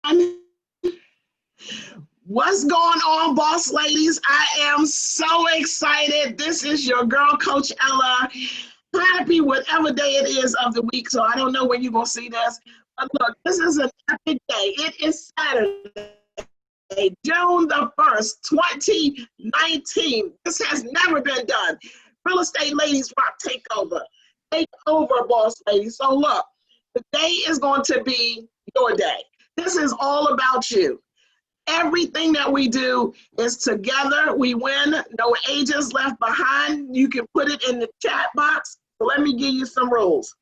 everyone. What's going on, boss ladies? I am so excited. This is your girl, Coach Ella. Happy whatever day it is of the week. So I don't know when you're going to see this. But look, this is an epic day. It is Saturday, June the 1st, 2019. This has never been done. Real Estate Ladies Rock Takeover. Take over, boss ladies. So look, today is going to be your day. This is all about you. Everything that we do is together. We win. No agents left behind. You can put it in the chat box. So let me give you some rules.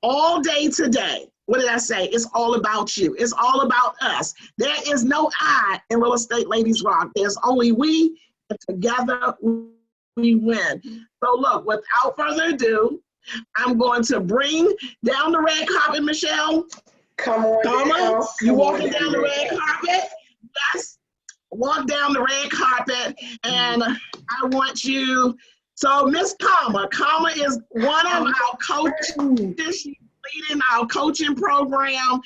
All day today, what did I say? It's all about you. It's all about us. There is no I in Real Estate Ladies Rock. There's only we, and together we win. So look, without further ado, I'm going to bring down the red carpet, Michelle. Come on, you walking down the red carpet? Yes, walk down the red carpet, and I want you. So Miss Karma is one of our coaches. She's leading our coaching program.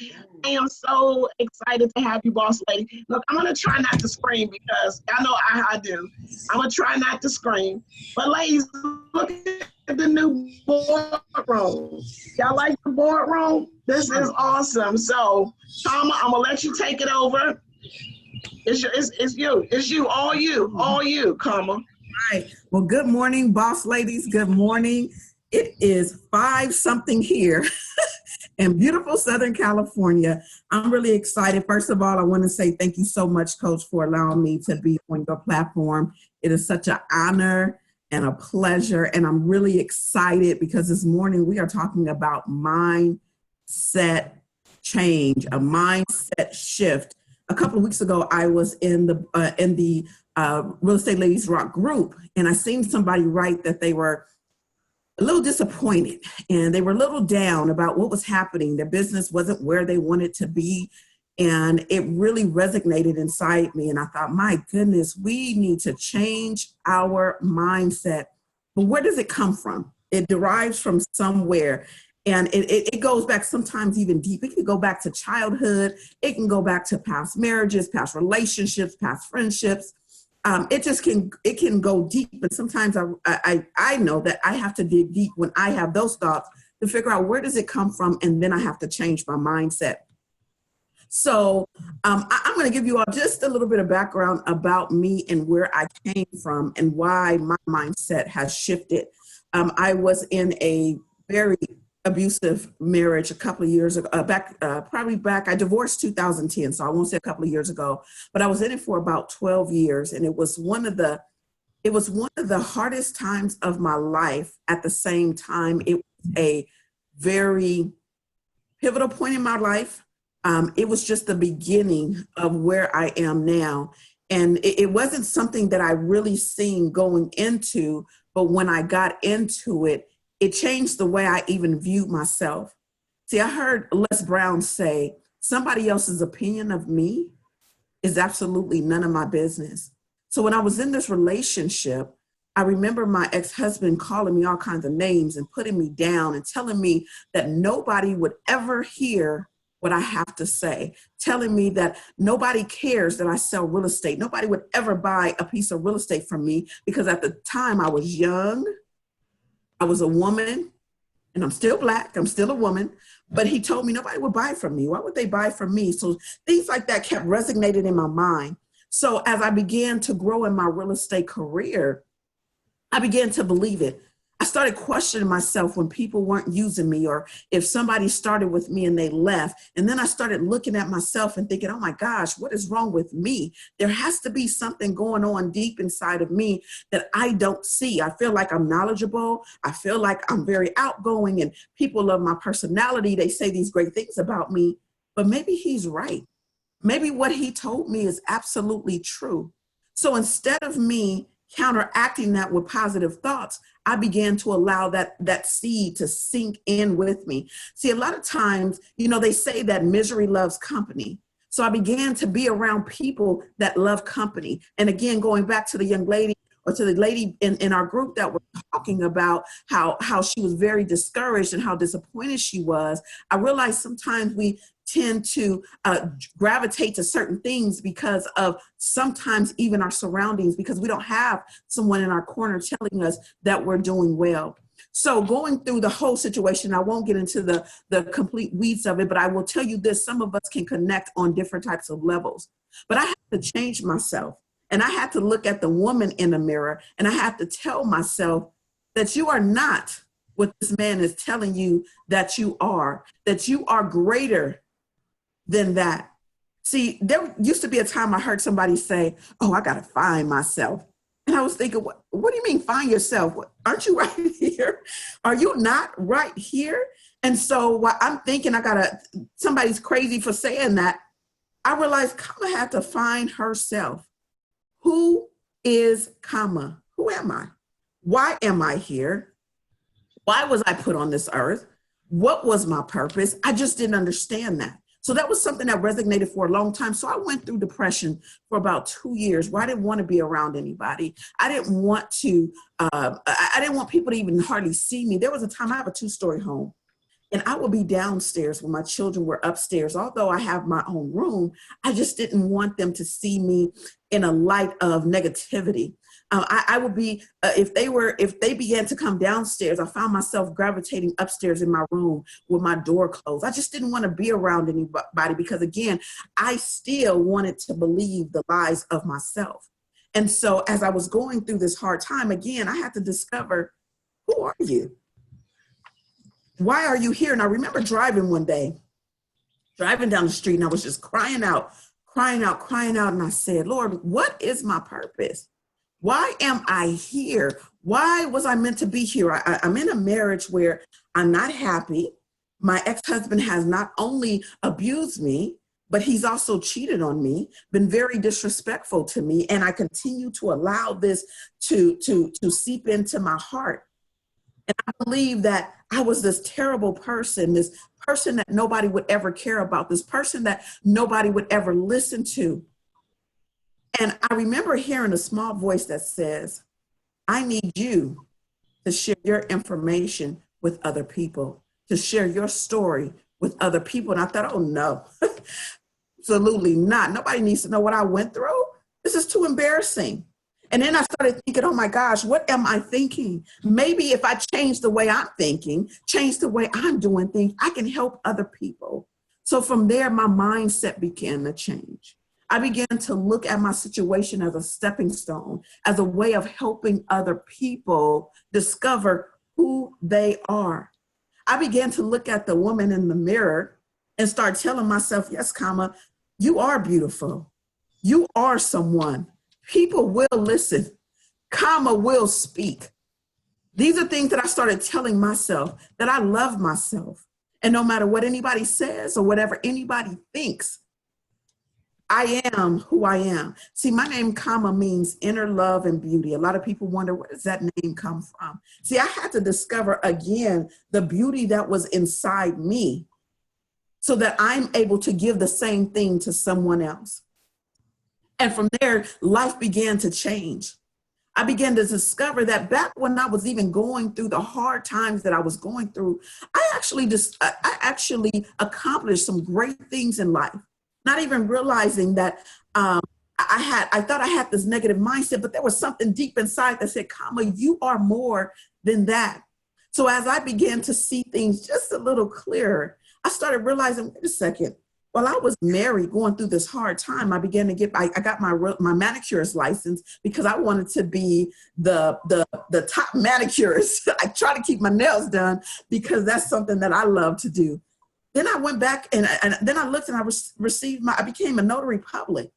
I am so excited to have you, boss lady. Look, I'm gonna try not to scream because I know how I do. I'm gonna try not to scream. But ladies, look at the new boardroom. Y'all like the boardroom? This is awesome. So, Karma, I'm gonna let you take it over. It's you, all you, Karma. All right. Well, good morning, boss ladies. Good morning. It is 5-something here in beautiful Southern California. I'm really excited. First of all, I want to say thank you so much, Coach, for allowing me to be on your platform. It is such an honor and a pleasure, and I'm really excited because this morning we are talking about mindset change, a mindset shift. A couple of weeks ago, I was in the Real Estate Ladies Rock group, and I seen somebody write that they were a little disappointed and they were a little down about what was happening. Their business wasn't where they wanted to be, and it really resonated inside me. And I thought, my goodness, we need to change our mindset. But where does it come from? It derives from somewhere. And it goes back sometimes even deep. It can go back to childhood. It can go back to past marriages, past relationships, past friendships. It can go deep. And sometimes I know that I have to dig deep when I have those thoughts to figure out where does it come from, and then I have to change my mindset. So I'm going to give you all just a little bit of background about me and where I came from and why my mindset has shifted. I was in a very abusive marriage a couple of years ago, I divorced 2010, so I won't say a couple of years ago, but I was in it for about 12 years, and it was one of the hardest times of my life. At the same time, it was a very pivotal point in my life. It was just the beginning of where I am now, and it wasn't something that I really seen going into, but when I got into it, it changed the way I even viewed myself. See, I heard Les Brown say, somebody else's opinion of me is absolutely none of my business. So when I was in this relationship, I remember my ex-husband calling me all kinds of names and putting me down and telling me that nobody would ever hear what I have to say, telling me that nobody cares that I sell real estate. Nobody would ever buy a piece of real estate from me because at the time I was young. I was a woman, and I'm still Black, I'm still a woman, but he told me nobody would buy from me. Why would they buy from me? So things like that kept resonating in my mind. So as I began to grow in my real estate career, I began to believe it. I started questioning myself when people weren't using me, or if somebody started with me and they left. And then I started looking at myself and thinking, oh my gosh, what is wrong with me? There has to be something going on deep inside of me that I don't see. I feel like I'm knowledgeable. I feel like I'm very outgoing and people love my personality. They say these great things about me, but maybe he's right. Maybe what he told me is absolutely true. So instead of me counteracting that with positive thoughts, I began to allow that seed to sink in with me. See, a lot of times, they say that misery loves company. So I began to be around people that love company. And again, going back to the young lady or to the lady in our group that were talking about how she was very discouraged and how disappointed she was, I realized sometimes we tend to gravitate to certain things because of sometimes even our surroundings, because we don't have someone in our corner telling us that we're doing well. So going through the whole situation, I won't get into the complete weeds of it, but I will tell you this: some of us can connect on different types of levels. But I had to change myself, and I had to look at the woman in the mirror, and I had to tell myself that you are not what this man is telling you that you are greater than that. See, there used to be a time I heard somebody say, oh, I got to find myself. And I was thinking, what do you mean find yourself? Aren't you right here? Are you not right here? And so while I'm thinking somebody's crazy for saying that, I realized Kama had to find herself. Who is Kama? Who am I? Why am I here? Why was I put on this earth? What was my purpose? I just didn't understand that. So that was something that resonated for a long time. So I went through depression for about 2 years where I didn't want to be around anybody. I didn't want people to even hardly see me. There was a time, I have a 2-story home, and I would be downstairs when my children were upstairs. Although I have my own room, I just didn't want them to see me in a light of negativity. I would be, if they began to come downstairs, I found myself gravitating upstairs in my room with my door closed. I just didn't want to be around anybody because, again, I still wanted to believe the lies of myself. And so as I was going through this hard time, again, I had to discover, who are you? Why are you here? And I remember driving one day, driving down the street, and I was just crying out. And I said, Lord, what is my purpose? Why am I here? Why was I meant to be here? I'm in a marriage where I'm not happy. My ex-husband has not only abused me, but he's also cheated on me, been very disrespectful to me. And I continue to allow this to seep into my heart. And I believe that I was this terrible person, this person that nobody would ever care about, this person that nobody would ever listen to. And I remember hearing a small voice that says, I need you to share your information with other people, to share your story with other people. And I thought, oh no, absolutely not. Nobody needs to know what I went through. This is too embarrassing. And then I started thinking, oh my gosh, what am I thinking? Maybe if I change the way I'm thinking, change the way I'm doing things, I can help other people. So from there, my mindset began to change. I began to look at my situation as a stepping stone, as a way of helping other people discover who they are. I began to look at the woman in the mirror and start telling myself, yes, Kama, you are beautiful. You are someone. People will listen. Kama will speak. These are things that I started telling myself, that I love myself. And no matter what anybody says or whatever anybody thinks, I am who I am. See, my name Kama means inner love and beauty. A lot of people wonder, where does that name come from? See, I had to discover again the beauty that was inside me so that I'm able to give the same thing to someone else. And from there, life began to change. I began to discover that back when I was even going through the hard times that I was going through, I actually accomplished some great things in life. Not even realizing that I thought I had this negative mindset, but there was something deep inside that said, Kama, you are more than that. So as I began to see things just a little clearer, I started realizing, wait a second, while I was married going through this hard time, I got my manicurist license because I wanted to be the top manicurist. I try to keep my nails done because that's something that I love to do. Then I went back and then I looked and I became a notary public.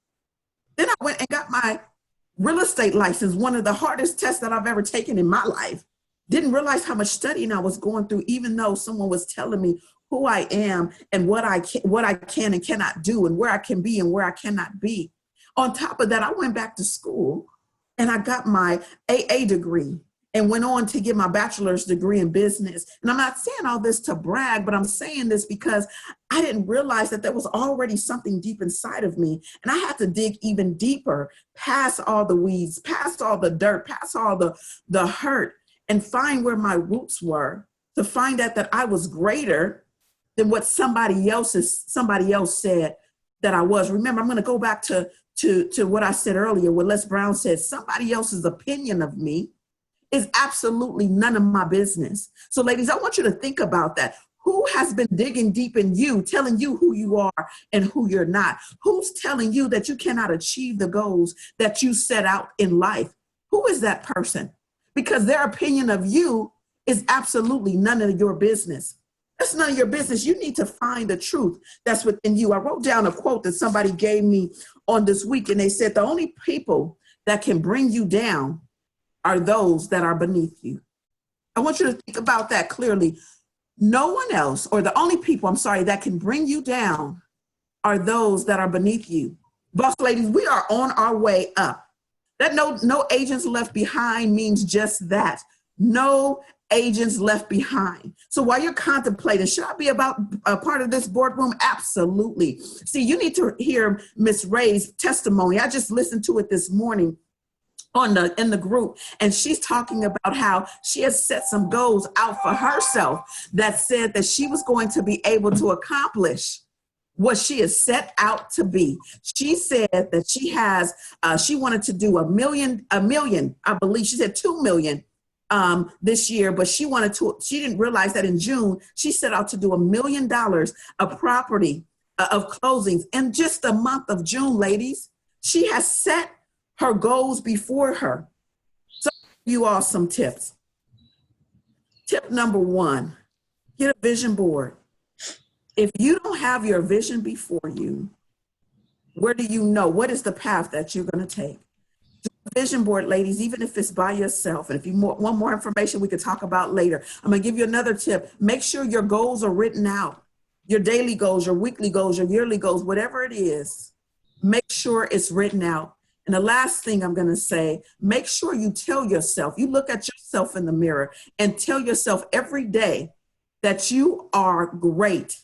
Then I went and got my real estate license, one of the hardest tests that I've ever taken in my life. Didn't realize how much studying I was going through, even though someone was telling me who I am and what I can and cannot do and where I can be and where I cannot be. On top of that, I went back to school and I got my AA degree and went on to get my bachelor's degree in business. And I'm not saying all this to brag, but I'm saying this because I didn't realize that there was already something deep inside of me. And I had to dig even deeper, past all the weeds, past all the dirt, past all the hurt, and find where my roots were, to find out that I was greater than what somebody else said that I was. Remember, I'm going to go back to what I said earlier, what Les Brown said. Somebody else's opinion of me is absolutely none of my business. So ladies, I want you to think about that. Who has been digging deep in you, telling you who you are and who you're not? Who's telling you that you cannot achieve the goals that you set out in life? Who is that person? Because their opinion of you is absolutely none of your business. That's none of your business. You need to find the truth that's within you. I wrote down a quote that somebody gave me on this week, and they said, the only people that can bring you down are those that are beneath you. I want you to think about that clearly. No one else, or the only people, that can bring you down are those that are beneath you. Boss ladies, we are on our way up. That no agents left behind means just that. No agents left behind. So while you're contemplating, should I be about a part of this boardroom? Absolutely. See, you need to hear Miss Ray's testimony. I just listened to it this morning in the group, and she's talking about how she has set some goals out for herself that said that she was going to be able to accomplish what she is set out to be. She said that she wanted to do a million, I believe she said 2 million this year, but she didn't realize that in June, she set out to do $1 million of property of closings in just the month of June, ladies. She has set her goals before her. So I'll give you all some tips. Tip number 1, get a vision board. If you don't have your vision before you, where do you know? What is the path that you're going to take? Do a vision board, ladies, even if it's by yourself. And if you want more information, we could talk about later. I'm going to give you another tip. Make sure your goals are written out. Your daily goals, your weekly goals, your yearly goals, whatever it is, make sure it's written out. And the last thing I'm going to say, make sure you tell yourself, you look at yourself in the mirror and tell yourself every day that you are great,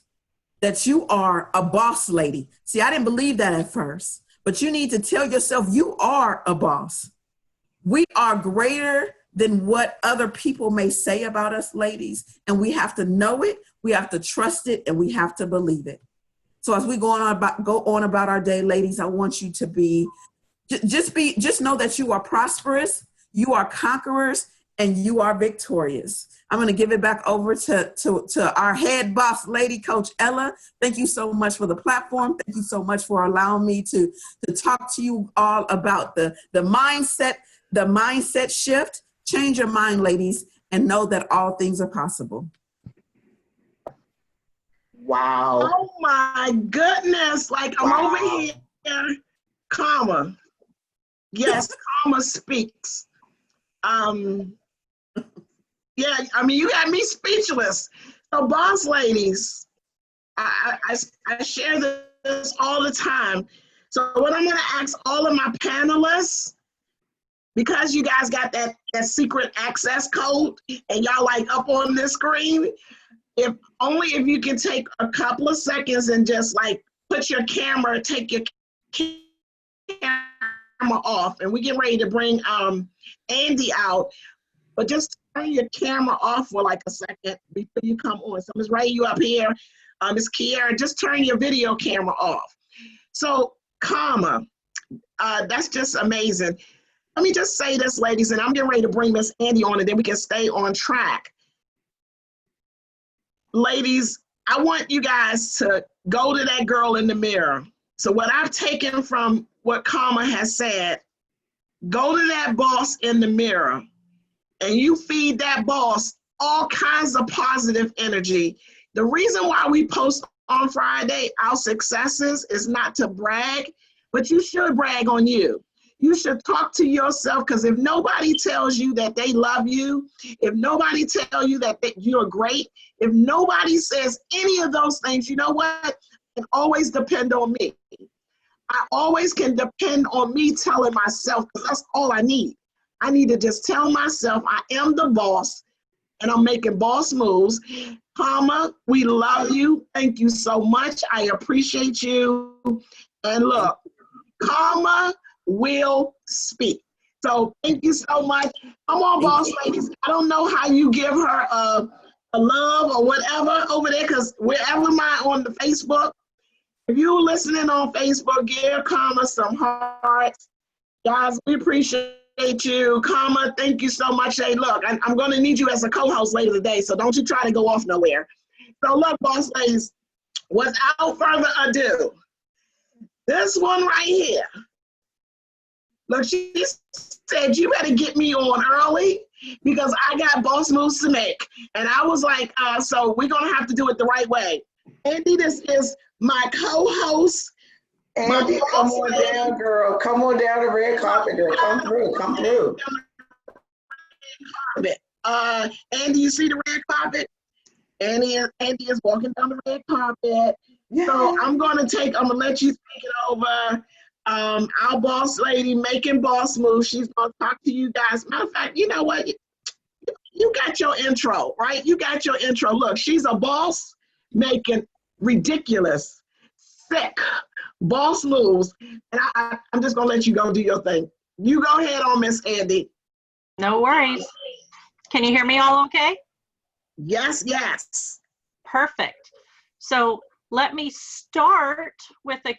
that you are a boss lady. See, I didn't believe that at first, but you need to tell yourself you are a boss. We are greater than what other people may say about us, ladies, and we have to know it, we have to trust it, and we have to believe it. So as we go on about our day, ladies, I want you to just know that you are prosperous, you are conquerors, and you are victorious. I'm going to give it back over to our head boss lady, Coach Ella. Thank you so much for the platform. Thank you so much for allowing me to talk to you all about the mindset shift. Change your mind, ladies, and know that all things are possible. Wow. Oh my goodness. Like I'm over here, comma. Yes, comma speaks. Yeah, I mean, you got me speechless. So boss ladies, I share this all the time. So what I'm gonna ask all of my panelists, because you guys got that secret access code and y'all like up on this screen, if you can take a couple of seconds and just like put your camera, take your camera off, and we get ready to bring Andy out, but just turn your camera off for like a second before you come on. So Ms. Ray, you up here, Ms. Kiara, just turn your video camera off. So, comma, that's just amazing. Let me just say this, ladies, and I'm getting ready to bring Miss Andy on, and then we can stay on track. Ladies, I want you guys to go to that girl in the mirror. So what I've taken from what comma has said, go to that boss in the mirror, and you feed that boss all kinds of positive energy. The reason why we post on Friday our successes is not to brag, but you should brag on you. You should talk to yourself, because if nobody tells you that they love you, if nobody tells you that you're great, if nobody says any of those things, you know what? You can always depend on me. I always can depend on me telling myself, because that's all I need. I need to just tell myself I am the boss and I'm making boss moves. Comma, we love you. Thank you so much. I appreciate you. And look, comma will speak. So thank you so much. Come on, boss ladies. I don't know how you give her a love or whatever over there, because wherever on the Facebook, if you're listening on Facebook, give Karma some hearts. Guys, we appreciate you. Karma, thank you so much. Hey, look, I'm going to need you as a co-host later today, so don't you try to go off nowhere. So look, boss ladies, without further ado, this one right here. Look, she said, you better get me on early because I got boss moves to make. And I was like, so we're going to have to do it the right way. Andy, this is my co-host. Andy, come on down, girl. Come on down the red carpet, girl. Come through, come through. Andy, you see the red carpet? Andy is walking down the red carpet. Yeah. So I'm gonna let you take it over. Our boss lady making boss moves. She's gonna talk to you guys. Matter of fact, you know what? You got your intro, right? You got your intro. Look, she's a boss making ridiculous, sick boss moves. And I'm just gonna let you go do your thing. You go ahead on, Miss Andy. No worries. Can you hear me all okay? Yes, yes. Perfect. So let me start with a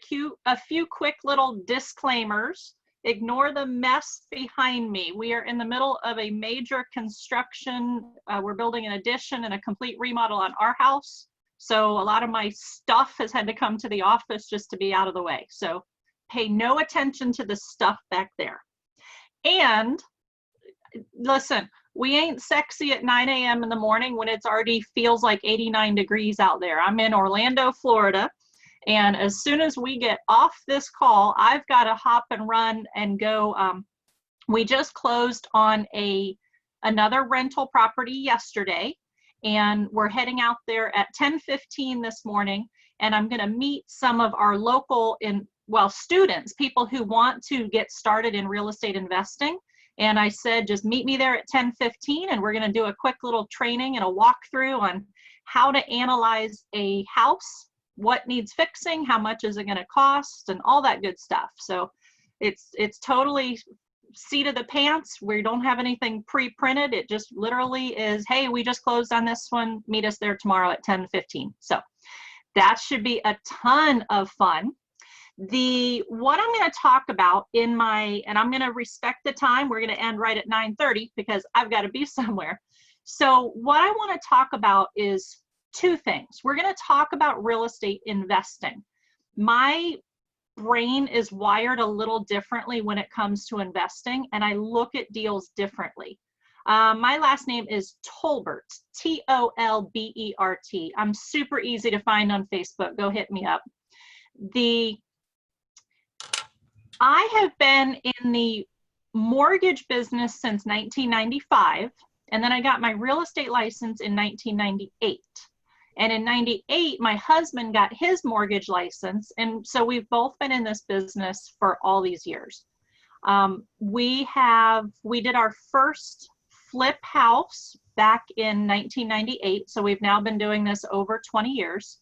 few quick little disclaimers. Ignore the mess behind me. We are in the middle of a major construction. We're building an addition and a complete remodel on our house. So a lot of my stuff has had to come to the office just to be out of the way. So pay no attention to the stuff back there. And listen, we ain't sexy at 9 a.m. in the morning when it's already feels like 89 degrees out there. I'm in Orlando, Florida. And as soon as we get off this call, I've got to hop and run and go. We just closed on another rental property yesterday, and we're heading out there at 10:15 this morning. And I'm going to meet some of our local students, people who want to get started in real estate investing. And I said, just meet me there at 10:15, and we're going to do a quick little training and a walkthrough on how to analyze a house, what needs fixing, how much is it going to cost, and all that good stuff. So it's totally seat of the pants. We don't have anything pre-printed. It just literally is, hey, we just closed on this one. Meet us there tomorrow at 10:15. So that should be a ton of fun. What I'm going to talk about and I'm going to respect the time. We're going to end right at 9:30 because I've got to be somewhere. So what I want to talk about is two things. We're going to talk about real estate investing. My brain is wired a little differently when it comes to investing, and I look at deals differently. My last name is Tolbert, Tolbert. I'm super easy to find on Facebook. Go hit me up. I have been in the mortgage business since 1995, and then I got my real estate license in 1998. And in 98, my husband got his mortgage license, and so we've both been in this business for all these years. We did our first flip house back in 1998, so we've now been doing this over 20 years.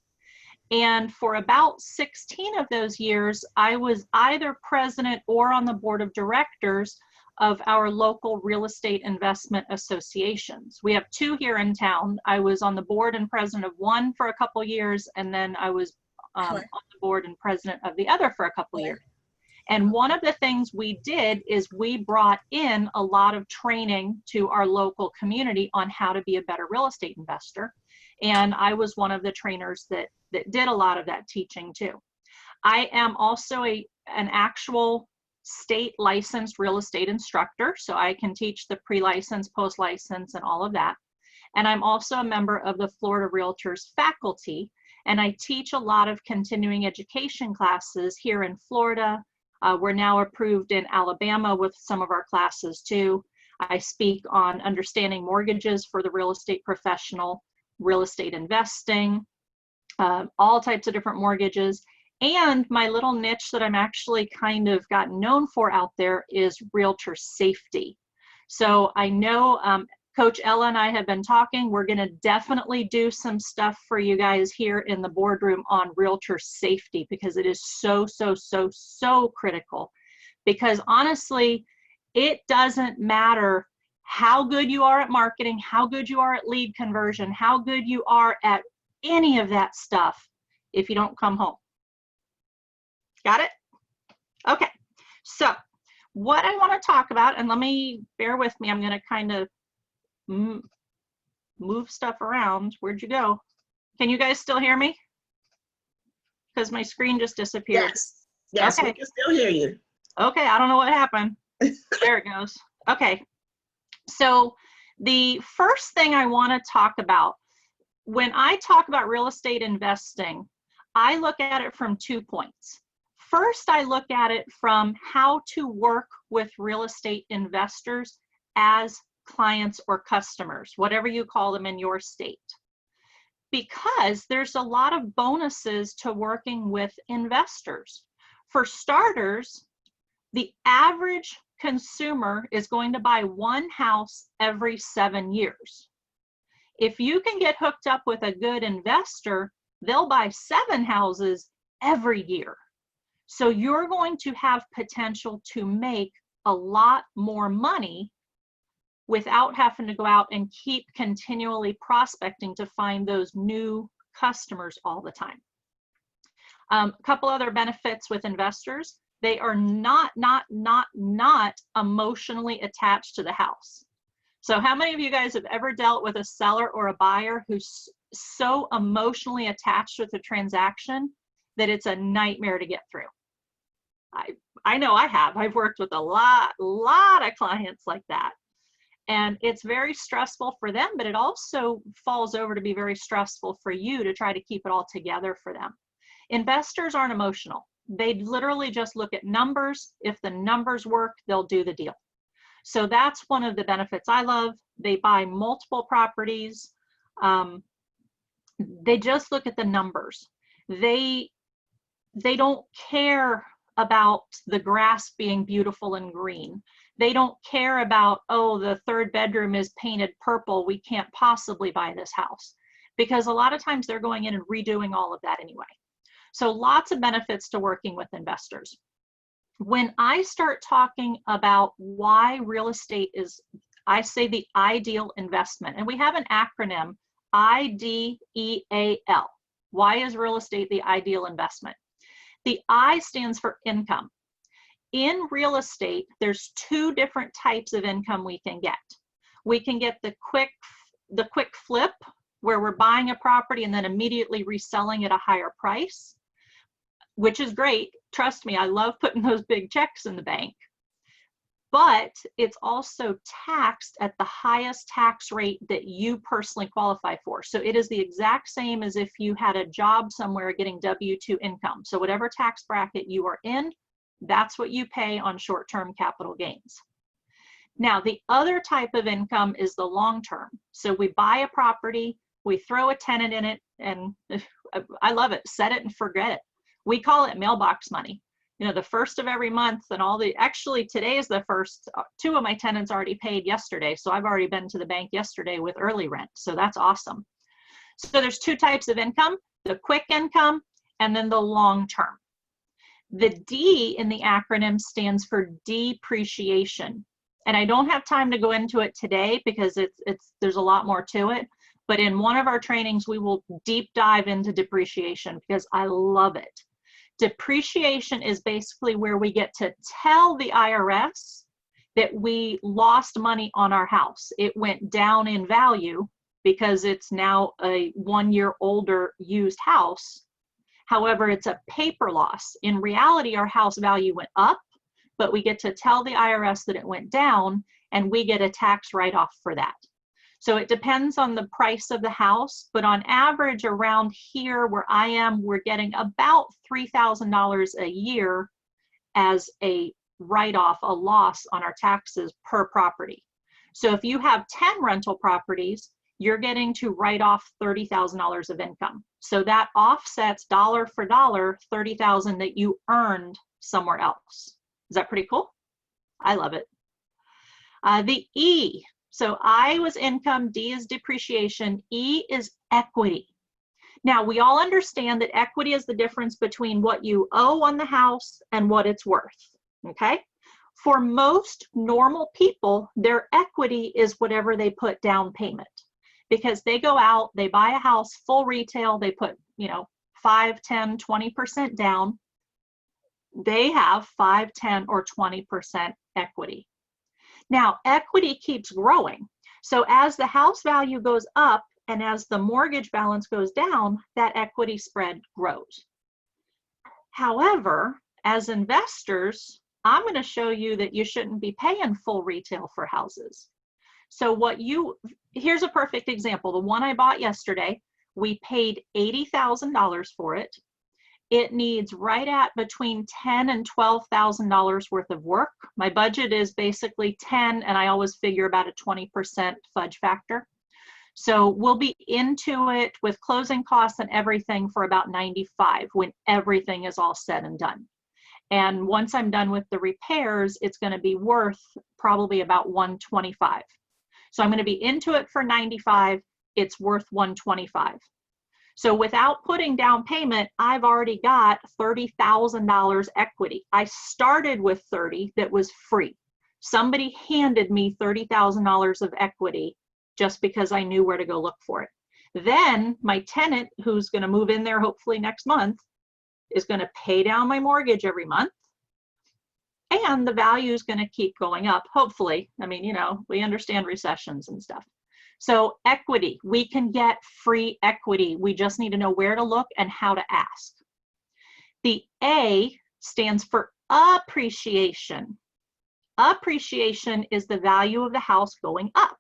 And for about 16 of those years, I was either president or on the board of directors of our local real estate investment associations. We have two here in town. I was on the board and president of one for a couple years, and then I was on the board and president of the other for a couple years. And one of the things we did is we brought in a lot of training to our local community on how to be a better real estate investor. And I was one of the trainers that did a lot of that teaching too. I am also an actual state licensed real estate instructor, so I can teach the pre-license, post-license, and all of that. And I'm also a member of the Florida Realtors faculty, and I teach a lot of continuing education classes here in Florida. We're now approved in Alabama with some of our classes too. I speak on understanding mortgages for the real estate professional, real estate investing, all types of different mortgages. And my little niche that I'm actually kind of gotten known for out there is realtor safety. So I know Coach Ella and I have been talking. We're going to definitely do some stuff for you guys here in the boardroom on realtor safety, because it is so, so, so, so critical. Because honestly, it doesn't matter how good you are at marketing, how good you are at lead conversion, how good you are at any of that stuff if you don't come home. Got it? Okay, so what I want to talk about, and let me, bear with me, I'm going to kind of move stuff around. Where'd you go? Can you guys still hear me? Because my screen just disappeared. Yes. Yes, Okay. we can still hear you. Okay, I don't know what happened. There it goes. Okay, so the first thing I want to talk about, when I talk about real estate investing, I look at it from 2 points. First, I look at it from how to work with real estate investors as clients or customers, whatever you call them in your state. Because there's a lot of bonuses to working with investors. For starters, the average consumer is going to buy one house every 7 years. If you can get hooked up with a good investor, they'll buy 7 houses every year. So you're going to have potential to make a lot more money without having to go out and keep continually prospecting to find those new customers all the time. A couple other benefits with investors: they are not emotionally attached to the house. So how many of you guys have ever dealt with a seller or a buyer who's so emotionally attached with the transaction that it's a nightmare to get through? I know I have. I've worked with a lot of clients like that. And it's very stressful for them, but it also falls over to be very stressful for you to try to keep it all together for them. Investors aren't emotional. They literally just look at numbers. If the numbers work, they'll do the deal. So that's one of the benefits I love. They buy multiple properties. They just look at the numbers. They don't care about the grass being beautiful and green. They don't care about, oh, the 3rd bedroom is painted purple, we can't possibly buy this house. Because a lot of times they're going in and redoing all of that anyway. So lots of benefits to working with investors. When I start talking about why real estate is, I say, the ideal investment, and we have an acronym, IDEAL. Why is real estate the ideal investment? The I stands for income. In real estate, there's 2 different types of income we can get. We can get the quick flip, where we're buying a property and then immediately reselling at a higher price, which is great. Trust me, I love putting those big checks in the bank. But it's also taxed at the highest tax rate that you personally qualify for. So it is the exact same as if you had a job somewhere getting W-2 income. So whatever tax bracket you are in, that's what you pay on short-term capital gains. Now, the other type of income is the long-term. So we buy a property, we throw a tenant in it, and I love it, set it and forget it. We call it mailbox money. You know, the first of every month, and actually today is the first. 2 of my tenants already paid yesterday, so I've already been to the bank yesterday with early rent, so that's awesome. So there's 2 types of income, the quick income and then the long term. The D in the acronym stands for depreciation. And I don't have time to go into it today because there's a lot more to it, but in one of our trainings, we will deep dive into depreciation because I love it. Depreciation is basically where we get to tell the IRS that we lost money on our house. It went down in value because it's now a 1 year older used house. However, it's a paper loss. In reality, our house value went up, but we get to tell the IRS that it went down and we get a tax write-off for that. So it depends on the price of the house, but on average around here where I am, we're getting about $3,000 a year as a write-off, a loss on our taxes per property. So if you have 10 rental properties, you're getting to write off $30,000 of income. So that offsets dollar for dollar $30,000 that you earned somewhere else. Is that pretty cool? I love it. The E. So I was income, D is depreciation, E is equity. Now, we all understand that equity is the difference between what you owe on the house and what it's worth, okay? For most normal people, their equity is whatever they put down payment, because they go out, they buy a house full retail, they put, 5, 10, 20% down. They have 5, 10, or 20% equity. Now, equity keeps growing. So as the house value goes up and as the mortgage balance goes down, that equity spread grows. However, as investors, I'm going to show you that you shouldn't be paying full retail for houses. So here's a perfect example. The one I bought yesterday, we paid $80,000 for it. It needs right at between $10,000 and $12,000 worth of work. My budget is basically 10, and I always figure about a 20% fudge factor. So we'll be into it with closing costs and everything for about 95 when everything is all said and done. And once I'm done with the repairs, it's going to be worth probably about 125. So I'm going to be into it for 95. It's worth 125. So without putting down payment, I've already got $30,000 equity. I started with 30 that was free. Somebody handed me $30,000 of equity just because I knew where to go look for it. Then my tenant, who's going to move in there hopefully next month, is going to pay down my mortgage every month. And the value is going to keep going up, hopefully. I mean, we understand recessions and stuff. So equity, we can get free equity. We just need to know where to look and how to ask. The A stands for appreciation. Appreciation is the value of the house going up.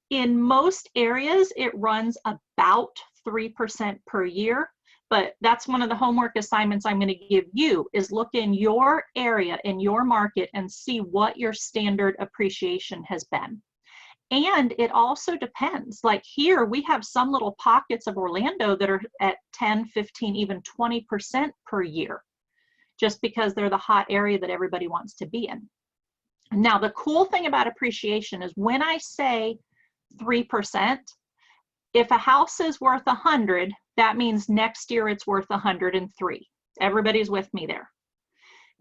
In most areas, it runs about 3% per year, but that's one of the homework assignments I'm going to give you, is look in your area, in your market, and see what your standard appreciation has been. And it also depends. Like here, we have some little pockets of Orlando that are at 10, 15, even 20% per year, just because they're the hot area that everybody wants to be in. Now, the cool thing about appreciation is when I say 3%, if a house is worth 100, that means next year it's worth 103. Everybody's with me there.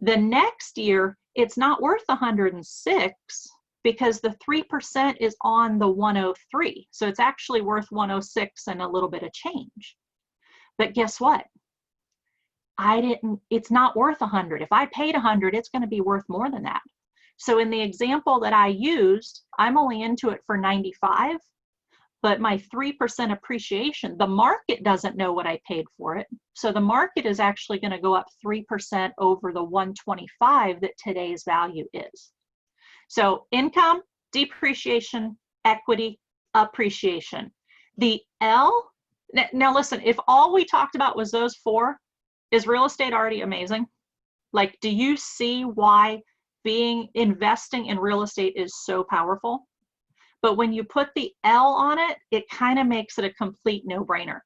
The next year, it's not worth 106 because the 3% is on the 103. So it's actually worth 106 and a little bit of change. But guess what? It's not worth 100. If I paid 100, it's going to be worth more than that. So in the example that I used, I'm only into it for 95, but my 3% appreciation, the market doesn't know what I paid for it. So the market is actually going to go up 3% over the 125 that today's value is. So income, depreciation, equity, appreciation. The L, now listen, if all we talked about was those four, is real estate already amazing? Like, do you see why investing in real estate is so powerful? But when you put the L on it, it kind of makes it a complete no-brainer.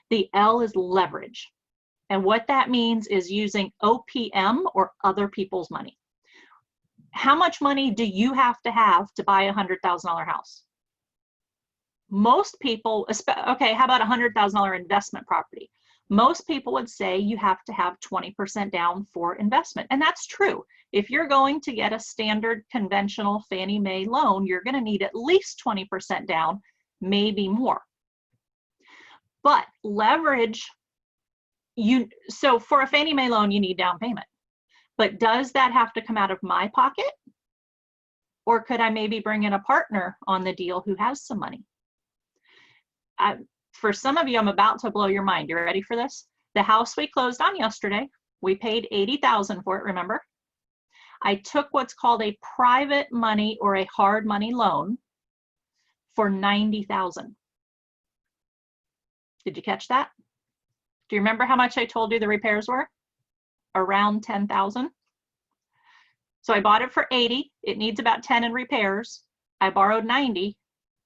The L is leverage. And what that means is using OPM, or other people's money. How much money do you have to buy a $100,000 house? Most people, okay, how about a $100,000 investment property? Most people would say you have to have 20% down for investment. And that's true. If you're going to get a standard conventional Fannie Mae loan, you're going to need at least 20% down, maybe more. But leverage, so for a Fannie Mae loan, you need down payment. But does that have to come out of my pocket? Or could I maybe bring in a partner on the deal who has some money? For some of you, I'm about to blow your mind. You ready for this? The house we closed on yesterday, we paid $80,000 for it, remember? I took what's called a private money or a hard money loan for $90,000. Did you catch that? Do you remember how much I told you the repairs were? Around $10,000. So I bought it for 80. It needs about 10 in repairs. I borrowed 90.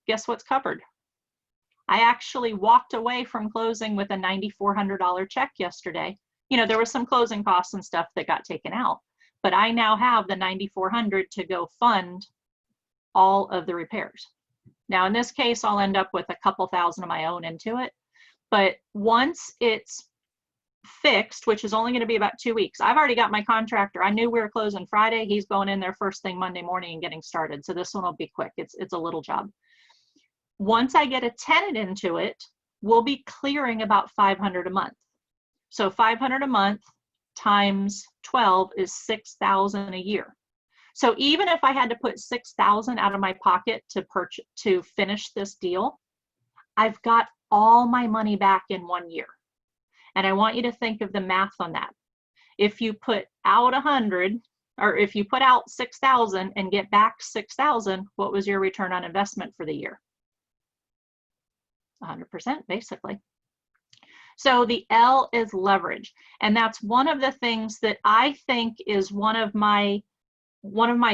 Guess what's covered? I actually walked away from closing with a $9,400 check yesterday. There was some closing costs and stuff that got taken out, but I now have the $9,400 to go fund all of the repairs. Now, in this case, I'll end up with a couple thousand of my own into it, but once it's fixed, which is only going to be about 2 weeks. I've already got my contractor. I knew we were closing Friday. He's going in there first thing Monday morning and getting started. So this one will be quick. It's a little job. Once I get a tenant into it, we'll be clearing about $500 a month. So $500 a month times 12 is $6,000 a year. So even if I had to put $6,000 out of my pocket to finish this deal, I've got all my money back in 1 year. And I want you to think of the math on that. If you put out 100, or if you put out 6,000 and get back 6,000, what was your return on investment for the year? 100%, basically. So the L is leverage. And that's one of the things that I think is one of my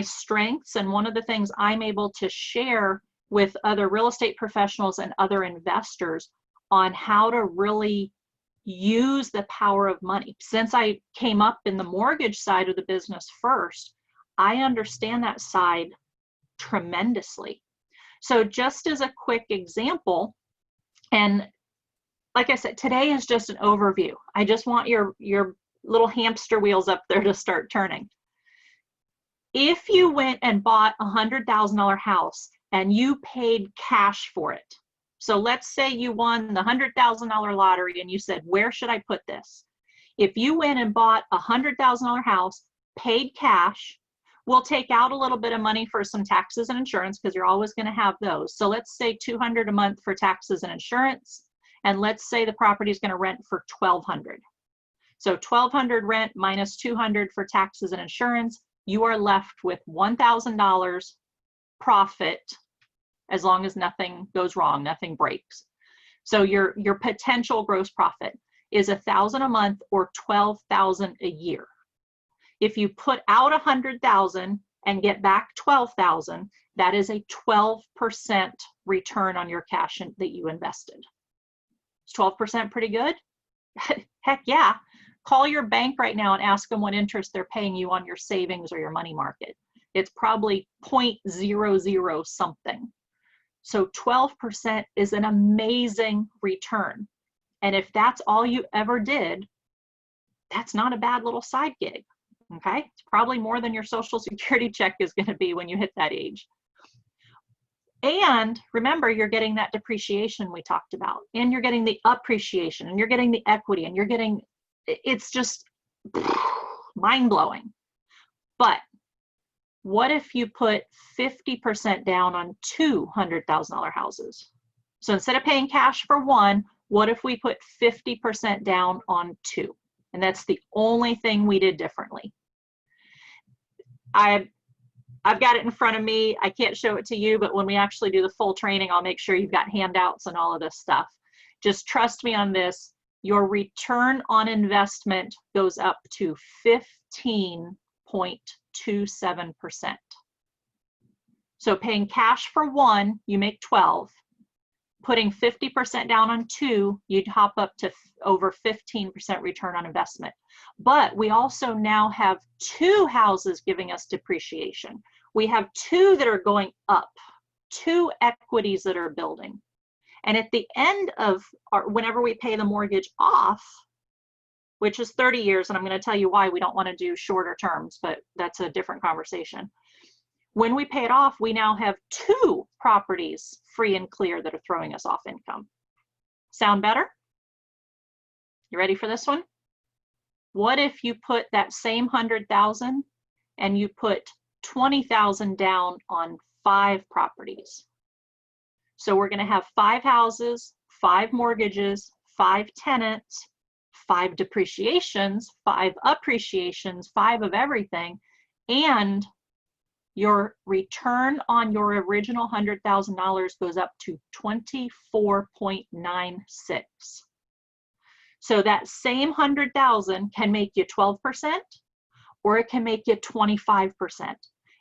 strengths, and one of the things I'm able to share with other real estate professionals and other investors on how to really use the power of money. Since I came up in the mortgage side of the business first, I understand that side tremendously. So just as a quick example, and like I said, today is just an overview. I just want your little hamster wheels up there to start turning. If you went and bought a $100,000 house and you paid cash for it, so let's say you won the $100,000 lottery and you said, where should I put this? If you went and bought a $100,000 house, paid cash, we'll take out a little bit of money for some taxes and insurance because you're always going to have those. So let's say $200 a month for taxes and insurance, and let's say the property is going to rent for $1,200. So $1,200 rent minus $200 for taxes and insurance, you are left with $1,000 profit, as long as nothing goes wrong, nothing breaks. So your potential gross profit is $1,000 a month or $12,000 a year. If you put out $100,000 and get back $12,000, that is a 12% return on your cash that you invested. Is 12% pretty good? Heck yeah. Call your bank right now and ask them what interest they're paying you on your savings or your money market. It's probably 0.00 something. So 12% is an amazing return. And if that's all you ever did, that's not a bad little side gig, okay? It's probably more than your Social Security check is gonna be when you hit that age. And remember, you're getting that depreciation we talked about, and you're getting the appreciation, and you're getting the equity, and you're getting, it's just mind-blowing. But what if you put 50% down on two $100,000 houses? So instead of paying cash for one, what if we put 50% down on two? And that's the only thing we did differently. I've got it in front of me. I can't show it to you, but when we actually do the full training, I'll make sure you've got handouts and all of this stuff. Just trust me on this. Your return on investment goes up to 15.27%. So paying cash for one, you make 12. Putting 50% down on two, you'd hop up to over 15% return on investment. But we also now have two houses giving us depreciation. We have two that are going up, two equities that are building. And at the end of whenever we pay the mortgage off, which is 30 years, and I'm going to tell you why we don't want to do shorter terms, but that's a different conversation. When we pay it off, we now have two properties free and clear that are throwing us off income. Sound better? You ready for this one? What if you put that same 100,000 and you put 20,000 down on 5 properties? So we're going to have 5 houses, 5 mortgages, 5 tenants, 5 depreciations, 5 appreciations, 5 of everything, and your return on your original $100,000 goes up to 24.96. So that same 100,000 can make you 12%, or it can make you 25%.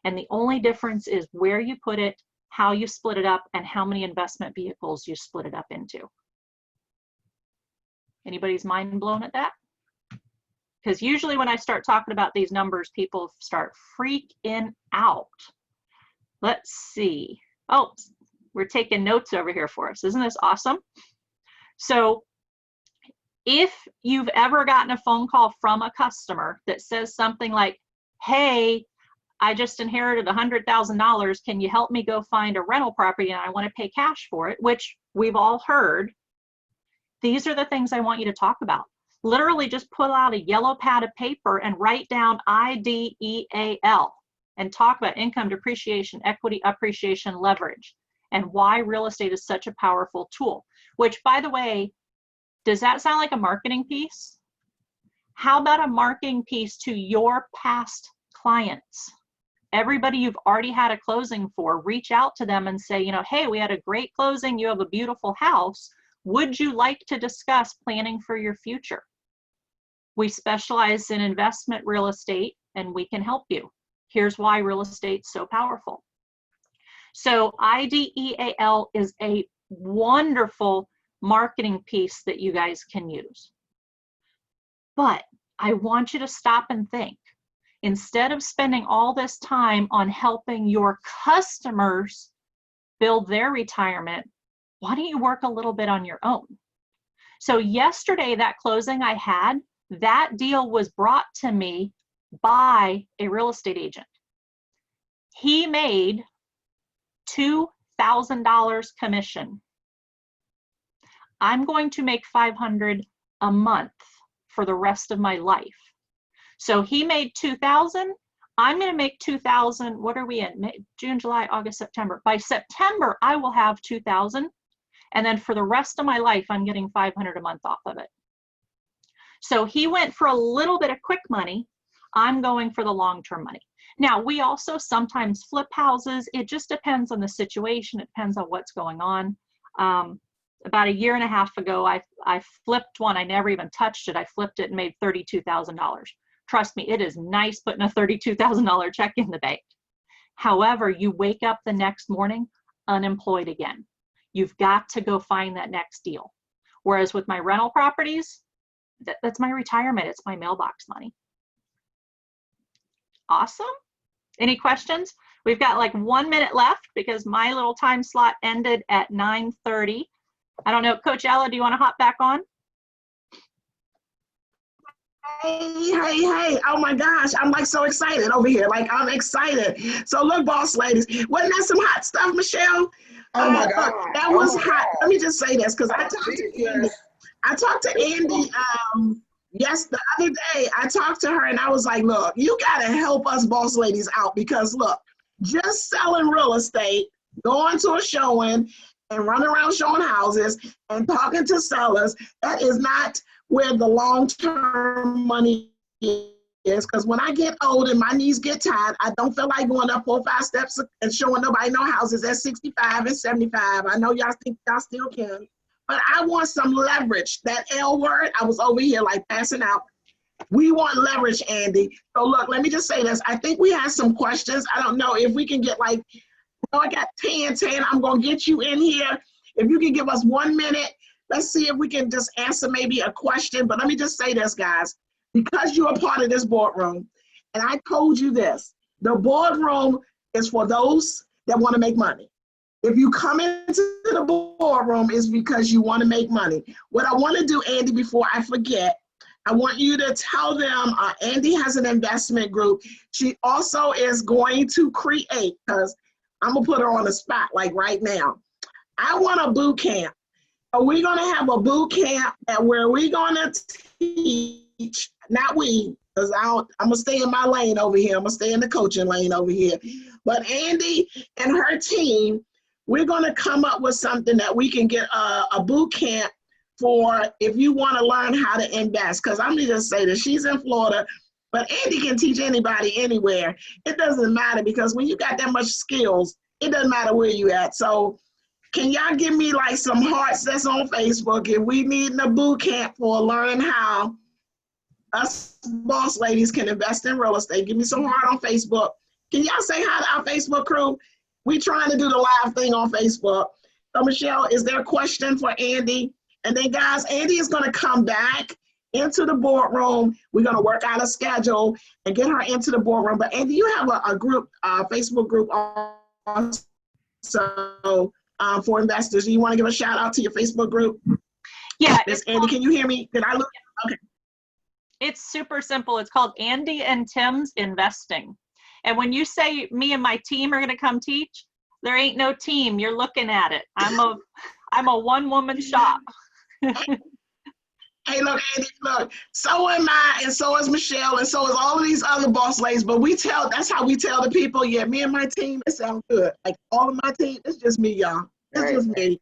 And the only difference is where you put it, how you split it up, and how many investment vehicles you split it up into. Anybody's mind blown at that? Because usually when I start talking about these numbers, people start freaking out. Let's see. Oh, we're taking notes over here for us. Isn't this awesome? So If you've ever gotten a phone call from a customer that says something like, hey, I just inherited $100,000. Can you help me go find a rental property and I want to pay cash for it, which we've all heard. These are the things I want you to talk about. Literally just pull out a yellow pad of paper and write down IDEAL and talk about income depreciation, equity appreciation, leverage, and why real estate is such a powerful tool. Which, by the way, does that sound like a marketing piece? How about a marketing piece to your past clients? Everybody you've already had a closing for, reach out to them and say, you know, hey, we had a great closing. You have a beautiful house. Would you like to discuss planning for your future? We specialize in investment real estate and we can help you. Here's why real estate's so powerful. So IDEAL is a wonderful marketing piece that you guys can use. But I want you to stop and think. Instead of spending all this time on helping your customers build their retirement, why don't you work a little bit on your own? So yesterday, that closing I had, that deal was brought to me by a real estate agent. He made $2,000 commission. I'm going to make $500 a month for the rest of my life. So he made $2,000. I'm going to make $2,000. What are we in? June, July, August, September. By September, I will have $2,000. And then for the rest of my life, I'm getting $500 a month off of it. So he went for a little bit of quick money. I'm going for the long-term money. Now, we also sometimes flip houses. It just depends on the situation. It depends on what's going on. About a year and a half ago, I flipped one. I never even touched it. I flipped it and made $32,000. Trust me, it is nice putting a $32,000 check in the bank. However, you wake up the next morning unemployed again. You've got to go find that next deal. Whereas with my rental properties, that's my retirement. It's my mailbox money. Awesome. Any questions? We've got like 1 minute left because my little time slot ended at 9:30. I don't know, Coach Ella, do you want to hop back on? Hey, oh my gosh, I'm like so excited over here. Like, I'm excited. So look, boss ladies, wasn't that some hot stuff, Michelle? Oh my God. That was hot. Let me just say this, because I talked to Andy yes, the other day. I talked to her and I was like, look, you got to help us boss ladies out, because look, just selling real estate, going to a showing and running around showing houses and talking to sellers, that is not where the long-term money is. Because when I get old and my knees get tired, I don't feel like going up 4 or 5 steps and showing nobody no houses at 65 and 75. I know y'all think y'all still can, but I want some leverage. That L word, I was over here like passing out. We want leverage, Andy. So look, let me just say this. I think we have some questions. I don't know if we can get like, oh, I got 10. I'm going to get you in here. If you can give us 1 minute, let's see if we can just answer maybe a question. But let me just say this, guys. Because you're a part of this boardroom, and I told you this, the boardroom is for those that want to make money. If you come into the boardroom, it's because you want to make money. What I want to do, Andy, before I forget, I want you to tell them Andy has an investment group. She also is going to create, because I'm going to put her on the spot like right now. I want a boot camp. So we're going to have a boot camp where we're going to teach, not we, because I'm going to stay in my lane over here. I'm going to stay in the coaching lane over here. But Andy and her team, we're going to come up with something that we can get a boot camp for if you want to learn how to invest. Because I'm going to just say that she's in Florida, but Andy can teach anybody anywhere. It doesn't matter, because when you got that much skills, it doesn't matter where you at. So can y'all give me like some hearts that's on Facebook if we need a boot camp for learning how us boss ladies can invest in real estate? Give me some heart on Facebook. Can y'all say hi to our Facebook crew? We trying to do the live thing on Facebook. So Michelle, is there a question for Andy? And then guys, Andy is going to come back into the boardroom. We're going to work out a schedule and get her into the boardroom. But Andy, you have a group, Facebook group also for investors. Do you want to give a shout out to your Facebook group? Yeah. Miss Andy, can you hear me? Did I look? Okay. It's super simple. It's called Andy and Tim's Investing. And when you say me and my team are going to come teach, there ain't no team. You're looking at it. I'm a one-woman shop. Hey, look, Andy, look, so am I, and so is Michelle, and so is all of these other boss ladies, but that's how we tell the people, yeah, me and my team, it sounds good. Like, all of my team, it's just me, y'all. It's just me.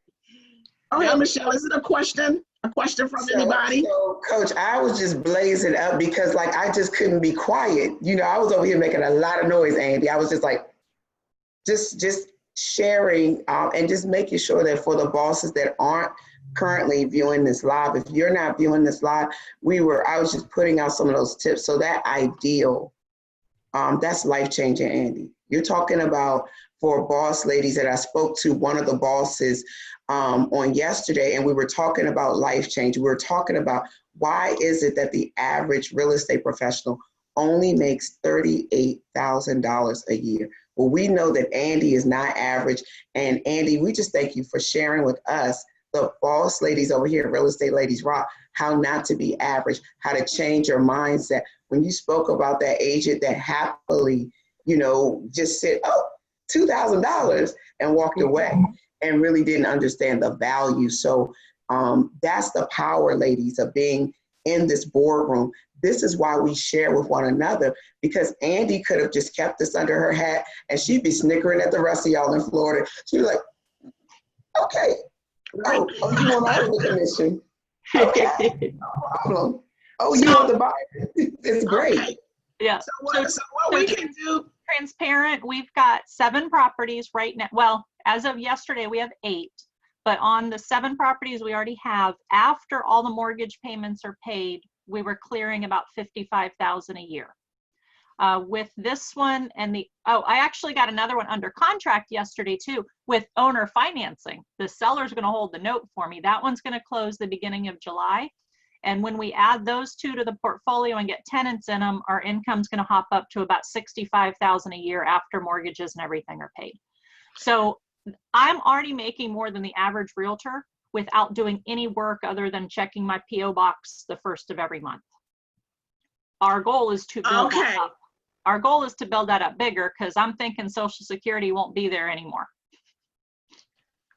Oh, yeah, Michelle, is it a question? A question from anybody? So, Coach, I was just blazing up because, like, I just couldn't be quiet. You know, I was over here making a lot of noise, Andy. I was just like, just sharing and just making sure that for the bosses that aren't currently viewing this live, if you're not viewing this live, I was just putting out some of those tips. So that ideal, that's life-changing, Andy. You're talking about for boss ladies that I spoke to, one of the bosses on yesterday, and we were talking about life change. We were talking about why is it that the average real estate professional only makes $38,000 a year? Well, we know that Andy is not average. And Andy, we just thank you for sharing with us, the boss ladies over here, Real Estate Ladies Rock, how not to be average, how to change your mindset. When you spoke about that agent that happily, you know, just said, oh, $2,000 and walked away and really didn't understand the value. So that's the power, ladies, of being in this boardroom. This is why we share with one another, because Andy could have just kept this under her hat and she'd be snickering at the rest of y'all in Florida. She'd be like, okay. Oh, you want all the commission? Okay, no problem. Oh, you want the buyer? It's great. Okay. Yeah. So what we can do? Transparent, we've got 7 properties right now. Well, as of yesterday, we have 8. But on the 7 properties we already have, after all the mortgage payments are paid, we were clearing about $55,000 a year. With this one and I actually got another one under contract yesterday too with owner financing. The seller's going to hold the note for me. That one's going to close the beginning of July. And when we add those 2 to the portfolio and get tenants in them, our income's going to hop up to about $65,000 a year after mortgages and everything are paid. So I'm already making more than the average realtor without doing any work other than checking my PO box the first of every month. Our goal is to build that up. Our goal is to build that up bigger, because I'm thinking Social Security won't be there anymore.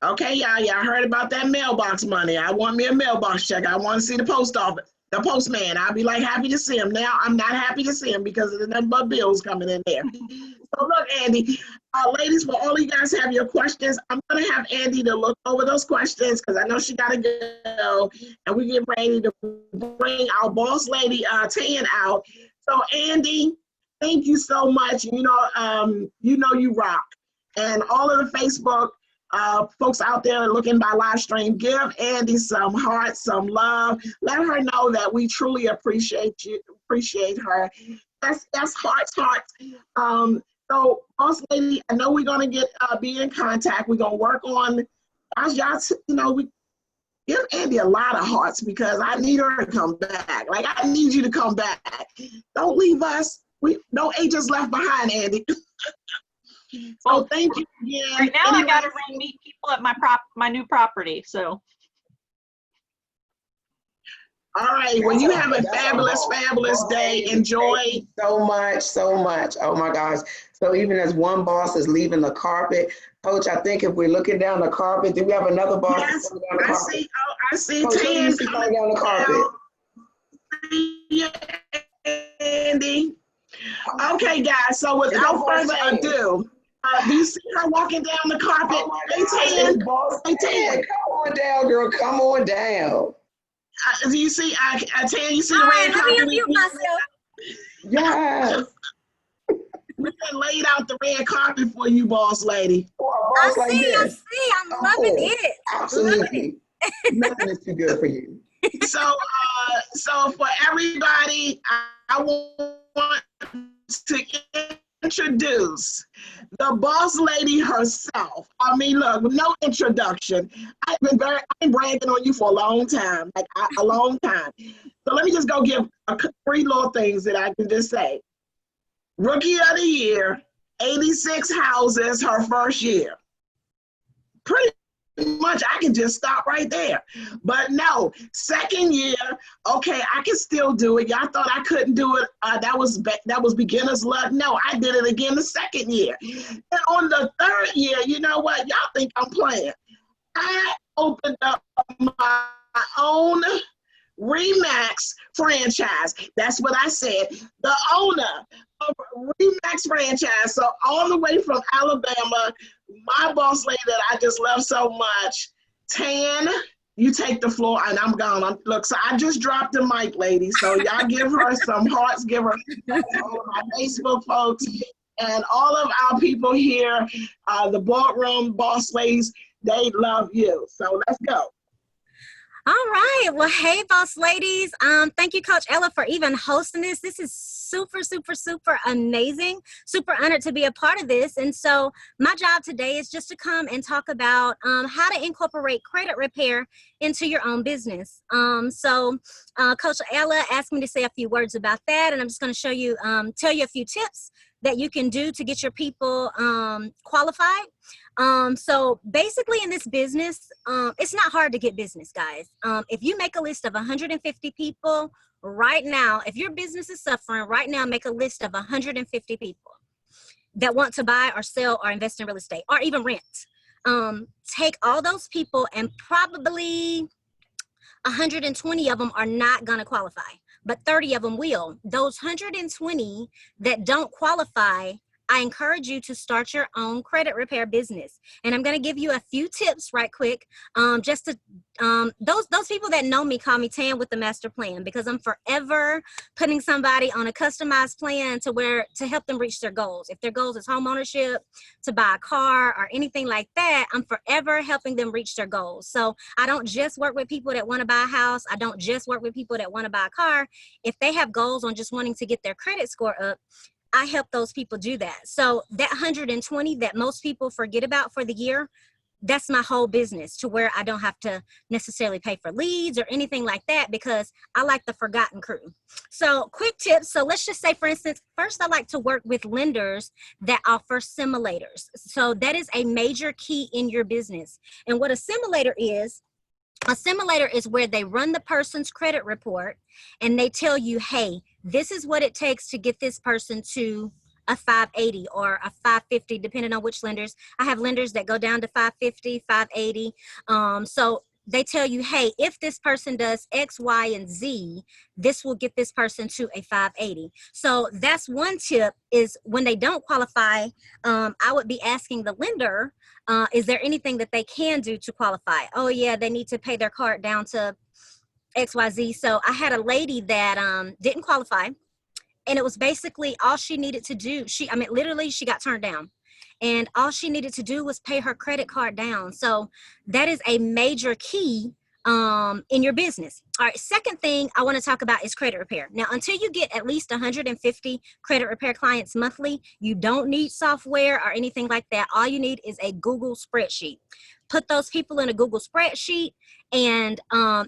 Okay, y'all heard about that mailbox money. I want me a mailbox check. I want to see the post office, the postman. I'll be like happy to see him. Now I'm not happy to see him because of the number of bills coming in there. So look, Andy, ladies, for all you guys have your questions, I'm going to have Andy to look over those questions because I know she got to go, and we get ready to bring our boss lady, Tan, out. So Andy, thank you so much. You know you rock. And all of the Facebook folks out there looking by live stream, give Andy some hearts, some love. Let her know that we truly appreciate her. That's hearts. So, boss lady, I know we're gonna be in contact. We're gonna work on, we give Andy a lot of hearts because I need her to come back. Like, I need you to come back. Don't leave us. No agents left behind, Andy. So thank you again. Right now, I gotta meet people at my new property. So. All right. Well, you have a fabulous day. Enjoy. Thank you so much. Oh my gosh. So even as one boss is leaving the carpet, Coach, I think if we're looking down the carpet, do we have another boss yes, coming down the carpet? I see Coach, Tan coming down the carpet. Andy. Okay, guys. So without further ado, do you see her walking down the carpet? Hey, Tan, come on down, girl. Come on down. Do you see, Tan, you see the red carpet? Yes. We can laid out the red carpet for you, boss lady. I see. I'm loving it. Absolutely. Nothing is too good for you. So for everybody, I want to introduce the boss lady herself. I mean, look, no introduction. I've been bragging on you for a long time, a long time. So let me just go give 3 little things that I can just say. Rookie of the year, 86 houses her first year. Pretty much, I can just stop right there. But no, second year, okay, I can still do it. Y'all thought I couldn't do it. That was beginner's luck. No, I did it again the second year. And on the third year, you know what? Y'all think I'm playing. I opened up my own Remax franchise. That's what I said. The owner of Remax franchise. So all the way from Alabama, my boss lady that I just love so much, Tan, you take the floor and I'm gone. Look, so I just dropped the mic, lady. So y'all give her some hearts, give her all of my Facebook folks and all of our people here, the Boardroom boss ladies, they love you. So let's go. All right. Well, hey, boss ladies. Thank you, Coach Ella, for even hosting this. This is super, super, super amazing. Super honored to be a part of this. And so my job today is just to come and talk about how to incorporate credit repair into your own business. Coach Ella asked me to say a few words about that, and I'm just going to show you, tell you a few tips that you can do to get your people qualified. So basically in this business, it's not hard to get business, guys. If you make a list of 150 people right now, if your business is suffering right now, make a list of 150 people that want to buy or sell or invest in real estate or even rent. Take all those people and probably 120 of them are not going to qualify, but 30 of them will. Those 120 that don't qualify, I encourage you to start your own credit repair business. And I'm going to give you a few tips right quick. Just to those people that know me call me Tan with the master plan, because I'm forever putting somebody on a customized plan to help them reach their goals. If their goals is home ownership, to buy a car or anything like that, I'm forever helping them reach their goals. So I don't just work with people that want to buy a house. I don't just work with people that want to buy a car. If they have goals on just wanting to get their credit score up, I help those people do that. So that 120 that most people forget about for the year, that's my whole business, to where I don't have to necessarily pay for leads or anything like that, because I like the forgotten crew. So quick tips. So let's just say, for instance, first I like to work with lenders that offer simulators. So that is a major key in your business. And what a simulator is where they run the person's credit report and they tell you, hey, this is what it takes to get this person to a 580 or a 550, depending on which lenders. I have lenders that go down to 550, 580. So they tell you, hey, if this person does X, Y, and Z, this will get this person to a 580. So that's one tip, is when they don't qualify, I would be asking the lender, is there anything that they can do to qualify? Oh yeah, they need to pay their card down to XYZ. So I had a lady that didn't qualify, and it was basically all she needed to do. Literally she got turned down, and all she needed to do was pay her credit card down. So that is a major key in your business. All right, second thing I want to talk about is credit repair. Now, until you get at least 150 credit repair clients monthly, you don't need software or anything like that. All you need is a Google spreadsheet. Put those people in a Google spreadsheet and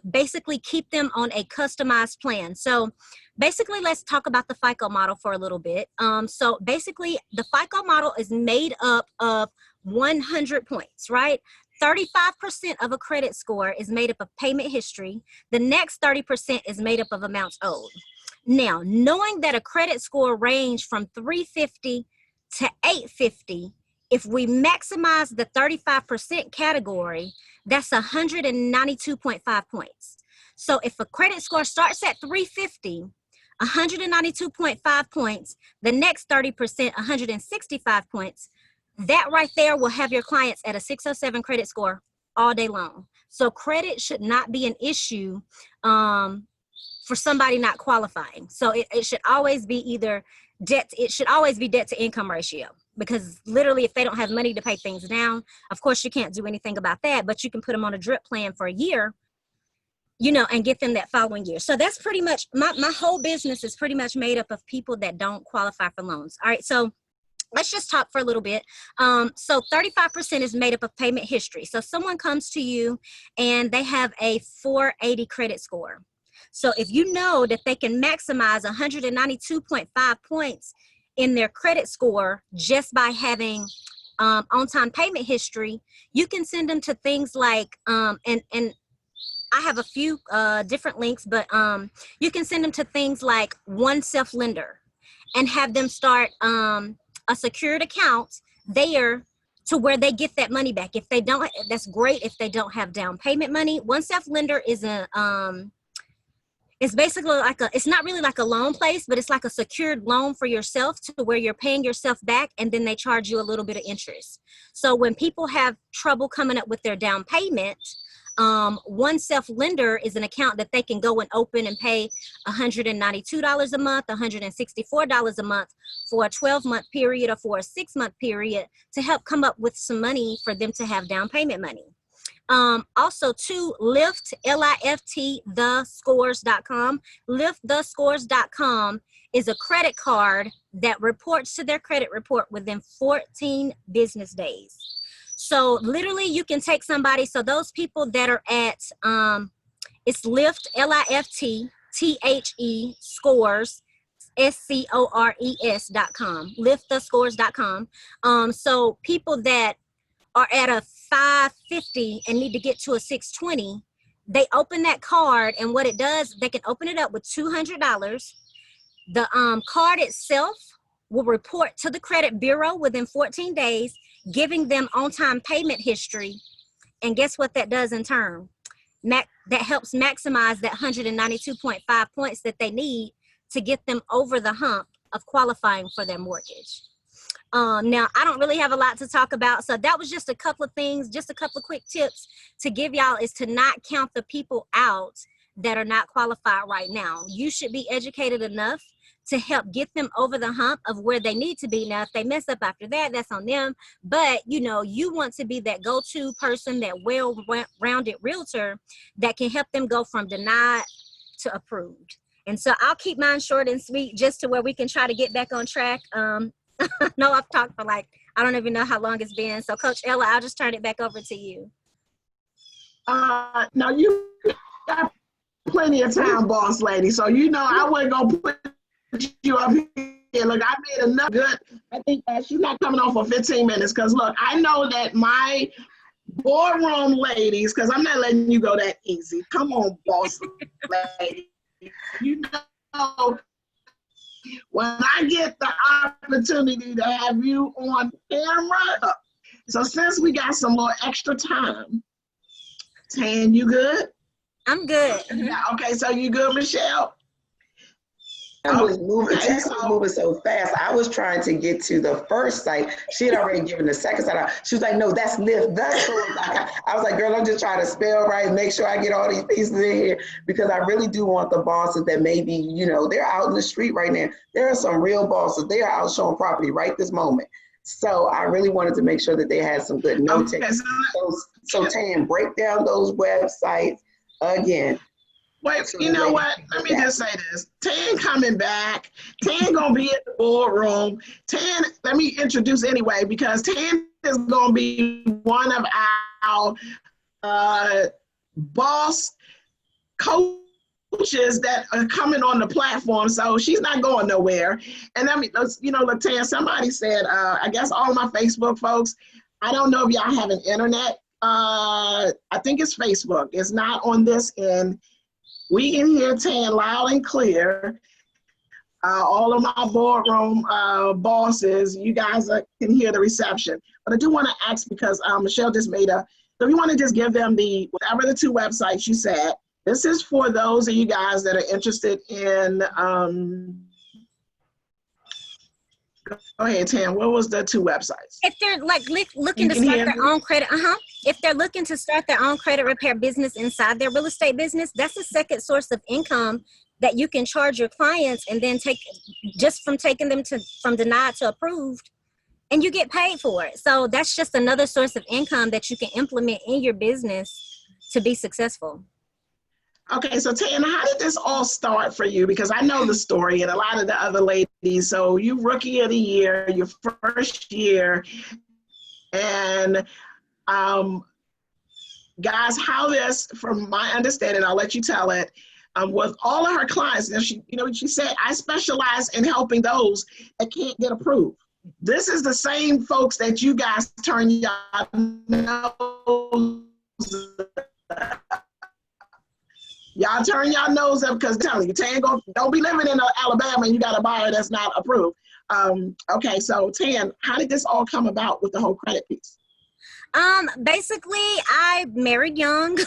basically keep them on a customized plan. So basically, let's talk about the FICO model for a little bit. So basically, the FICO model is made up of 100 points, right? 35% of a credit score is made up of payment history. The next 30% is made up of amounts owed. Now, knowing that a credit score range from 350 to 850, if we maximize the 35% category, that's 192.5 points. So if a credit score starts at 350, 192.5 points, the next 30%, 165 points, that right there will have your clients at a 607 credit score all day long. So credit should not be an issue for somebody not qualifying. So it should always be either debt. It should always be debt to income ratio, because literally if they don't have money to pay things down, of course you can't do anything about that, but you can put them on a drip plan for a year, and get them that following year. So that's pretty much, my whole business is pretty much made up of people that don't qualify for loans. All right, so let's just talk for a little bit. So 35% is made up of payment history. So someone comes to you and they have a 480 credit score. So if you know that they can maximize 192.5 points in their credit score just by having on-time payment history, you can send them to things like, and I have a few different links, but you can send them to things like One Self Lender and have them start a secured account there to where they get that money back. If they don't, that's great. If they don't have down payment money, One Self Lender is it's basically like it's not really like a loan place, but it's like a secured loan for yourself to where you're paying yourself back and then they charge you a little bit of interest. So when people have trouble coming up with their down payment, One Self Lender is an account that they can go and open and pay $192 a month, $164 a month for a 12-month period or for a 6-month period to help come up with some money for them to have down payment money. Also to Lift, L-I-F-T, thescores.com. Liftthescores.com is a credit card that reports to their credit report within 14 business days. So literally you can take somebody, so those people that are at, it's Lift, L-I-F-T, T-H-E, scores, SCORES.com, liftthescores.com. So people that are at a 550 and need to get to a 620, they open that card, and what it does, they can open it up with $200. The card itself will report to the credit bureau within 14 days, giving them on-time payment history. And guess what that does in turn? That helps maximize that 192.5 points that they need to get them over the hump of qualifying for their mortgage. Now, I don't really have a lot to talk about, so that was just a couple of things, just a couple of quick tips to give y'all, is to not count the people out that are not qualified right now. You should be educated enough to help get them over the hump of where they need to be. Now, if they mess up after that, that's on them. But, you know, you want to be that go-to person, that well-rounded realtor that can help them go from denied to approved. And so I'll keep mine short and sweet just to where we can try to get back on track. No, I've talked for I don't even know how long it's been. So Coach Ella, I'll just turn it back over to you. Now you got plenty of time, boss lady. So, you know, I wasn't going to put you up here. Look, I made enough good. I think she's not coming on for 15 minutes because, look, I know that my boardroom ladies, because I'm not letting you go that easy. Come on, boss lady. You know, when I get the opportunity to have you on camera, so since we got some more extra time, Tan, you good? I'm good. Yeah, okay, so you good, Michelle? I was moving, Tess was moving so fast. I was trying to get to the first site. She had already given the second site out. She was like, no, that's Lift. That's I was like, girl, I'm just trying to spell right, make sure I get all these pieces in here, because I really do want the bosses that maybe, you know, they're out in the street right now. There are some real bosses. They are out showing property right this moment. So I really wanted to make sure that they had some good notes. Okay, so Tan, break down those websites again. Wait, you know what? Let me just say this. Tan coming back. Tan gonna be in the boardroom. Tan, let me introduce anyway, because Tan is gonna be one of our boss coaches that are coming on the platform. So she's not going nowhere. And let me, you know, look, Tan, somebody said, I guess all my Facebook folks, I don't know if y'all have an internet. I think it's Facebook. It's not on this end. We can hear Tan loud and clear. All of my boardroom bosses, you guys can hear the reception. But I do want to ask, because Michelle just made so if you want to just give them whatever the two websites you said. This is for those of you guys that are interested in, go ahead, Tan, what was the two websites? If they're looking to start their own credit, if they're looking to start their own credit repair business inside their real estate business, that's a second source of income that you can charge your clients, and then take just from taking them from denied to approved, and you get paid for it. So that's just another source of income that you can implement in your business to be successful. Okay, so Tan, how did this all start for you? Because I know the story, and a lot of the other ladies. So you Rookie of the Year, your first year, and guys, how this, from my understanding, I'll let you tell it, with all of her clients, and she said, I specialize in helping those that can't get approved. This is the same folks that you guys turn your nose. Y'all turn your nose up because I'm telling you, Tan, don't be living in Alabama and you got a buyer that's not approved. Okay, so Tan, how did this all come about with the whole credit piece? Basically, I married young,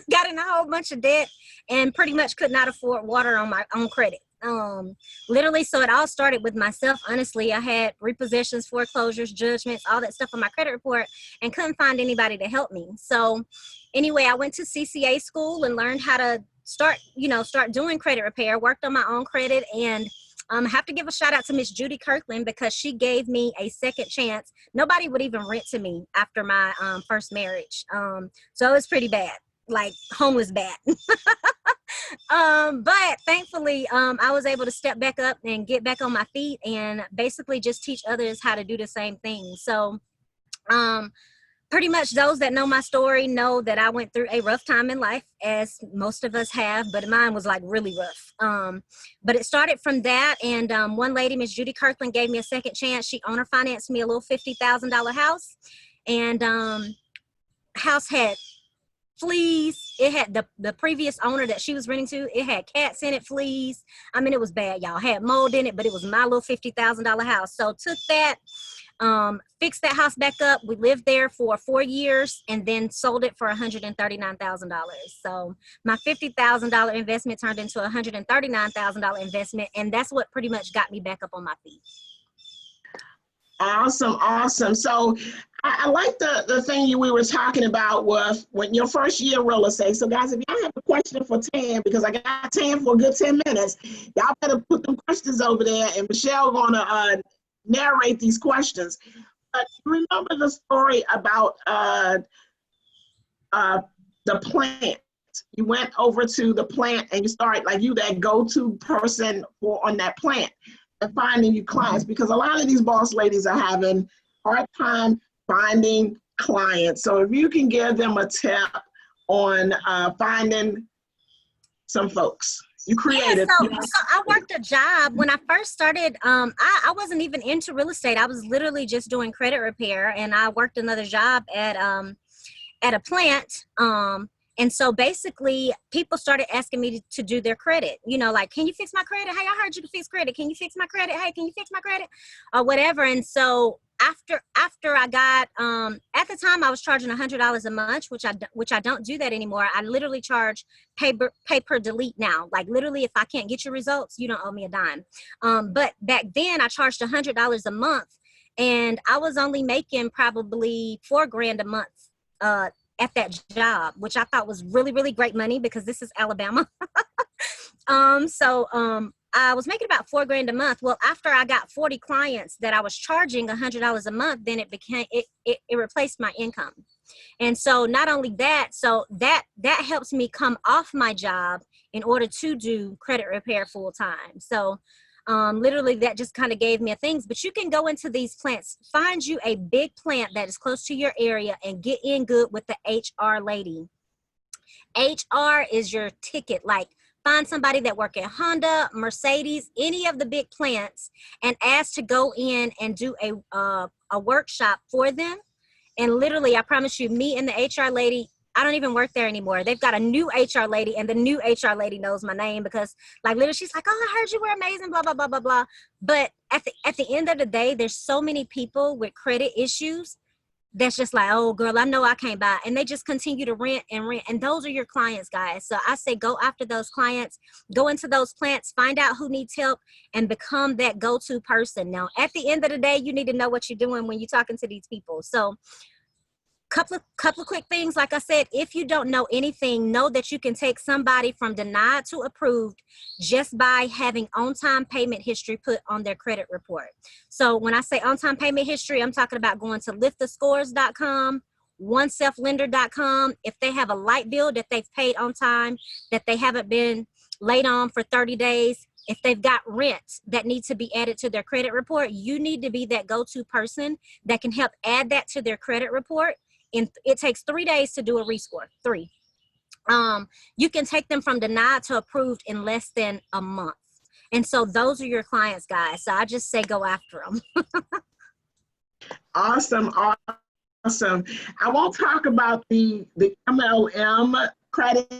got in a whole bunch of debt, and pretty much could not afford water on my own credit. Literally, so it all started with myself. Honestly, I had repossessions, foreclosures, judgments, all that stuff on my credit report, and couldn't find anybody to help me. So anyway, I went to CCA school and learned how to start doing credit repair, worked on my own credit, and I have to give a shout out to Miss Judy Kirkland because she gave me a second chance. Nobody would even rent to me after my first marriage. So it was pretty bad, like homeless bad. But thankfully, I was able to step back up and get back on my feet and basically just teach others how to do the same thing. So pretty much those that know my story know that I went through a rough time in life, as most of us have, but mine was like really rough. But it started from that, and one lady, Miss Judy Kirkland, gave me a second chance. She owner financed me a little $50,000 house, and house had fleas. It had the previous owner that she was renting to, it had cats in it, fleas. I mean, it was bad, y'all. Had mold in it, but it was my little $50,000 house. So took that, fixed that house back up. We lived there for 4 years and then sold it for $139,000. So my $50,000 investment turned into a $139,000 investment, and that's what pretty much got me back up on my feet. Awesome, awesome. So I like the thing we were talking about was when your first year real estate. So guys, if y'all have a question for Tan, because I got Tan for a good 10 minutes, y'all better put them questions over there, and Michelle gonna narrate these questions. But remember the story about the plant. You went over to the plant and you started, like, you that go-to person on that plant and finding you clients, because a lot of these boss ladies are having hard time finding clients. So if you can give them a tip on finding some folks. You created. Yeah, so I worked a job when I first started. I wasn't even into real estate. I was literally just doing credit repair, and I worked another job at a plant. And so basically people started asking me to do their credit, you know, like, can you fix my credit? Hey, I heard you can fix credit. Can you fix my credit? Hey, can you fix my credit? Or whatever. And so after I got, at the time I was charging $100 a month, which I don't do that anymore. I literally charge pay per delete now. Like literally, if I can't get your results, you don't owe me a dime. But back then I charged $100 a month, and I was only making probably $4,000 a month, at that job, which I thought was really, really great money because this is Alabama. So I was making about $4,000 a month. Well, after I got 40 clients that I was charging $100 a month, then it replaced my income. And so not only that, so that helps me come off my job in order to do credit repair full time. So literally that just kind of gave me a things. But you can go into these plants, find you a big plant that is close to your area, and get in good with the HR lady. HR is your ticket. Like, find somebody that work at Honda, Mercedes, any of the big plants, and ask to go in and do a workshop for them. And literally, I promise you, me and the HR lady, I don't even work there anymore. They've got a new HR lady, and the new HR lady knows my name because, like, literally, she's like, "Oh, I heard you were amazing, blah, blah, blah, blah, blah." But at the end of the day, there's so many people with credit issues that's just like, "Oh, girl, I know I can't buy," and they just continue to rent and rent. And those are your clients, guys. So I say go after those clients, go into those plants, find out who needs help, and become that go-to person. Now, at the end of the day, you need to know what you're doing when you're talking to these people. So couple of quick things. Like I said, if you don't know anything, know that you can take somebody from denied to approved just by having on-time payment history put on their credit report. So when I say on-time payment history, I'm talking about going to liftthescores.com, oneselflender.com. If they have a light bill that they've paid on time, that they haven't been late on for 30 days, if they've got rent that needs to be added to their credit report, you need to be that go-to person that can help add that to their credit report. And it takes 3 days to do a rescore. 3. You can take them from denied to approved in less than a month. And so those are your clients, guys. So I just say go after them. Awesome, awesome. I won't talk about the MLM credit.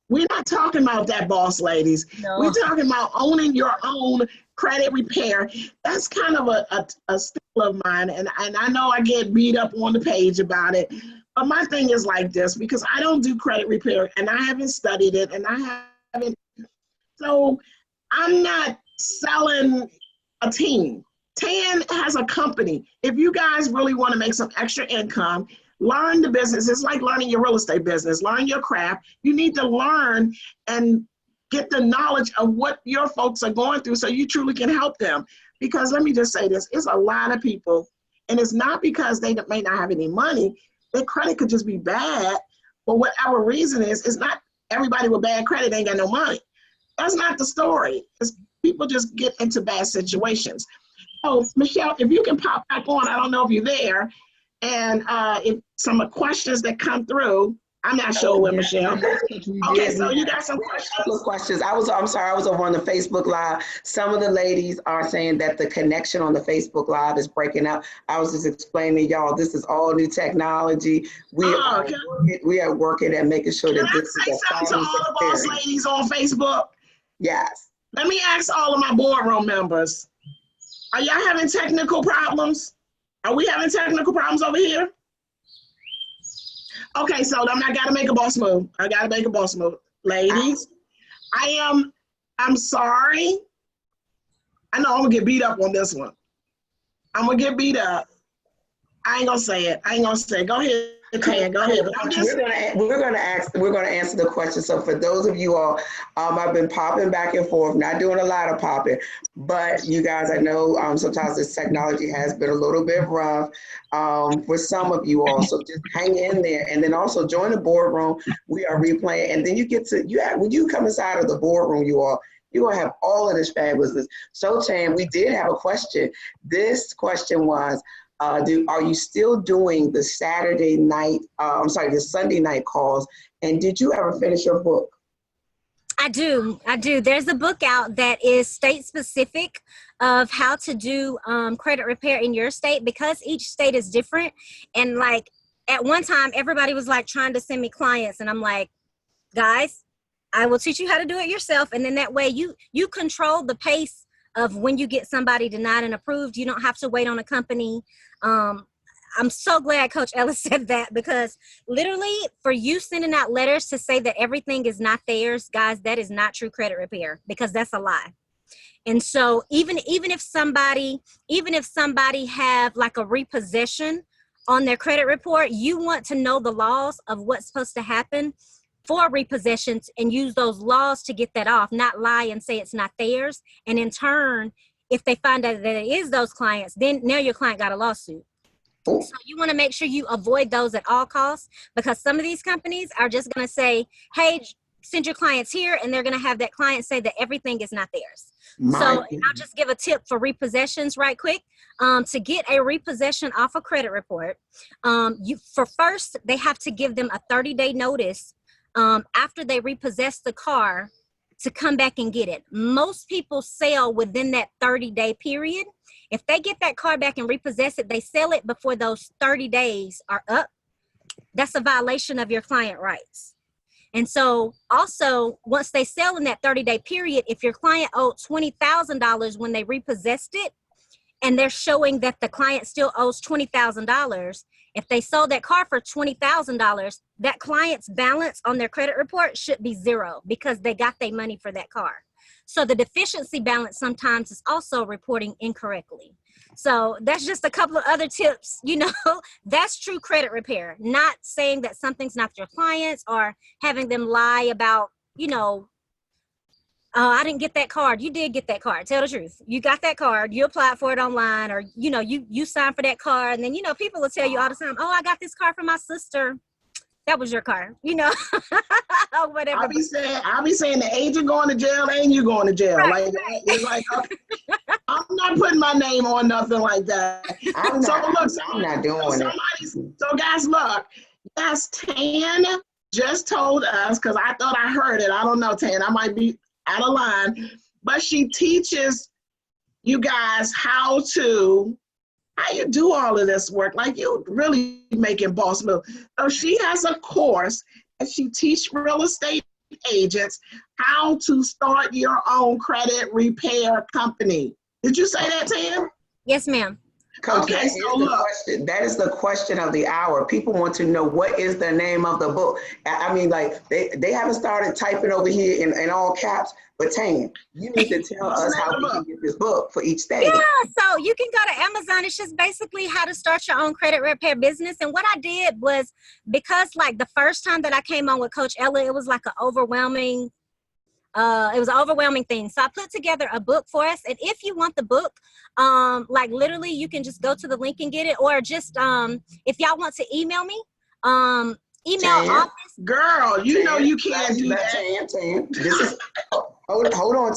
We're not talking about that, boss ladies. No. We're talking about owning your own credit repair. That's kind of a skill of mine, and I know I get beat up on the page about it. But my thing is like this, because I don't do credit repair, and I haven't studied it, and I haven't. So I'm not selling a team. Tan has a company. If you guys really want to make some extra income, learn the business. It's like learning your real estate business. Learn your craft. You need to learn and get the knowledge of what your folks are going through so you truly can help them. Because let me just say this, it's a lot of people, and it's not because they may not have any money. Their credit could just be bad for whatever reason is. It's not everybody with bad credit ain't got no money. That's not the story. It's people just get into bad situations. Oh, Michelle, if you can pop back on, I don't know if you're there. And if some questions that come through, I'm not sure where Michelle. Okay, so you got some questions? A couple of questions. I'm sorry, I was over on the Facebook Live. Some of the ladies are saying that the connection on the Facebook Live is breaking up. I was just explaining to y'all, this is all new technology. We are working at making sure that this is a something to all the boss ladies on Facebook? Yes. Let me ask all of my boardroom members. Are y'all having technical problems? Are we having technical problems over here? Okay, so I gotta make a boss move. I gotta make a boss move. Ladies, I'm sorry. I know I'm gonna get beat up on this one. I'm gonna get beat up. I ain't gonna say it. Go ahead, Tan, go ahead. We're gonna answer the question. So for those of you all, I've been popping back and forth, not doing a lot of popping, but you guys, I know sometimes this technology has been a little bit rough for some of you all. So just hang in there, and then also join the boardroom. We are replaying, and then when you come inside of the boardroom, you all, you're going to have all of this fabulousness. So Tan, we did have a question. This question was, are you still doing the Sunday night calls? And did you ever finish your book? I do. There's a book out that is state specific of how to do credit repair in your state, because each state is different. And like at one time, everybody was like trying to send me clients, and I'm like, guys, I will teach you how to do it yourself. And then that way you control the pace of when you get somebody denied and approved. You don't have to wait on a company. I'm so glad Coach Ella said that, because literally for you sending out letters to say that everything is not theirs, guys, that is not true credit repair, because that's a lie. And so even if somebody have like a repossession on their credit report, you want to know the laws of what's supposed to happen for repossessions and use those laws to get that off, not lie and say it's not theirs. And in turn, if they find out that it is those clients, then now your client got a lawsuit. So you want to make sure you avoid those at all costs, because some of these companies are just going to say, hey, send your clients here, and they're going to have that client say that everything is not theirs. So I'll just give a tip for repossessions right quick. To get a repossession off a credit report, first they have to give them a 30-day notice after they repossess the car to come back and get it. Most people sell within that 30-day period. If they get that car back and repossess it, they sell it before those 30 days are up. That's a violation of your client rights. And so also, once they sell in that 30-day period, if your client owed $20,000 when they repossessed it, and they're showing that the client still owes $20,000, if they sold that car for $20,000, that client's balance on their credit report should be zero, because they got their money for that car. So the deficiency balance sometimes is also reporting incorrectly. So that's just a couple of other tips. That's true credit repair, not saying that something's not your client's or having them lie about, oh, I didn't get that card. You did get that card. Tell the truth. You got that card. You applied for it online, or, you signed for that card. And then, people will tell you all the time, oh, I got this car from my sister. That was your car, whatever. I'll be saying the agent going to jail and you going to jail. Right, It's like, I'm not putting my name on nothing like that. I'm not doing it. So guys, look, yes, Tan just told us, because I thought I heard it. I don't know, Tan, I might be out of line, but she teaches you guys how to how you do all of this work. Like, you really making boss moves. So she has a course and she teach real estate agents how to start your own credit repair company. Did you say that, Tam? Yes, ma'am. Coach, Okay, that is so the look. question. That is the question of the hour. People want to know what is the name of the book. I mean, like they haven't started typing over here in all caps, but Tan, you need to tell What's the us name how of the we can book? get this book for each state. Yeah, so you can go to Amazon. It's just basically how to start your own credit repair business. And what I did was, because like the first time that I came on with Coach Ella, it was like an overwhelming thing. So I put together a book for us. And if you want the book, like literally you can just go to the link and get it, or just if y'all want to email me, email Tan, office. Girl, you know Tan, you can't do that. Tan. This is hold on,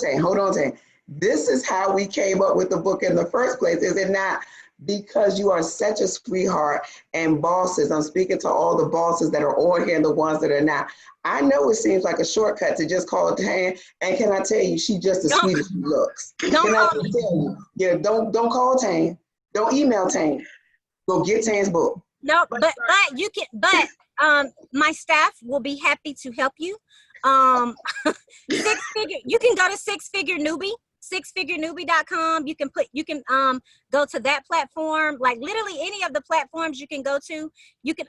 Tan. This is how we came up with the book in the first place, is it not? Because you are such a sweetheart and bosses. I'm speaking to all the bosses that are on here and the ones that are not. I know it seems like a shortcut to just call Tan, and can I tell you, she just as sweet as she looks. Can I just tell you? Yeah, don't call Tan. Don't email Tan. Go get Tan's book. No, but you can, my staff will be happy to help you. You can go to sixfigurenewbie.com. You can go to that platform, like literally any of the platforms you can go to. You can,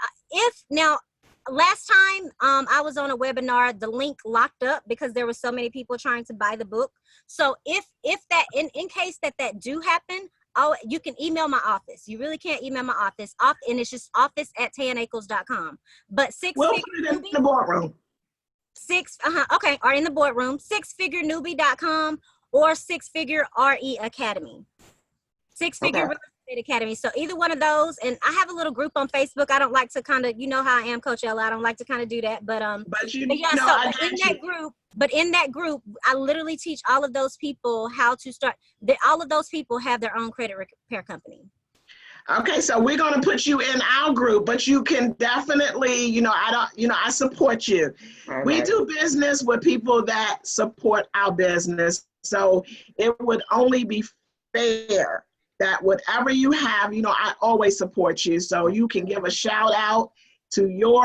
last time I was on a webinar, the link locked up because there were so many people trying to buy the book. So if that, in case that do happen, you can email my office. You really can't email my office. And it's just office@tanackles.com. But We'll put it in the boardroom. Or in the boardroom, sixfigurenewbie.com or Six Figure RE Academy. Six Figure Real Estate Academy. So either one of those. And I have a little group on Facebook. I don't like to kind of, you know how I am, Coach Ella. I don't like to kind of do that. But in that group, I literally teach all of those people how to start. All of those people have their own credit repair company. Okay, so we're going to put you in our group, but you can definitely, I support you. Right. We do business with people that support our business. So it would only be fair that whatever you have, I always support you. So you can give a shout out to your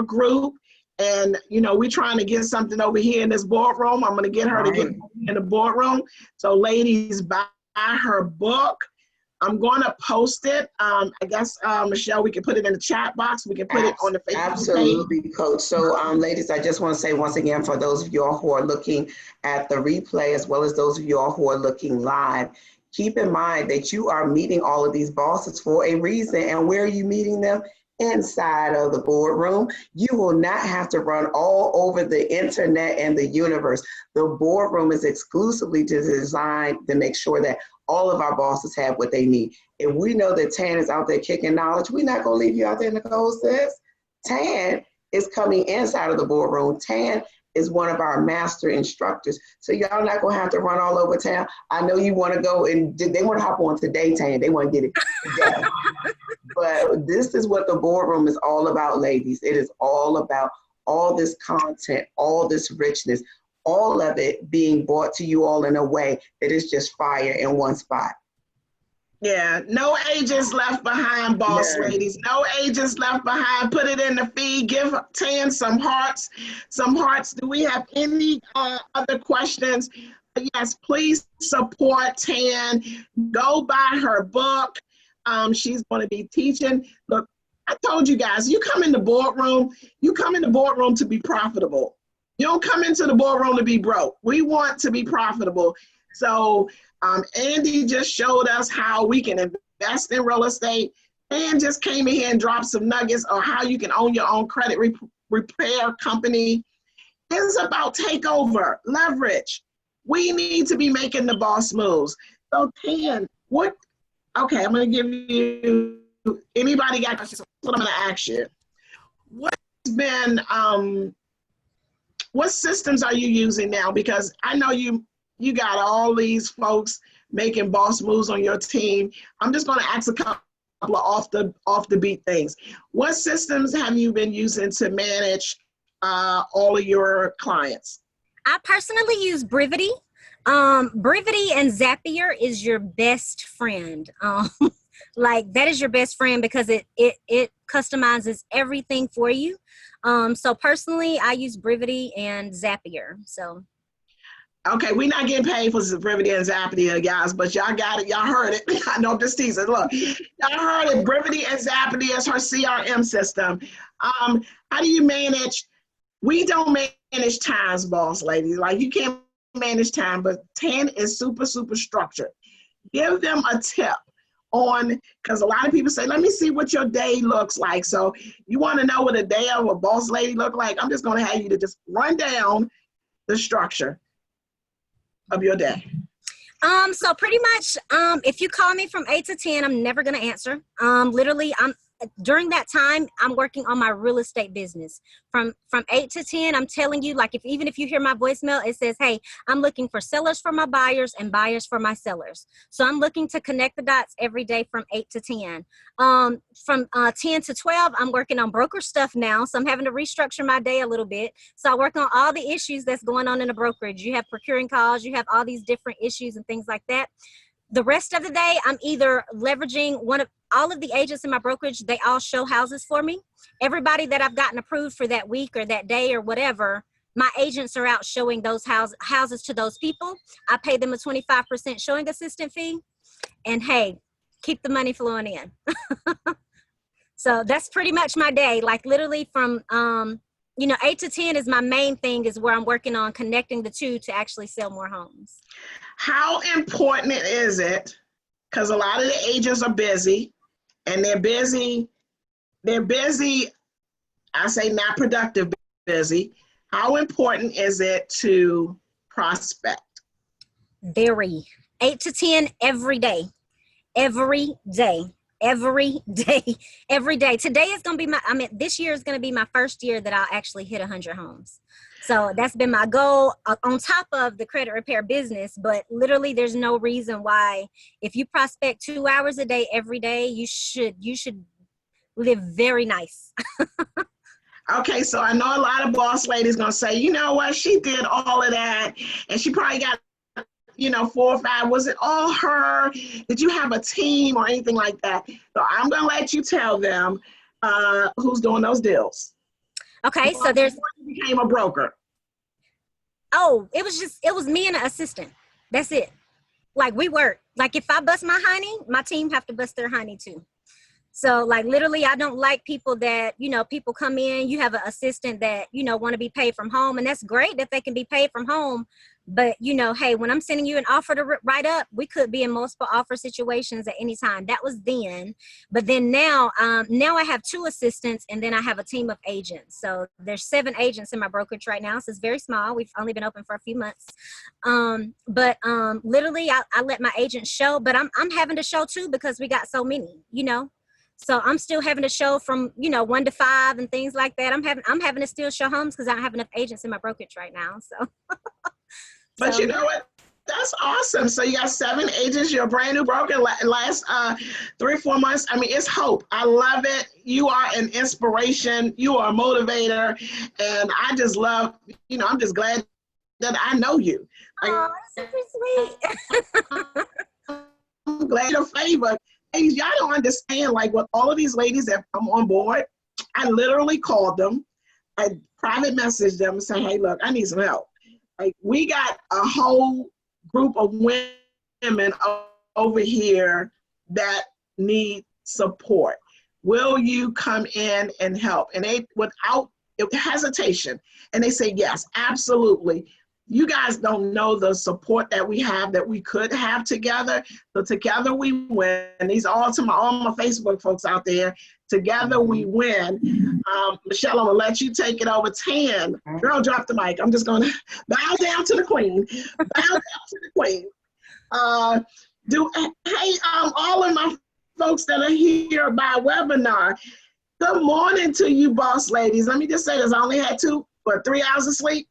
group. And, we're trying to get something over here in this boardroom. I'm going to get her to get in the boardroom. So ladies, buy her book. I'm going to post it. I guess, Michelle, we can put it in the chat box. We can put it on the Facebook Absolutely, page. Coach. So, ladies, I just want to say once again, for those of y'all who are looking at the replay, as well as those of y'all who are looking live, keep in mind that you are meeting all of these bosses for a reason. And where are you meeting them? Inside of the boardroom. You will not have to run all over the internet and the universe. The boardroom is exclusively designed to make sure that all of our bosses have what they need. If we know that Tan is out there kicking knowledge, we're not going to leave you out there in the cold, sis. Tan is coming inside of the boardroom. Tan is one of our master instructors. So y'all not going to have to run all over town. I know you want to go and they want to hop on today, Tan. They want to get it today. But this is what the boardroom is all about, ladies. It is all about all this content, all this richness, all of it being brought to you all in a way that is just fire in one spot. Yeah, no agents left behind, boss ladies. No agents left behind. Put it in the feed. Give Tan some hearts. Do we have any other questions? Yes, please support Tan. Go buy her book. She's going to be teaching. Look, I told you guys, you come in the boardroom to be profitable. You don't come into the boardroom to be broke. We want to be profitable. So Andy just showed us how we can invest in real estate, and just came in here and dropped some nuggets on how you can own your own credit repair company. It's about takeover, leverage. We need to be making the boss moves. So Tan, okay, I'm going to give you, anybody got questions? What I'm going to ask you. What systems are you using now? Because I know you got all these folks making boss moves on your team. I'm just going to ask a couple of off the beat things. What systems have you been using to manage all of your clients? I personally use Brivity. Brivity and Zapier is your best friend. Like that is your best friend because it customizes everything for you. So personally, I use Brivity and Zapier. So Okay, we're not getting paid for Brivity and Zapier, guys, but y'all got it. Y'all heard it. I know I'm just teasing. Look, y'all heard it. Brivity and Zapier is her CRM system. How do you manage? We don't manage times, boss ladies. Like you can't manage time, but 10 is super, super structured. Give them a tip on, because a lot of people say, let me see what your day looks like. So you want to know what a day of a boss lady look like? I'm just going to have you to just run down the structure of your day. So pretty much, if you call me from 8 to 10, I'm never going to answer. Literally, during that time, I'm working on my real estate business. From 8 to 10, I'm telling you, like, even if you hear my voicemail, it says, hey, I'm looking for sellers for my buyers and buyers for my sellers. So I'm looking to connect the dots every day from 8 to 10. From 10 to 12, I'm working on broker stuff now. So I'm having to restructure my day a little bit. So I work on all the issues that's going on in a brokerage. You have procuring calls, you have all these different issues and things like that. The rest of the day, I'm either leveraging all of the agents in my brokerage. They all show houses for me. Everybody that I've gotten approved for that week or that day or whatever, my agents are out showing those houses to those people. I pay them a 25% showing assistant fee. And hey, keep the money flowing in. So that's pretty much my day. Like literally from, 8 to 10 is my main thing, is where I'm working on connecting the two to actually sell more homes. How important is it? Because a lot of the agents are busy, and they're busy, I say not productive, busy. How important is it to prospect? Very. 8 to 10 every day. Every day. Every day. Every day. Today is going to be this year is going to be my first year that I'll actually hit 100 homes. So that's been my goal on top of the credit repair business. But literally there's no reason why, if you prospect 2 hours a day, every day, you should live very nice. Okay, so I know a lot of boss ladies going to say, you know what, she did all of that, and she probably got 4 or 5. Was it all her? Did you have a team or anything like that? So I'm going to let you tell them who's doing those deals. Okay, so there's. You became a broker. Oh, it was me and an assistant. That's it. Like we work. Like if I bust my honey, my team have to bust their honey too. So like literally, I don't like people that, people come in, you have an assistant that, want to be paid from home. And that's great that they can be paid from home. But, hey, when I'm sending you an offer to write up, we could be in multiple offer situations at any time. That was then. But then now I have 2 assistants, and then I have a team of agents. So there's 7 agents in my brokerage right now. So it's very small. We've only been open for a few months. But literally, I let my agents show. But I'm having to show too because we got so many, So I'm still having to show from, 1 to 5 and things like that. I'm having to still show homes because I don't have enough agents in my brokerage right now. So. But you know what? That's awesome. So you got 7 agents. You're a brand new broker. Last 3 or 4 months. I mean, it's hope. I love it. You are an inspiration. You are a motivator, and I just love. I'm just glad that I know you. Oh, super sweet. I'm glad you're favored. Hey, y'all don't understand. Like with all of these ladies that come on board, I literally called them. I private messaged them and say, "Hey, look, I need some help." Like we got a whole group of women over here that need support. Will you come in and help? And they, without hesitation, and they say, yes, absolutely. You guys don't know the support that we have, that we could have together. So together we win. These are all my Facebook folks out there. Together we win. Michelle, I'm gonna let you take it over. 10. Girl, drop the mic. I'm just gonna bow down to the queen. Bow down to the queen. All of my folks that are here by webinar, good morning to you, boss ladies. Let me just say this. I only had 3 hours of sleep.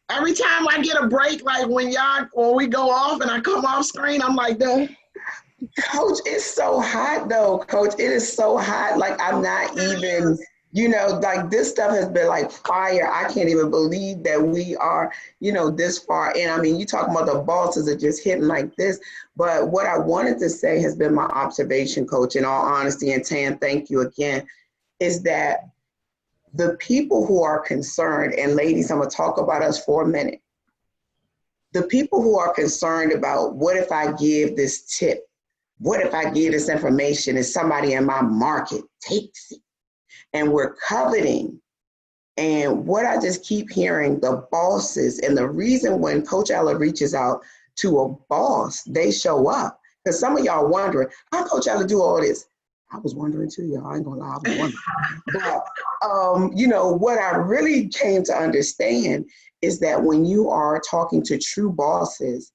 Every time I get a break, like when we go off and I come off screen, I'm like, duh. Coach, it's so hot though, Coach. It is so hot. Like I'm not even You know, like this stuff has been like fire. I can't even believe that we are, you know, this far in. I mean, you talking about the bosses are just hitting like this. But what I wanted to say has been my observation, Coach, in all honesty, and Tan, thank you again, is that the people who are concerned, and ladies, I'm gonna talk about us for a minute. The people who are concerned about what if I give this tip? What if I give this information and somebody in my market takes it? And we're coveting. And what I just keep hearing, the bosses, and the reason when Coach Ella reaches out to a boss, they show up. Because some of y'all wondering, how Coach Ella do all this? I was wondering too, y'all. I ain't gonna lie, I was wondering. But, you know, what I really came to understand is that when you are talking to true bosses,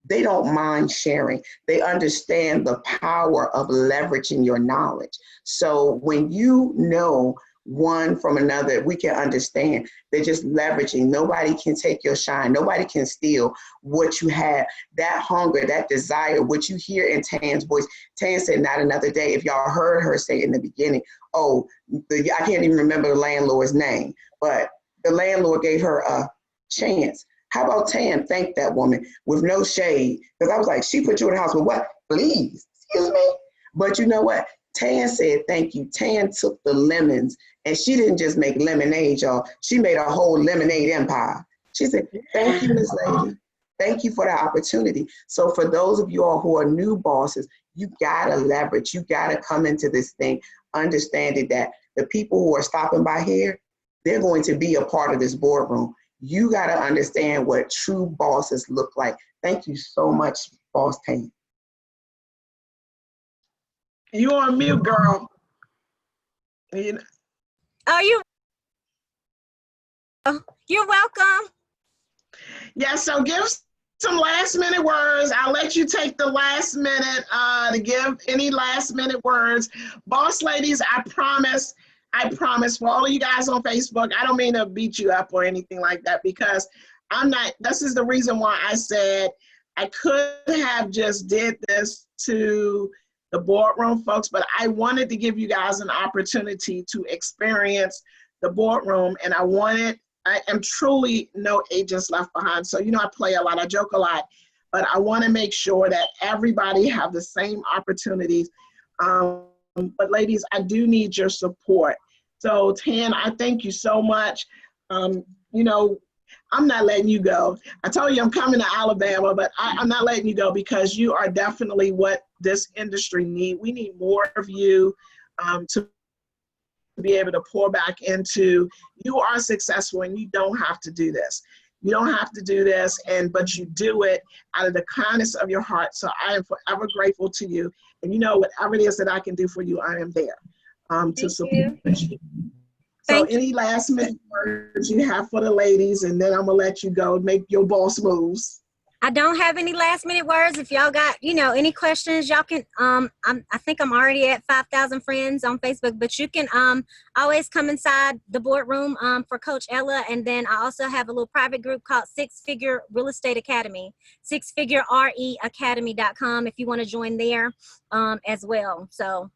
they don't mind sharing. They understand the power of leveraging your knowledge. So when you know one from another, we can understand. They're just leveraging. Nobody can take your shine. Nobody can steal what you have. That hunger, that desire, what you hear in Tan's voice. Tan said, not another day. If y'all heard her say in the beginning, I can't even remember the landlord's name, but the landlord gave her a chance. How about Tan thanked that woman with no shade? Because I was like, she put you in the house with what? Please, excuse me. But you know what? Tan said, thank you. Tan took the lemons and she didn't just make lemonade, y'all. She made a whole lemonade empire. She said, thank you, Miss Lady. Thank you for the opportunity. So for those of you all who are new bosses, you gotta leverage. You gotta come into this thing understanding that the people who are stopping by here, they're going to be a part of this boardroom. You got to understand what true bosses look like. Thank you so much, Boss Tan. You on mute, girl. Oh, you're welcome. Yeah, so give some last minute words. I'll let you take the last minute to give any last minute words. Boss ladies, I promise for all of you guys on Facebook, I don't mean to beat you up or anything like that, because this is the reason why I said I could have just did this to the boardroom folks, but I wanted to give you guys an opportunity to experience the boardroom, and I am truly no agents left behind. So, you know, I play a lot, I joke a lot, but I want to make sure that everybody have the same opportunities. But ladies, I do need your support. So Tan, I thank you so much. You know, I'm not letting you go. I told you I'm coming to Alabama, but I'm not letting you go because you are definitely what this industry needs. We need more of you to be able to pour back into. You are successful and you don't have to do this. You don't have to do this, but you do it out of the kindness of your heart. So I am forever grateful to you. And you know, whatever it is that I can do for you, I am there to support you. So any last minute words you have for the ladies, and then I'm gonna let you go make your boss moves. I don't have any last minute words. If y'all got, you know, any questions, y'all can, I think I'm already at 5,000 friends on Facebook, but you can always come inside the boardroom for Coach Ella. And then I also have a little private group called Six Figure Real Estate Academy, sixfigurereacademy.com if you want to join there as well. So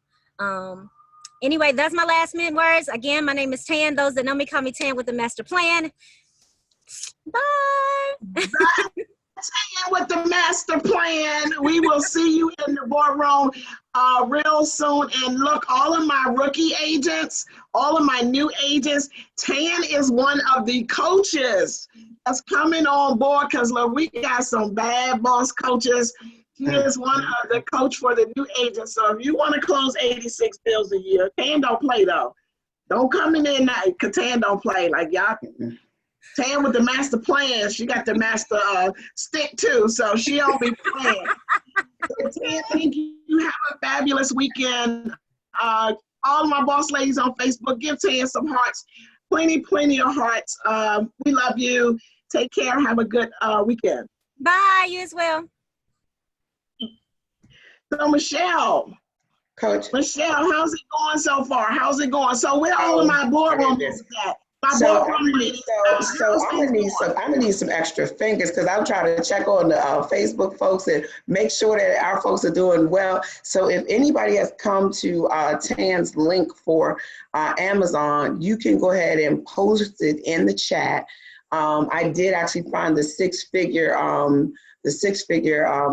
anyway, that's my last minute words. Again, my name is Tan. Those that know me call me Tan with the master plan. Bye. With the master plan. We will see you in the boardroom real soon. And look, all of my rookie agents, all of my new agents, Tan is one of the coaches that's coming on board, because look, we got some bad boss coaches. He is one of the coach for the new agents. So if you want to close 86 deals a year, Tan don't play though. Don't come in there night, because Tan don't play. Like y'all can. Tan with the master plan, she got the master stick too, so she don't be playing. So Tan, thank you. Have a fabulous weekend. All of my boss ladies on Facebook, give Tan some hearts. Plenty of hearts. We love you. Take care. Have a good weekend. Bye. You as well. So Michelle. Coach. Michelle, how's it going so far? How's it going? So where all of my boardroom is at? My So boardroom lady. I'm gonna need some extra fingers because I'm trying to check on the Facebook folks and make sure that our folks are doing well. So if anybody has come to Tan's link for Amazon, you can go ahead and post it in the chat. I did actually find the six-figure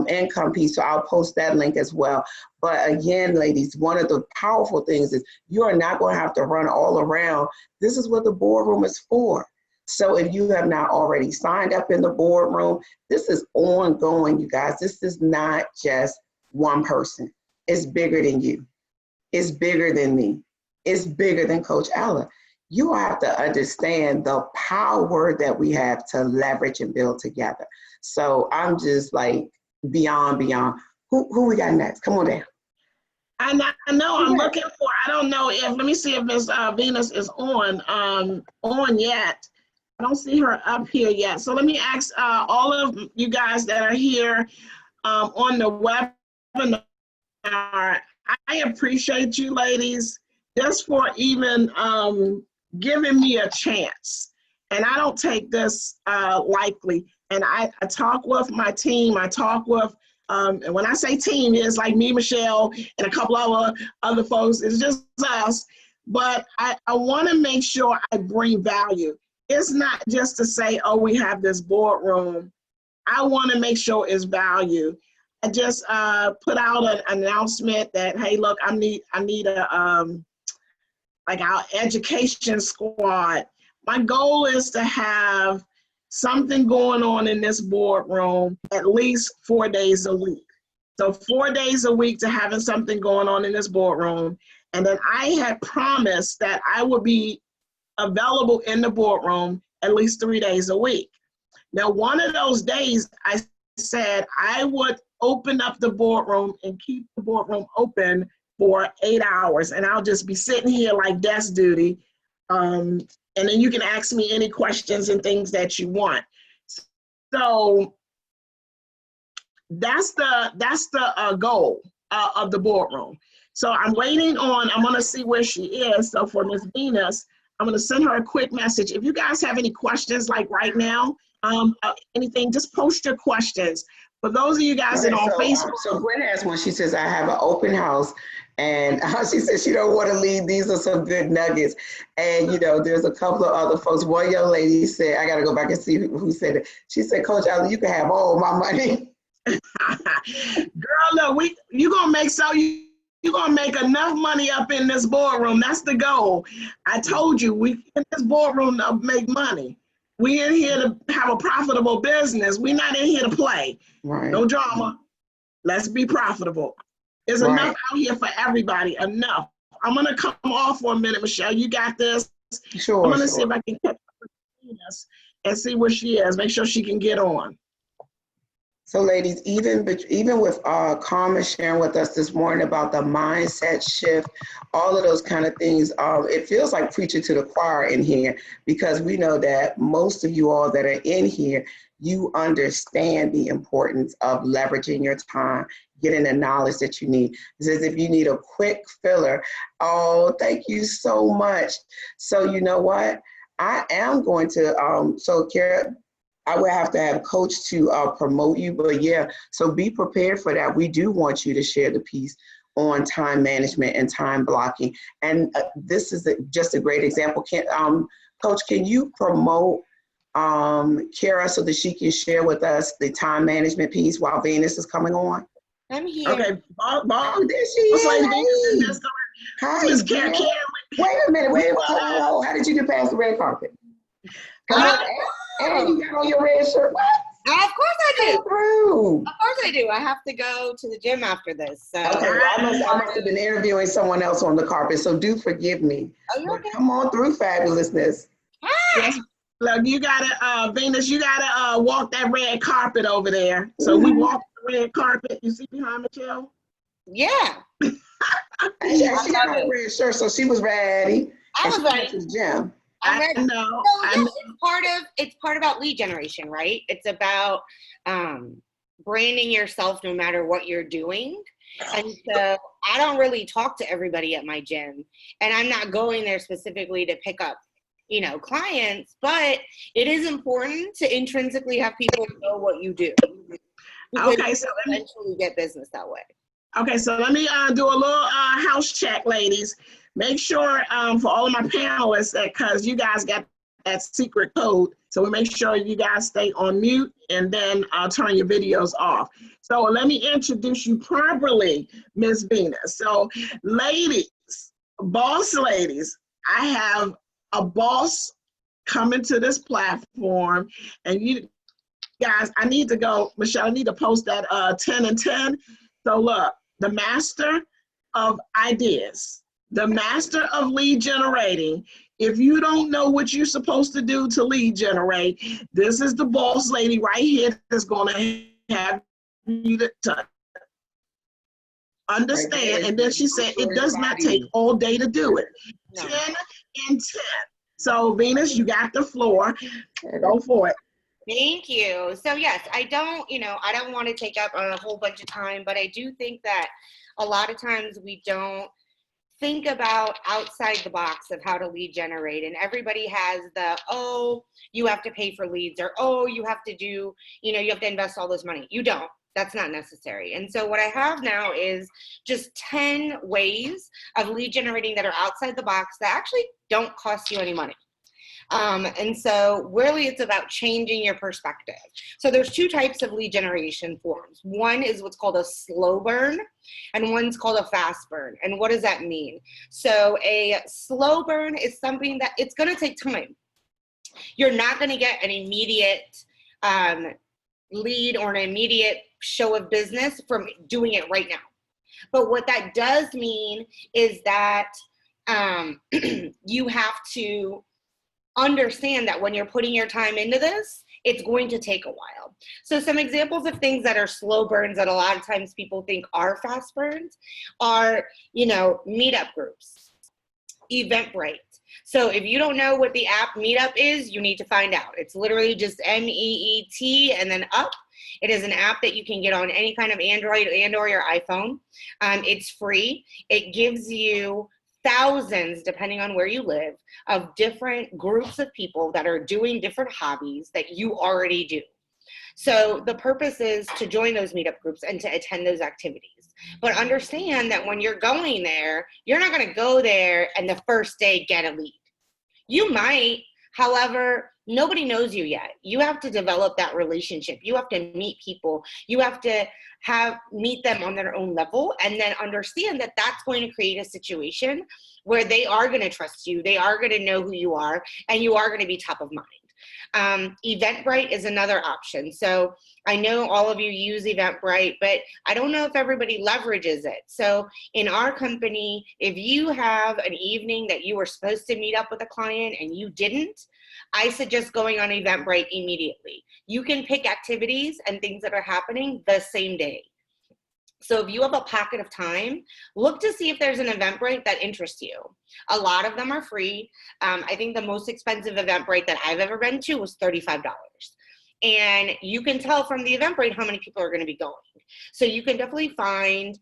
income piece, so I'll post that link as well. But again, ladies, one of the powerful things is you are not going to have to run all around. This is what the boardroom is for. So if you have not already signed up in the boardroom, this is ongoing, you guys. This is not just one person. It's bigger than you. It's bigger than me. It's bigger than Coach Ella. You have to understand the power that we have to leverage and build together. So I'm just like beyond. Who we got next? Come on down. I know I'm looking for, I don't know if, let me see if Miss Venus is on yet. I don't see her up here yet. So let me ask all of you guys that are here on the webinar. I appreciate you ladies just for even giving me a chance. And I don't take this lightly. And I talk with my team, I talk with, and when I say team, it's like me, Michelle, and a couple of other folks. It's just us. But I want to make sure I bring value. It's not just to say, oh, we have this boardroom. I want to make sure it's value. I just put out an announcement that, hey, look, I need a like our education squad. My goal is to have something going on in this boardroom at least 4 days a week. So 4 days a week to having something going on in this boardroom. And then I had promised that I would be available in the boardroom at least 3 days a week. Now, one of those days I said I would open up the boardroom and keep the boardroom open for 8 hours. And I'll just be sitting here like desk duty. And then you can ask me any questions and things that you want. So that's the goal of the boardroom. So I'm waiting on, I'm gonna see where she is. So for Ms. Venus, I'm gonna send her a quick message. If you guys have any questions like right now, anything, just post your questions. For those of you guys that are on Facebook. So Gwen has one. She says, I have an open house. And she says she don't want to leave. These are some good nuggets. And, you know, there's a couple of other folks. One young lady said, I got to go back and see who said it. She said, Coach Ella, you can have all my money. Girl, look, you're going to make enough money up in this boardroom. That's the goal. I told you, we in this boardroom to make money. We in here to have a profitable business. We're not in here to play. Right. No drama. Let's be profitable. There's enough out here for everybody. Enough. I'm going to come off for a minute, Michelle. You got this? Sure. I'm going to see if I can catch up with Venus and see where she is. Make sure she can get on. So ladies, even with Carmen sharing with us this morning about the mindset shift, all of those kind of things, it feels like preaching to the choir in here, because we know that most of you all that are in here, you understand the importance of leveraging your time, getting the knowledge that you need. It's as if you need a quick filler. Oh, thank you so much. So you know what? I am going to, so Kara, I would have to have a coach to promote you, but yeah, so be prepared for that. We do want you to share the piece on time management and time blocking. And this is just a great example. Coach, can you promote Kara so that she can share with us the time management piece while Venus is coming on? I'm here. Okay, There she is. Hi, Miss Kara. Wait a minute, whoa. How did you get past the red carpet? Come on, and you got on your red shirt. What? Of course I do. Come through. Of course I do. I have to go to the gym after this. So. Okay, well, I must have been interviewing someone else on the carpet, so do forgive me. Oh, you're okay. Come on through, fabulousness. Yes. Look, you gotta, Venus, you gotta walk that red carpet over there. So we walked the red carpet. You see behind Michelle? Yeah. She got on a red shirt, so she was ready. I was ready. To the gym. I'm ready. I know. So yes, it's part about lead generation, right? It's about branding yourself no matter what you're doing. And so I don't really talk to everybody at my gym, and I'm not going there specifically to pick up, clients, but it is important to intrinsically have people know what you do. Because Okay, so you eventually get business that way. Okay, so let me do a little house check, ladies. Make sure for all of my panelists that, because you guys got that secret code, so we make sure you guys stay on mute and then turn your videos off. So let me introduce you properly, Miss Venus. So ladies, boss ladies, I have a boss coming to this platform, and you guys, I need to go, Michelle, I need to post that 10 and 10. So look, the master of ideas, the master of lead generating. If you don't know what you're supposed to do to lead generate, this is the boss lady right here that's going to have you to understand. And then she said, it does not take all day to do it. No. 10 and 10. So Venus, you got the floor. Go for it. Thank you. So yes, I don't want to take up a whole bunch of time, but I do think that a lot of times we don't think about outside the box of how to lead generate. And everybody has the, oh, you have to pay for leads, or, oh, you have to do, you have to invest all this money. You don't. That's not necessary. And so what I have now is just 10 ways of lead generating that are outside the box that actually don't cost you any money. And so really it's about changing your perspective. So there's two types of lead generation forms. One is what's called a slow burn, and one's called a fast burn. And what does that mean? So a slow burn is something that it's going to take time. You're not going to get an immediate lead or an immediate show of business from doing it right now. But what that does mean is that you have to understand that when you're putting your time into this, it's going to take a while. So some examples of things that are slow burns that a lot of times people think are fast burns are, meetup groups, Eventbrite. So if you don't know what the app Meetup is, you need to find out. It's literally just MEET and then up. It is an app that you can get on any kind of Android and or your iPhone. It's free. It gives you thousands, depending on where you live, of different groups of people that are doing different hobbies that you already do. So the purpose is to join those meetup groups and to attend those activities. But understand that when you're going there, you're not going to go there and the first day get a lead. You might, however, nobody knows you yet. You have to develop that relationship. You have to meet people. You have to meet them on their own level, and then understand that that's going to create a situation where they are going to trust you. They are going to know who you are, and you are going to be top of mind. Eventbrite is another option. So I know all of you use Eventbrite, but I don't know if everybody leverages it. So in our company, if you have an evening that you were supposed to meet up with a client and you didn't, I suggest going on Eventbrite immediately. You can pick activities and things that are happening the same day. So if you have a pocket of time, look to see if there's an Eventbrite that interests you. A lot of them are free. I think the most expensive Eventbrite that I've ever been to was $35. And you can tell from the Eventbrite how many people are going to be going. So you can definitely find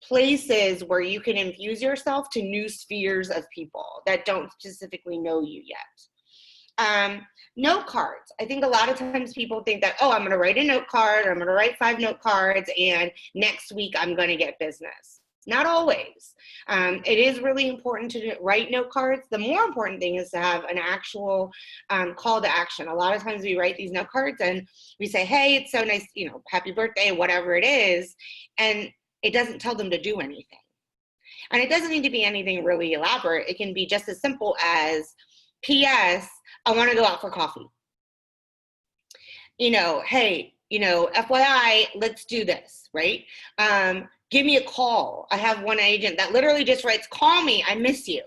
places where you can infuse yourself to new spheres of people that don't specifically know you yet. Note cards. I think a lot of times people think that, oh, I'm going to write a note card, or I'm going to write 5 note cards, and next week I'm going to get business. Not always. It is really important to write note cards. The more important thing is to have an actual call to action. A lot of times we write these note cards and we say, hey, it's so nice, happy birthday, whatever it is. And it doesn't tell them to do anything. And it doesn't need to be anything really elaborate. It can be just as simple as, P.S., I want to go out for coffee. Hey, FYI, let's do this, right? Give me a call. I have one agent that literally just writes, call me, I miss you.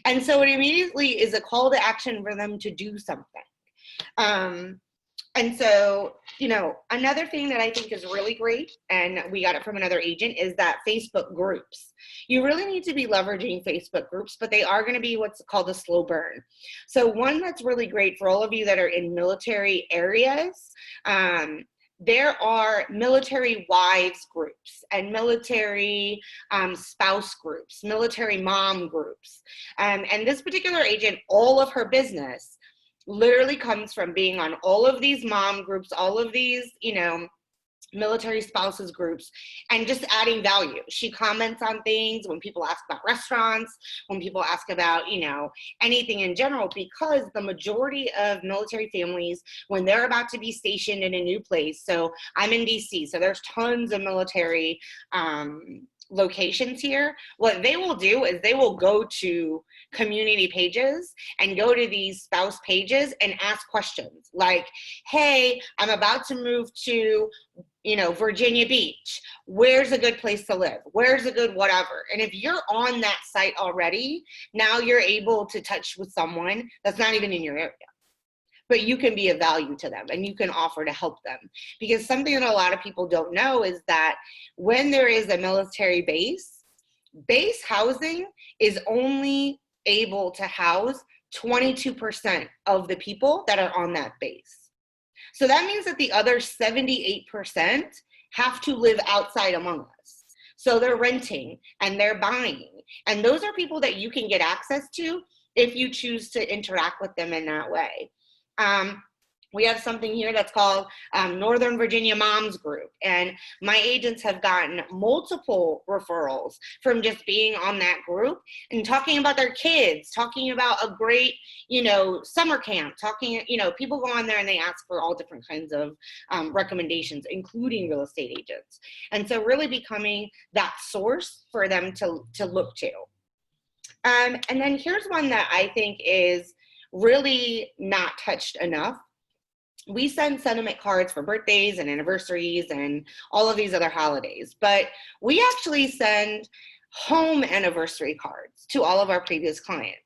And so it immediately is a call to action for them to do something. And so, another thing that I think is really great, and we got it from another agent, is that Facebook groups. You really need to be leveraging Facebook groups, but they are going to be what's called a slow burn. So one that's really great for all of you that are in military areas, there are military wives groups and military spouse groups, military mom groups. And this particular agent, all of her business literally comes from being on all of these mom groups, all of these, military spouses groups, and just adding value. She comments on things when people ask about restaurants, when people ask about, anything in general, because the majority of military families, when they're about to be stationed in a new place, so I'm in DC, so there's tons of military locations here. What they will do is they will go to community pages and go to these spouse pages and ask questions like, hey, I'm about to move to Virginia Beach. Where's a good place to live? Where's a good whatever? And if you're on that site already, now you're able to touch with someone that's not even in your area, but you can be of value to them and you can offer to help them. Because something that a lot of people don't know is that when there is a military base housing is only able to house 22% of the people that are on that base. So that means that the other 78% have to live outside among us. So they're renting and they're buying. And those are people that you can get access to if you choose to interact with them in that way. We have something here that's called Northern Virginia Moms Group. And my agents have gotten multiple referrals from just being on that group and talking about their kids, talking about a great, summer camp, people go on there and they ask for all different kinds of recommendations, including real estate agents. And so really becoming that source for them to look to. And then here's one that I think is really not touched enough. We send sentiment cards for birthdays and anniversaries and all of these other holidays, but we actually send home anniversary cards to all of our previous clients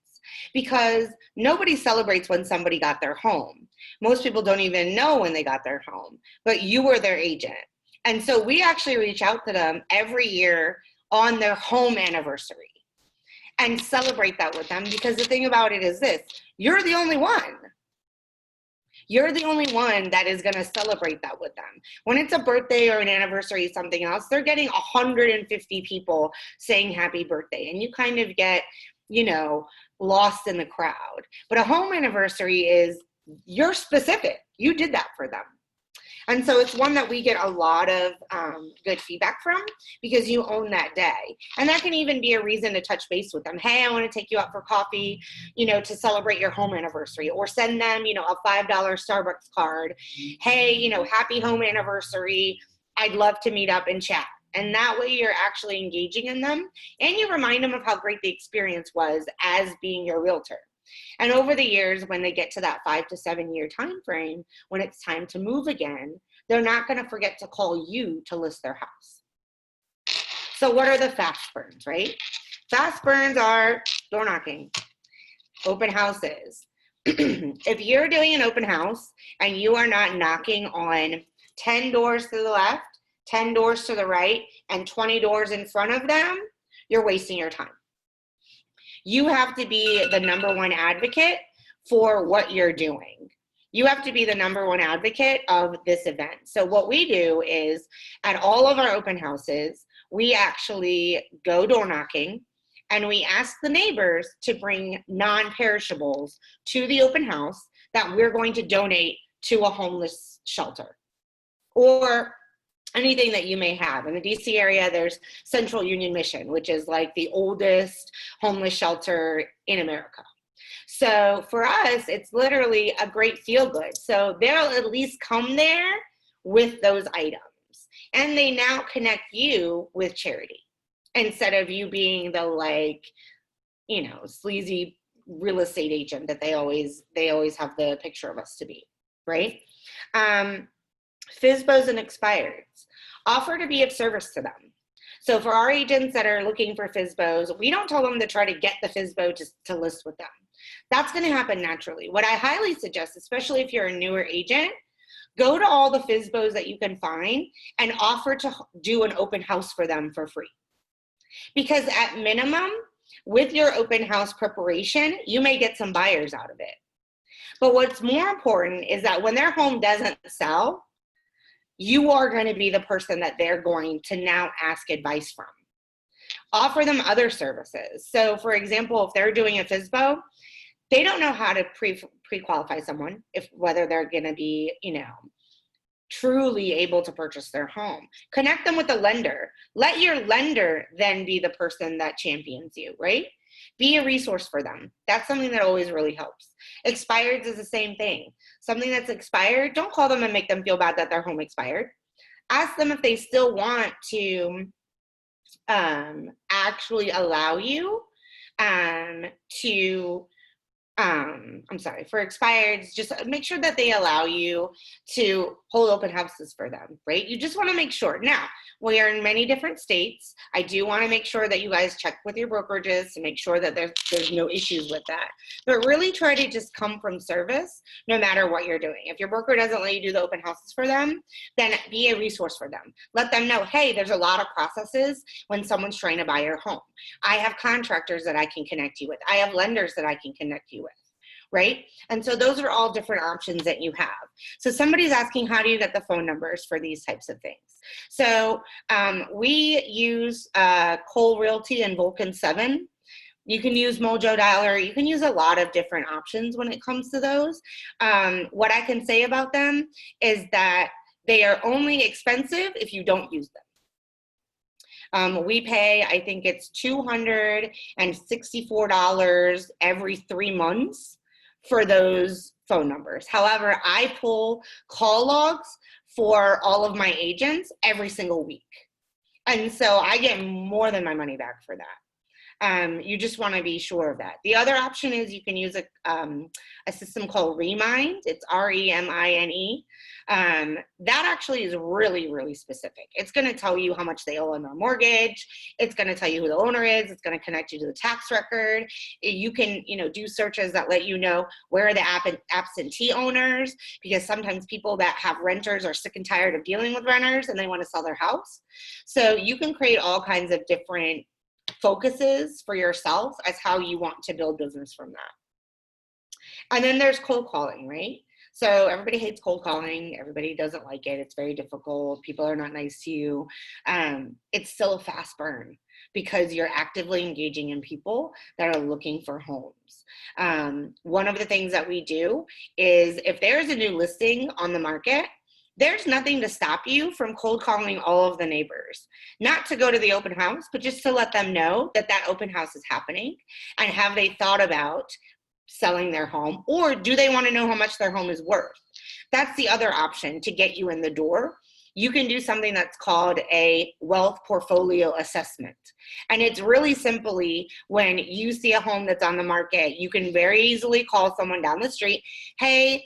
because nobody celebrates when somebody got their home. Most people don't even know when they got their home, but you were their agent. And so we actually reach out to them every year on their home anniversary and celebrate that with them, because the thing about it is this: you're the only one. You're the only one that is going to celebrate that with them. When it's a birthday or an anniversary, something else, they're getting 150 people saying happy birthday. And you kind of get, lost in the crowd. But a home anniversary is, you're specific. You did that for them. And so it's one that we get a lot of good feedback from because you own that day. And that can even be a reason to touch base with them. Hey, I want to take you out for coffee, to celebrate your home anniversary, or send them, a $5 Starbucks card. Hey, happy home anniversary. I'd love to meet up and chat. And that way you're actually engaging in them and you remind them of how great the experience was as being your realtor. And over the years, when they get to that 5 to 7 year time frame, when it's time to move again, they're not going to forget to call you to list their house. So what are the fast burns, right? Fast burns are door knocking, open houses. If you're doing an open house and you are not knocking on 10 doors to the left, 10 doors to the right, and 20 doors in front of them, you're wasting your time. You have to be the number one advocate for what you're doing. You have to be the number one advocate of this event. So what we do is at all of our open houses, we actually go door knocking and we ask the neighbors to bring non-perishables to the open house that we're going to donate to a homeless shelter or anything that you may have. In the DC area, there's Central Union Mission, which is like the oldest homeless shelter in America. So for us, it's literally a great feel good. So they'll at least come there with those items. And they now connect you with charity instead of you being the sleazy real estate agent that they always have the picture of us to be, right? FSBOs and expireds. Offer to be of service to them. So for our agents that are looking for FSBOs, we don't tell them to try to get the FSBO to list with them. That's going to happen naturally. What I highly suggest, especially if you're a newer agent, go to all the FSBOs that you can find and offer to do an open house for them for free. Because at minimum, with your open house preparation, you may get some buyers out of it. But what's more important is that when their home doesn't sell, you are going to be the person that they're going to now ask advice from. Offer them other services. So for example, if they're doing a FSBO, they don't know how to pre-qualify someone, whether they're going to be, truly able to purchase their home. Connect them with a lender. Let your lender then be the person that champions you, right? Be a resource for them. That's something that always really helps. Expireds is the same thing. Something that's expired, don't call them and make them feel bad that their home expired. Ask them if they still want to actually allow you for expireds, just make sure that they allow you to hold open houses for them, right? You just want to make sure. Now, we are in many different states. I do want to make sure that you guys check with your brokerages to make sure that there's no issues with that. But really try to just come from service no matter what you're doing. If your broker doesn't let you do the open houses for them, then be a resource for them. Let them know, hey, there's a lot of processes when someone's trying to buy your home. I have contractors that I can connect you with. I have lenders that I can connect you with. Right? And so those are all different options that you have. So somebody's asking, how do you get the phone numbers for these types of things? So we use Cole Realty and Vulcan 7. You can use Mojo Dialer. You can use a lot of different options when it comes to those. What I can say about them is that they are only expensive if you don't use them. We pay, I think it's $264 every 3 months for those phone numbers. However, I pull call logs for all of my agents every single week. And so I get more than my money back for that. You just want to be sure of that. The other option is you can use a system called Remind. It's REMINE. That actually is really, really specific. It's going to tell you how much they owe on their mortgage. It's going to tell you who the owner is. It's going to connect you to the tax record. You can, do searches that let you know where are the absentee owners, because sometimes people that have renters are sick and tired of dealing with renters and they want to sell their house. So you can create all kinds of different focuses for yourself as how you want to build business from that. And then there's cold calling, right? So everybody hates cold calling. Everybody doesn't like it. It's very difficult. People are not nice to you. It's still a fast burn because you're actively engaging in people that are looking for homes. One of the things that we do is if there's a new listing on the market, there's nothing to stop you from cold calling all of the neighbors, not to go to the open house, but just to let them know that that open house is happening, and have they thought about selling their home, or do they want to know how much their home is worth? That's the other option to get you in the door. You can do something that's called a wealth portfolio assessment. And it's really simply when you see a home that's on the market, you can very easily call someone down the street. Hey,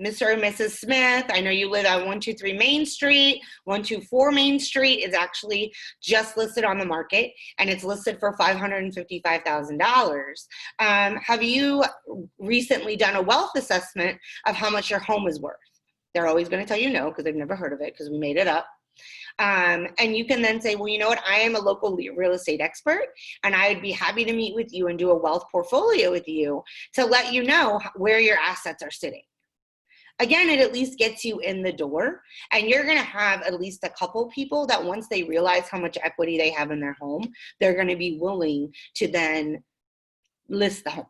Mr. and Mrs. Smith, I know you live at 123 Main Street. 124 Main Street is actually just listed on the market, and it's listed for $555,000. Have you recently done a wealth assessment of how much your home is worth? They're always going to tell you no, because they've never heard of it, because we made it up. And you can then say, well, you know what? I am a local real estate expert, and I would be happy to meet with you and do a wealth portfolio with you to let you know where your assets are sitting. Again, it at least gets you in the door, and you're going to have at least a couple people that once they realize how much equity they have in their home, they're going to be willing to then list the home.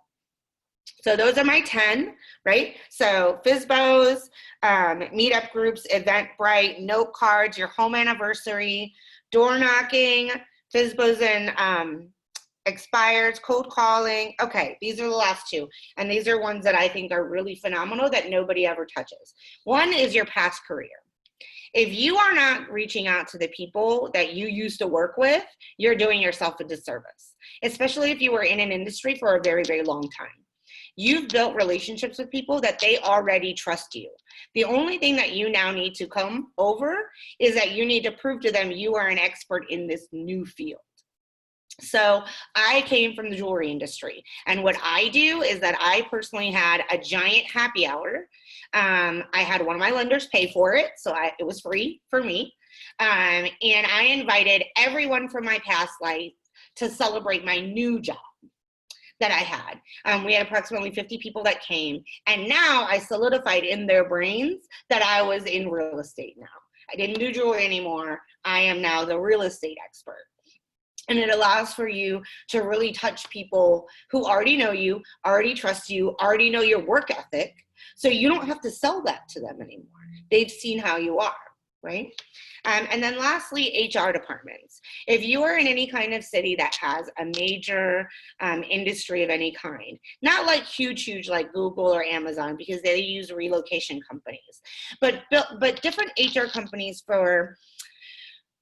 So those are my 10, right? So FSBOs, meetup groups, Eventbrite, note cards, your home anniversary, door knocking, FSBOs and expires, cold calling. Okay, these are the last two. And these are ones that I think are really phenomenal that nobody ever touches. One is your past career. If you are not reaching out to the people that you used to work with, you're doing yourself a disservice, especially if you were in an industry for a very, very long time. You've built relationships with people that they already trust you. The only thing that you now need to come over is that you need to prove to them you are an expert in this new field. So I came from the jewelry industry, and what I do is that I personally had a giant happy hour. I had one of my lenders pay for it, so it was free for me. And I invited everyone from my past life to celebrate my new job. that I had. We had approximately 50 people that came, and now I solidified in their brains that I was in real estate now. I didn't do jewelry anymore. I am now the real estate expert. And it allows for you to really touch people who already know you, already trust you, already know your work ethic. So you don't have to sell that to them anymore. They've seen how you are, right? And then lastly, HR departments. If you are in any kind of city that has a major industry of any kind, not like huge like Google or Amazon, because they use relocation companies, but different HR companies for,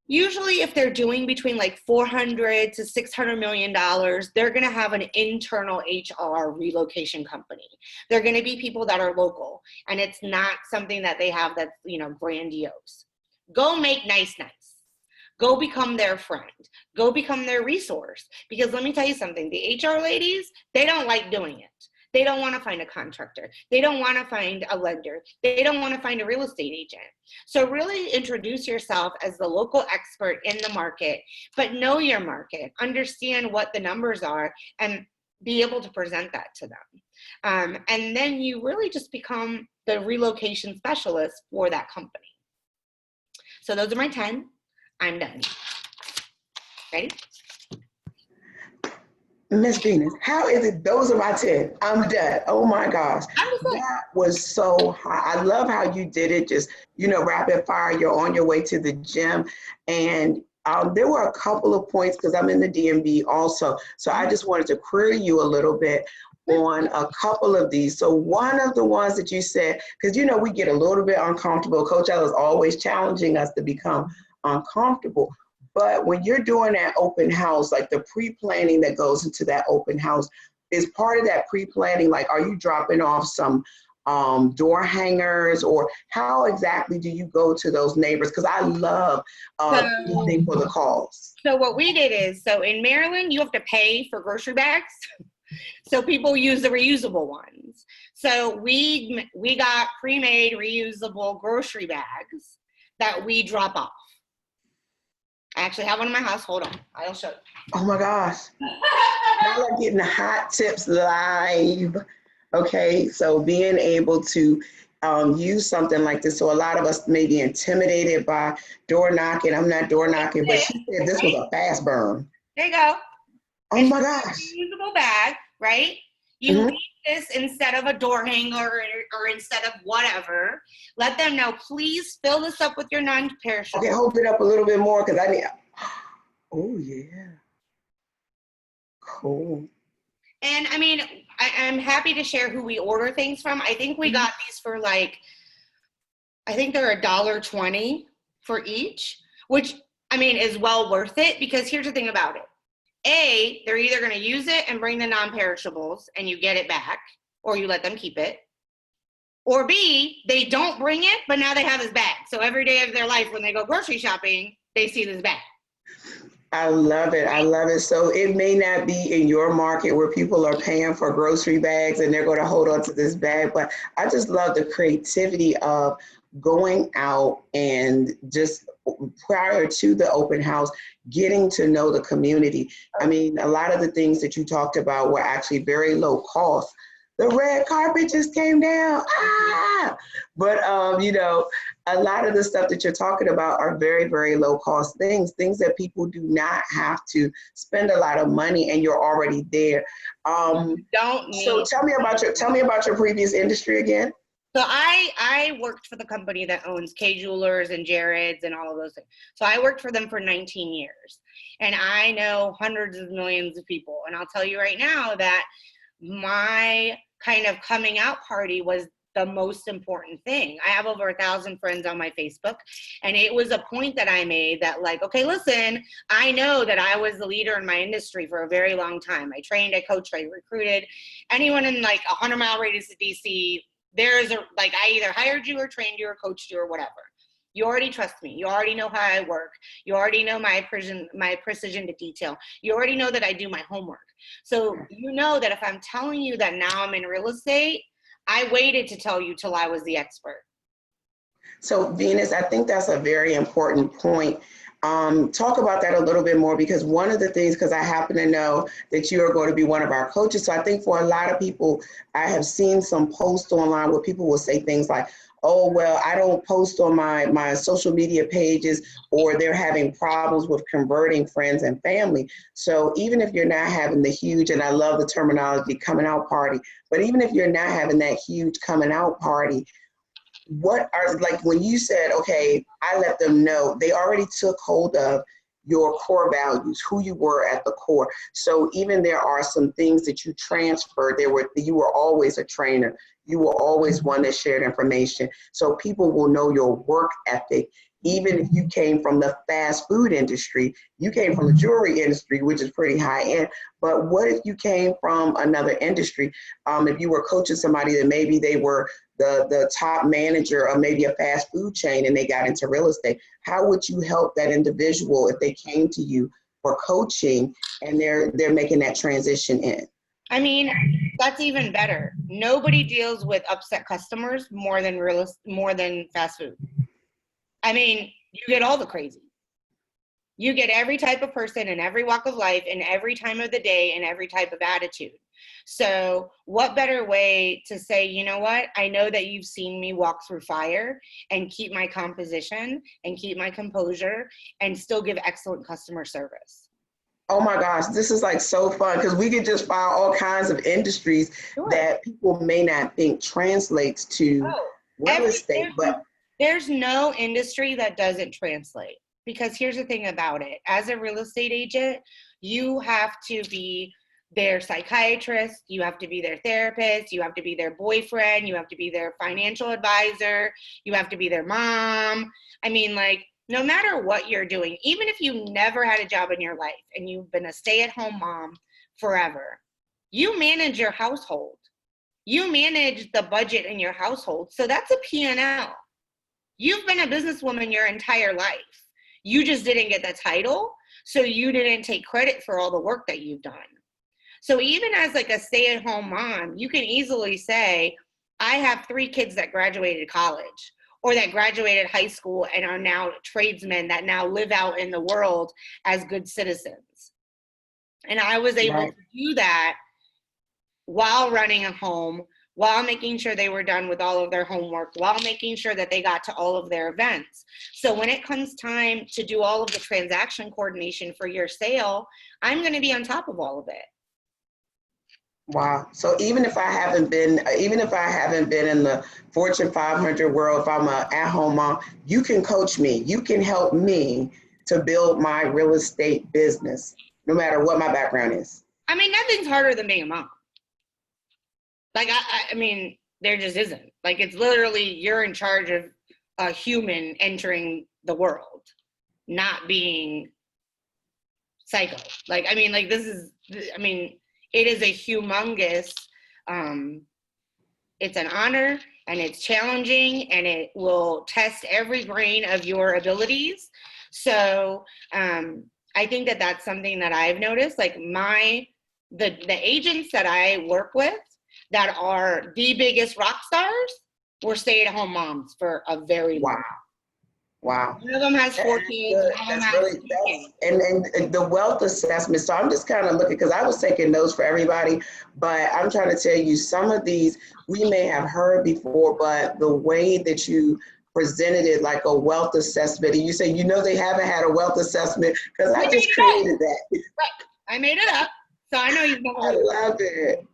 usually if they're doing between like $400 to $600 million, they're going to have an internal HR relocation company. They're going to be people that are local, and it's not something that they have that's, you know, grandiose. Go make nice. Go become their friend. Go become their resource. Because let me tell you something, the HR ladies, they don't like doing it. They don't want to find a contractor. They don't want to find a lender. They don't want to find a real estate agent. So really introduce yourself as the local expert in the market, but know your market, understand what the numbers are, and be able to present that to them. And then you really just become the relocation specialist for that company. So those are my 10. I'm done. Ready? Miss Venus, how is it? Those are my 10. I'm done. Oh my gosh. That was so high. I love how you did it. Just, you know, rapid fire. You're on your way to the gym. And there were a couple of points, because I'm in the DMV also. So I just wanted to query you a little bit on a couple of these. So one of the ones that you said, because, you know, we get a little bit uncomfortable. Coach Ella is always challenging us to become uncomfortable. But when you're doing that open house, like the pre-planning that goes into that open house, is part of that pre-planning, like, are you dropping off some door hangers, or how exactly do you go to those neighbors? Because I love listening for the calls. So what we did is, so in Maryland, you have to pay for grocery bags. So people use the reusable ones. So we got pre-made reusable grocery bags that we drop off. I actually have one in my house. Hold on. I'll show you. Oh my gosh. Y'all are getting the hot tips live. Okay, so being able to use something like this. So a lot of us may be intimidated by door knocking. I'm not door knocking, but she said this was a fast burn. There you go. Oh my gosh. Reusable bag, right? You leave this instead of a door hanger or instead of whatever. Let them know, please fill this up with your non-perishable. Okay, hold it up a little bit more, because I need, oh yeah. Cool. And I mean, I'm happy to share who we order things from. I think we got these for like, I think they're $1.20 for each, which I mean is well worth it, because here's the thing about it. A, they're either going to use it and bring the non-perishables and you get it back, or you let them keep it. Or B, they don't bring it, but now they have this bag. So every day of their life when they go grocery shopping, they see this bag. I love it. I love it. So it may not be in your market where people are paying for grocery bags and they're going to hold on to this bag, but I just love the creativity of going out and just prior to the open house, getting to know the community. I mean, a lot of the things that you talked about were actually very low cost. The red carpet just came down. But, you know, a lot of the stuff that you're talking about are very, very low cost things that people do not have to spend a lot of money, and you're already there. So tell me about your previous industry again. So I worked for the company that owns K Jewelers and Jared's and all of those things. So I worked for them for 19 years, and I know hundreds of millions of people. And I'll tell you right now that my kind of coming out party was the most important thing. I have over 1,000 friends on my Facebook, and it was a point that I made that, like, okay, listen, I know that I was the leader in my industry for a very long time. I trained, I coached, I recruited. Anyone in like a 100-mile radius of DC, I either hired you or trained you or coached you or whatever. You already trust me. You already know how I work. You already know my precision to detail. You already know that I do my homework. So you know that if I'm telling you that now I'm in real estate, I waited to tell you till I was the expert. So Venus, I think that's a very important point. Talk about that a little bit more, because one of the things, because I happen to know that you are going to be one of our coaches. So I think for a lot of people, I have seen some posts online where people will say things like, oh, well, I don't post on my social media pages, or they're having problems with converting friends and family. So even if you're not having the huge, and I love the terminology coming out party, but even if you're not having that huge coming out party, what are, like when you said, okay, I let them know, they already took hold of your core values, who you were at the core. So even there are some things that you transferred, you were always a trainer. You were always one that shared information. So people will know your work ethic. Even if you came from the fast food industry, you came from the jewelry industry, which is pretty high end. But what if you came from another industry? If you were coaching somebody that maybe they were the top manager of maybe a fast food chain and they got into real estate, how would you help that individual if they came to you for coaching and they're making that transition in? I mean, that's even better. Nobody deals with upset customers more than fast food. I mean, you get all the crazy. You get every type of person in every walk of life, in every time of the day, and every type of attitude. So what better way to say, you know what, I know that you've seen me walk through fire and keep my composition and keep my composure and still give excellent customer service. Oh my gosh, this is like so fun, because we could just find all kinds of industries that people may not think translates to real estate. But there's no industry that doesn't translate. Because here's the thing about it. As a real estate agent, you have to be their psychiatrist, you have to be their therapist, you have to be their boyfriend, you have to be their financial advisor, you have to be their mom. I mean, like, no matter what you're doing, even if you never had a job in your life and you've been a stay-at-home mom forever, you manage your household. You manage the budget in your household. So that's a P&L. You've been a businesswoman your entire life. You just didn't get the title, so you didn't take credit for all the work that you've done. So even as like a stay-at-home mom, you can easily say, I have 3 kids that graduated college or that graduated high school and are now tradesmen that now live out in the world as good citizens. And I was able to do that while running a home, while making sure they were done with all of their homework, while making sure that they got to all of their events. So when it comes time to do all of the transaction coordination for your sale, I'm going to be on top of all of it. Wow. So even if I haven't been in the Fortune 500 world, if I'm an at-home mom, you can coach me. You can help me to build my real estate business, no matter what my background is. I mean, nothing's harder than being a mom. Like, I mean, there just isn't. Like, it's literally you're in charge of a human entering the world, not being psycho. Like, I mean, like, it is a humongous, it's an honor, and it's challenging, and it will test every grain of your abilities. So I think that that's something that I've noticed. Like, the agents that I work with that are the biggest rock stars were stay-at-home moms for a very long time. Wow. One of them has 4 kids. And the wealth assessment. So I'm just kind of looking, because I was taking notes for everybody, but I'm trying to tell you, some of these we may have heard before, but the way that you presented it like a wealth assessment, and you say, they haven't had a wealth assessment, because I just created that. Right. I made it up. So I know you've never heard it.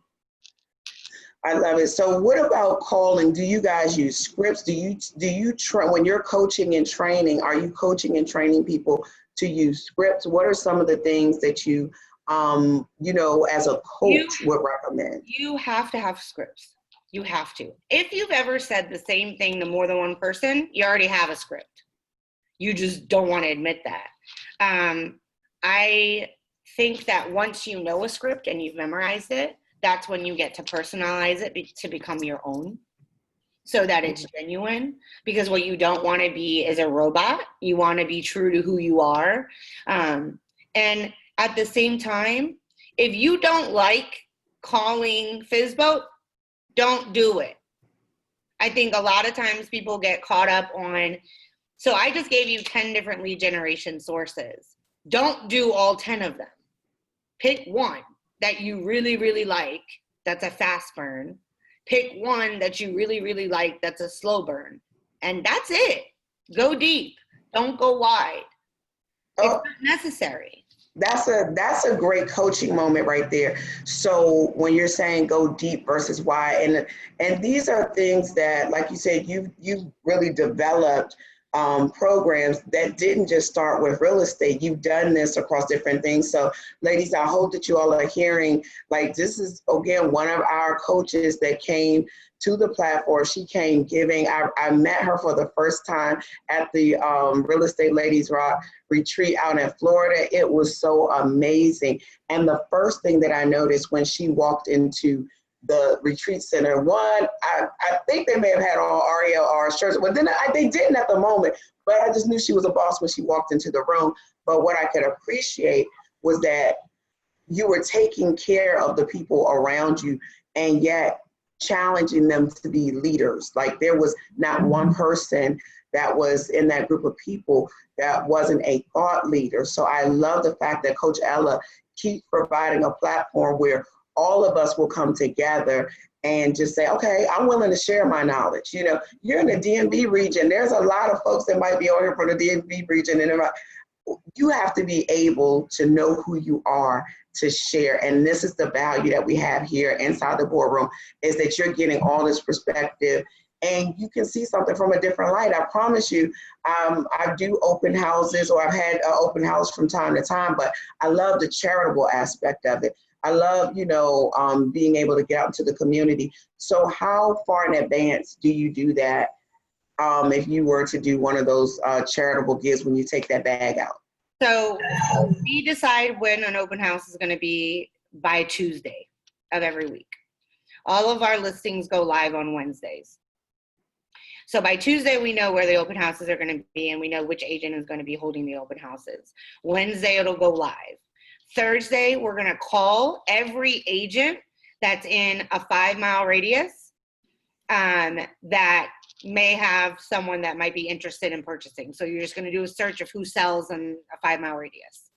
I love it. So what about calling? Do you guys use scripts? Do you when you're coaching and training, are you coaching and training people to use scripts? What are some of the things that you, as a coach would recommend? You have to have scripts. You have to. If you've ever said the same thing to more than one person, you already have a script. You just don't want to admit that. I think that once you know a script and you've memorized it, that's when you get to personalize it to become your own, so that it's genuine. Because what you don't want to be is a robot. You want to be true to who you are. And at the same time, if you don't like calling FSBO, don't do it. I think a lot of times people get caught up on So I just gave you 10 different lead generation sources. Don't do all 10 of them. Pick one that you really, really like that's a fast burn. Pick one that you really, really like that's a slow burn. And that's it. Go deep. Don't go wide. It's not necessary. That's a great coaching moment right there. So when you're saying go deep versus wide, and these are things that, like you said, you really developed programs that didn't just start with real estate. You've done this across different things. So ladies, I hope that you all are hearing, like, this is, again, one of our coaches that came to the platform. She came giving, I met her for the first time at the Real Estate Ladies Rock retreat out in Florida. It was so amazing. And the first thing that I noticed when she walked into the retreat center, one, I think they may have had on Ariel or shirts, but then they didn't at the moment, but I just knew she was a boss when she walked into the room. But what I could appreciate was that you were taking care of the people around you, and yet challenging them to be leaders. Like, there was not one person that was in that group of people that wasn't a thought leader. So I love the fact that Coach Ella keeps providing a platform where all of us will come together and just say, okay, I'm willing to share my knowledge. You know, you're in the DMV region. There's a lot of folks that might be over here from the DMV region, and you have to be able to know who you are to share. And this is the value that we have here inside the boardroom, is that you're getting all this perspective and you can see something from a different light. I promise you, I do open houses, or I've had an open house from time to time, but I love the charitable aspect of it. I love, being able to get out into the community. So how far in advance do you do that? If you were to do one of those charitable gives when you take that bag out? So we decide when an open house is going to be by Tuesday of every week. All of our listings go live on Wednesdays. So by Tuesday, we know where the open houses are going to be, and we know which agent is going to be holding the open houses. Wednesday, it'll go live. Thursday, we're going to call every agent that's in a 5-mile radius that may have someone that might be interested in purchasing. So you're just going to do a search of who sells in a 5-mile radius.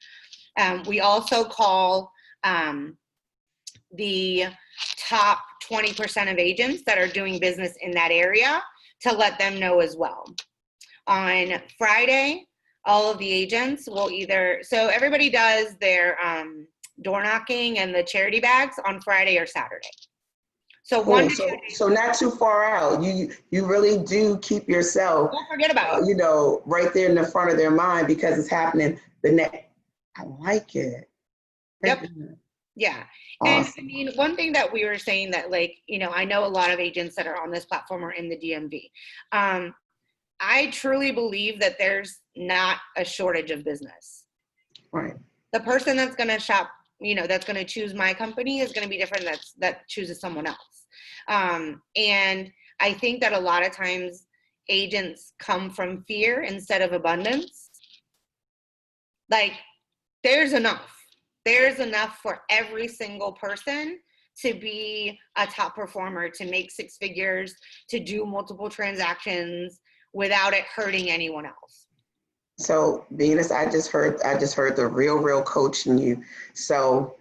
We also call the top 20% of agents that are doing business in that area to let them know as well. On Friday, all of the agents will so everybody does their door knocking and the charity bags on Friday or Saturday. So cool. So not too far out. You really do keep yourself. Don't forget about it. Right there in the front of their mind, because it's happening the next. I like it. Yep. Yeah. Awesome. And I mean, one thing that we were saying that, I know a lot of agents that are on this platform are in the DMV. I truly believe that there's not a shortage of business. Right. The person that's going to shop, that's going to choose my company is going to be different that chooses someone else. And I think that a lot of times agents come from fear instead of abundance. Like, there's enough. There's enough for every single person to be a top performer, to make 6 figures, to do multiple transactions without it hurting anyone else. So Venus, I just heard the real coach in you. So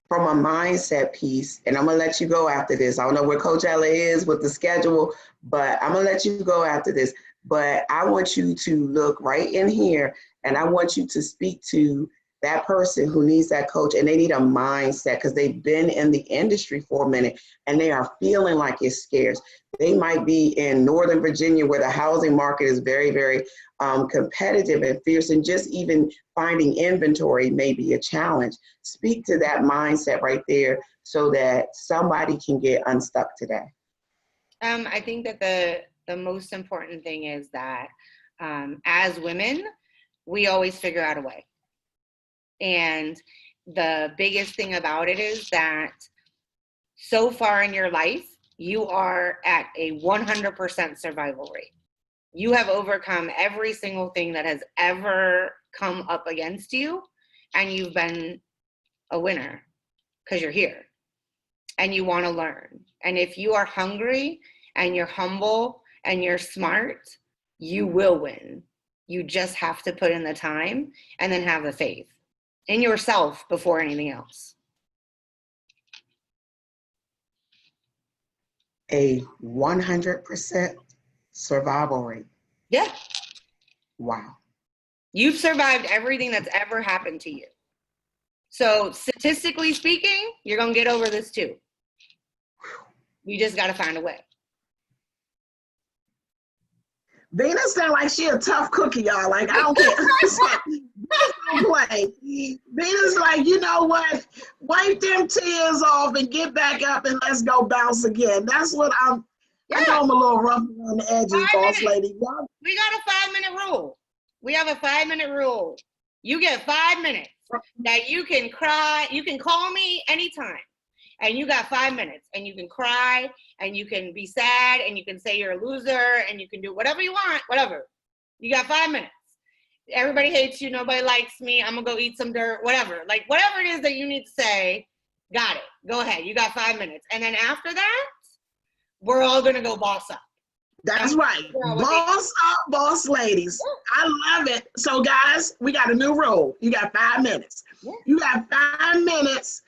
from a mindset piece, and I'm gonna let you go after this. I don't know where Coach Ella is with the schedule, but I'm gonna let you go after this. But I want you to look right in here, and I want you to speak to that person who needs that coach, and they need a mindset because they've been in the industry for a minute and they are feeling like it's scarce. They might be in Northern Virginia where the housing market is very, very competitive and fierce, and just even finding inventory may be a challenge. Speak to that mindset right there so that somebody can get unstuck today. I think that the most important thing is that as women, we always figure out a way. And the biggest thing about it is that so far in your life, you are at a 100% survival rate. You have overcome every single thing that has ever come up against you, and you've been a winner because you're here and you want to learn. And if you are hungry and you're humble and you're smart, you will win. You just have to put in the time and then have the faith in yourself before anything else. A 100% survival rate. Yeah. Wow. You've survived everything that's ever happened to you. So statistically speaking, you're going to get over this too. You just got to find a way. Venus sound like she a tough cookie, y'all. Like, I don't care. Venus don't play. Venus like, you know what? Wipe them tears off and get back up and let's go bounce again. That's what I know I'm a little rough on the edges, boss lady. Y'all. We got a 5-minute rule. We have a 5-minute rule. You get 5 minutes that you can cry. You can call me anytime. And you got 5 minutes, and you can cry, and you can be sad, and you can say you're a loser, and you can do whatever you want, whatever. You got 5 minutes. Everybody hates you. Nobody likes me. I'm going to go eat some dirt, whatever. Like, whatever it is that you need to say, got it. Go ahead. You got 5 minutes. And then after that, we're all going to go boss up. That's right. Boss up, boss ladies. I love it. So, guys, we got a new rule. You got 5 minutes. You got 5 minutes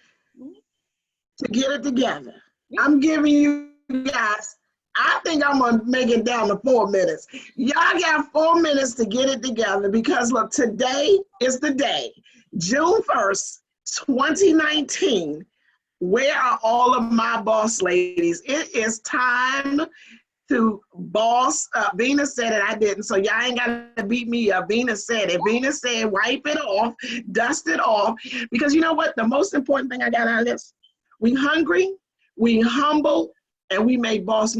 to get it together. I'm giving you guys, I think I'm gonna make it down to 4 minutes. Y'all got 4 minutes to get it together because look, today is the day, June 1st, 2019. Where are all of my boss ladies? It is time to boss up. Venus said it, I didn't, so y'all ain't gotta beat me up. Venus said it. Venus said wipe it off, dust it off, because you know what? The most important thing I got out of this, we hungry, we humble, and we make boss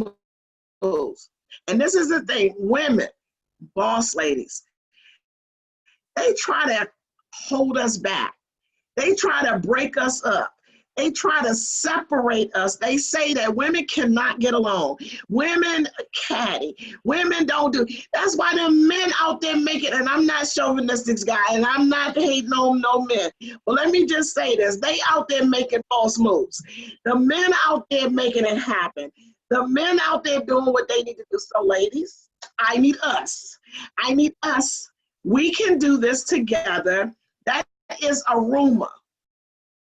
moves. And this is the thing, women, boss ladies, they try to hold us back. They try to break us up. They try to separate us. They say that women cannot get along. Women catty. Women don't do. That's why the men out there make it, and I'm not chauvinistic guy, and I'm not hating on no men. But let me just say this. They out there making false moves. The men out there making it happen. The men out there doing what they need to do. So ladies, I need us. I need us. We can do this together. That is a rumor.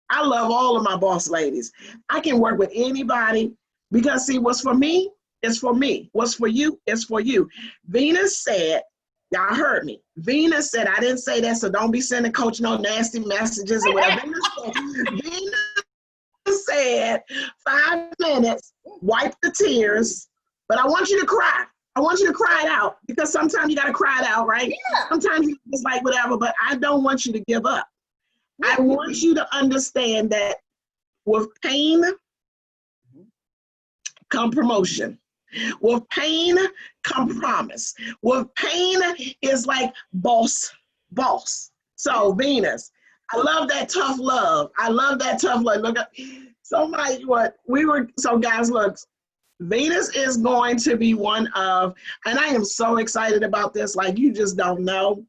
I love all of my boss ladies. I can work with anybody because see, what's for me is for me. What's for you is for you. Venus said, y'all heard me. Venus said, I didn't say that, so don't be sending Coach no nasty messages or whatever. Venus said 5 minutes, wipe the tears, but I want you to cry. I want you to cry it out because sometimes you got to cry it out, right? Yeah. Sometimes you just like whatever, but I don't want you to give up. I want you to understand that with pain come promotion. With pain come promise. With pain is like boss. So Venus, I love that tough love. I love that tough love. Look at somebody, so guys, look, Venus is going to be one of, and I am so excited about this, like you just don't know,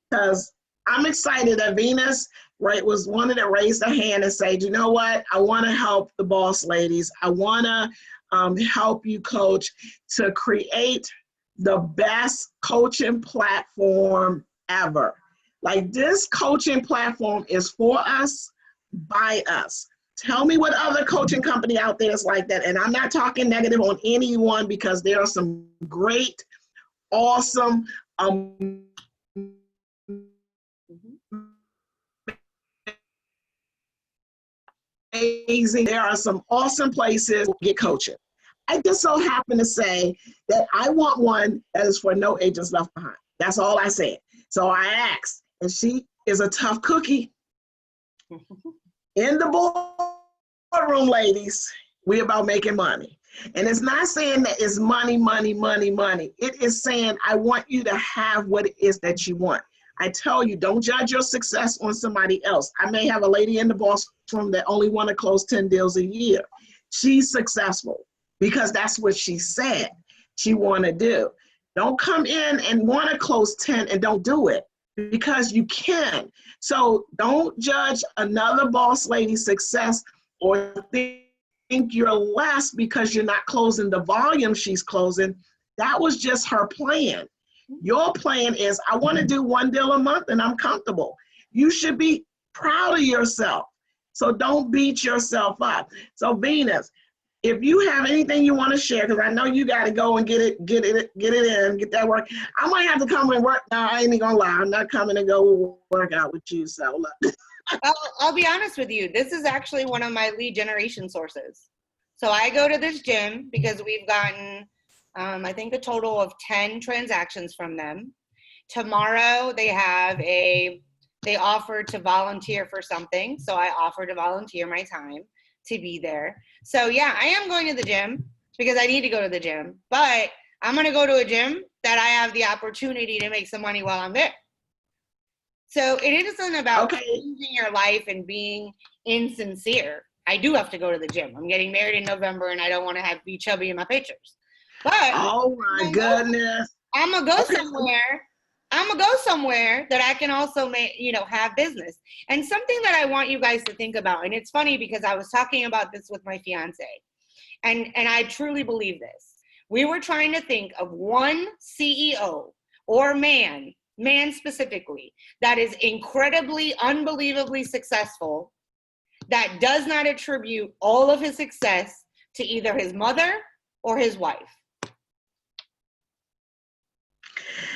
because I'm excited that Venus, right, was one that raised a hand and said, you know what, I want to help the boss ladies. I want to help you, coach, to create the best coaching platform ever. Like this coaching platform is for us, by us. Tell me what other coaching company out there is like that. And I'm not talking negative on anyone because there are some great, awesome, amazing. There are some awesome places to get coaching. I just so happen to say that I want one that is for no agents left behind. That's all I said. So I asked, and she is a tough cookie. In the boardroom, ladies, we about making money. And it's not saying that it's money, money, money, money. It is saying I want you to have what it is that you want. I tell you, don't judge your success on somebody else. I may have a lady in the boss room that only want to close 10 deals a year. She's successful because that's what she said she want to do. Don't come in and want to close 10 and don't do it because you can. So don't judge another boss lady's success or think you're less because you're not closing the volume she's closing. That was just her plan. Your plan is, I want to do one deal a month and I'm comfortable. You should be proud of yourself. So don't beat yourself up. So Venus, if you have anything you want to share, because I know you got to go and get it in, get that work. I might have to come and work. Now, I ain't gonna lie, I'm not coming to go work out with you. So look. I'll be honest with you. This is actually one of my lead generation sources. So I go to this gym because we've gotten, I think, a total of 10 transactions from them. Tomorrow they offer to volunteer for something. So I offer to volunteer my time to be there. So yeah, I am going to the gym because I need to go to the gym, but I'm going to go to a gym that I have the opportunity to make some money while I'm there. So it isn't about changing your life and being insincere. I do have to go to the gym. I'm getting married in November and I don't want to be chubby in my pictures. But oh my goodness. I'm going to go somewhere. I'm going to go somewhere that I can also have business. And something that I want you guys to think about, and it's funny because I was talking about this with my fiance, and I truly believe this. We were trying to think of one CEO or man specifically, that is incredibly, unbelievably successful, that does not attribute all of his success to either his mother or his wife.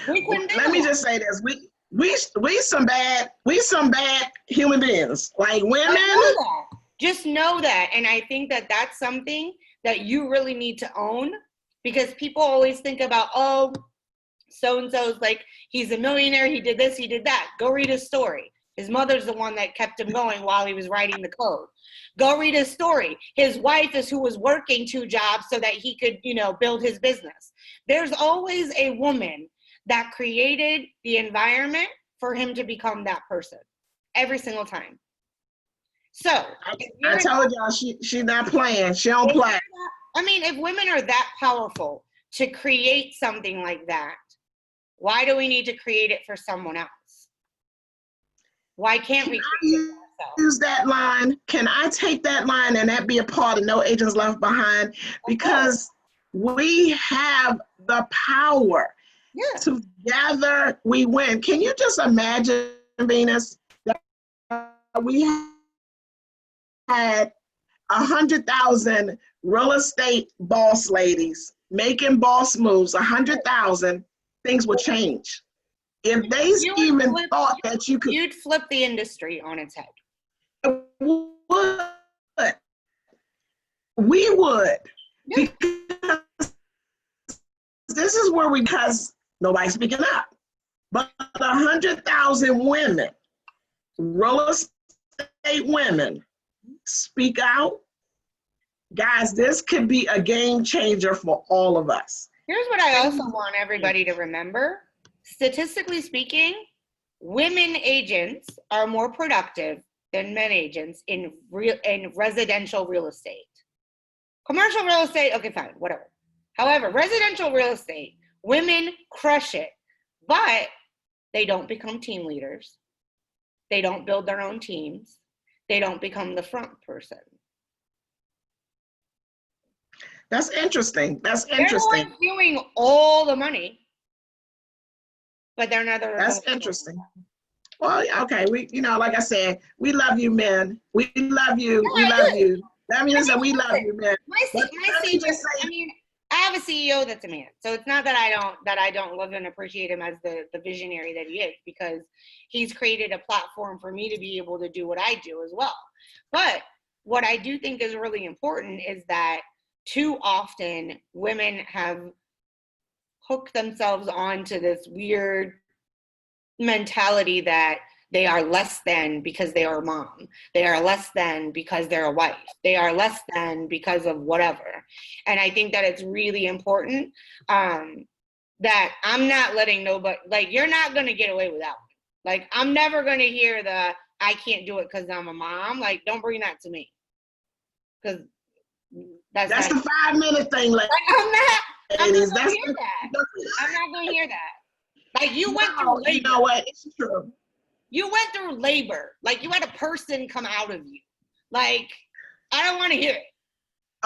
Let me just say this: we some bad human beings, like women. Just know that, and I think that that's something that you really need to own, because people always think about, oh, so and so's like, he's a millionaire, he did this, he did that. Go read his story. His mother's the one that kept him going while he was writing the code. Go read his story. His wife is who was working 2 jobs so that he could, build his business. There's always a woman that created the environment for him to become that person every single time. So I told y'all she's not playing. She don't play. If women are that powerful to create something like that, why do we need to create it for someone else? Why can't we create it for ourselves? Use that line? Can I take that line and that be a part of No Agents Left Behind? Because we have the power. Yeah. Together we win. Can you just imagine, Venus, that we had 100,000 real estate boss ladies making boss moves, 100,000, things would change. If they even thought that you could. You'd flip the industry on its head. We would. Yeah. Because this is where because nobody's speaking up. But 100,000 women, real estate women, speak out. Guys, this could be a game changer for all of us. Here's what I also want everybody to remember. Statistically speaking, women agents are more productive than men agents in residential real estate. Commercial real estate, okay, fine, whatever. However, residential real estate, women crush it, but they don't become team leaders. They don't build their own teams. They don't become the front person. That's interesting. That's interesting. They're the ones doing all the money, but they're not the. That's interesting. Well, okay, we, like I said, we love you, men. We love you. We love you. That means that we love you, man. I have a CEO that's a man, so it's not that I don't love and appreciate him as the visionary that he is, because he's created a platform for me to be able to do what I do as well. But what I do think is really important is that too often women have hooked themselves onto this weird mentality that they are less than because they are a mom. They are less than because they're a wife. They are less than because of whatever. And I think that it's really important that I'm not letting nobody, like, you're not going to get away with that one. Like, I'm never going to hear the, I can't do it because I'm a mom. Like, don't bring that to me. Because that's the 5-minute thing. Like, I'm not going to hear that. I'm not going to hear that. Like, you went through labor. You know what? It's true. You went through labor. Like, you had a person come out of you. Like, I don't want to hear it.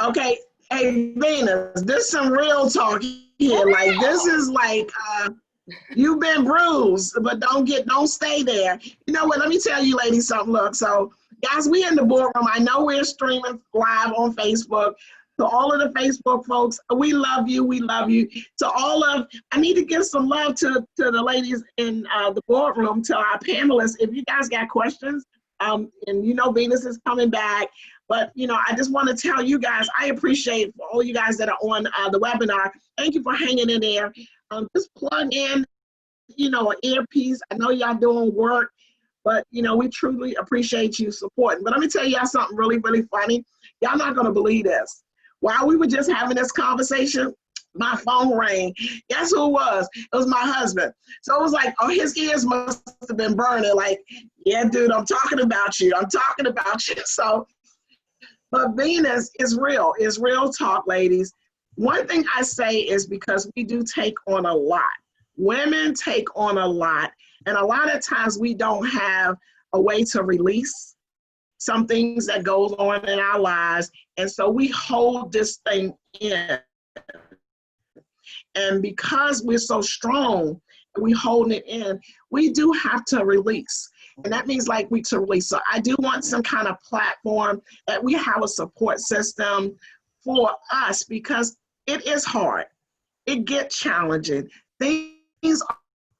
Okay. Hey, Venus, this is some real talk here. Like, this is like, You've been bruised, but don't stay there. You know what? Let me tell you, ladies, something. Look, so guys, we in the boardroom. I know we're streaming live on Facebook. To all of the Facebook folks, we love you. We love you. To all of, I need to give some love to the ladies in the boardroom, to our panelists. If you guys got questions, and you know Venus is coming back, but you know, I just want to tell you guys, I appreciate for all you guys that are on the webinar. Thank you for hanging in there. Just plug in, you know, an earpiece. I know y'all doing work, but you know, we truly appreciate you supporting. But let me tell y'all something really, really funny. Y'all not gonna believe this. While we were just having this conversation, my phone rang. Guess who it was? It was my husband. So it was like, oh, his ears must have been burning. Like, yeah, dude, I'm talking about you. I'm talking about you. So, but Venus is real. It's real talk, ladies. One thing I say is because we do take on a lot. Women take on a lot. And a lot of times we don't have a way to release some things that goes on in our lives. And so we hold this thing in. And because we're so strong and we holding it in, we do have to release. And that means like we to release. So I do want some kind of platform that we have a support system for us, because it is hard. It gets challenging. Things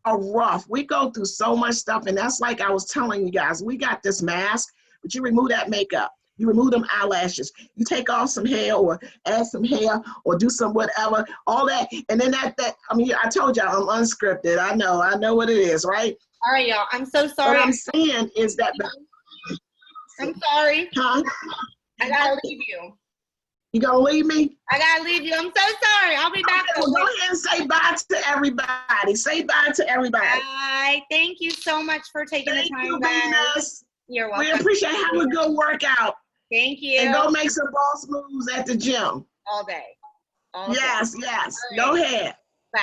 are rough. We go through so much stuff. And that's like I was telling you guys, we got this mask, but you remove that makeup, you remove them eyelashes, you take off some hair or add some hair or do some whatever, all that. And then I mean, I told y'all I'm unscripted. I know what it is, right? All right, y'all. I'm so sorry. What I'm saying is that. I'm sorry. Huh? I gotta leave you. You gonna leave me? I gotta leave you. I'm so sorry. I'll be back. Okay, well, go ahead and say bye to everybody. Say bye to everybody. Bye. Thank you so much for taking the time, guys. Venus. You're welcome. We appreciate having a good workout. Thank you. And go make some boss moves at the gym. All day. Yes. Right. Go ahead. Bye.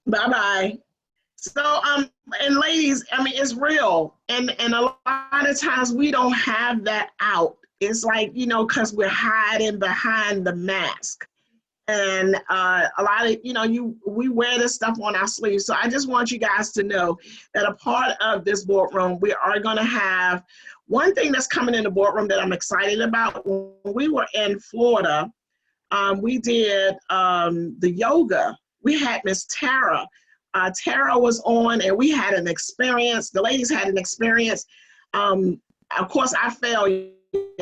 Bye-bye. So, and ladies, I mean, it's real. And a lot of times we don't have that out. It's like, you know, because we're hiding behind the mask. And a lot of, you know, we wear this stuff on our sleeves. So I just want you guys to know that a part of this boardroom, we are going to have one thing that's coming in the boardroom that I'm excited about. When we were in Florida, we did the yoga. We had Miss Tara. Tara was on, and we had an experience. The ladies had an experience. Of course, I failed.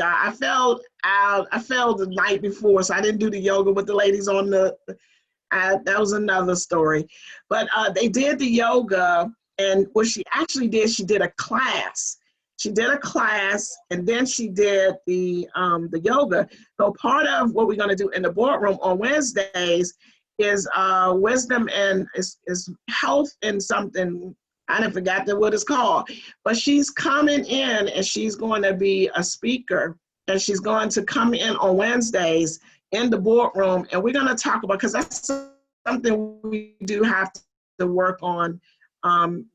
I failed the night before, so I didn't do the yoga with the ladies on that was another story. But they did the yoga, and what she actually did, she did a class. She did a class, and then she did the yoga. So part of what we're going to do in the boardroom on Wednesdays is wisdom and is health and something. I done forgot what it's called, but she's coming in and she's going to be a speaker, and she's going to come in on Wednesdays in the boardroom, and we're going to talk about, because that's something we do have to work on,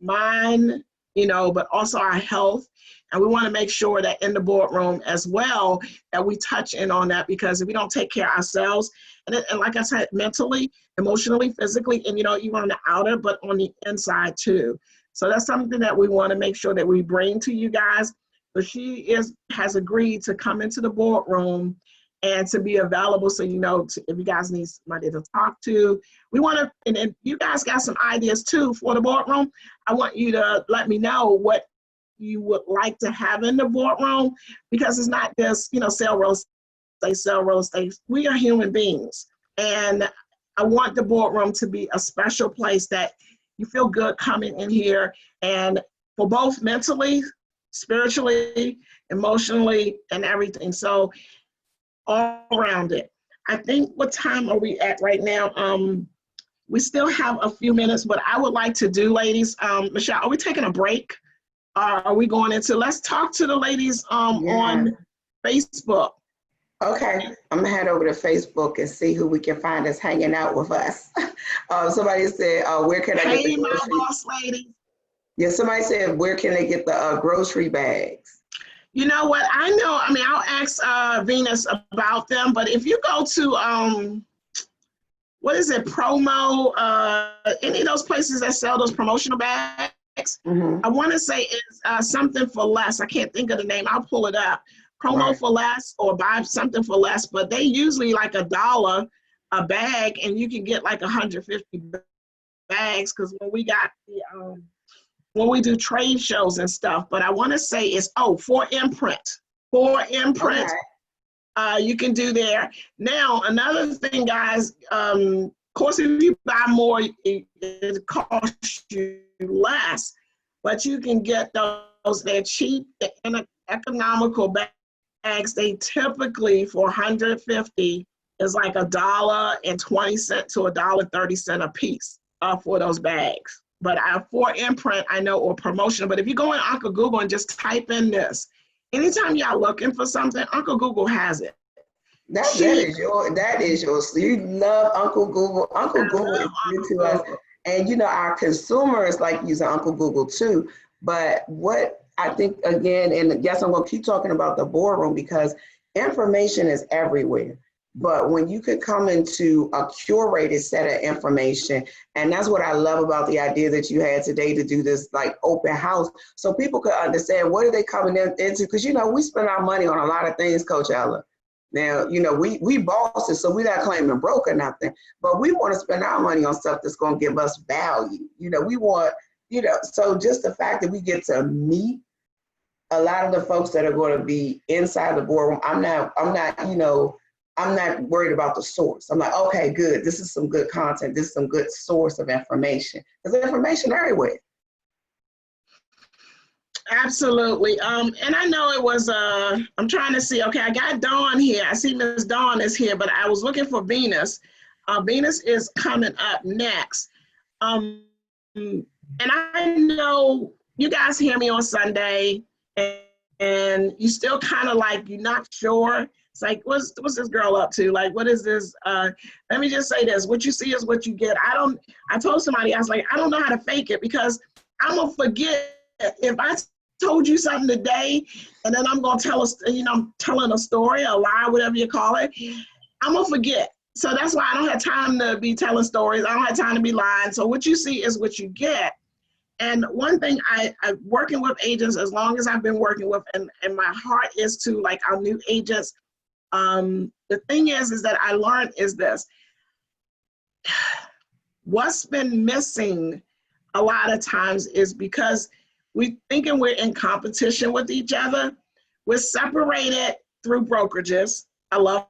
mind, you know, but also our health. And we want to make sure that in the boardroom as well, that we touch in on that, because if we don't take care of ourselves, and like I said, mentally, emotionally, physically, and, you know, even on the outer, but on the inside too. So that's something that we want to make sure that we bring to you guys. But she has agreed to come into the boardroom and to be available. So, you know, if you guys need somebody to talk to, we want to, and if you guys got some ideas too for the boardroom, I want you to let me know what you would like to have in the boardroom, because it's not just, you know, sell real estate. We are human beings. And I want the boardroom to be a special place that you feel good coming in here, and for both mentally, spiritually, emotionally, and everything. So all around it. I think, what time are we at right now? We still have a few minutes, but I would like to do, ladies, Michelle, are we taking a break? Are we going into, let's talk to the ladies on Facebook. Okay, I'm gonna head over to Facebook and see who we can find that's hanging out with us. Somebody said, where can I get the grocery? Hey, my boss lady. Yeah, somebody said, where can they get the grocery bags? You know what, I know, I mean, I'll ask Venus about them, but if you go to, what is it, Promo, any of those places that sell those promotional bags. I want to say it's something for less. I can't think of the name. I'll pull it up. Promo for less or buy something for less, but they usually like $1 a bag, and you can get like 150 bags. Because when we got the when we do trade shows and stuff, but I want to say it's for imprint. You can do there. Now another thing, guys. Of course, if you buy more, it costs you less, but you can get those. They're cheap and economical bags. They typically for 150 is like $1.20 to $1.30 a piece for those bags. But for imprint, I know, or promotional. But if you go in Uncle Google and just type in this, anytime y'all looking for something, Uncle Google has it. That is yours. You love Uncle Google. Uncle Google is good to us. And you know, our consumers like using Uncle Google too. But what I think, again, and yes, I'm gonna keep talking about the boardroom because information is everywhere. But when you could come into a curated set of information, and that's what I love about the idea that you had today to do this like open house, so people could understand what are they coming into, because you know, we spend our money on a lot of things, Coach Ella. Now, you know, we bosses, so we're not claiming broke or nothing, but we want to spend our money on stuff that's going to give us value. You know, we want, you know, so just the fact that we get to meet a lot of the folks that are going to be inside the boardroom, I'm not, you know, I'm not worried about the source. I'm like, okay, good. This is some good content. This is some good source of information. There's information everywhere. Absolutely. And I know it was, I'm trying to see, okay, I got Dawn here. I see Miss Dawn is here, but I was looking for Venus. Venus is coming up next. And I know you guys hear me on Sunday and you still kind of like, you're not sure. It's like, what's this girl up to? Like, what is this? Let me just say this. What you see is what you get. I told somebody, I was like, I don't know how to fake it because I'm going to forget if I told you something today and then I'm going to tell us, you know, I'm telling a story, a lie, whatever you call it, I'm going to forget. So that's why I don't have time to be telling stories. I don't have time to be lying. So what you see is what you get. And one thing I working with agents, as long as I've been working with, and my heart is to like our new agents, the thing is that I learned is this. What's been missing a lot of times is because we thinking we're in competition with each other. We're separated through brokerages. I love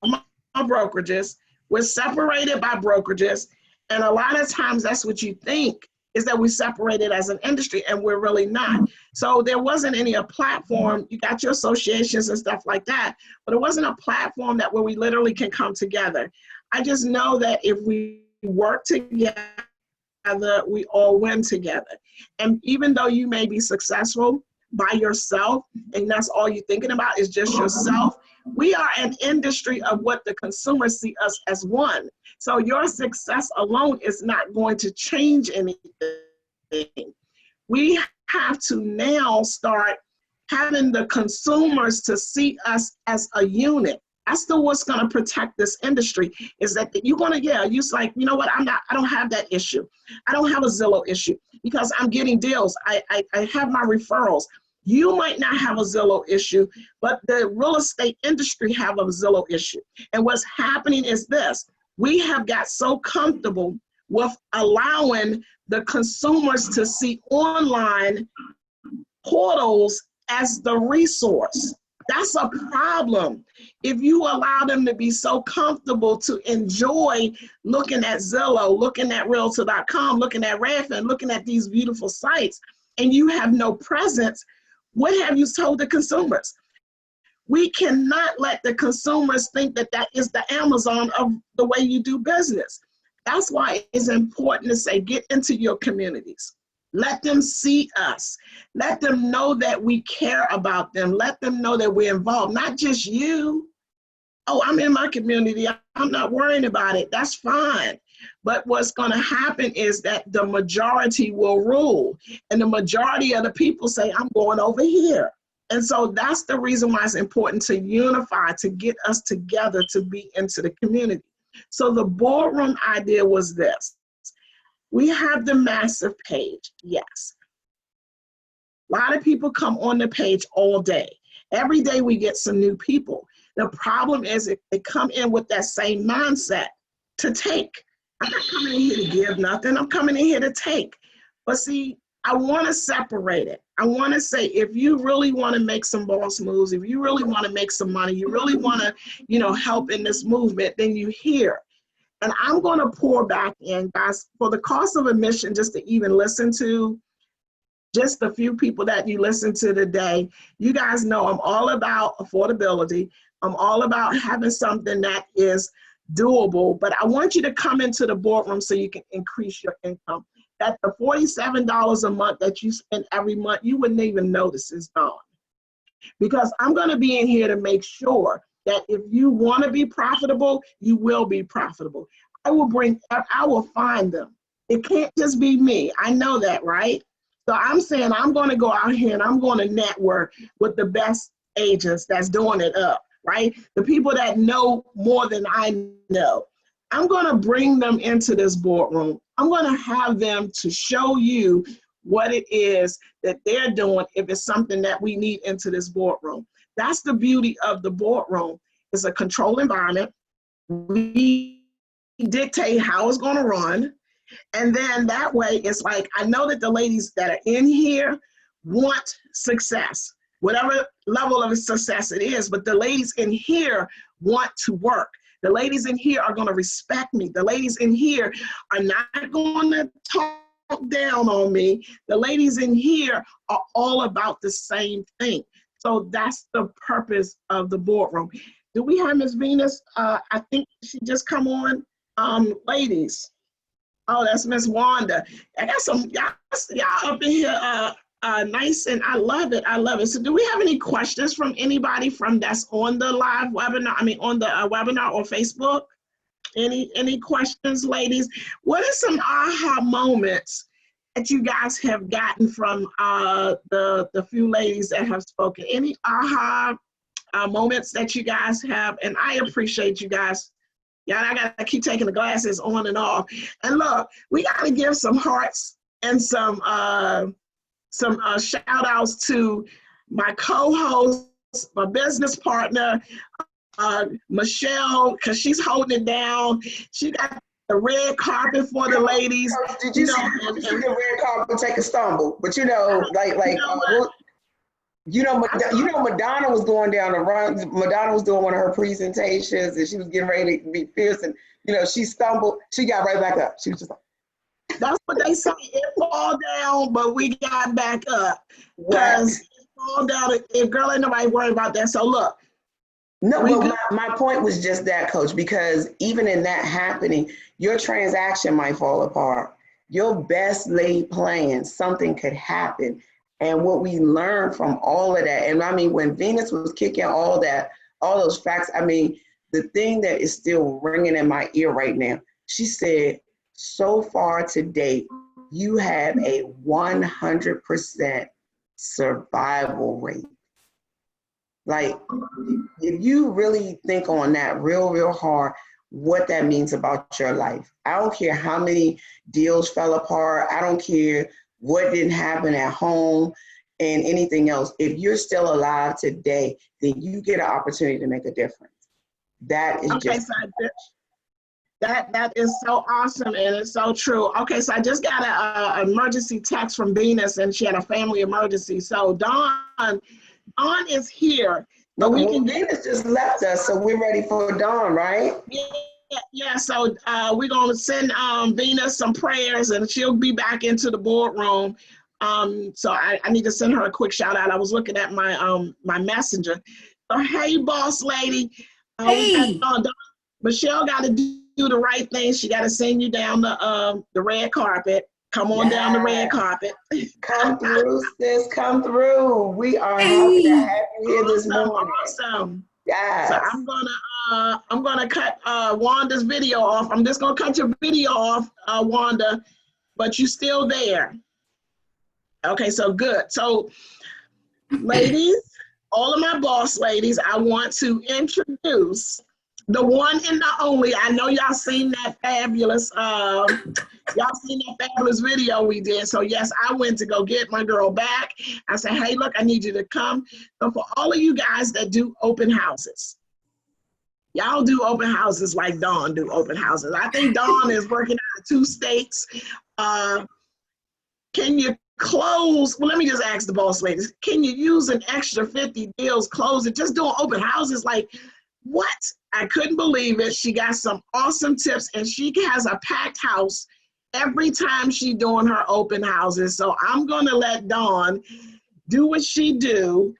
my brokerages. We're separated by brokerages. And a lot of times that's what you think is that we separated as an industry, and we're really not. So there wasn't a platform. You got your associations and stuff like that, but it wasn't a platform that where we literally can come together. I just know that if we work together, we all win together. And even though you may be successful by yourself, and that's all you're thinking about is just yourself, we are an industry of what the consumers see us as one. So your success alone is not going to change anything. We have to now start having the consumers to see us as a unit. That's still what's going to protect this industry, is that you're going to, you're like, you know what, I don't have that issue. I don't have a Zillow issue because I'm getting deals. I have my referrals. You might not have a Zillow issue, but the real estate industry have a Zillow issue. And what's happening is this: we have got so comfortable with allowing the consumers to see online portals as the resource. That's a problem. If you allow them to be so comfortable to enjoy looking at Zillow, looking at Realtor.com, looking at Redfin, looking at these beautiful sites, and you have no presence, what have you told the consumers? We cannot let the consumers think that that is the Amazon of the way you do business. That's why it's important to say, get into your communities. Let them see us. Let them know that we care about them. Let them know that we're involved, not just you. Oh, I'm in my community. I'm not worrying about it. That's fine. But what's going to happen is that the majority will rule. And the majority of the people say, I'm going over here. And so that's the reason why it's important to unify, to get us together, to be into the community. So the boardroom idea was this. We have the massive page, yes. A lot of people come on the page all day. Every day we get some new people. The problem is they come in with that same mindset to take. I'm not coming in here to give nothing. I'm coming in here to take. But see, I want to separate it. I want to say, if you really want to make some boss moves, if you really want to make some money, you really want to, help in this movement, then you here. And I'm going to pour back in, guys, for the cost of admission, just to even listen to just the few people that you listen to today. You guys know I'm all about affordability. I'm all about having something that is doable, but I want you to come into the boardroom so you can increase your income. That the $47 a month that you spend every month, you wouldn't even notice is gone. Because I'm going to be in here to make sure that if you want to be profitable, you will be profitable. I will find them. It can't just be me. I know that, right? So I'm saying I'm going to go out here and I'm going to network with the best agents that's doing it up, right? The people that know more than I know. I'm going to bring them into this boardroom. I'm going to have them to show you what it is that they're doing if it's something that we need into this boardroom. That's the beauty of the boardroom. It's a controlled environment. We dictate how it's going to run. And then that way, it's like, I know that the ladies that are in here want success, whatever level of success it is, but the ladies in here want to work. The ladies in here are going to respect me. The ladies in here are not going to talk down on me. The ladies in here are all about the same thing. So that's the purpose of the boardroom. Do we have Miss Venus? I think she just come on. Ladies. Oh, that's Miss Wanda. I got some, y'all up in here nice, and I love it. I love it. So do we have any questions from anybody that's on the live webinar, on the webinar or Facebook? Any questions, ladies? What are some aha moments that you guys have gotten from the few ladies that have spoken? Any aha moments that you guys have? And I appreciate you guys. Yeah, I gotta keep taking the glasses on and off. And look, we gotta give some hearts and some shout outs to my co-host, my business partner, Michelle, because she's holding it down. She got the red carpet for the ladies. Did you see the red carpet take a stumble? But Madonna was going down the run. Madonna was doing one of her presentations, and she was getting ready to be fierce, and she stumbled. She got right back up. She was just like, that's what they say. It fall down, but we got back up. Because it fall down. If girl, ain't nobody worried about that. So look. No, well, my point was just that, Coach, because even in that happening, your transaction might fall apart. Your best laid plan, something could happen. And what we learned from all of that, and when Venus was kicking all those facts, the thing that is still ringing in my ear right now, she said, so far to date, you have a 100% survival rate. Like, if you really think on that real hard, what that means about your life. I don't care how many deals fell apart. I don't care what didn't happen at home and anything else. If you're still alive today, then you get an opportunity to make a difference. That is that is so awesome, and it's so true. Okay, so I just got an emergency text from Venus, and she had a family emergency. So Dawn is here. But Venus just left us, so we're ready for Dawn, right? Yeah. So we're gonna send Venus some prayers, and she'll be back into the boardroom. So I need to send her a quick shout out. I was looking at my my messenger. So hey, boss lady. Hey. Michelle got to do the right thing. She got to send you down the red carpet. Come on down the red carpet. Come through, sis. Come through. We are happy to have you here this morning. Awesome. Yes. So I'm gonna cut Wanda's video off. I'm just gonna cut your video off, Wanda, but you still there. Okay, so good. So, ladies, all of my boss ladies, I want to introduce The one and the only. I know y'all seen that fabulous video we did. So yes, I went to go get my girl back. I said, hey, look, I need you to come. So for all of you guys that do open houses, y'all do open houses like Dawn do open houses. I think Dawn is working out of 2 states. Can you close? Well, let me just ask the boss ladies. Can you use an extra 50 deals, close it, just doing open houses? Like, what? I couldn't believe it. She got some awesome tips, and she has a packed house every time she doing her open houses. So I'm going to let Dawn do what she do,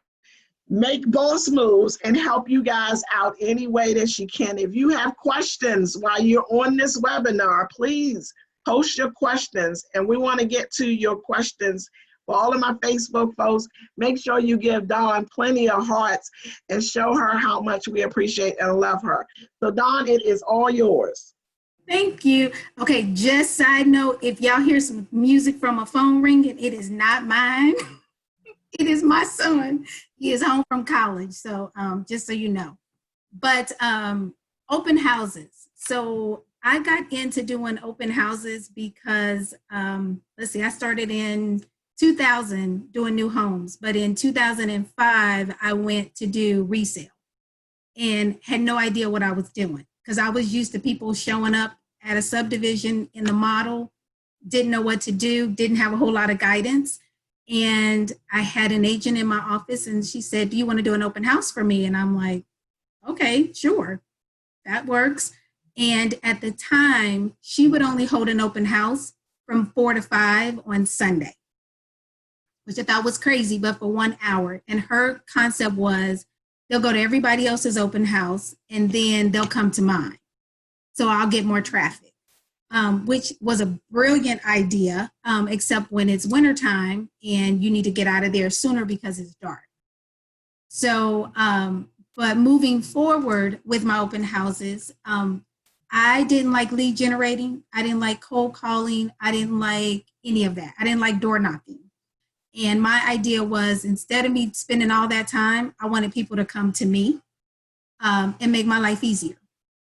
make boss moves, and help you guys out any way that she can. If you have questions while you're on this webinar, please post your questions, and we want to get to your questions. For all of my Facebook folks, make sure you give Dawn plenty of hearts and show her how much we appreciate and love her. So Dawn, it is all yours. Thank you. Okay, just side note, if y'all hear some music from a phone ringing, it is not mine. It is my son. He is home from college, so just so you know. But open houses. So I got into doing open houses because, let's see, I started in 2000 doing new homes, but in 2005, I went to do resale and had no idea what I was doing because I was used to people showing up at a subdivision in the model, didn't know what to do, didn't have a whole lot of guidance. And I had an agent in my office and she said, do you want to do an open house for me? And I'm like, okay, sure, that works. And at the time, she would only hold an open house from 4 to 5 on Sunday, which I thought was crazy, but for 1 hour. And her concept was they'll go to everybody else's open house and then they'll come to mine. So I'll get more traffic, which was a brilliant idea, except when it's wintertime and you need to get out of there sooner because it's dark. So, but moving forward with my open houses, I didn't like lead generating. I didn't like cold calling. I didn't like any of that. I didn't like door knocking. And my idea was instead of me spending all that time, I wanted people to come to me and make my life easier.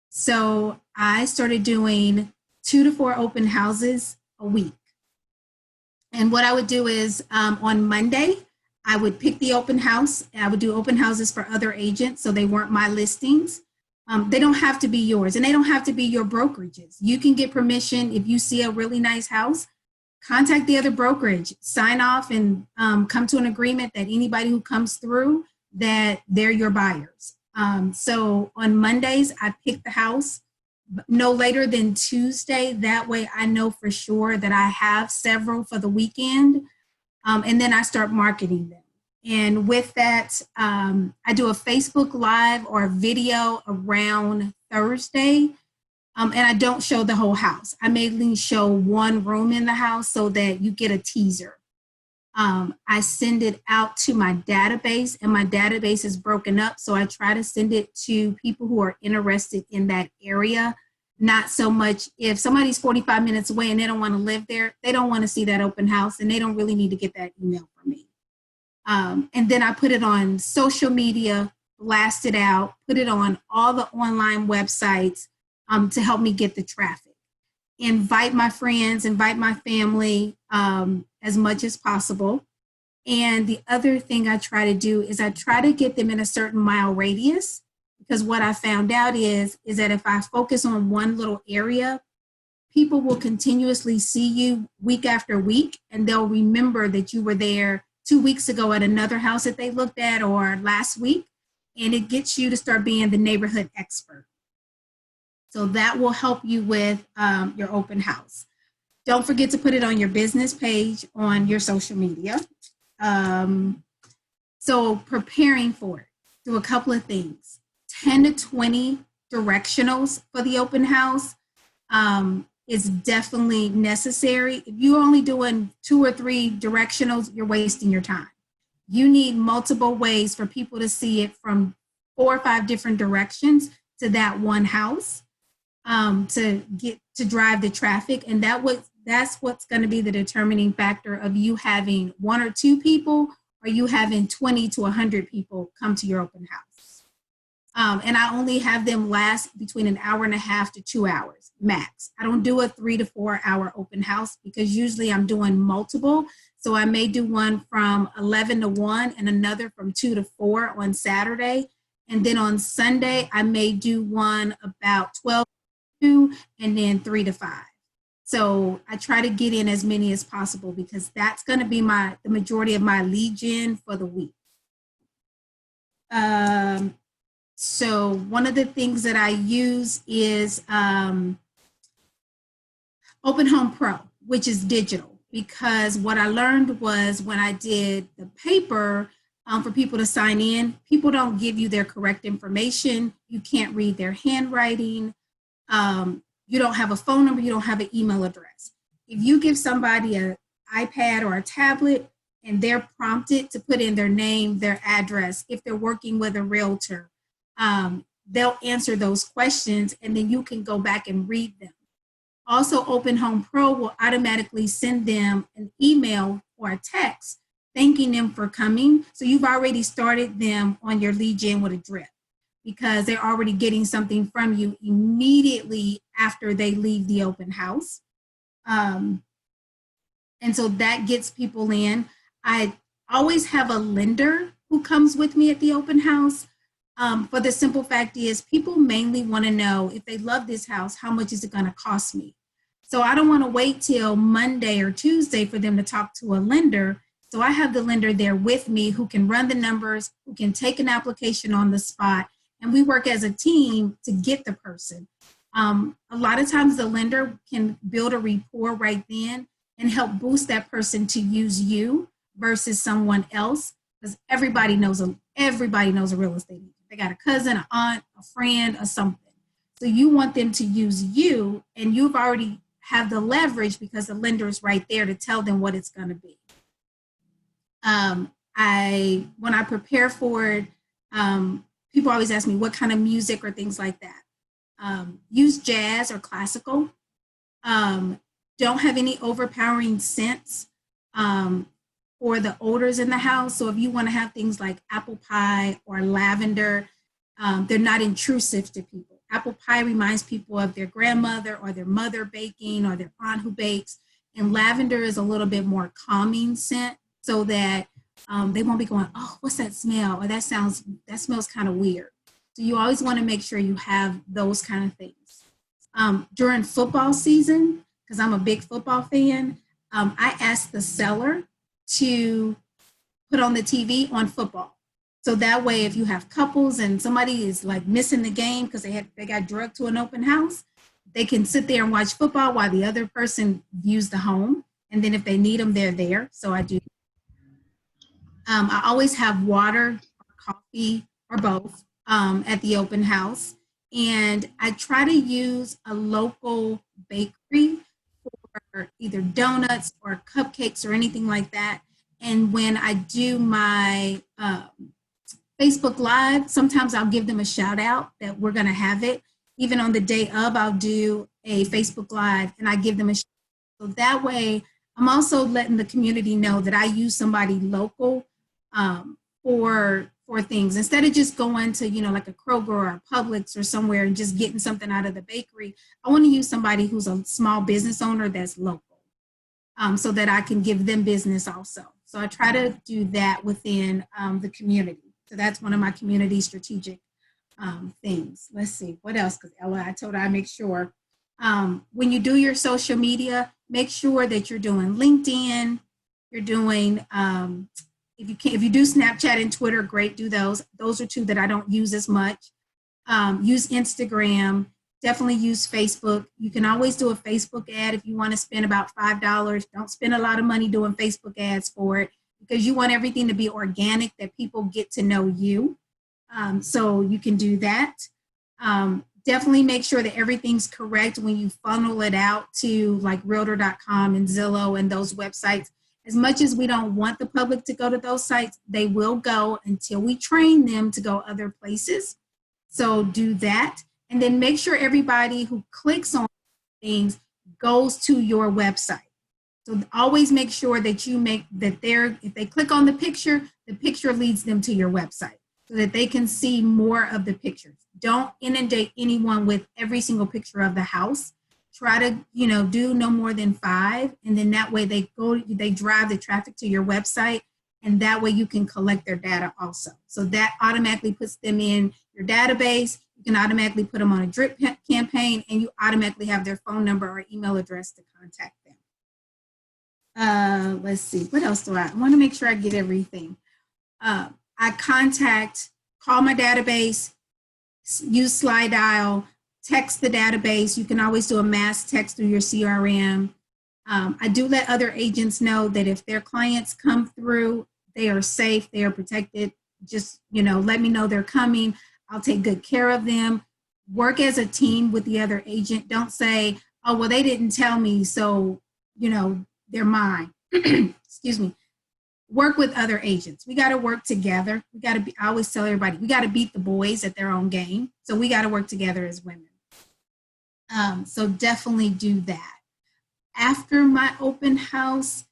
So I started doing 2 to 4 open houses a week. And what I would do is on Monday, I would pick the open house. And I would do open houses for other agents, so they weren't my listings. They don't have to be yours, and they don't have to be your brokerages. You can get permission if you see a really nice house, contact the other brokerage, sign off, and come to an agreement that anybody who comes through, that they're your buyers. So on Mondays, I pick the house no later than Tuesday. That way I know for sure that I have several for the weekend. And then I start marketing them. And with that, I do a Facebook Live or a video around Thursday. And I don't show the whole house. I mainly show one room in the house so that you get a teaser. I send it out to my database, and my database is broken up. So I try to send it to people who are interested in that area. Not so much if somebody's 45 minutes away and they don't want to live there, they don't want to see that open house, and they don't really need to get that email from me. And then I put it on social media, blast it out, put it on all the online websites to help me get the traffic. Invite my friends, invite my family as much as possible. And the other thing I try to do is I try to get them in a certain mile radius, because what I found out is that if I focus on one little area, people will continuously see you week after week, and they'll remember that you were there 2 weeks ago at another house that they looked at, or last week, and it gets you to start being the neighborhood expert. So that will help you with your open house. Don't forget to put it on your business page on your social media. So preparing for it, do a couple of things. 10 to 20 directionals for the open house is definitely necessary. If you're only doing 2 or 3 directionals, you're wasting your time. You need multiple ways for people to see it from 4 or 5 different directions to that one house to drive the traffic. And that's what's going to be the determining factor of you having 1 or 2 people, or you having 20 to 100 people come to your open house. And I only have them last between an hour and a half to 2 hours max. I don't do a 3 to 4 hour open house because usually I'm doing multiple. So I may do one from 11 to 1 and another from 2 to 4 on Saturday. And then on Sunday, I may do one about 12 to 2 and then 3 to 5. So I try to get in as many as possible because that's going to be the majority of my lead gen for the week. So one of the things that I use is Open Home Pro, which is digital, because what I learned was when I did the paper for people to sign in, people don't give you their correct information. You can't read their handwriting. You don't have a phone number. You don't have an email address. If you give somebody an iPad or a tablet and they're prompted to put in their name, their address, if they're working with a realtor, they'll answer those questions and then you can go back and read them. Also, Open Home Pro will automatically send them an email or a text thanking them for coming. So you've already started them on your lead gen with a drip because they're already getting something from you immediately after they leave the open house. And so that gets people in. I always have a lender who comes with me at the open house. For the simple fact is people mainly want to know if they love this house, how much is it going to cost me? So I don't want to wait till Monday or Tuesday for them to talk to a lender. So I have the lender there with me who can run the numbers, who can take an application on the spot, and we work as a team to get the person. A lot of times the lender can build a rapport right then and help boost that person to use you versus someone else, because everybody knows a real estate agent. They got a cousin, an aunt, a friend, or something. So you want them to use you, and you've already have the leverage because the lender is right there to tell them what it's going to be. When I prepare for it, people always ask me what kind of music or things like that. Use jazz or classical. Don't have any overpowering scents for the odors in the house. So if you want to have things like apple pie or lavender, they're not intrusive to people. Apple pie reminds people of their grandmother or their mother baking or their aunt who bakes. And lavender is a little bit more calming scent so that they won't be going, oh, what's that smell? Or that smells kind of weird. So you always want to make sure you have those kind of things. During football season, because I'm a big football fan, I ask the seller to put on the TV on football. So that way, if you have couples and somebody is like missing the game because they got drugged to an open house, they can sit there and watch football while the other person views the home. And then if they need them, they're there. So I do. I always have water or coffee or both at the open house. And I try to use a local bakery for either donuts or cupcakes or anything like that. And when I do my Facebook Live, sometimes I'll give them a shout out that we're going to have it. Even on the day of, I'll do a Facebook Live and I give them a shout out. So that way, I'm also letting the community know that I use somebody local for things. Instead of just going to, like a Kroger or a Publix or somewhere and just getting something out of the bakery, I want to use somebody who's a small business owner that's local so that I can give them business also. So I try to do that within the community. So that's one of my community strategic things. Let's see, what else? Because Ella, I told her I make sure. When you do your social media, make sure that you're doing LinkedIn, you're doing, if you do Snapchat and Twitter, great, do those. Those are two that I don't use as much. Use Instagram, definitely use Facebook. You can always do a Facebook ad if you want to spend about $5. Don't spend a lot of money doing Facebook ads for it, because you want everything to be organic, that people get to know you. So you can do that. Definitely make sure that everything's correct when you funnel it out to like realtor.com and Zillow and those websites. As much as we don't want the public to go to those sites, they will go until we train them to go other places. So do that. And then make sure everybody who clicks on things goes to your website. So always make sure that if they click on the picture leads them to your website. so that they can see more of the pictures. Don't inundate anyone with every single picture of the house. Try to, do no more than 5. And then that way they drive the traffic to your website. And that way you can collect their data also. So that automatically puts them in your database. You can automatically put them on a drip campaign, and you automatically have their phone number or email address to contact them. Let's see, what else do I want to make sure I get everything. I call my database, use slide dial, text the database. You can always do a mass text through your CRM. I do let other agents know that if their clients come through, they are safe, they are protected. Just, let me know they're coming. I'll take good care of them. Work as a team with the other agent. Don't say, oh, well, they didn't tell me, so, they're mine. Excuse me. Work with other agents. We got to work together. I always tell everybody, we got to beat the boys at their own game. So we got to work together as women. So definitely do that. After my open house,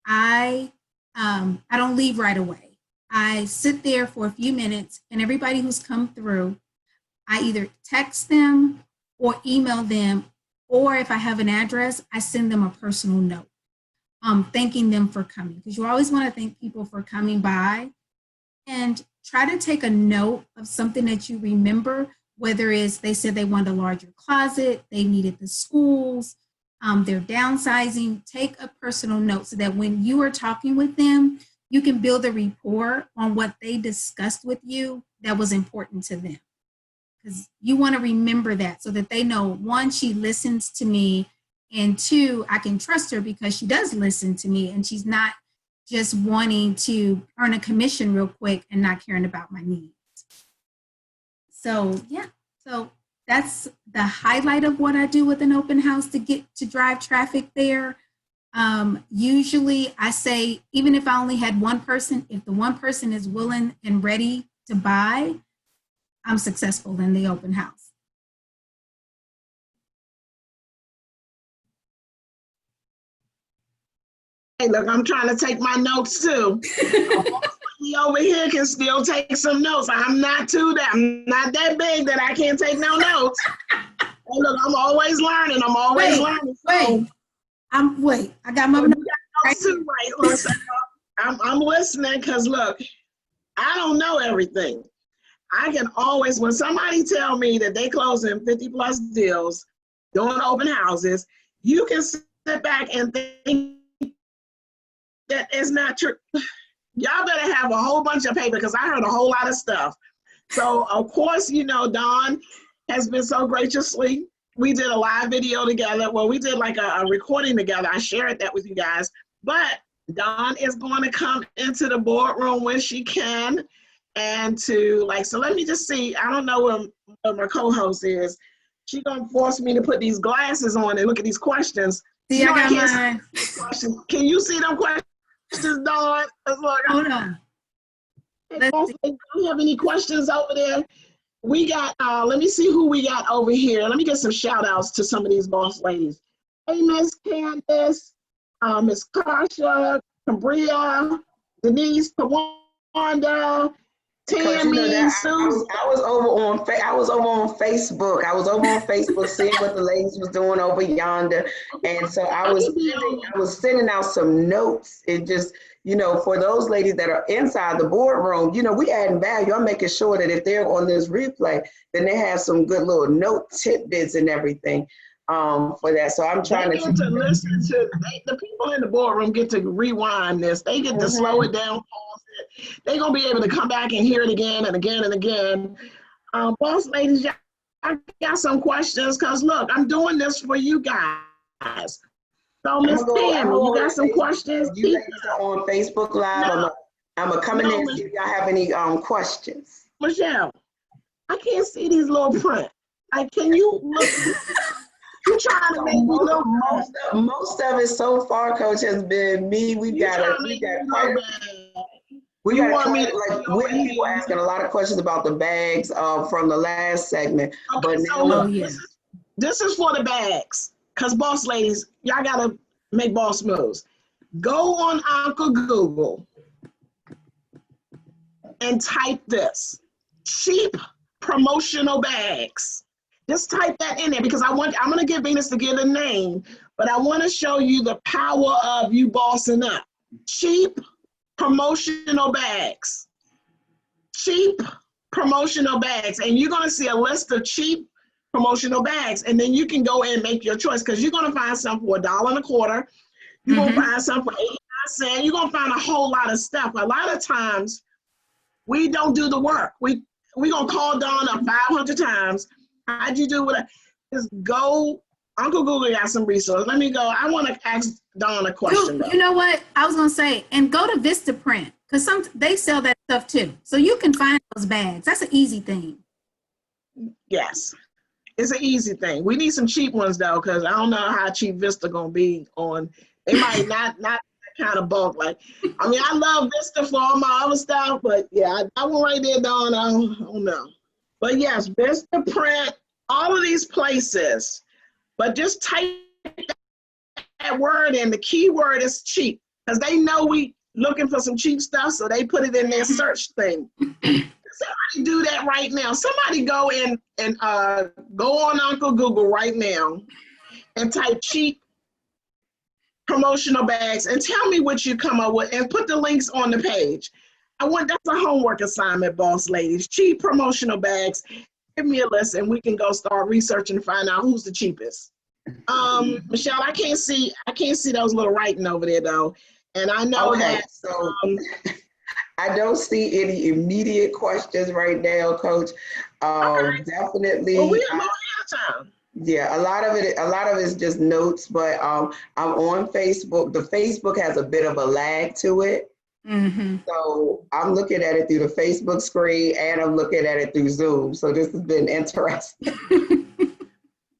I don't leave right away. I sit there for a few minutes, and everybody who's come through, I either text them or email them, or if I have an address, I send them a personal note, thanking them for coming, because you always want to thank people for coming by, and try to take a note of something that you remember, whether it's they said they wanted a larger closet, they needed the schools, they're downsizing. Take a personal note so that when you are talking with them, you can build a rapport on what they discussed with you that was important to them. Because you want to remember that so that they know, 1, she listens to me, and 2, I can trust her because she does listen to me and she's not just wanting to earn a commission real quick and not caring about my needs. So yeah, so that's the highlight of what I do with an open house to drive traffic there. Usually I say, even if I only had one person, if the one person is willing and ready to buy, I'm successful in the open house. Hey, look, I'm trying to take my notes too. Over here can still take some notes. I'm not that big that I can't take no notes. Hey, look, I'm always learning. Learning. So. I got my notes right too. Right. Listen, I'm listening because look, I don't know everything. I can always, when somebody tell me that they closing 50 plus deals, doing open houses, you can sit back and think that it's not true. Y'all better have a whole bunch of paper because I heard a whole lot of stuff. So of course, Dawn has been so graciously. We did a live video together. Well, we did like a recording together. I shared that with you guys. But Dawn is going to come into the boardroom when she can. And so let me just see. I don't know where my co-host is. She's going to force me to put these glasses on and look at these questions. See, I got mine. Can you see them questions, Dawn? Hold on. Do you have any questions over there? We got, let me see who we got over here. Let me get some shout outs to some of these boss ladies. Hey, Miss Candace, Miss Kasha, Cambria, Denise, Tawanda, Tammy, Susan. I was over on Facebook. I was over on Facebook seeing what the ladies was doing over yonder, and so I was sending out some notes and just, for those ladies that are inside the boardroom, we adding value. I'm making sure that if they're on this replay, then they have some good little note tidbits and everything for that. So I'm trying to listen to the people in the boardroom get to rewind this. They get to slow it down, pause it. They're gonna be able to come back and hear it again and again and again. Boss ladies, I got some questions because look, I'm doing this for you guys. So Miss Tammy, you got some questions? You ladies are on Facebook Live. No. I'm gonna come in there and see if y'all have any questions. Michelle, I can't see these little print. Can you look? You trying to make me look? Most of it so far, Coach, has been me. We got people asking a lot of questions about the bags from the last segment. Okay, this is for the bags. Because boss ladies, y'all gotta make boss moves. Go on Uncle Google and type this. cheap promotional bags. Just type that in there because I'm going to get Venus to get a name, but I want to show you the power of you bossing up. Cheap promotional bags. Cheap promotional bags. And you're going to see a list of cheap promotional bags. And then you can go in and make your choice because you're going to find some for $1.25. You're going to find some for 89 cents. You're going to find a whole lot of stuff. A lot of times we don't do the work. We're going to call Dawn up 500 times. How'd you do what? Just go. Uncle Google got some resources. Let me go. I want to ask Dawn a question. You know what? I was going to say, and go to Vistaprint because they sell that stuff too. So you can find those bags. That's an easy thing. Yes. It's an easy thing. We need some cheap ones though, because I don't know how cheap Vista gonna be on. They might not that kind of bulk. Like, I mean, I love Vista for all my other stuff, but yeah, that one right there, Dawn, I don't know. But yes, Vistaprint, all of these places. But just type that word in. The key word is cheap, because they know we looking for some cheap stuff, so they put it in their search thing. Somebody do that right now. Somebody go in and go on Uncle Google right now and type cheap promotional bags and tell me what you come up with and put the links on the page. That's a homework assignment, boss ladies. Cheap promotional bags. Give me a list and we can go start researching and find out who's the cheapest. Michelle, I can't see those little writing over there though. And I know that so I don't see any immediate questions right now, Coach. Okay. Definitely. Well, we are ahead of time. Yeah, a lot of it is just notes, but I'm on Facebook. The Facebook has a bit of a lag to it. Mm-hmm. So I'm looking at it through the Facebook screen and I'm looking at it through Zoom. So this has been interesting.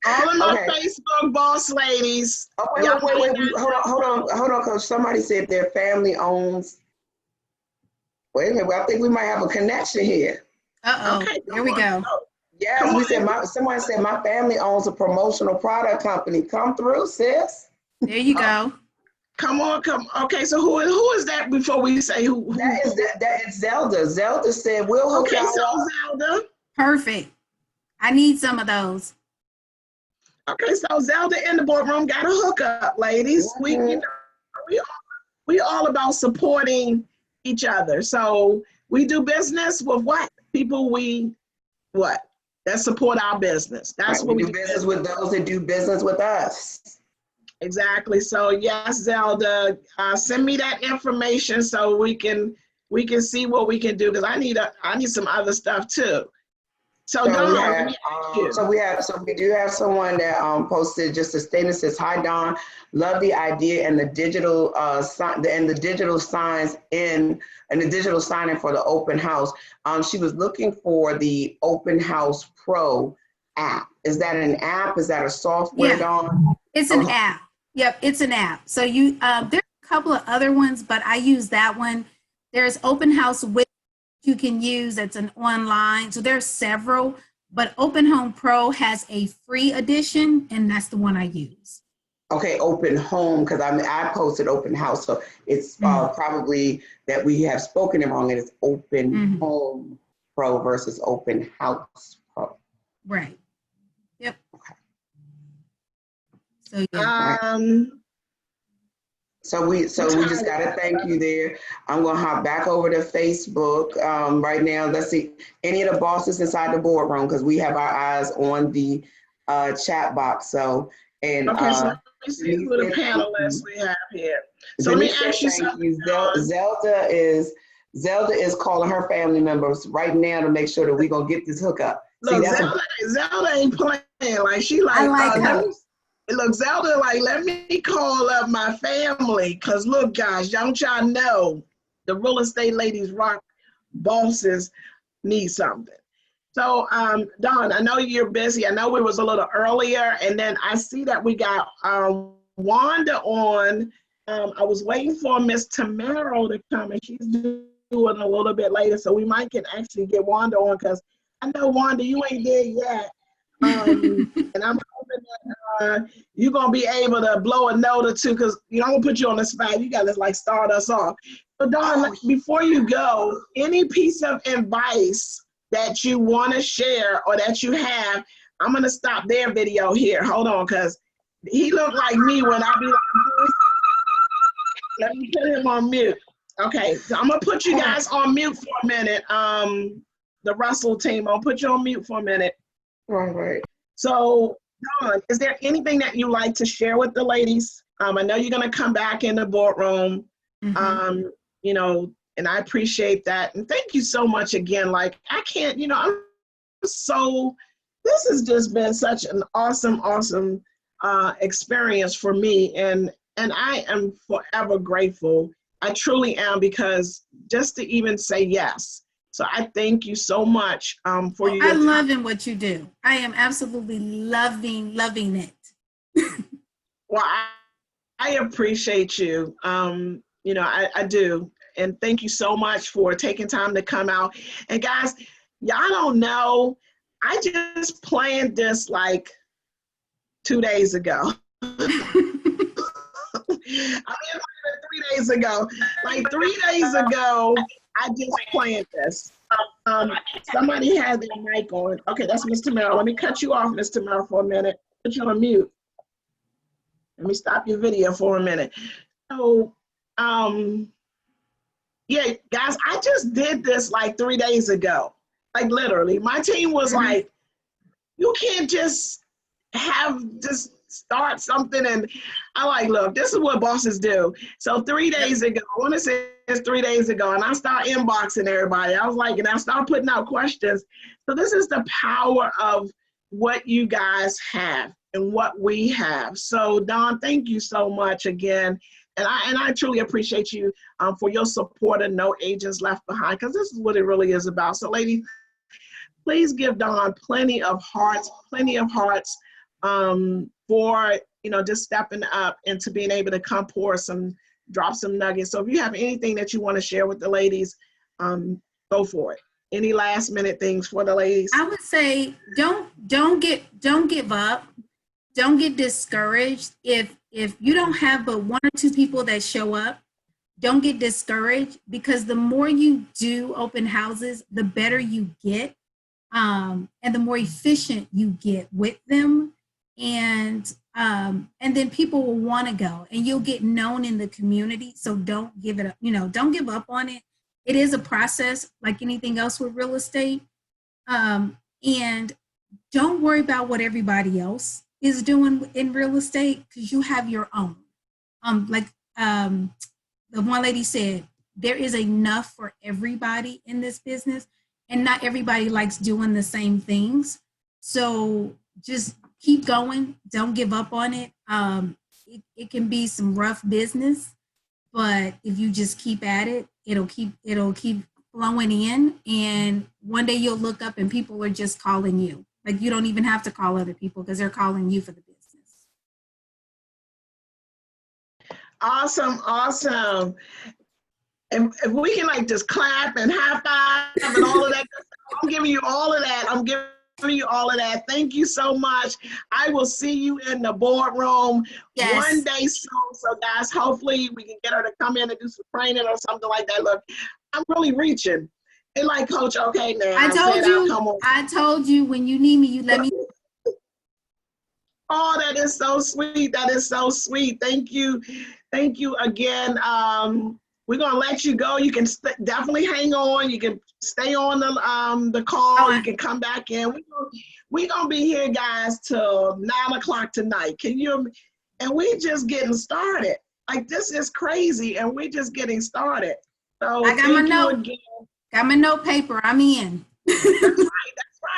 All of my Facebook boss ladies. Oh, wait, hold on, Coach. Somebody said their family owns. Wait a minute, I think we might have a connection here. Uh-oh, okay, here we go. Yes, someone said my family owns a promotional product company. Come through, sis. There you go. Come on. Okay, so who is that before we say who? That is Zelda. Zelda said we'll hook y'all up. Zelda. Perfect. I need some of those. Okay, so Zelda in the boardroom got a hookup, ladies. Mm-hmm. We all about supporting each other. So we do business with what? People that support our business. That's what we do business with those that do business with us. Exactly. So yes, Zelda, send me that information so we can see what we can do, because I need some other stuff too. So Dawn, we do have someone that posted just a statement, says, "Hi Dawn, love the idea and the digital signs and the digital signing for the open house." She was looking for the Open House Pro app. Is that an app? Is that a software, Dawn? It's an app. Yep, it's an app. So you there's a couple of other ones, but I use that one. There's Open House with you can use, it's an online. So there's several, but Open Home Pro has a free edition, and that's the one I use. Okay, Open Home, because I posted Open House, so it's probably that we have spoken it wrong, and it's Open Home Pro versus Open House Pro. Right. Yep. Okay. So yeah. So we just gotta thank you there. I'm gonna hop back over to Facebook right now. Let's see any of the bosses inside the boardroom, because we have our eyes on the chat box. So so let me see who the panelists we have here. So let me ask you something. Zelda is calling her family members right now to make sure that we're gonna get this hookup. Look, Zelda ain't playing. Like she like, I like her. Look, Zelda, like, let me call up my family. Because, look, guys, don't y'all know the real estate ladies rock bosses need something. So, Dawn, I know you're busy. I know we was a little earlier. And then I see that we got Wanda on. I was waiting for Miss Tamaro to come, and she's doing a little bit later. So we might can actually get Wanda on, because I know, Wanda, you ain't there yet. And I'm hoping that you're going to be able to blow a note or two, because I'm going to put you on the spot. You got to like start us off. So Dawn, before you go, any piece of advice that you want to share or that you have. I'm going to stop their video here. Hold on, because he looked like me when I be like this. Let me put him on mute. Okay, so I'm going to put you guys on mute for a minute. The Russell team, I'll put you on mute for a minute. Right. So, Dawn, is there anything that you like to share with the ladies? I know you're going to come back in the boardroom, you know, and I appreciate that. And thank you so much again. Like, I can't, you know, this has just been such an awesome experience for me. And I am forever grateful. I truly am, because just to even say yes. So I thank you so much for your I'm loving what you do. I am absolutely loving it. Well, I appreciate you. You know, I do. And thank you so much for taking time to come out. And guys, y'all don't know, I just planned this like 2 days ago. I mean, 3 days ago. Like 3 days ago, I just planned this. Somebody had their mic on. Okay, that's Mr. Merrill. Let me cut you off, Mr. Merrill, for a minute. Put you on mute. Let me stop your video for a minute. So, yeah, guys, I just did this like 3 days ago. Like literally, my team was like, you can't just start something. And I like, look, this is what bosses do. So 3 days ago, I want to say it's 3 days ago, and I start inboxing everybody. I was like, and I start putting out questions. So this is the power of what you guys have and what we have. So Dawn, thank you so much again. And I truly appreciate you for your support of No Agents Left Behind, because this is what it really is about. So ladies, please give Dawn plenty of hearts for, you know, just stepping up and to being able to come drop some nuggets. So if you have anything that you want to share with the ladies, go for it. Any last minute things for the ladies? I would say don't give up. Don't get discouraged. If you don't have but 1 or 2 people that show up, don't get discouraged, because the more you do open houses, the better you get, and the more efficient you get with them. And then people will want to go, and you'll get known in the community. So don't give it up, you know, don't give up on it. It is a process like anything else with real estate. And don't worry about what everybody else is doing in real estate, because you have your own. The one lady said, there is enough for everybody in this business, and not everybody likes doing the same things. So just keep going. Don't give up on it. It can be some rough business, but if you just keep at it, it'll keep flowing in. And one day you'll look up and people are just calling you. Like, you don't even have to call other people, because they're calling you for the business. Awesome. And if we can like just clap and high five and all of that, I'm giving you all of that. Thank you so much. I will see you in the boardroom one day soon. So guys, hopefully we can get her to come in and do some training or something like that. Look, I'm really reaching. And like, Coach, okay, now. I told you when you need me, you let me. Oh, that is so sweet. Thank you again. We're gonna let you go. You can definitely hang on. You can stay on the call. You can come back in. We're gonna be here, guys, till 9 o'clock tonight. And we just getting started. Like, this is crazy, and we're just getting started. So I got my note. Got my note paper. I'm in. That's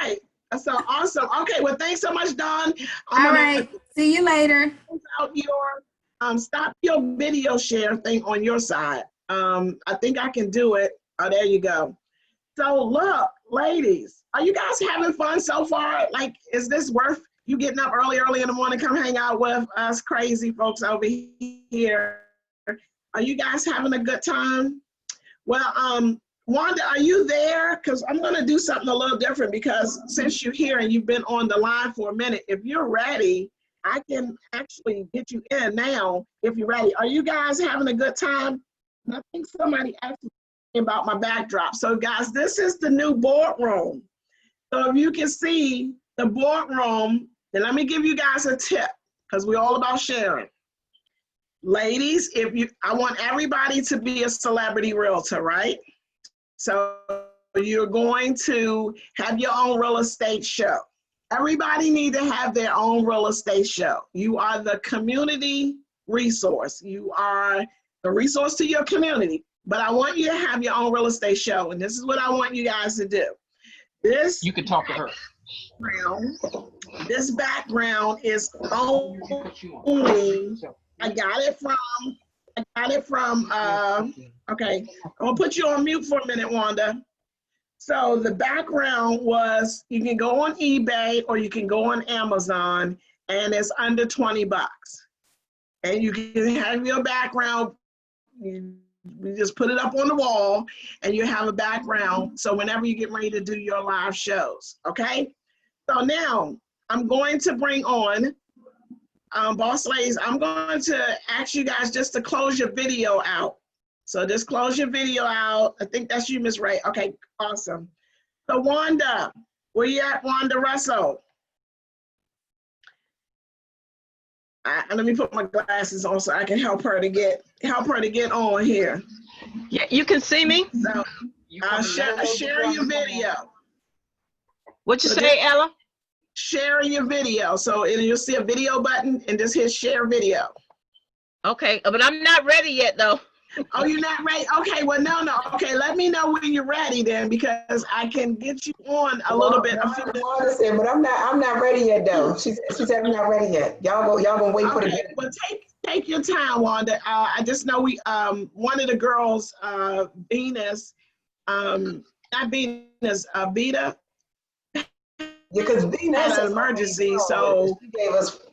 right. That's so awesome. Okay, well, thanks so much, Dawn. All right. See you later. Out your stop your video share thing on your side. I think I can do it. Oh, there you go. So look, ladies, are you guys having fun so far? Like, is this worth you getting up early in the morning, come hang out with us crazy folks over here? Are you guys having a good time? Well, Wanda, are you there? Because I'm going to do something a little different, because since you're here and you've been on the line for a minute, if you're ready, I can actually get you in now if you're ready. Are you guys having a good time? I think somebody asked me about my backdrop. So guys, this is the new boardroom. So if you can see the boardroom, then let me give you guys a tip, because we're all about sharing. Ladies, I want everybody to be a celebrity realtor, right? So you're going to have your own real estate show. Everybody need to have their own real estate show. You are the community resource. You are the resource to your community. But I want you to have your own real estate show, and this is what I want you guys to do. You can talk to her. This background is only, I got it from, okay, I'm gonna put you on mute for a minute, Wanda. So the background was, you can go on eBay or you can go on Amazon, and it's under 20 bucks. And you can have your background, you just put it up on the wall and you have a background. So whenever you get ready to do your live shows, okay? So now I'm going to bring on Boss Ladies. I'm going to ask you guys just to close your video out. So just close your video out. I think that's you, Ms. Ray. Okay, awesome. So Wanda, where you at, Wanda Russell? Let me put my glasses on so I can help her to get on here. Yeah, you can see me. So share your video. What you say, Ella? Share your video. So you'll see a video button and just hit share video. Okay, but I'm not ready yet though. Oh, you're not ready? Okay, well, no. Okay, let me know when you're ready then, because I can get you on a little bit. Wanda said, but I'm not ready yet though. She said I'm not ready yet. Y'all gonna wait for the video. Well, take your time, Wanda. I just know one of the girls, Venus, not Venus, Vita. Yeah, because Venus had an emergency, so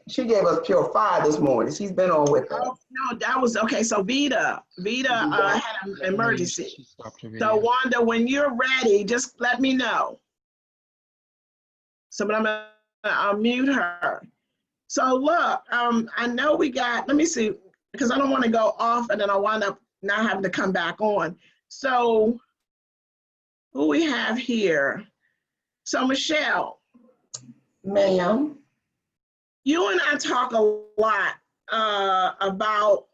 she gave us pure fire this morning. She's been on with us. Oh, no, that was okay. So Vita had an emergency. So Wanda, when you're ready, just let me know. So, but I'll mute her. So look, I know we got. Let me see, because I don't want to go off and then I wind up not having to come back on. So who we have here? So Michelle. Ma'am. You and I talk a lot about,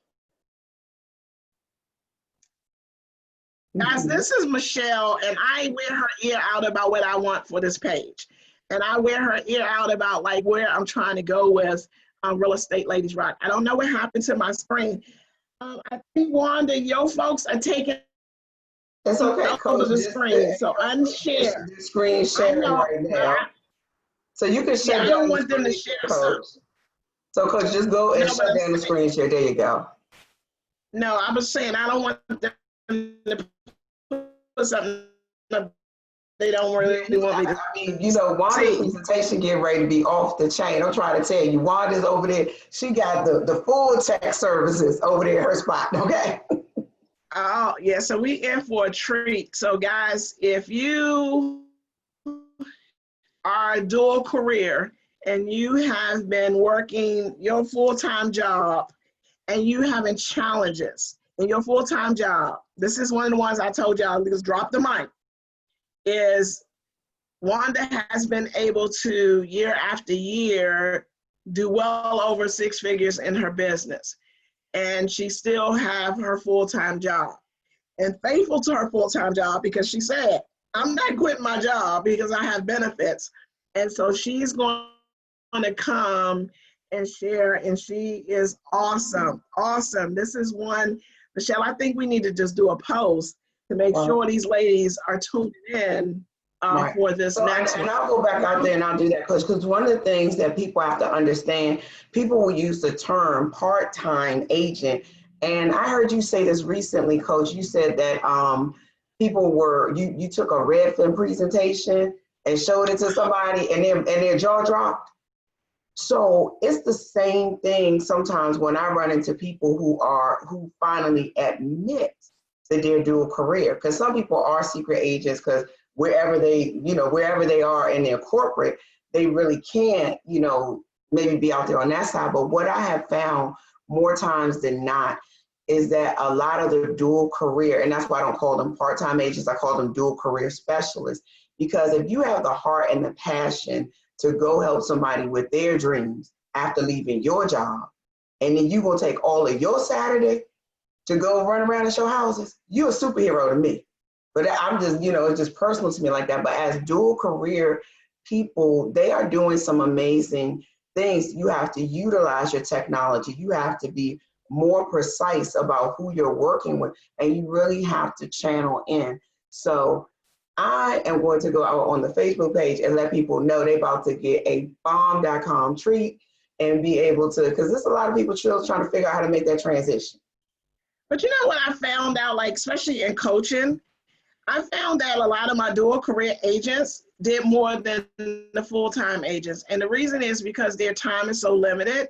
guys, this is Michelle, and I wear her ear out about what I want for this page. And I wear her ear out about like where I'm trying to go with Real Estate Ladies Rock. I don't know what happened to my screen. I think, Wanda, your folks are taking it's okay, over the screen, so unshare. The screen sharing right now. So you can share. Yeah, I don't want them to share. So Coach, just go and shut down the screen share. There you go. No, I was saying I don't want them to put something up they don't really want me to. I mean, you know, Wanda's presentation getting ready to be off the chain. I'm trying to tell you, Wanda's over there. She got the full tech services over there in her spot, okay? Oh, yeah, so we in for a treat. So guys, if you are a dual career and you have been working your full-time job and you having challenges in your full-time job, this is one of the ones I told y'all, just drop the mic, is Wanda has been able to, year after year, do well over 6 figures in her business. And she still have her full-time job. And faithful to her full-time job, because she said, I'm not quitting my job because I have benefits. And so she's going to come and share, and she is awesome, awesome. This is one, Michelle, I think we need to just do a post to make sure these ladies are tuned in for this next one. And I'll go back out there and I'll do that, because one of the things that people have to understand, people will use the term part-time agent. And I heard you say this recently, Coach. You said that people were, you took a Redfin presentation and showed it to somebody and their jaw dropped. So it's the same thing sometimes when I run into people who finally admit that they're dual career, because some people are secret agents because wherever they are in their corporate, they really can't, maybe be out there on that side. But what I have found more times than not is that a lot of the dual career, and that's why I don't call them part-time agents, I call them dual career specialists, because if you have the heart and the passion to go help somebody with their dreams after leaving your job, and then you gonna take all of your Saturday to go run around and show houses, you're a superhero to me. But I'm just, it's just personal to me like that. But as dual career people, they are doing some amazing things. You have to utilize your technology. You have to be more precise about who you're working with, and you really have to channel in. So I am going to go out on the Facebook page and let people know they're about to get a bomb.com treat and be able to, because there's a lot of people still trying to figure out how to make that transition. But you know what I found out, like, especially in coaching, I found that a lot of my dual career agents did more than the full-time agents. And the reason is because their time is so limited.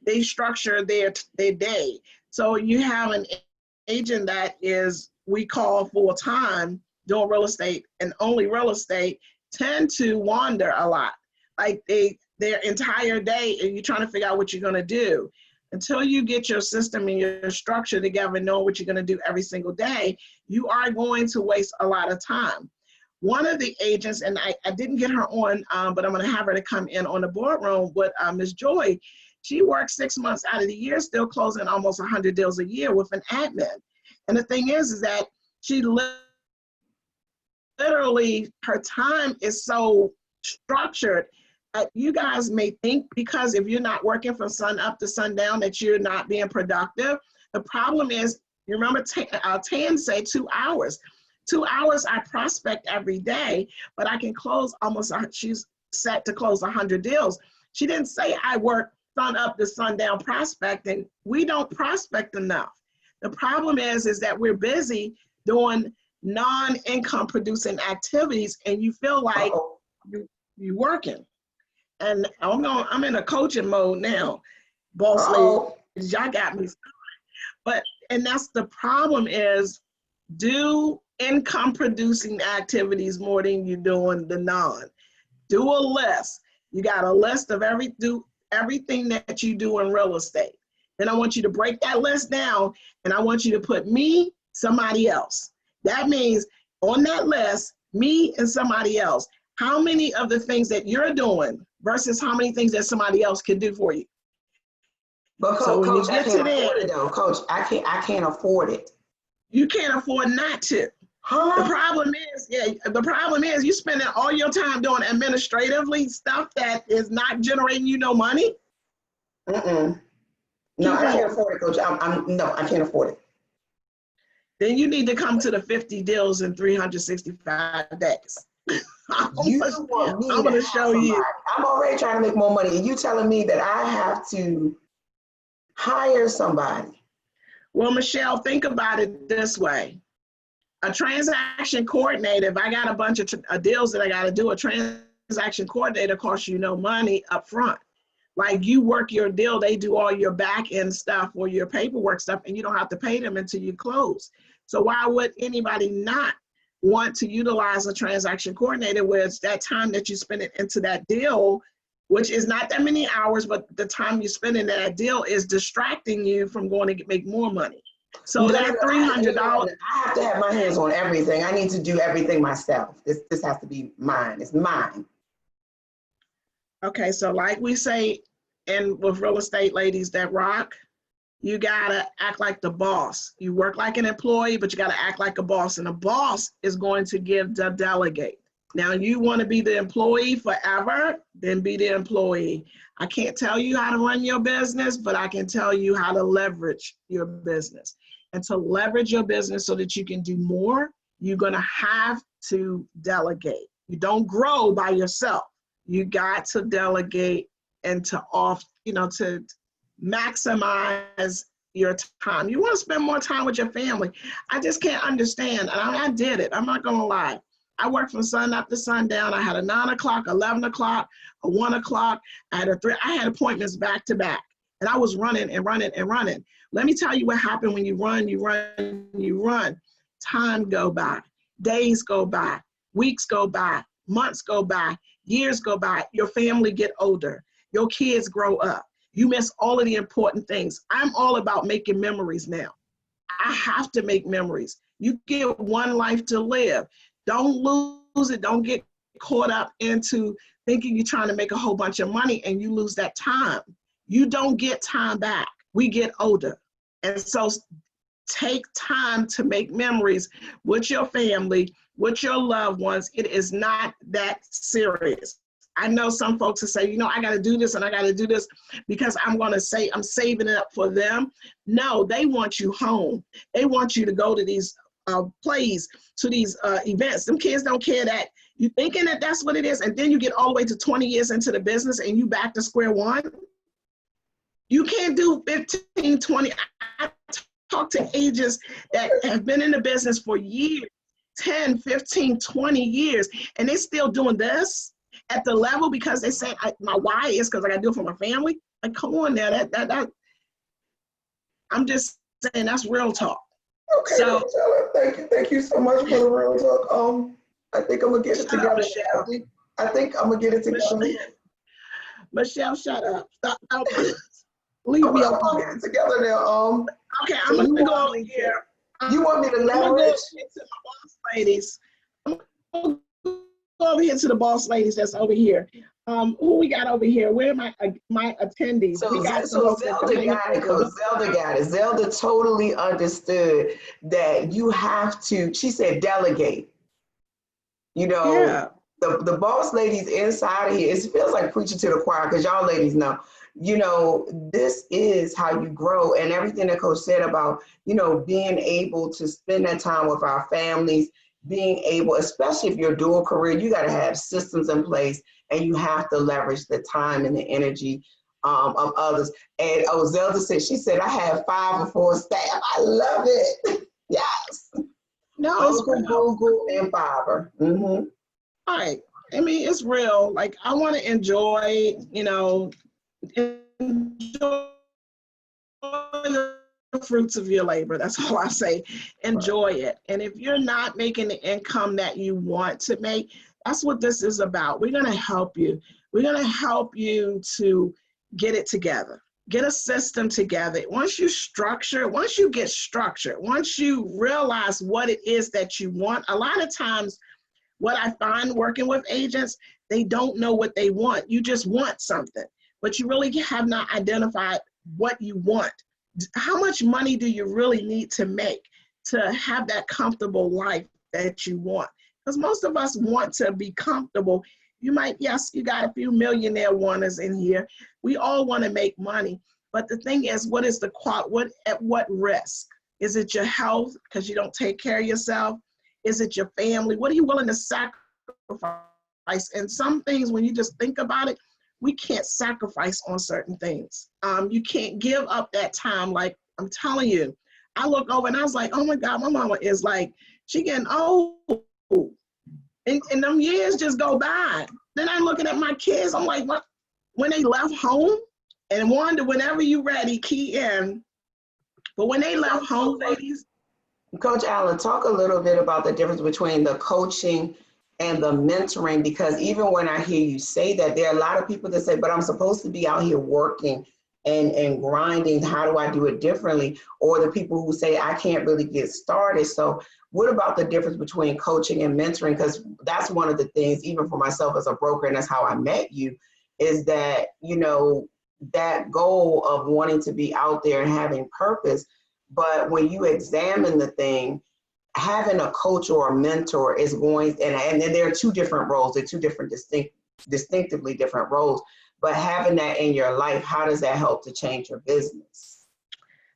They structure their day. So you have an agent that is, we call full-time, doing real estate and only real estate, tend to wander a lot. Like their entire day, and you're trying to figure out what you're gonna do. Until you get your system and your structure together and know what you're gonna do every single day, you are going to waste a lot of time. One of the agents, and I didn't get her on, but I'm gonna have her to come in on the boardroom with Ms. Joy. She works 6 months out of the year, still closing almost 100 deals a year with an admin. And the thing is that she literally, her time is so structured. You guys may think because if you're not working from sun up to sundown that you're not being productive. The problem is, you remember Tan said 2 hours. 2 hours I prospect every day, but I can close almost, she's set to close 100 deals. She didn't say I work sun up to sundown prospecting. We don't prospect enough. The problem is that we're busy doing non-income producing activities and you feel like you're working. And I'm in a coaching mode now. Boss lady, y'all got me started. And that's the problem is, do income producing activities more than you're doing the non. Do a list. You got a list of everything that you do in real estate. Then I want you to break that list down and I want you to put me, somebody else. That means on that list, me and somebody else. How many of the things that you're doing versus how many things that somebody else can do for you? But so when Coach, you get to there, though, Coach, I can't afford it. You can't afford not to. Huh? The problem is you're spending all your time doing administratively stuff that is not generating you no money. No, I can't afford it, Coach. No, I can't afford it. Then you need to come to the 50 deals in 365 days. I'm going to show you. I'm already trying to make more money, and you telling me that I have to hire somebody. Well, Michelle, think about it this way. A transaction coordinator, if I got a bunch of deals that I got to do, a transaction coordinator costs you no money up front. Like you work your deal, they do all your back end stuff or your paperwork stuff, and you don't have to pay them until you close. So why would anybody not want to utilize a transaction coordinator where it's that time that you spend it into that deal, which is not that many hours, but the time you spend in that deal is distracting you from going to make more money. So that $300. I have to have my hands on everything. I need to do everything myself. This has to be mine. It's mine. Okay, so like we say, and with real estate ladies that rock, you gotta act like the boss. You work like an employee, but you gotta act like a boss. And a boss is going to delegate. Now you wanna be the employee forever, then be the employee. I can't tell you how to run your business, but I can tell you how to leverage your business. And to leverage your business so that you can do more, you're gonna have to delegate. You don't grow by yourself. You got to delegate and to maximize your time. You want to spend more time with your family. I just can't understand. And I did it. I'm not going to lie. I worked from sun up to sundown. I had a 9 o'clock, 11 o'clock, a 1 o'clock. I had appointments back to back. And I was running and running and running. Let me tell you what happened when you run, you run, you run. Time go by. Days go by. Weeks go by. Months go by. Years go by. Your family get older. Your kids grow up. You miss all of the important things. I'm all about making memories now. I have to make memories. You get one life to live. Don't lose it. Don't get caught up into thinking you're trying to make a whole bunch of money and you lose that time. You don't get time back. We get older. And so take time to make memories with your family, with your loved ones. It is not that serious. I know some folks will say, you know, I got to do this and I got to do this because I'm going to say I'm saving it up for them. No, they want you home. They want you to go to these plays, to these events. Them kids don't care that you thinking that that's what it is. And then you get all the way to 20 years into the business and you back to square one. You can't do 15, 20. I talk to agents that have been in the business for years, 10, 15, 20 years, and they still doing this at the level because they say my why is because I got to do it for my family. Like, come on now, that I'm just saying that's real talk. Okay, so thank you so much for the real talk. I think I'm gonna get it together. I think I'm gonna get it together. Michelle, shut up. Stop. Leave me alone. I'm gonna get it together now. Okay, I'm gonna go over here. You want me to leverage? I'm gonna go into my boss ladies. I'm gonna go over here to the boss ladies that's over here. Who we got over here? Where are my attendees? So, we got Zelda got it, Coach. Zelda got it. Zelda totally understood that you have to, she said, delegate. You know, yeah. the boss ladies inside of here, it feels like preaching to the choir because y'all ladies know, you know, this is how you grow. And everything that Coach said about, you know, being able to spend that time with our families, being able, especially if you're a dual career, you got to have systems in place and you have to leverage the time and the energy of others. And Zelda said, she said, I have 5 or 4 staff. I love it. Yes. No, it's Google and Fiverr. Mm-hmm. All right. I mean, it's real. Like, I want to enjoy, you know, enjoy the fruits of your labor. That's all I say. Enjoy it. And if you're not making the income that you want to make, that's what this is about. We're going to help you. We're going to help you to get it together. Get a system together. Once you get structured, once you realize what it is that you want, a lot of times what I find working with agents, they don't know what they want. You just want something, but you really have not identified what you want. How much money do you really need to make to have that comfortable life that you want? Because most of us want to be comfortable. You might, yes, you got a few millionaire wanners in here. We all want to make money. But the thing is, what is at what risk? Is it your health because you don't take care of yourself? Is it your family? What are you willing to sacrifice? And some things, when you just think about it, we can't sacrifice on certain things. You can't give up that time. Like, I'm telling you, I look over and I was like, oh my God, my mama is like, she getting old. And them years just go by. Then I'm looking at my kids, I'm like, what? When they left home, and Wanda, whenever you ready, key in. But when they left home, ladies. Coach Allen, talk a little bit about the difference between the coaching and the mentoring, because even when I hear you say that, there are a lot of people that say, but I'm supposed to be out here working and grinding. How do I do it differently? Or the people who say, I can't really get started. So what about the difference between coaching and mentoring? Because that's one of the things, even for myself as a broker, and that's how I met you, is that, you know, that goal of wanting to be out there and having purpose. But when you examine the thing, having a coach or a mentor is going, and there are 2 different roles. They're 2 different distinctively different roles. But having that in your life, how does that help to change your business?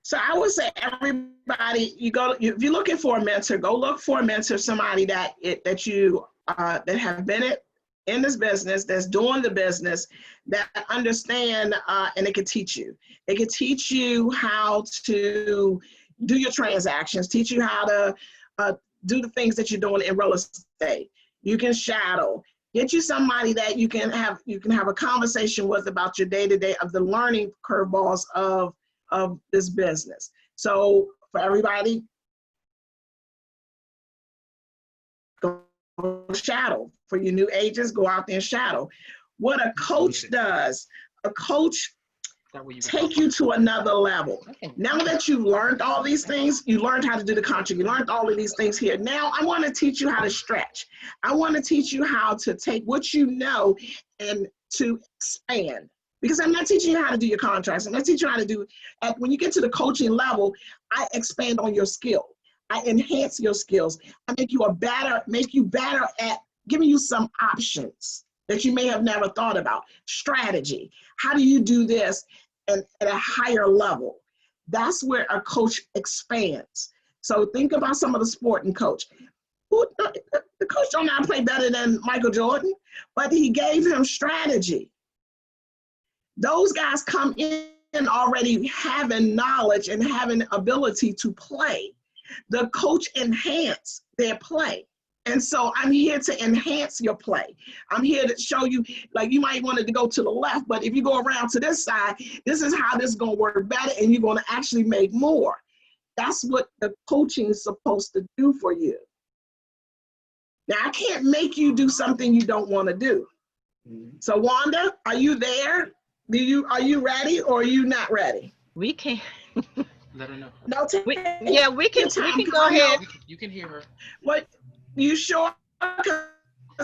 So I would say everybody, if you're looking for a mentor, go look for a mentor, somebody that have been in this business, that's doing the business, that understand, and it can teach you. It can teach you how to do your transactions, teach you how to do the things that you're doing in real estate. You can shadow. Get you somebody that you can have a conversation with about your day-to-day of the learning curveballs of this business. So for everybody, go shadow. For your new agents, go out there and shadow. What a coach does, a coach take you to another level. Now that you've learned all these things, you learned how to do the contract, you learned all of these things here. Now I want to teach you how to stretch. I want to teach you how to take what you know and to expand. Because I'm not teaching you how to do your contracts. I'm not teaching you how to do, when you get to the coaching level, I expand on your skill. I enhance your skills. I make you better at giving you some options that you may have never thought about. Strategy. How do you do this at a higher level? That's where a coach expands. So think about some of the sporting coach. The coach don't not play better than Michael Jordan, but he gave him strategy. Those guys come in already having knowledge and having ability to play. The coach enhance their play. And so I'm here to enhance your play. I'm here to show you, like you might want it to go to the left, but if you go around to this side, this is how this is gonna work better and you're gonna actually make more. That's what the coaching is supposed to do for you. Now, I can't make you do something you don't wanna do. So Wanda, are you there? Are you ready or are you not ready? We can. Let her know. No, we can go ahead. You can hear her. What? You sure?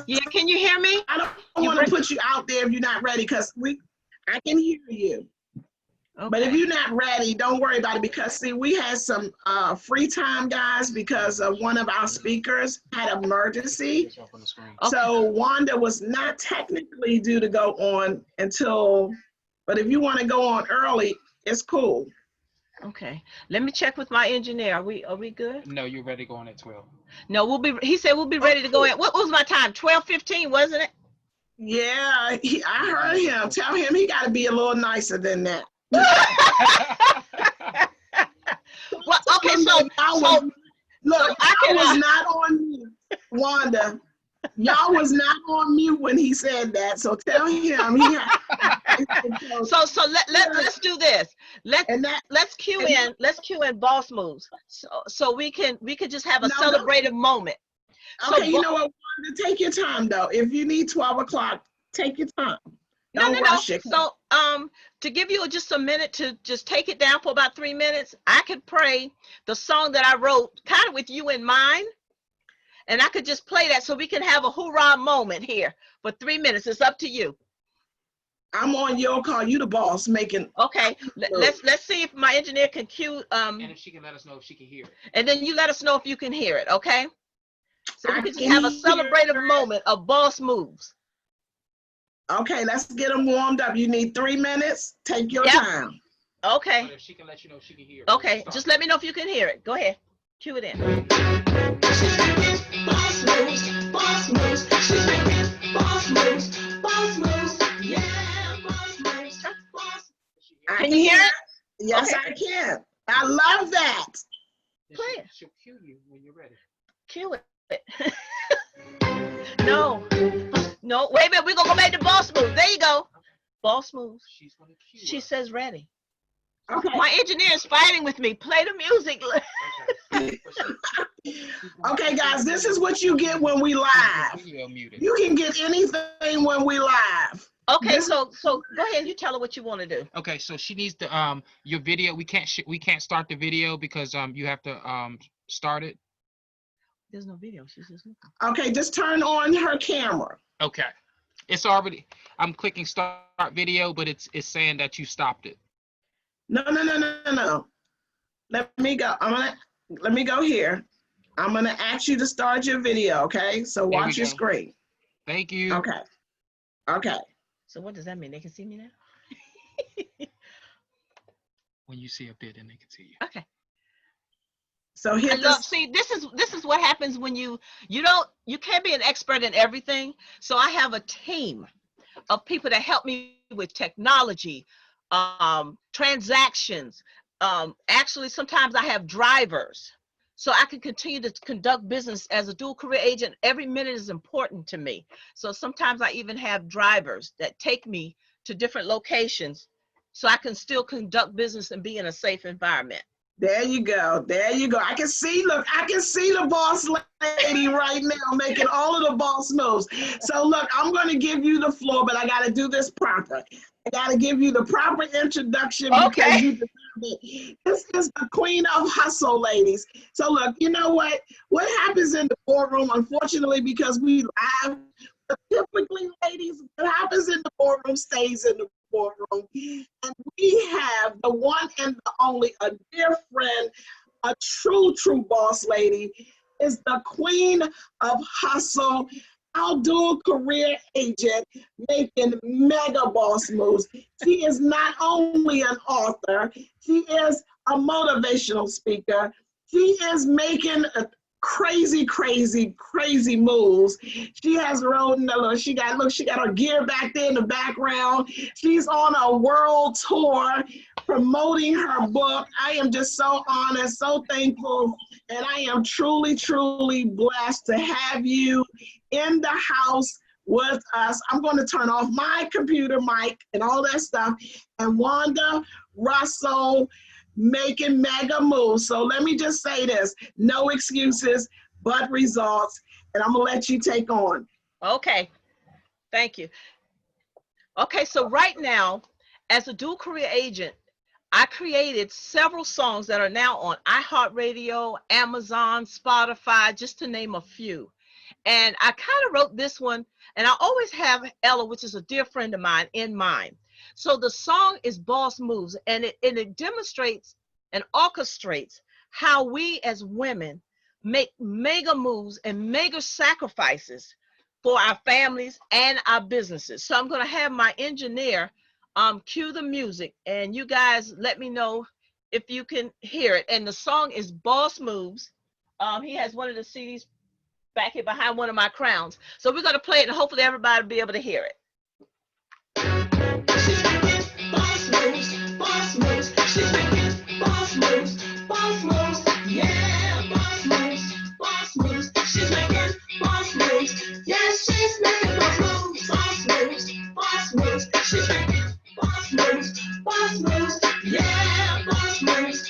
Yeah, can you hear me? I don't want to put you out there if you're not ready, because I can hear you. Okay. But if you're not ready, don't worry about it, because see, we had some free time, guys, because of one of our speakers had an emergency. Okay. So Wanda was not technically due to go on until, but if you want to go on early, it's cool. Okay, let me check with my engineer. Are we good? No, you're ready to go on at 12. No, he said we'll be ready to go in. What was my time? 12:15, wasn't it? Yeah, I heard him. Tell him he got to be a little nicer than that. Well, okay, so look, I was not on mute, Wanda. Y'all was not on mute when he said that, so tell him he so let's do this. Let's cue in boss moves, so we can just have a celebrative moment. Okay, you know what, Wanda, take your time though. If you need 12 o'clock, take your time. Don't rush it. So to give you just a minute to just take it down for about 3 minutes, I could pray the song that I wrote kind of with you in mind. And I could just play that so we can have a hoorah moment here for 3 minutes. It's up to you. I'm on your call. You the boss making. Okay. Let's see if my engineer can cue. And if she can let us know if she can hear it. And then you let us know if you can hear it. Okay. So we can just have a celebrative moment of boss moves. Okay, let's get them warmed up. You need 3 minutes. Take your time. Okay. But if she can let you know if she can hear it. Okay. Just let me know if you can hear it. Go ahead. Cue it in. Boss moves, boss moves, she's making boss moves, boss moves, yeah, boss moves, boss. Can you hear it? Yes, okay. I can. I love that. Play it. She'll cue you when you're ready. Cue it. No, wait a minute. We're going to go back to boss moves. There you go. Boss moves. She's going to cue She says ready. Okay. My engineer is fighting with me. Play the music. Okay, guys, this is what you get when we live. You can get anything when we live. Okay, so go ahead. You tell her what you want to do. Okay, so she needs the your video. We can't start the video because you have to start it. There's no video. She's just looking. Okay, just turn on her camera. Okay, it's already. I'm clicking start video, but it's saying that you stopped it. No. Let me go. Let me go here. I'm gonna ask you to start your video, okay? So watch your screen. Thank you. Okay. So what does that mean? They can see me now? When you see up there, then they can see you. Okay. So here, see, this is what happens when you can't be an expert in everything. So I have a team of people that help me with technology, transactions. Actually, sometimes I have drivers, so I can continue to conduct business as a dual career agent. Every minute is important to me. So sometimes I even have drivers that take me to different locations so I can still conduct business and be in a safe environment. There you go. There you go. I can see, look, I can see the boss lady right now making all of the boss moves. So look, I'm going to give you the floor, but I got to do this proper. I got to give you the proper introduction because Okay. you deserve it. This is the queen of hustle, ladies. So look, you know what? What happens in the boardroom, unfortunately, because we laugh, but typically, ladies, what happens in the boardroom stays in the boardroom. And we have the one and the only, a dear friend, a true boss lady, is the queen of hustle, our dual career agent, making mega boss moves. She is not only an author, she is a motivational speaker. She is making a crazy moves. She has she got her gear back there in the background. She's on a world tour promoting her book. I am just so honored, so thankful, and I am truly blessed to have you in the house with us. I'm going to turn off my computer mic and all that stuff, and Wanda Russell making mega moves. So let me just say this, no excuses, but results. And I'm gonna let you take on. Okay. Thank you. Okay, so right now, as a dual career agent, I created several songs that are now on iHeartRadio, Amazon, Spotify, just to name a few. And I kind of wrote this one, and I always have Ella, which is a dear friend of mine, in mind. So the song is Boss Moves, and it demonstrates and orchestrates how we as women make mega moves and mega sacrifices for our families and our businesses. So I'm going to have my engineer cue the music, and you guys let me know if you can hear it. And the song is Boss Moves. He has one of the CDs back here behind one of my crowns. So we're going to play it, and hopefully everybody will be able to hear it. She's making boss moves, she's making boss moves, yeah, boss moves, she's making boss moves, yes, she's making boss moves, she's making boss moves, yeah, boss moves,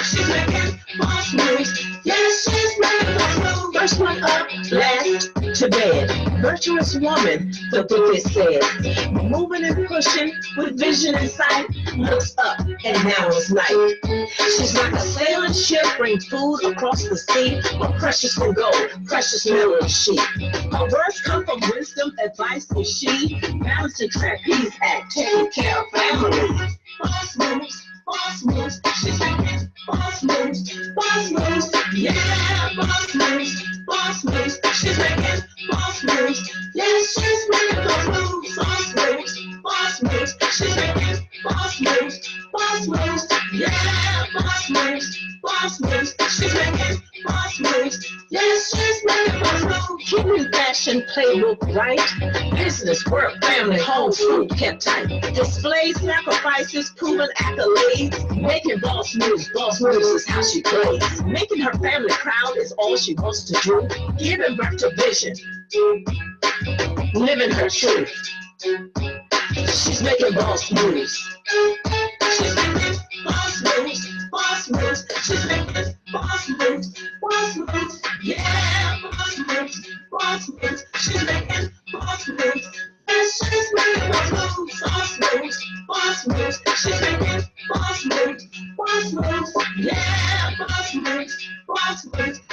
she's making boss moves, yes, she's making boss moves. First one up, last to bed, virtuous woman, the book is said, moving and pushing with vision in sight, looks up and now it's night. She's like a sailing ship, bring food across the sea, a precious from gold, precious metal of sheep. Her words come from wisdom, advice, and she balancing trapeze act, taking care of family. Boss moves, she's making boss moves, yeah, boss moves, she's making boss moves, yes, she's making boss moves, she's making boss moves, yeah, boss moves, she's making boss moves, yes, she's making boss moves. Keeping fashion playbook right, business, work, family, home, food kept tight, display sacrifices, proven accolades, making boss moves is how she plays, making her family proud is all she wants to do, giving birth to vision, living her truth. She's making boss moves. She's making boss moves. She's making boss moves. Yeah, boss moves. She's making boss moves. Yes, she's making boss moves. She's making boss moves. Yeah, boss moves.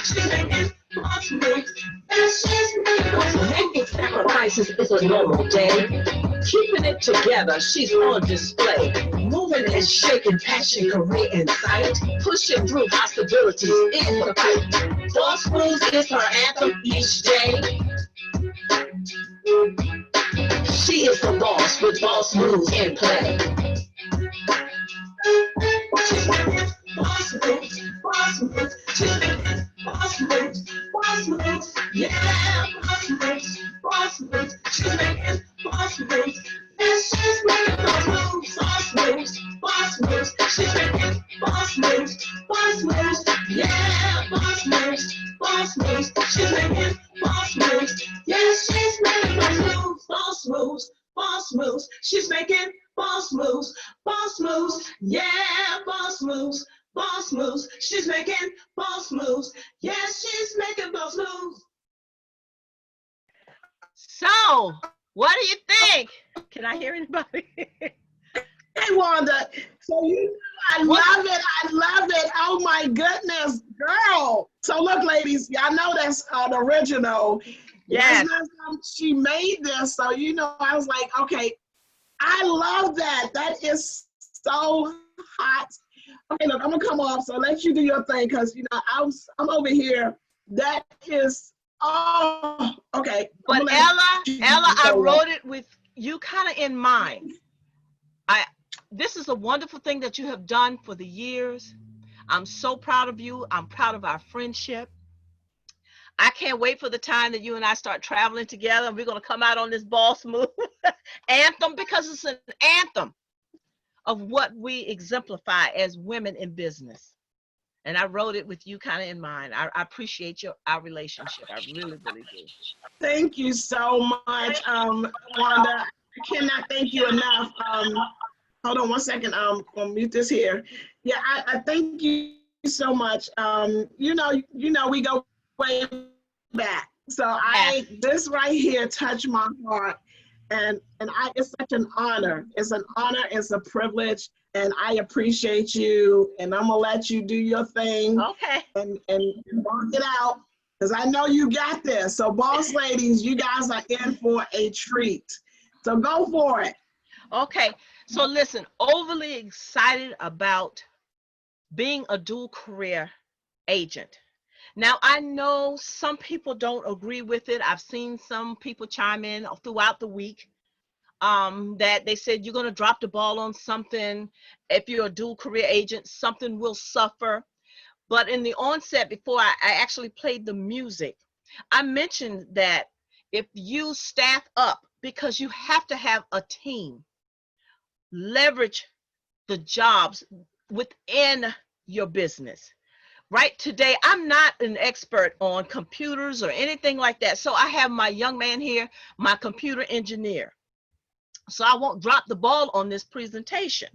She's making boss moves. Yes, she's making boss moves. Making sacrifices is a normal day. Keeping it together, she's on display. Moving and shaking, passion, career in sight. Pushing through possibilities in the fight. Boss moves is her anthem each day. She is the boss with boss moves in play. She's making boss moves. She's making boss moves. Yeah, boss moves. She's making boss moves. Yes, she's making boss moves. She's making boss moves. Yeah, boss moves. She's making boss moves. Yes, she's making boss moves. She's making boss moves. Yeah, boss moves. So, what do you think? Can I hear anybody? Hey, Wanda. So you know, I love it. I love it. Oh my goodness, girl. So look, ladies, y'all know that's an original. Yes. That's not something she made this. So you know, I was like, okay, I love that. That is so hot. Okay, look, I'm gonna come off. So let you do your thing, cause you know I'm over here. That is okay. But Ella, I wrote it with you kind of in mind. This is a wonderful thing that you have done for the years. I'm so proud of you. I'm proud of our friendship. I can't wait for the time that you and I start traveling together and we're going to come out on this Boss Move anthem, because it's an anthem of what we exemplify as women in business. And I wrote it with you kind of in mind. I appreciate our relationship. I really, really do. Thank you so much, Wanda. I cannot thank you enough. Hold on one second. I'll mute this here. Yeah, I thank you so much. You know, we go way back. So this right here touched my heart, and it's such an honor. It's an honor. It's a privilege, and I appreciate you. And I'm gonna let you do your thing. Okay. And work it out, because I know you got this. So, boss ladies, you guys are in for a treat. So go for it. Okay. So listen, overly excited about being a dual career agent. Now, I know some people don't agree with it. I've seen some people chime in throughout the week that they said you're going to drop the ball on something. If you're a dual career agent, something will suffer. But in the onset, before I actually played the music, I mentioned that if you staff up, because you have to have a team, leverage the jobs within your business. Right today, I'm not an expert on computers or anything like that. So I have my young man here, my computer engineer. So I won't drop the ball on this presentation.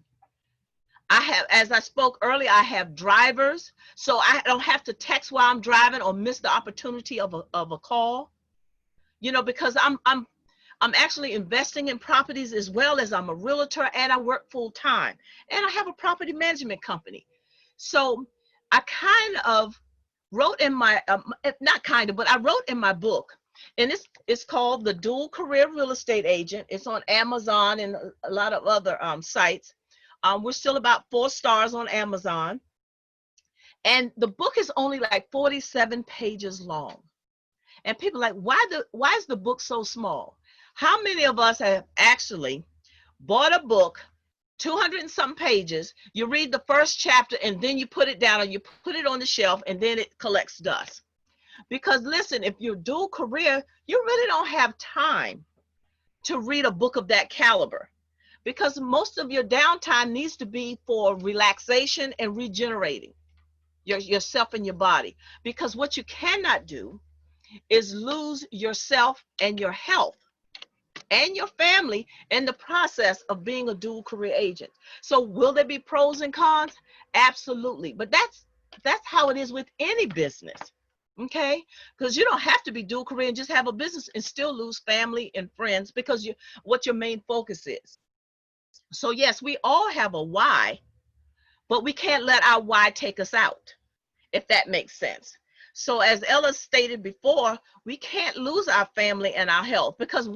I have, as I spoke earlier, I have drivers, so I don't have to text while I'm driving or miss the opportunity of a call. You know, because I'm actually investing in properties, as well as I'm a realtor and I work full time, and I have a property management company. So I kind of wrote in my, not kind of, but I wrote in my book, and it's called The Dual Career Real Estate Agent. It's on Amazon and a lot of other sites. We're still about 4 stars on Amazon. And the book is only like 47 pages long. And people are like, why is the book so small? How many of us have actually bought a book, 200 and some pages, you read the first chapter and then you put it down, or you put it on the shelf and then it collects dust? Because listen, if you're dual career, you really don't have time to read a book of that caliber, because most of your downtime needs to be for relaxation and regenerating yourself and your body. Because what you cannot do is lose yourself and your health and your family in the process of being a dual career agent. So will there be pros and cons? Absolutely. But that's how it is with any business. Okay, because you don't have to be dual career and just have a business and still lose family and friends, because what your main focus is. So yes, we all have a why, but we can't let our why take us out, if that makes sense. So as Ella stated before, we can't lose our family and our health, because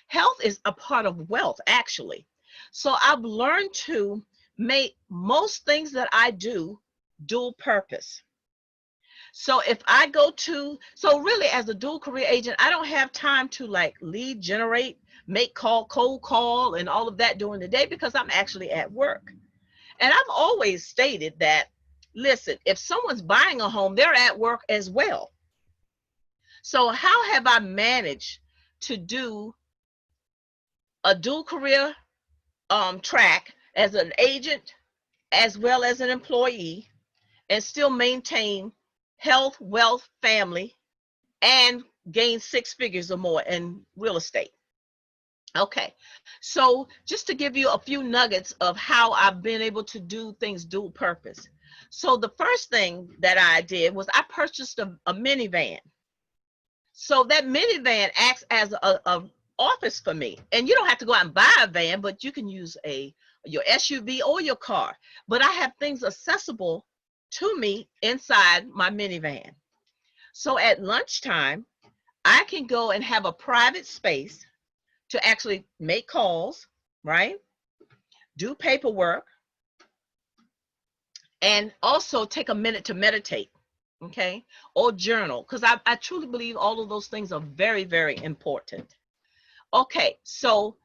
health is a part of wealth, actually. So I've learned to make most things that I do dual purpose. So if I so really as a dual career agent, I don't have time to like lead generate, make cold call and all of that during the day, because I'm actually at work. And I've always stated that, listen, if someone's buying a home, they're at work as well. So how have I managed to do a dual career track as an agent as well as an employee, and still maintain health, wealth, family, and gain 6 figures or more in real estate? Okay, so just to give you a few nuggets of how I've been able to do things dual purpose. So the first thing that I did was I purchased a minivan. So that minivan acts as a office for me. And you don't have to go out and buy a van, but you can use your SUV or your car. But I have things accessible to me inside my minivan. So at lunchtime, I can go and have a private space to actually make calls, right? Do paperwork, and also take a minute to meditate, okay? Or journal, because I truly believe all of those things are very, very important. Okay, so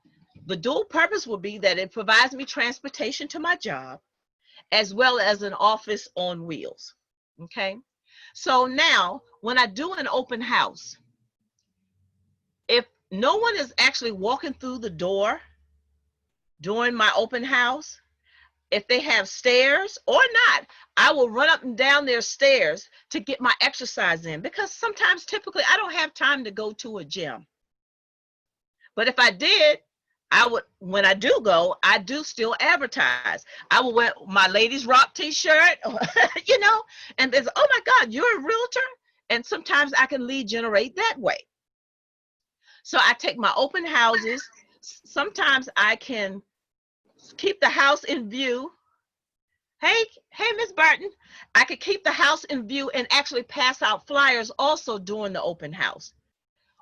the dual purpose will be that it provides me transportation to my job as well as an office on wheels, okay? So now, when I do an open house, if no one is actually walking through the door during my open house, if they have stairs or not, I will run up and down their stairs to get my exercise in, because sometimes typically I don't have time to go to a gym. But if I did, I would, when I do go, I do still advertise. I will wear my ladies rock t-shirt, you know, and there's, oh my God, you're a realtor? And sometimes I can lead generate that way. So I take my open houses. Sometimes I can keep the house in view. Hey, Miss Burton, I could keep the house in view and actually pass out flyers also during the open house.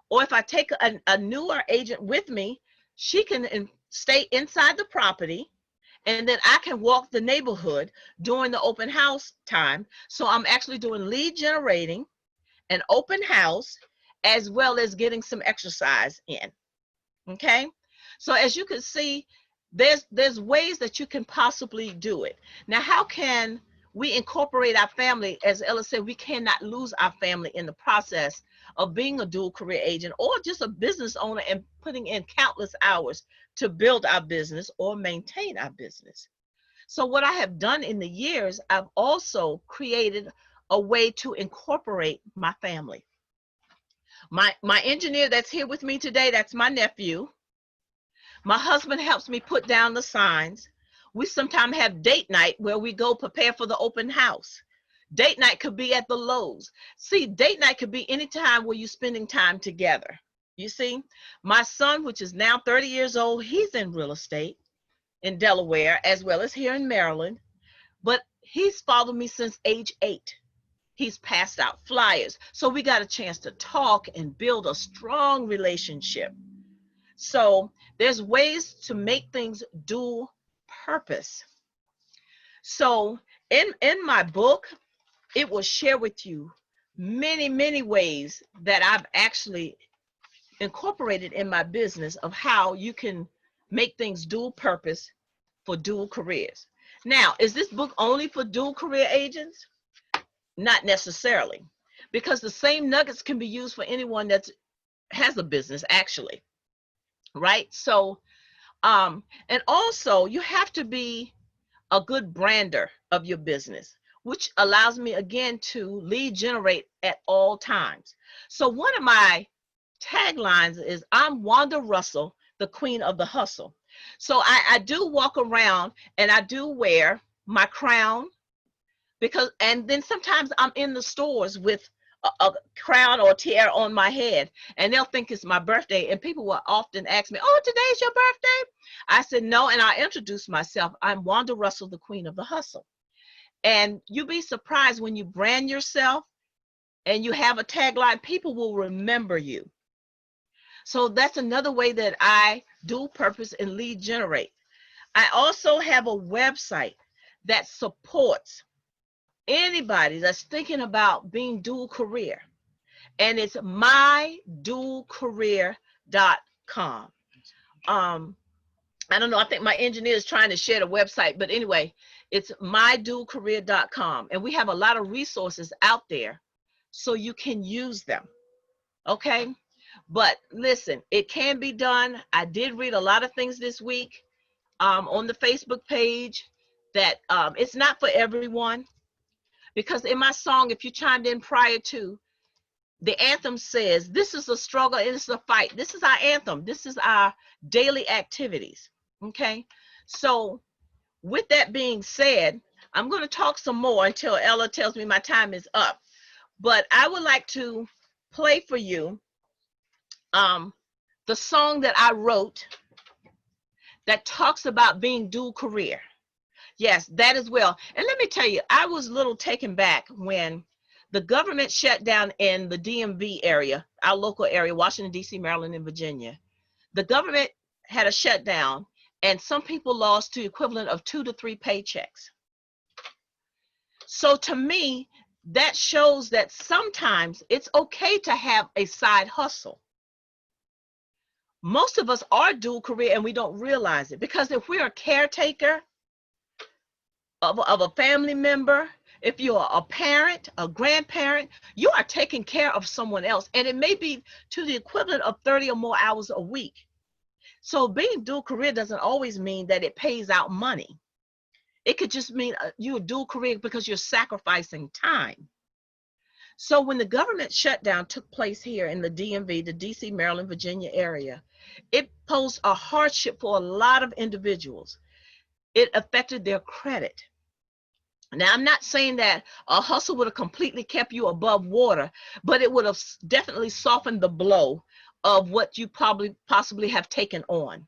Or if I take a newer agent with me, she can stay inside the property, and then I can walk the neighborhood during the open house time. So I'm actually doing lead generating, an open house, as well as getting some exercise in, okay? So as you can see, there's ways that you can possibly do it. Now, how can we incorporate our family? As Ella said, we cannot lose our family in the process of being a dual career agent or just a business owner and putting in countless hours to build our business or maintain our business. So what I have done in the years, I've also created a way to incorporate my family. My engineer that's here with me today, that's my nephew. My husband helps me put down the signs. We sometimes have date night where we go prepare for the open house. Date night could be at the Lowe's. See, date night could be any time where you're spending time together. You see, my son, which is now 30 years old, he's in real estate in Delaware, as well as here in Maryland. But he's followed me since age 8. He's passed out flyers. So we got a chance to talk and build a strong relationship. So there's ways to make things dual purpose. So in my book, it will share with you many, many ways that I've actually incorporated in my business of how you can make things dual purpose for dual careers. Now, is this book only for dual career agents? Not necessarily, because the same nuggets can be used for anyone that has a business actually. Right? So, and also you have to be a good brander of your business, which allows me again to lead generate at all times. So one of my taglines is, I'm Wanda Russell, the queen of the hustle. So I do walk around and I do wear my crown, because, and then sometimes I'm in the stores with a crown or tiara on my head, and they'll think it's my birthday, and people will often ask me, oh, today's your birthday? I said no, and I introduce myself. I'm Wanda Russell, the queen of the hustle. And you'll be surprised when you brand yourself and you have a tagline, people will remember you. So that's another way that I dual purpose and lead generate. I also have a website that supports anybody that's thinking about being dual career, and it's mydualcareer.com. I don't know, I think my engineer is trying to share the website, but anyway, it's mydualcareer.com, and we have a lot of resources out there so you can use them. Okay, but listen, it can be done. I did read a lot of things this week on the Facebook page that it's not for everyone. Because in my song, if you chimed in prior to, the anthem says, this is a struggle, it's a fight. This is our anthem. This is our daily activities, okay? So with that being said, I'm going to talk some more until Ella tells me my time is up. But I would like to play for you the song that I wrote that talks about being dual career. Yes, that as well. And let me tell you, I was a little taken back when the government shut down in the DMV area, our local area, Washington, D.C., Maryland, and Virginia. The government had a shutdown, and some people lost the equivalent of 2 to 3 paychecks. So to me, that shows that sometimes it's okay to have a side hustle. Most of us are dual career and we don't realize it, because if we're a caretaker of a family member, if you're a parent, a grandparent, you are taking care of someone else, and it may be to the equivalent of 30 or more hours a week. So being dual career doesn't always mean that it pays out money. It could just mean you're a dual career because you're sacrificing time. So when the government shutdown took place here in the DMV, the DC, Maryland, Virginia area, it posed a hardship for a lot of individuals. It affected their credit. Now, I'm not saying that a hustle would have completely kept you above water, but it would have definitely softened the blow of what you possibly have taken on.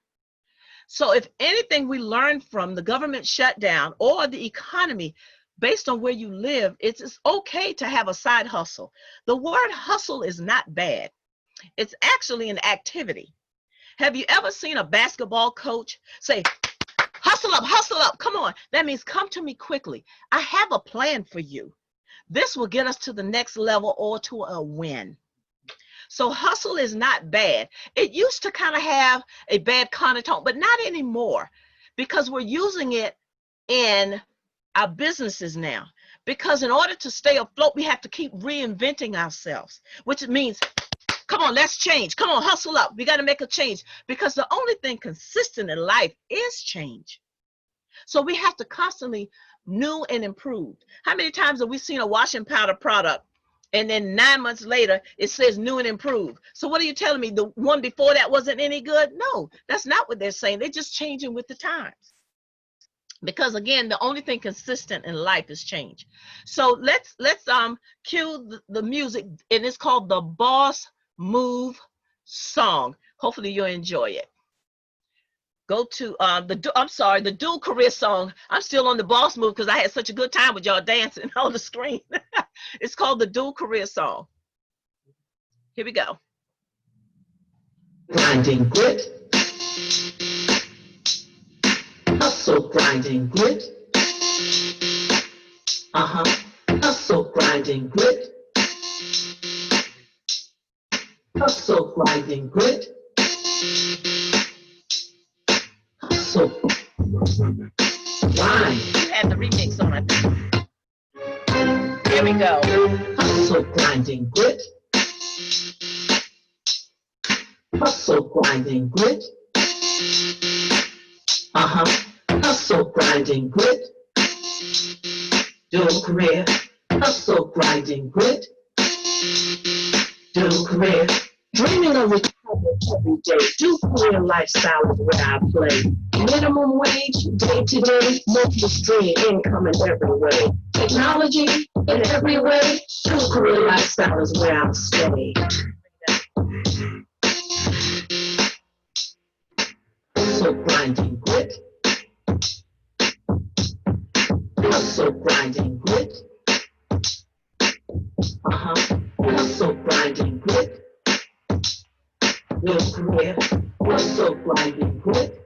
So if anything we learned from the government shutdown or the economy, based on where you live, it's okay to have a side hustle. The word hustle is not bad. It's actually an activity. Have you ever seen a basketball coach say, hustle up, come on? That means come to me quickly. I have a plan for you. This will get us to the next level or to a win. So hustle is not bad. It used to kind of have a bad connotation, but not anymore, because we're using it in our businesses now. Because in order to stay afloat, we have to keep reinventing ourselves, which means, come on, let's change. Come on, hustle up. We got to make a change, because the only thing consistent in life is change. So we have to constantly new and improved. How many times have we seen a washing powder product and then 9 months later it says new and improved? So what are you telling me? The one before that wasn't any good? No, that's not what they're saying. They're just changing with the times. Because again, the only thing consistent in life is change. So let's cue the music, and it's called the Boss Move song. Hopefully you'll enjoy it. Go to the dual career song. I'm still on the Boss Move because I had such a good time with y'all dancing on the screen. It's called the dual career song. Here we go. Grinding grit. Hustle, grinding grit. Hustle, grinding grit. Hustle, grinding grit. Hustle, grind. You had the remix on, I think. Here we go. Hustle, grinding grit. Hustle, grinding grit. Hustle, grinding grit. Dual career. Hustle, grinding grit. Dual career. Dreaming of recovery every day. Dual career lifestyle is where I play. Minimum wage, day to day, multiple stream income in every way. Technology in every way. Dual career lifestyle is where I'm staying. Hustle, grinding grit. Hustle, grinding grit. Hustle, grinding grit. Dual career. Hustle, grinding grit.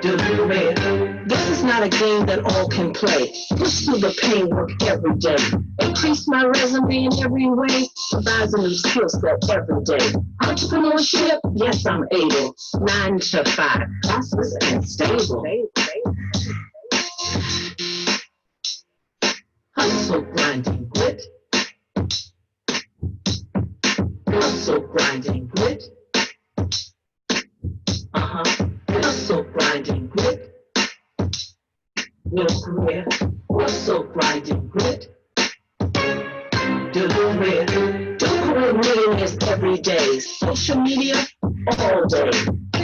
Dual career. This is not a game that all can play. Push through the pain, work every day. Increase my resume in every way. Provides a new skill set every day. Entrepreneurship, yes, I'm able. 9 to 5, prosperous and stable. Hustle, grinding grit. Hustle, grinding grit. Hustle, grinding grit. Dual career. Hustle, grinding grit. Dual career. Dual career millionaires every day. Social media all day.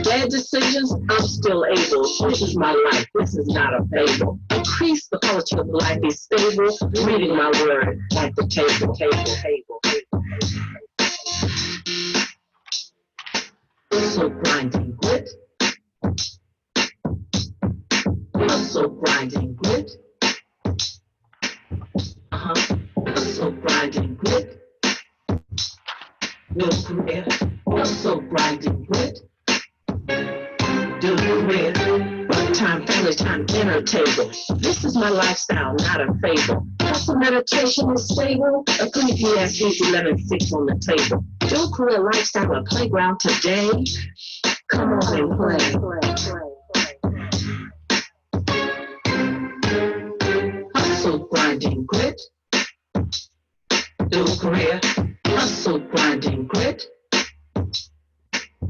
Bad decisions, I'm still able. This is my life. This is not a fable. Increase the quality of life is stable. Reading my word at the table. Hustle, grinding, grit. Hustle, grinding, grit. Hustle, grinding, grit. No career. Hustle, grinding, grit. Do career. Work time, family time, dinner table. This is my lifestyle, not a fable. Hustle, meditation is stable. Ecclesiastes 11:6 on the table. Do career, lifestyle, a playground today. Come on and play. Hustle, grinding, grit. Do career. Hustle, grinding, grit.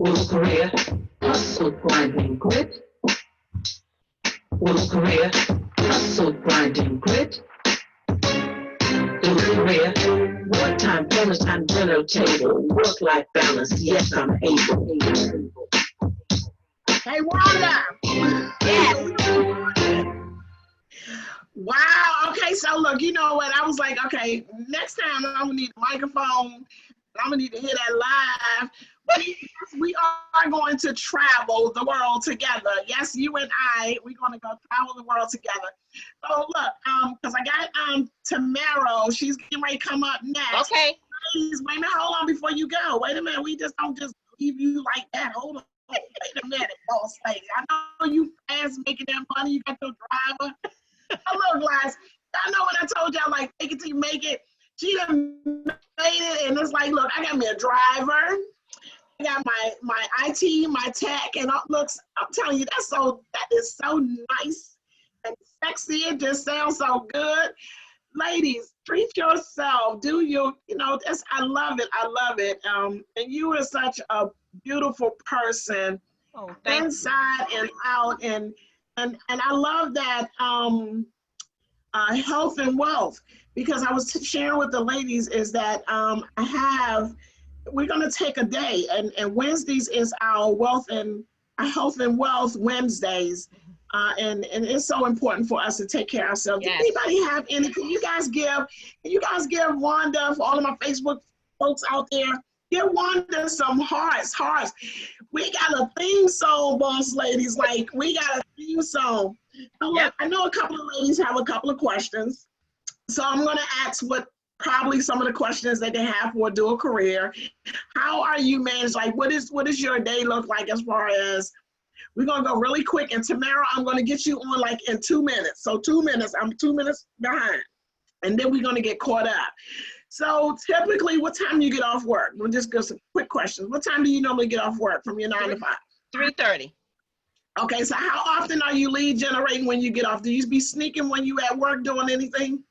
Do career. Hustle, grinding, grit. Do career. Hustle, grinding, grit. Do career. Work time, family time, dinner table. Work-life balance. Yes, I'm able. Hey, Wanda. Yes. Wow. Okay. So look, you know what? I was like, okay, next time I'm gonna need a microphone. I'm gonna need to hear that live. But we are going to travel the world together. Yes, you and we're gonna go travel the world together. So look, because I got Tamara, she's getting ready to come up next. Okay. Please, wait a minute, hold on before you go. Wait a minute, we just don't just leave you like that. Hold on. Wait a minute, boss lady. I know you fast making that money. You got your driver. Oh, look, guys. I know when I told y'all, like, take it till you make it. She done made it, and it's like, look, I got me a driver. I got my IT, my tech, and looks, I'm telling you, that is so nice and sexy. It just sounds so good. Ladies, treat yourself. Do I love it. I love it. And you are such a beautiful person, inside and out, and I love that health and wealth, because I was sharing with the ladies is that we're gonna take a day, and Wednesdays is our health and wealth Wednesdays, and it's so important for us to take care of ourselves. Yes. Does anybody have any? Can you guys give Wanda, for all of my Facebook folks out there? Give Wanda some hearts. We got a theme song, boss ladies. Like, we got a theme song. Now, look, I know a couple of ladies have a couple of questions. So I'm going to ask probably some of the questions that they have for a dual career. How are you managed? Like, what is your day look like as far as, we're going to go really quick. And Tamara, I'm going to get you on like in 2 minutes. So 2 minutes, I'm 2 minutes behind. And then we're going to get caught up. So typically, what time do you get off work? We'll just go some quick questions. What time do you normally get off work from your 9 to 5? 3:30. Okay, so how often are you lead generating when you get off? Do you be sneaking when you at work doing anything?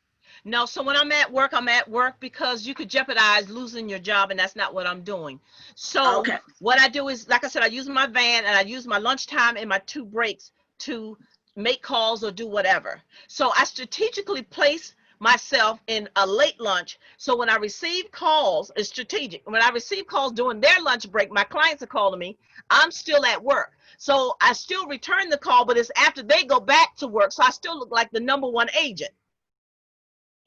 No, so when I'm at work because you could jeopardize losing your job, and that's not what I'm doing. So what I do is, like I said, I use my van and I use my lunchtime and my 2 breaks to make calls or do whatever. So I strategically place myself in a late lunch. So when I receive calls, it's strategic. When I receive calls during their lunch break, my clients are calling me, I'm still at work. So I still return the call, but it's after they go back to work. So I still look like the #1 agent.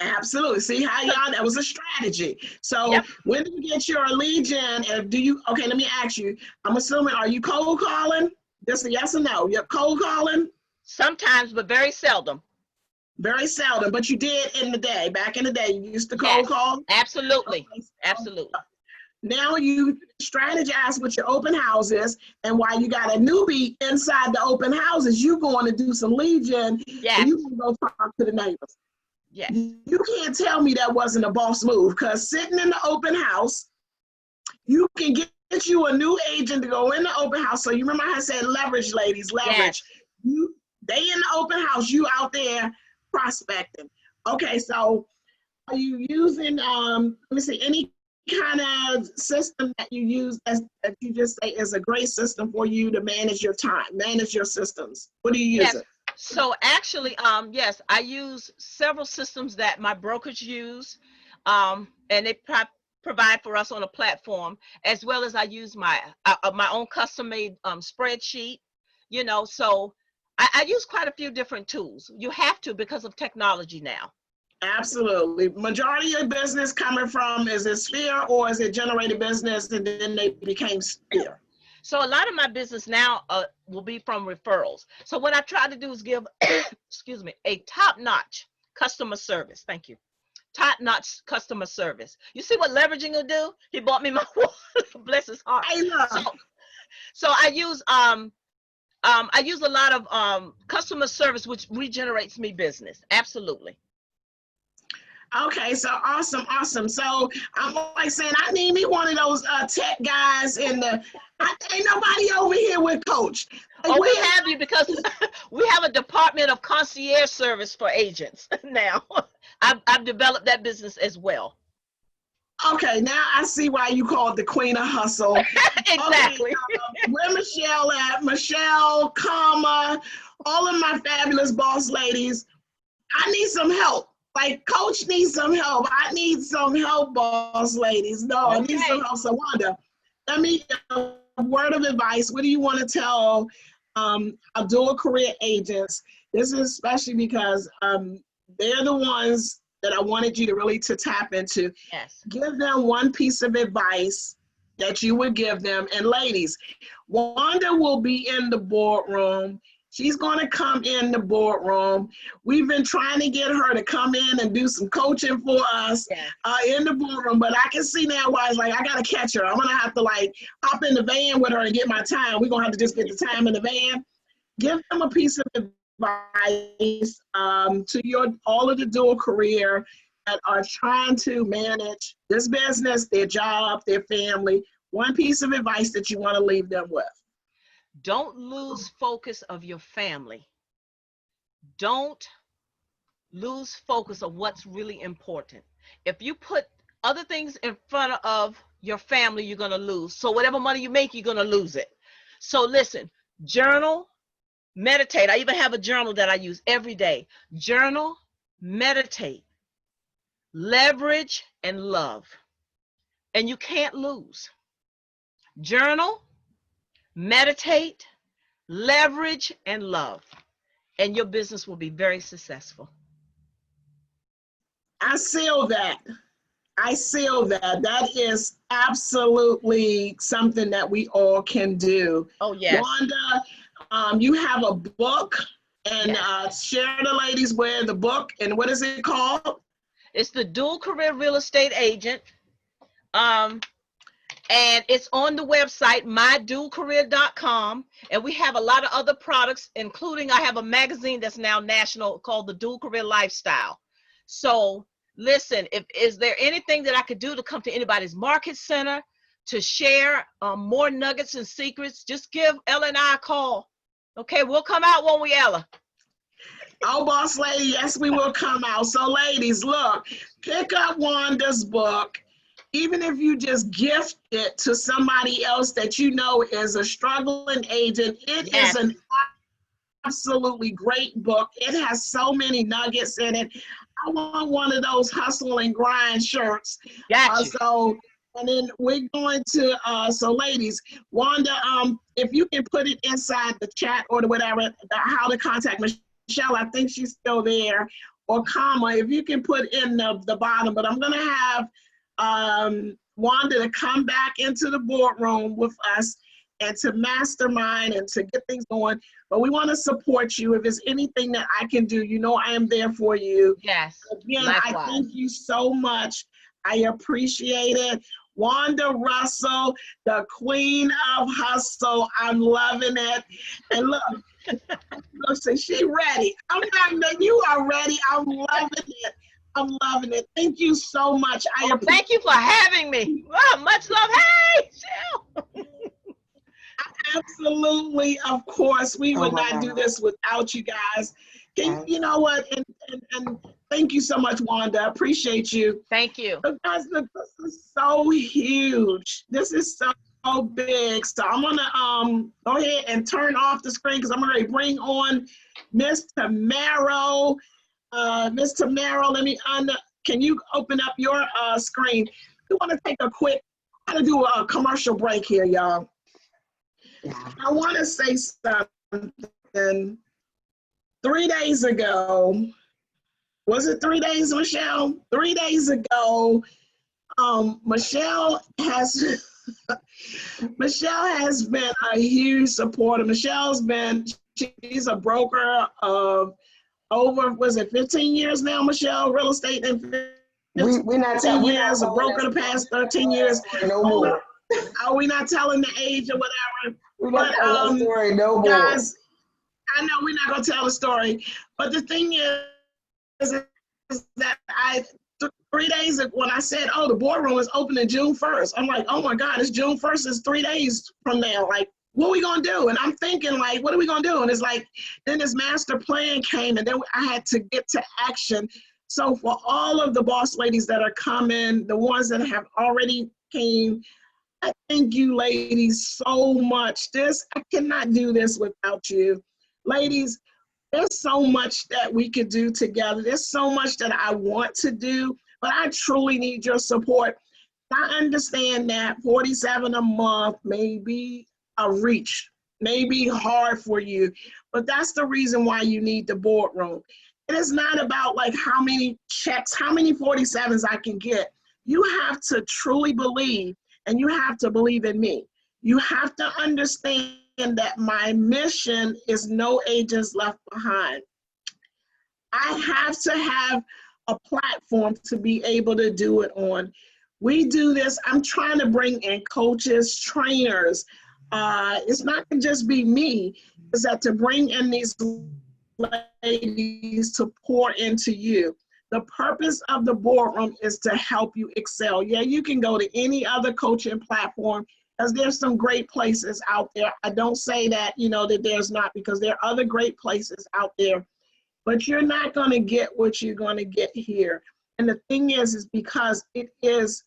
Absolutely. See how y'all, that was a strategy. So when do you get your lead gen? And okay, let me ask you, I'm assuming, are you cold calling? Just a yes or no? You're cold calling? Sometimes, but very seldom. Very seldom, but you did back in the day, you used to cold call? Absolutely. Okay, so Absolutely. Now you strategize with your open houses, and while you got a newbie inside the open houses, you going to do some lead gen, and you can go talk to the neighbors. Yes. You can't tell me that wasn't a boss move, because sitting in the open house, you can get you a new agent to go in the open house. So you remember I said leverage, ladies, leverage. Yes. They in the open house, you out there prospecting. Okay, so are you using, let me see, any kind of system that you use that you just say is a great system for you to manage your time, manage your systems? What do you use? Yes. So actually, yes, I use several systems that my brokers use, and they provide for us on a platform, as well as I use my own custom-made spreadsheet, so I use quite a few different tools. You have to, because of technology now. Absolutely. Majority of business coming from, is it Sphere or is it generated business and then they became Sphere? So a lot of my business now will be from referrals. So what I try to do is give, excuse me, a top-notch customer service. Thank you. Top-notch customer service. You see what leveraging will do? He bought me my wallet. Bless his heart. I love. So I use a lot of customer service, which regenerates me business. Absolutely. Okay, so awesome. So I'm like saying, I need me one of those tech guys in the. Ain't nobody over here with Coach. Like, Oh, we have you because we have a department of concierge service for agents now. I've developed that business as well. Okay, now I see why you call it the Queen of Hustle. Exactly. Okay, where Michelle at? Michelle, comma, all of my fabulous boss ladies. I need some help. Like, Coach needs some help. I need some help, boss ladies. No, I need some help. So, Wanda, let me a word of advice. What do you want to tell our dual career agents? This is especially because they're the ones that I wanted you to really to tap into. Yes. Give them one piece of advice that you would give them. And ladies, Wanda will be in the boardroom. She's going to come in the boardroom. We've been trying to get her to come in and do some coaching for us in the boardroom, but I can see now why it's like, I got to catch her. I'm going to have to like hop in the van with her and get my time. We're going to have to just get the time in the van. Give them a piece of advice to all of the dual career that are trying to manage this business, their job, their family. One piece of advice that you want to leave them with. Don't lose focus of your family. Don't lose focus of what's really important. If you put other things in front of your family, you're going to lose. So whatever money you make, you're going to lose it. So listen, journal, meditate. I even have a journal that I use every day. Journal, meditate, leverage, and love. And you can't lose. Journal, meditate, leverage, and love, and your business will be very successful. I seal that. That is absolutely something that we all can do. Oh, yes. Wanda, you have a book, and share the ladies where the book, and what is it called? It's the Dual Career Real Estate Agent. And it's on the website, mydualcareer.com. And we have a lot of other products, including I have a magazine that's now national called the Dual Career Lifestyle. So listen, is there anything that I could do to come to anybody's market center to share more nuggets and secrets? Just give Ella and I a call. Okay, we'll come out, won't we, Ella? Oh, boss lady, yes, we will come out. So ladies, look, pick up Wanda's book. Even if you just gift it to somebody else that you know is a struggling agent, it is an absolutely great book. It has so many nuggets in it. I want one of those hustle and grind shirts. And then we're going to, so ladies, Wanda, if you can put it inside the chat or whatever, how to contact Michelle, I think she's still there, or comma, if you can put in the bottom, but I'm going to have Wanda to come back into the boardroom with us and to mastermind and to get things going. But we want to support you. If there's anything that I can do, you know I am there for you. Yes. Again, likewise. I thank you so much. I appreciate it. Wanda Russell, the Queen of Hustle. I'm loving it. And look, so she ready. I'm not, you are ready. I'm loving it. I'm loving it. Thank you so much. Thank you for having me. Wow, much love. Hey, Jill. Absolutely, of course. We would not do this without you guys. You know what? And thank you so much, Wanda. I appreciate you. Thank you. But guys, look, this is so huge. This is so big. So I'm gonna go ahead and turn off the screen because I'm gonna bring on Miss Tamaro. Miss Tamaro, can you open up your screen? We want to take a quick, gotta do a commercial break here, y'all. I want to say something. 3 days ago, was it 3 days, Michelle? 3 days ago, Michelle has Michelle has been a huge supporter. She's a broker of over, was it 15 years now, Michelle? Real estate in 15 years, a broker the past 13 years. No more. Are we not telling the age or whatever? We're not telling that story no more. Guys, I know we're not gonna tell the story, but the thing is that 3 days ago, when I said, oh, the boardroom is opening June 1st, I'm like, oh my God, it's June 1st, it's 3 days from now. Like, what are we gonna do? And I'm thinking, like, what are we gonna do? And it's like, then this master plan came, and then I had to get to action. So for all of the boss ladies that are coming, the ones that have already came, I thank you ladies so much. I cannot do this without you. Ladies, there's so much that we could do together. There's so much that I want to do, but I truly need your support. I understand that 47 a month may be a reach, may be hard for you, but that's the reason why you need the boardroom. It is not about like how many checks, how many 47s I can get. You have to truly believe, and you have to believe in me. You have to understand that my mission is no agents left behind. I have to have a platform to be able to do it on. We do this, I'm trying to bring in coaches, trainers. It's not gonna just be me, it's that to bring in these ladies to pour into you. The purpose of the boardroom is to help you excel. Yeah, you can go to any other coaching platform, because there's some great places out there. I don't say that, that there's not, because there are other great places out there, but you're not gonna get what you're gonna get here. And the thing is because it is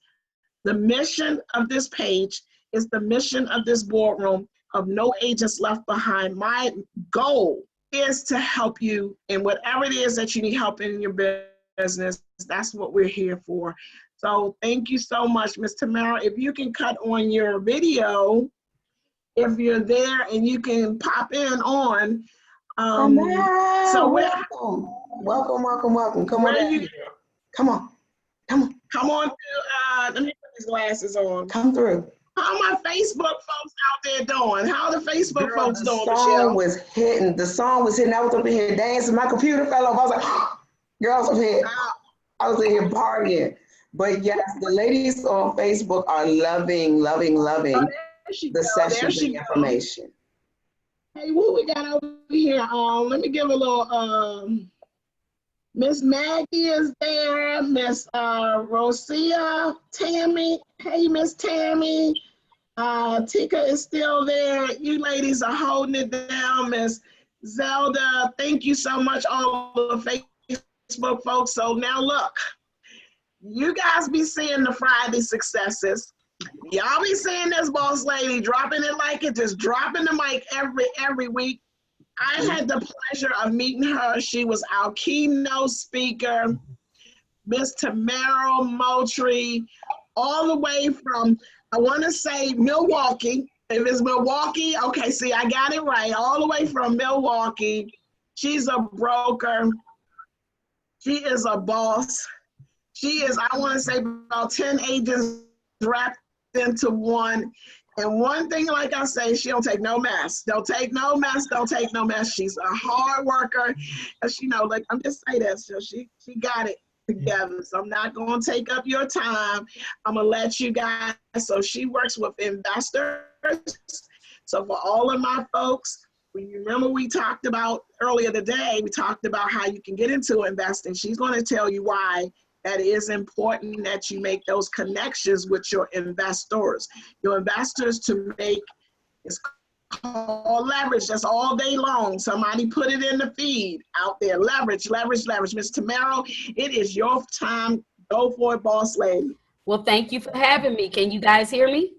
the mission of this page, is the mission of this boardroom of No Agents Left Behind. My goal is to help you in whatever it is that you need help in your business. That's what we're here for. So thank you so much, Ms. Tamara. If you can cut on your video, if you're there and you can pop in on. So welcome. Come on. Come on. Let me put these glasses on. Come through. How my Facebook folks out there doing? How are the Facebook folks doing, Michelle? The song was hitting. I was up in here dancing. My computer fell off. I was like, girls up here. I was in here partying. But yes, the ladies on Facebook are loving the sessions and information. Hey, what we got over here? Let me give a little, Miss Maggie is there, Miss Rosia, Tammy. Hey, Miss Tammy. Tika is still there. You ladies are holding it down. Miss Zelda, thank you so much, all the Facebook folks. So now look, you guys be seeing the Friday successes. Y'all be seeing this boss lady dropping it like it, just dropping the mic every week. I had the pleasure of meeting her. She was our keynote speaker, Miss Tamara Moultrie, all the way from, I want to say Milwaukee. If it's Milwaukee, okay, see, I got it right. All the way from Milwaukee. She's a broker. She is a boss. She is, I want to say, about 10 agents wrapped into one. And one thing, like I say, she don't take no mess. Don't take no mess. She's a hard worker. And she like, I'm just saying that. So she got it together. So I'm not going to take up your time. I'm going to let you guys. So she works with investors. So for all of my folks, remember we talked about earlier today, we talked about how you can get into investing. She's going to tell you why that is important, that you make those connections with your investors. Your investors to make, it's called leverage. That's all day long. Somebody put it in the feed out there. Leverage. Ms. Tamara, it is your time. Go for it, boss lady. Well, thank you for having me. Can you guys hear me?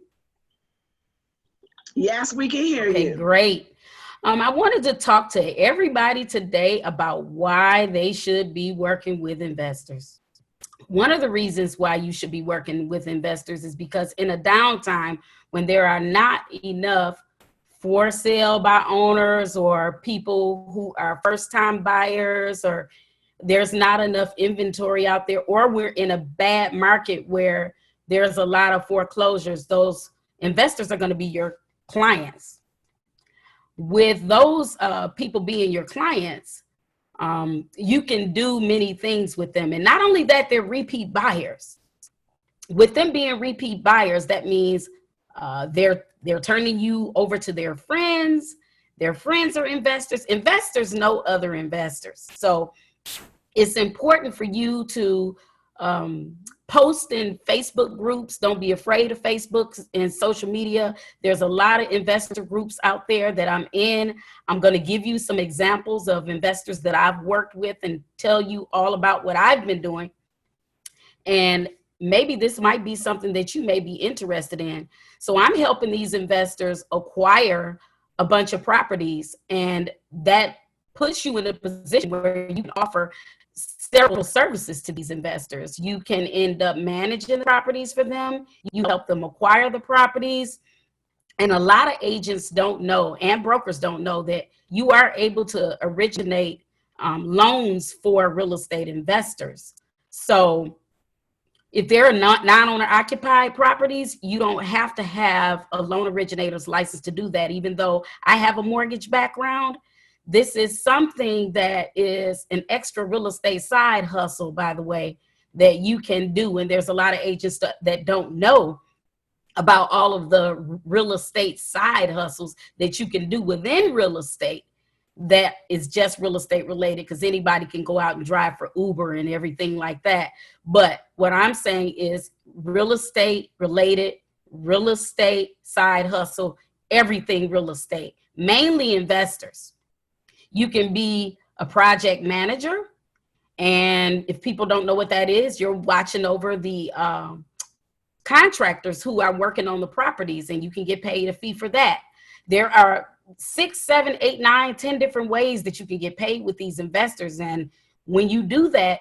Yes, we can hear you. Okay, great. I wanted to talk to everybody today about why they should be working with investors. One of the reasons why you should be working with investors is because in a downtime, when there are not enough for sale by owners or people who are first-time buyers, or there's not enough inventory out there, or we're in a bad market where there's a lot of foreclosures, those investors are going to be your clients. With those people being your clients, you can do many things with them. And not only that, they're repeat buyers. With them being repeat buyers, that means they're turning you over to their friends. Their friends are investors. Investors know other investors. So it's important for you to post in Facebook groups. Don't be afraid of Facebook and social media. There's a lot of investor groups out there that I'm in. I'm going to give you some examples of investors that I've worked with and tell you all about what I've been doing. And maybe this might be something that you may be interested in. So I'm helping these investors acquire a bunch of properties, and that puts you in a position where you can offer several services to these investors. You can end up managing the properties for them. You help them acquire the properties. And a lot of agents don't know, and brokers don't know, that you are able to originate loans for real estate investors. So if they're not non-owner occupied properties, you don't have to have a loan originator's license to do that. Even though I have a mortgage background, this is something that is an extra real estate side hustle, by the way, that you can do. And there's a lot of agents that don't know about all of the real estate side hustles that you can do within real estate that is just real estate related, because anybody can go out and drive for Uber and everything like that. But what I'm saying is real estate related, real estate side hustle, everything real estate, mainly investors. You can be a project manager. And if people don't know what that is, you're watching over the contractors who are working on the properties, and you can get paid a fee for that. There are 6, 7, 8, 9, 10 different ways that you can get paid with these investors. And when you do that,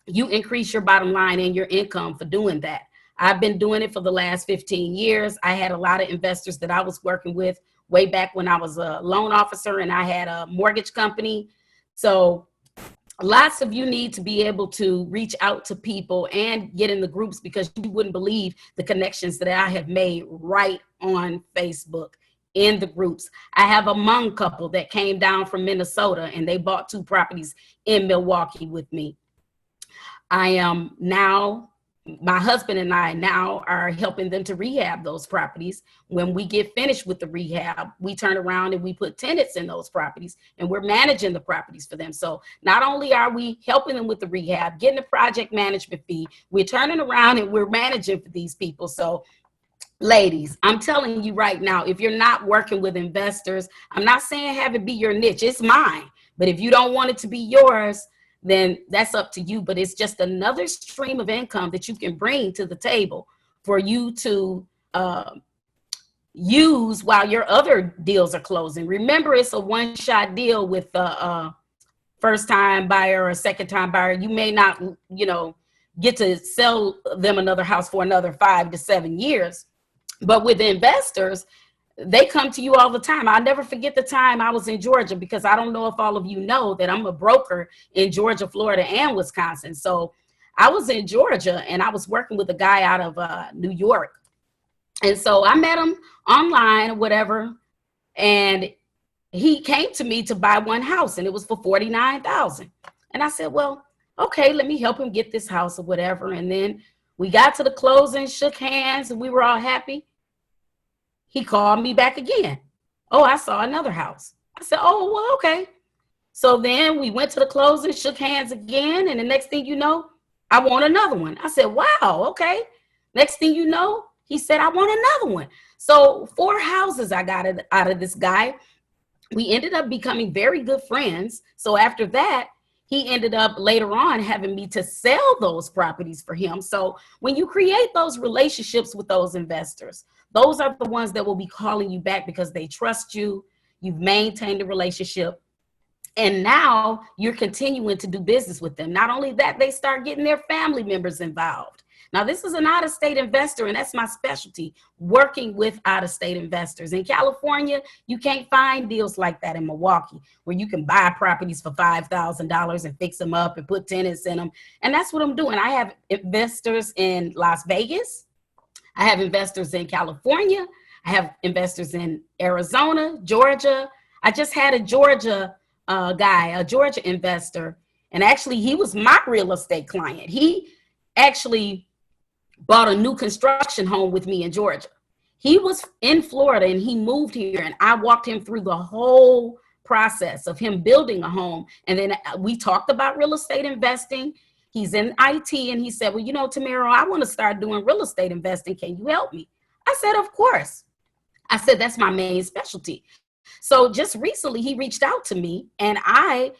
you increase your bottom line and your income for doing that. I've been doing it for the last 15 years. I had a lot of investors that I was working with way back when I was a loan officer and I had a mortgage company. So lots of you need to be able to reach out to people and get in the groups, because you wouldn't believe the connections that I have made right on Facebook in the groups. I have a Hmong couple that came down from Minnesota and they bought 2 properties in Milwaukee with me. I am now, my husband and I now are helping them to rehab those properties. When we get finished with the rehab, we turn around and we put tenants in those properties and we're managing the properties for them. So not only are we helping them with the rehab, getting a project management fee, we're turning around and we're managing for these people. So ladies, I'm telling you right now, if you're not working with investors, I'm not saying have it be your niche, it's mine. But if you don't want it to be yours, then that's up to you. But it's just another stream of income that you can bring to the table for you to use while your other deals are closing. Remember, it's a one-shot deal with a first-time buyer or a second-time buyer. You may not, get to sell them another house for another 5 to 7 years. But with investors, they come to you all the time. I'll never forget the time I was in Georgia, because I don't know if all of you know that I'm a broker in Georgia, Florida, and Wisconsin. So I was in Georgia and I was working with a guy out of New York. And so I met him online or whatever. And he came to me to buy one house and it was for $49,000. And I said, well, okay, let me help him get this house or whatever. And then we got to the closing, shook hands, and we were all happy. He called me back again. Oh, I saw another house. I said, oh, well, okay. So then we went to the closing, shook hands again. And the next thing you know, I want another one. I said, wow, okay. Next thing you know, he said, I want another one. So 4 houses I got out of this guy. We ended up becoming very good friends. So after that, he ended up later on having me to sell those properties for him. So when you create those relationships with those investors, those are the ones that will be calling you back because they trust you. You've maintained a relationship. And now you're continuing to do business with them. Not only that, they start getting their family members involved. Now, this is an out-of-state investor, and that's my specialty, working with out-of-state investors. In California, you can't find deals like that in Milwaukee, where you can buy properties for $5,000 and fix them up and put tenants in them. And that's what I'm doing. I have investors in Las Vegas. I have investors in California. I have investors in Arizona, Georgia. I just had a Georgia a Georgia investor, and actually he was my real estate client. He actually bought a new construction home with me in Georgia. He was in Florida and he moved here, and I walked him through the whole process of him building a home. And then we talked about real estate investing. He's in IT, and he said, well, you know, Tamara, I want to start doing real estate investing. Can you help me? I said, of course. I said, that's my main specialty. So just recently he reached out to me, and I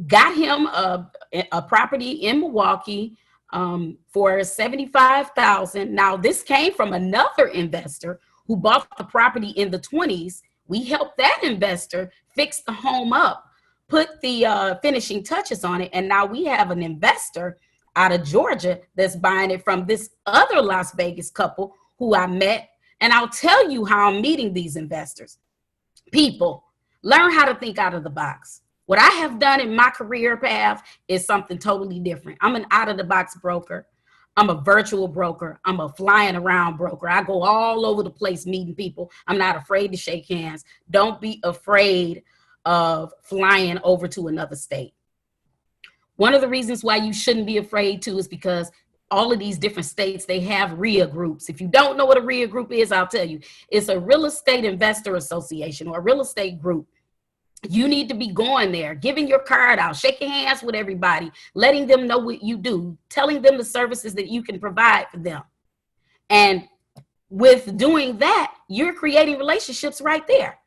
got him a property in Milwaukee for $75,000. Now, this came from another investor who bought the property in the 20s. We helped that investor fix the home up, put the finishing touches on it. And now we have an investor out of Georgia that's buying it from this other Las Vegas couple who I met. And I'll tell you how I'm meeting these investors. People, learn how to think out of the box. What I have done in my career path is something totally different. I'm an out-of-the-box broker. I'm a virtual broker. I'm a flying around broker. I go all over the place meeting people. I'm not afraid to shake hands. Don't be afraid of flying over to another state. One of the reasons why you shouldn't be afraid to is because all of these different states, they have RIA groups. If you don't know what a RIA group is, I'll tell you. It's a real estate investor association or a real estate group. You need to be going there, giving your card out, shaking hands with everybody, letting them know what you do, telling them the services that you can provide for them. And with doing that, you're creating relationships right there.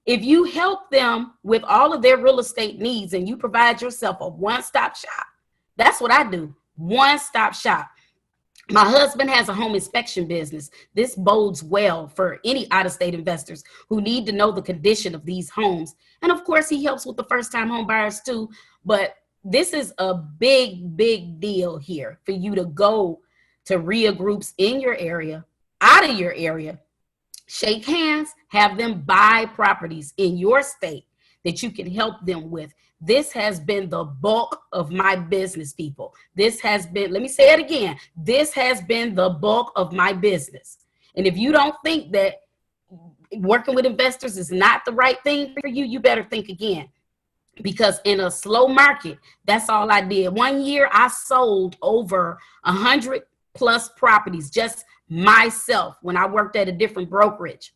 If you help them with all of their real estate needs and you provide yourself a one-stop shop, that's what I do, one-stop shop. My husband has a home inspection business. This bodes well for any out-of-state investors who need to know the condition of these homes. And of course, he helps with the first-time home buyers too. But this is a big, big deal here for you to go to RIA groups in your area, out of your area, shake hands, have them buy properties in your state that you can help them with. This has been the bulk of my business, people. This has been, let me say it again, this has been the bulk of my business. And if you don't think that working with investors is not the right thing for you, you better think again. Because in a slow market, that's all I did. 1 year, I sold over 100 plus properties, just myself, when I worked at a different brokerage.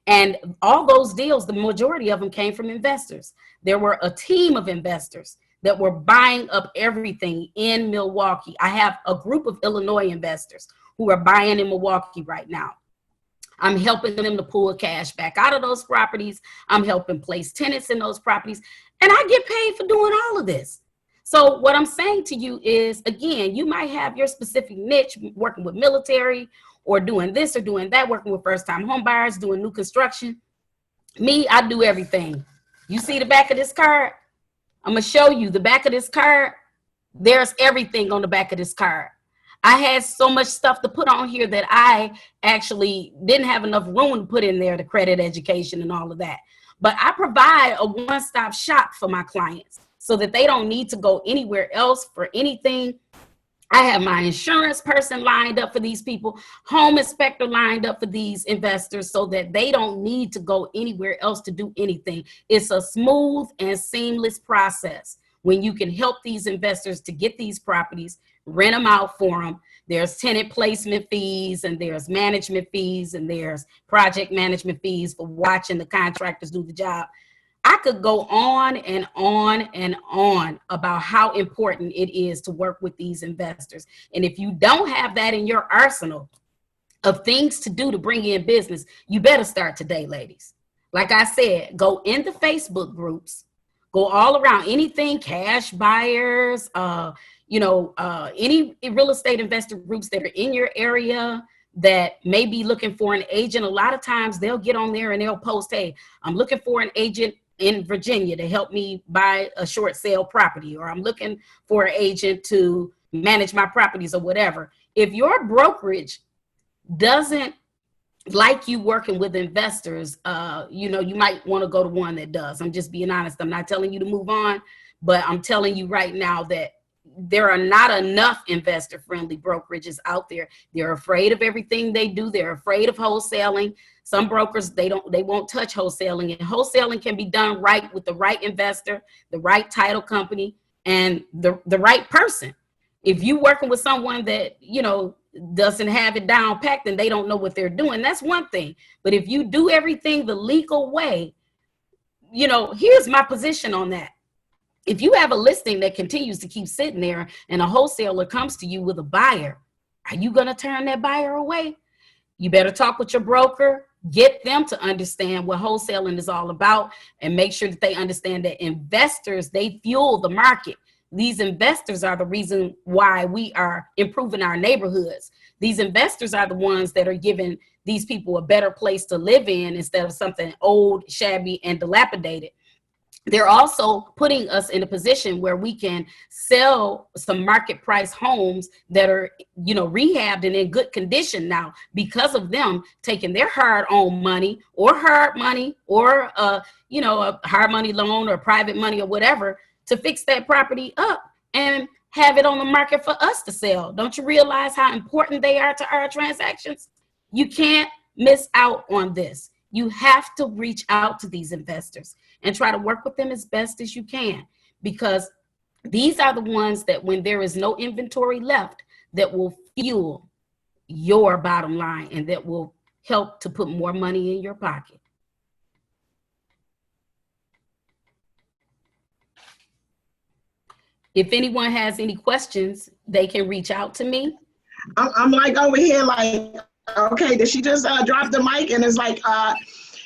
And all those deals, the majority of them came from investors. There were a team of investors that were buying up everything in Milwaukee. I have a group of Illinois investors who are buying in Milwaukee right now. I'm helping them to pull cash back out of those properties. I'm helping place tenants in those properties. And I get paid for doing all of this. So what I'm saying to you is, again, you might have your specific niche working with military or doing this or doing that, working with first-time home buyers, doing new construction. Me, I do everything. You see the back of this card? I'm going to show you the back of this card. There's everything on the back of this card. I had so much stuff to put on here that I actually didn't have enough room to put in there, the credit, education, and all of that. But I provide a one-stop shop for my clients so that they don't need to go anywhere else for anything. I have my insurance person lined up for these people, home inspector lined up for these investors so that they don't need to go anywhere else to do anything. It's a smooth and seamless process when you can help these investors to get these properties, rent them out for them. There's tenant placement fees, and there's management fees, and there's project management fees for watching the contractors do the job. I could go on and on and on about how important it is to work with these investors. And if you don't have that in your arsenal of things to do to bring in business, you better start today, ladies. Like I said, go in the Facebook groups, go all around, anything, cash buyers, any real estate investor groups that are in your area that may be looking for an agent. A lot of times they'll get on there and they'll post, hey, I'm looking for an agent in Virginia to help me buy a short sale property, or I'm looking for an agent to manage my properties or whatever. if your brokerage doesn't like you working with investors, you might want to go to one that does. I'm just being honest. I'm not telling you to move on, but I'm telling you right now that there are not enough investor friendly brokerages out there. They're afraid of everything they do. They're afraid of wholesaling. Some brokers, they won't touch wholesaling, and wholesaling can be done right with the right investor, the right title company, and the right person. If you working with someone that, doesn't have it down packed and they don't know what they're doing, that's one thing. But if you do everything the legal way, here's my position on that. If you have a listing that continues to keep sitting there and a wholesaler comes to you with a buyer, are you going to turn that buyer away? You better talk with your broker, get them to understand what wholesaling is all about, and make sure that they understand that investors, they fuel the market. These investors are the reason why we are improving our neighborhoods. These investors are the ones that are giving these people a better place to live in instead of something old, shabby, and dilapidated. They're also putting us in a position where we can sell some market price homes that are, rehabbed and in good condition now because of them taking their hard-earned money or hard money or, a hard money loan or private money or whatever to fix that property up and have it on the market for us to sell. Don't you realize how important they are to our transactions? You can't miss out on this. You have to reach out to these investors and try to work with them as best as you can, because these are the ones that when there is no inventory left, that will fuel your bottom line and that will help to put more money in your pocket. If anyone has any questions, they can reach out to me. I'm like over here like, okay, did she just drop the mic? And it's like,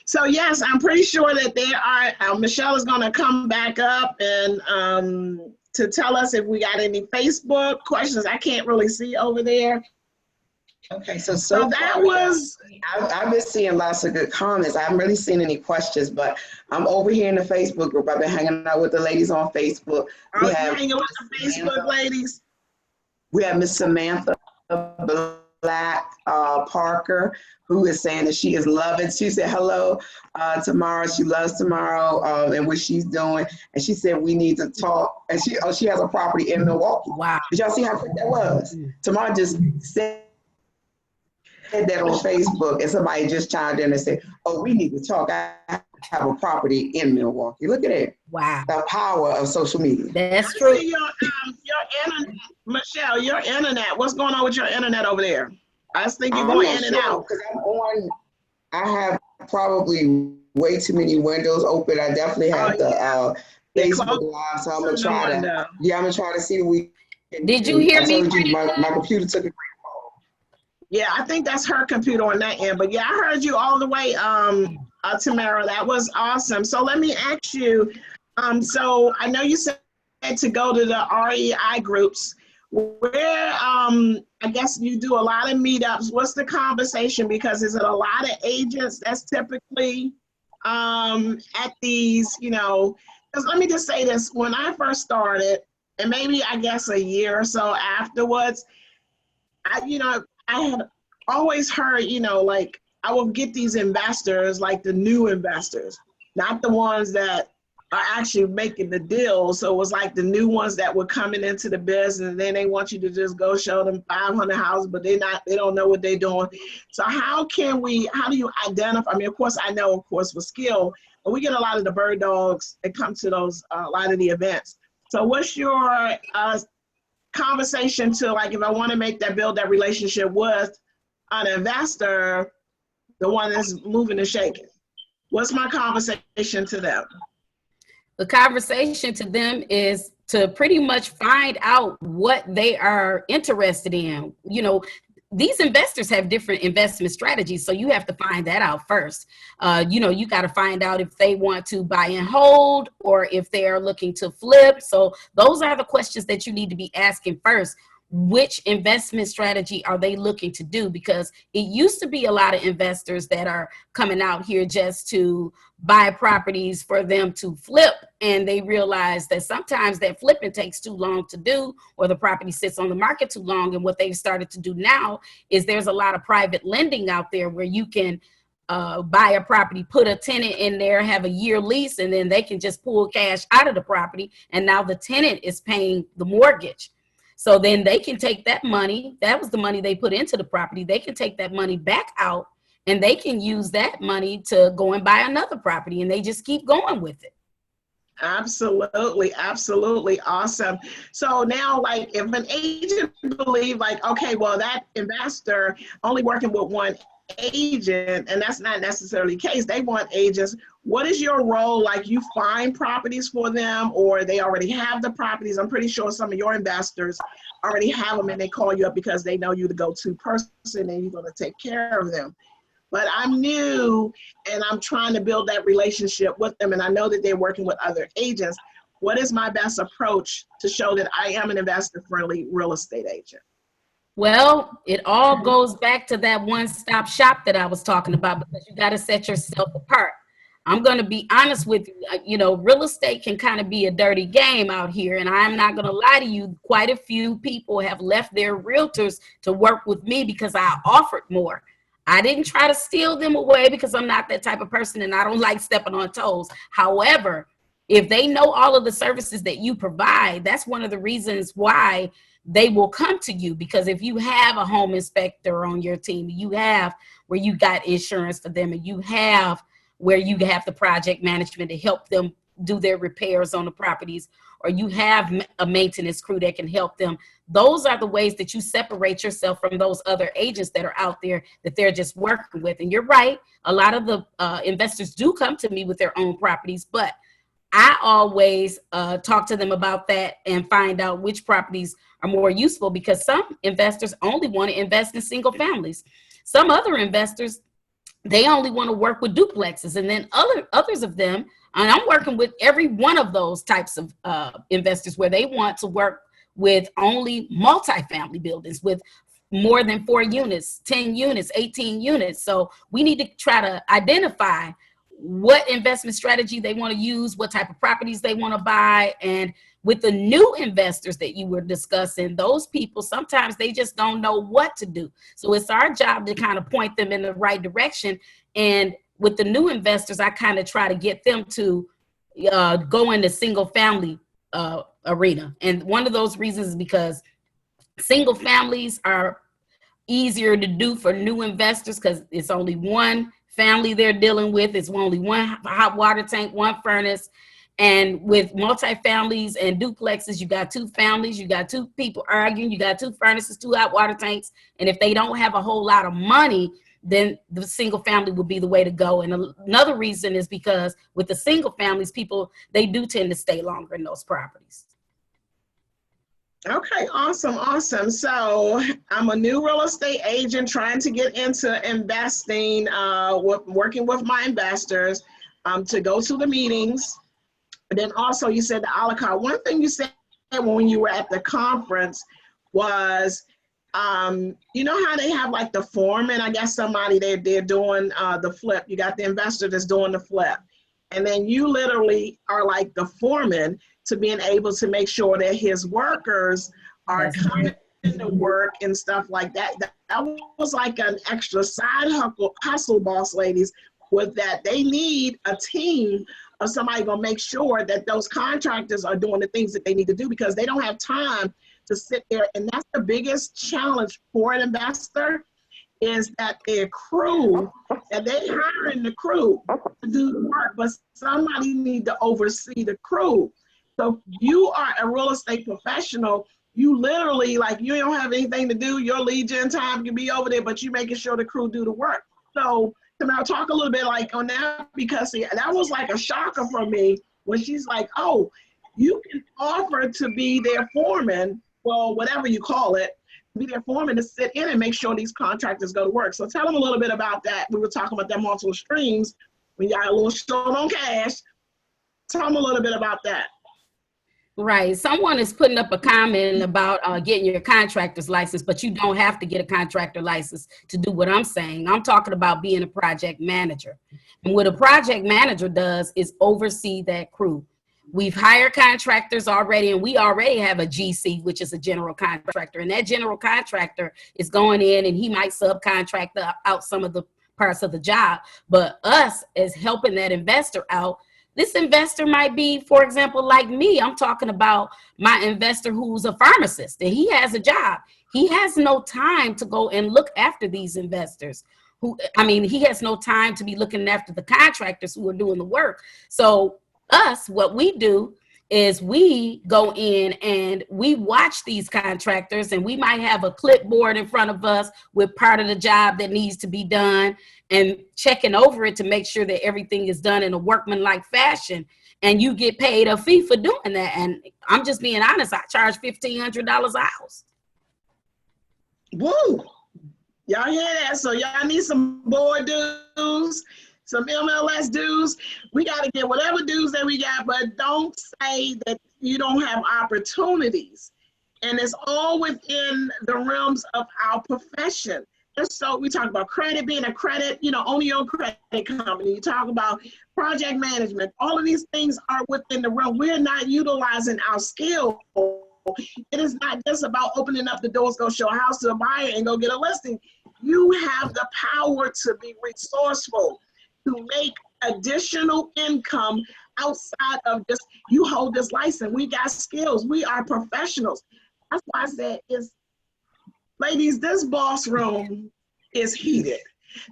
so yes, I'm pretty sure that there are, Michelle is gonna come back up and to tell us if we got any Facebook questions. I can't really see over there. Okay, so that was. I've been seeing lots of good comments. I haven't really seen any questions, but I'm over here in the Facebook group. I've been hanging out with the ladies on Facebook. We have hanging with the Facebook ladies. We have Miss Samantha Black Parker, who is saying that she is loving. She said hello tomorrow. She loves tomorrow and what she's doing. And she said we need to talk. And she has a property in Milwaukee. Wow! Did y'all see how quick that was? Tomorrow just said that on Facebook, and somebody just chimed in and said, "Oh, we need to talk. I have a property in Milwaukee." Look at it. Wow. The power of social media. That's true. Your internet, Michelle, your internet. What's going on with your internet over there? I was thinking going in and out. I have probably way too many windows open. I definitely have the Facebook Live, so I'm gonna try to. Yeah, I'm gonna try to see the week. Did you hear me? My computer took a great fall. Yeah, I think that's her computer on that end. But yeah, I heard you all the way, Tamara. That was awesome. So let me ask you. So I know you said to go to the REI groups. Where I guess you do a lot of meetups. What's the conversation? Because is it a lot of agents that's typically at these, because let me just say this, when I first started, and maybe I guess a year or so afterwards, I had always heard, like I would get these investors, like the new investors, not the ones that are actually making the deal. So it was like the new ones that were coming into the business, and then they want you to just go show them 500 houses, but they don't know what they're doing. So how do you identify? I mean, of course, I know, with skill, but we get a lot of the bird dogs that come to those, a lot of the events. So what's your conversation to, like, if I want to build that relationship with an investor, the one that's moving and shaking? What's my conversation to them? The conversation to them is to pretty much find out what they are interested in. These investors have different investment strategies, so you have to find that out first. You got to find out if they want to buy and hold or if they are looking to flip. So those are the questions that you need to be asking first. which investment strategy are they looking to do? Because it used to be a lot of investors that are coming out here just to buy properties for them to flip, and they realize that sometimes that flipping takes too long to do, or the property sits on the market too long. And what they've started to do now is there's a lot of private lending out there where you can buy a property, put a tenant in there, have a year lease, and then they can just pull cash out of the property, and now the tenant is paying the mortgage. So then they can take that money, that was the money they put into the property, they can take that money back out, and they can use that money to go and buy another property, and they just keep going with it. Absolutely, absolutely awesome. So now, like, if an agent believes, like, okay, well, that investor only working with one agent, and that's not necessarily the case, they want agents. What is your role? Like, you find properties for them, or they already have the properties? I'm pretty sure some of your investors already have them, and they call you up because they know you the go-to person and you're going to take care of them. But I'm new and I'm trying to build that relationship with them, and I know that they're working with other agents. What is my best approach to show that I am an investor-friendly real estate agent? Well, it all goes back to that one-stop shop that I was talking about, because you got to set yourself apart. I'm going to be honest with you. You know, real estate can kind of be a dirty game out here, and I'm not going to lie to you. Quite a few people have left their realtors to work with me because I offered more. I didn't try to steal them away because I'm not that type of person, and I don't like stepping on toes. However, if they know all of the services that you provide, that's one of the reasons why they will come to you. Because if you have a home inspector on your team, you have where you got insurance for them, and you have where you have the project management to help them do their repairs on the properties, or you have a maintenance crew that can help them. Those are the ways that you separate yourself from those other agents that are out there that they're just working with. And you're right, a lot of the investors do come to me with their own properties, but I always talk to them about that and find out which properties are more useful, because some investors only want to invest in single families. Some other investors, they only want to work with duplexes. And then others of them, and I'm working with every one of those types of investors, where they want to work with only multifamily buildings with more than 4 units, 10 units, 18 units. So we need to try to identify what investment strategy they want to use, what type of properties they want to buy. And with the new investors that you were discussing, those people, sometimes they just don't know what to do. So it's our job to kind of point them in the right direction. And with the new investors, I kind of try to get them to go in the single family arena. And one of those reasons is because single families are easier to do for new investors, because it's only one family they're dealing with. It's only one hot water tank, one furnace. And with multifamilies and duplexes, you got 2 families, you got 2 people arguing, you got 2 furnaces, 2 hot water tanks. And if they don't have a whole lot of money, then the single family will be the way to go. And another reason is because with the single families, people, they do tend to stay longer in those properties. Okay, awesome, awesome. So I'm a new real estate agent trying to get into investing, working with my investors to go to the meetings. And then also you said the a la carte. One thing you said when you were at the conference was, you know how they have like the foreman, I guess somebody they're doing the flip. You got the investor that's doing the flip. And then you literally are like the foreman to being able to make sure that his workers are coming to work and stuff like that. That was like an extra side hustle, boss ladies, with that. They need a team of somebody gonna make sure that those contractors are doing the things that they need to do, because they don't have time to sit there. And that's the biggest challenge for an investor, is that their crew, and they hiring the crew to do the work, but somebody need to oversee the crew. So you are a real estate professional. You literally, like, you don't have anything to do. Your lead gen time can be over there, but you making sure the crew do the work. So can I talk a little bit like on that? Because see, that was like a shocker for me when she's like, oh, you can offer to be their foreman, well, whatever you call it, be their foreman to sit in and make sure these contractors go to work. So tell them a little bit about that. We were talking about them multiple streams when you got a little short on cash. Tell them a little bit about that. Right. Someone is putting up a comment about getting your contractor's license, but you don't have to get a contractor license to do what I'm saying. I'm talking about being a project manager. And what a project manager does is oversee that crew. We've hired contractors already, and we already have a GC, which is a general contractor. And that general contractor is going in and he might subcontract out some of the parts of the job. But us as helping that investor out, this investor might be, for example, like me. I'm talking about my investor who's a pharmacist and he has a job. He has no time to go and look after these investors. He has no time to be looking after the contractors who are doing the work. So what we do is we go in and we watch these contractors, and we might have a clipboard in front of us with part of the job that needs to be done and checking over it to make sure that everything is done in a workmanlike fashion. And you get paid a fee for doing that. And I'm just being honest, I charge $1,500 a house. Woo! Y'all hear that? So y'all need some board dues, some MLS dues. We got to get whatever dues that we got, but don't say that you don't have opportunities. And it's all within the realms of our profession. So we talk about credit, being a credit, owning your credit company. You talk about project management. All of these things are within the realm. We're not utilizing our skill. It is not just about opening up the doors, go show a house to a buyer and go get a listing. You have the power to be resourceful, to make additional income outside of just, you hold this license. We got skills. We are professionals. That's why I said, ladies, this boss room is heated.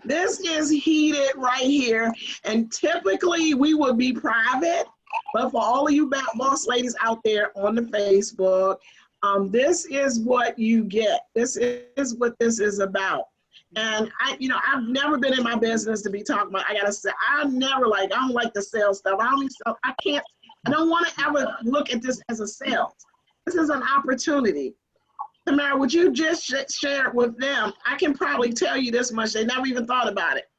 This is heated right here. And typically we would be private, but for all of you boss ladies out there on the Facebook, this is what you get. This is what this is about. And I've never been in my business to be talking about, I gotta say, I don't like to sell stuff. I don't want to ever look at this as a sales. This is an opportunity. Tamara, would you just share it with them? I can probably tell you this much. They never even thought about it.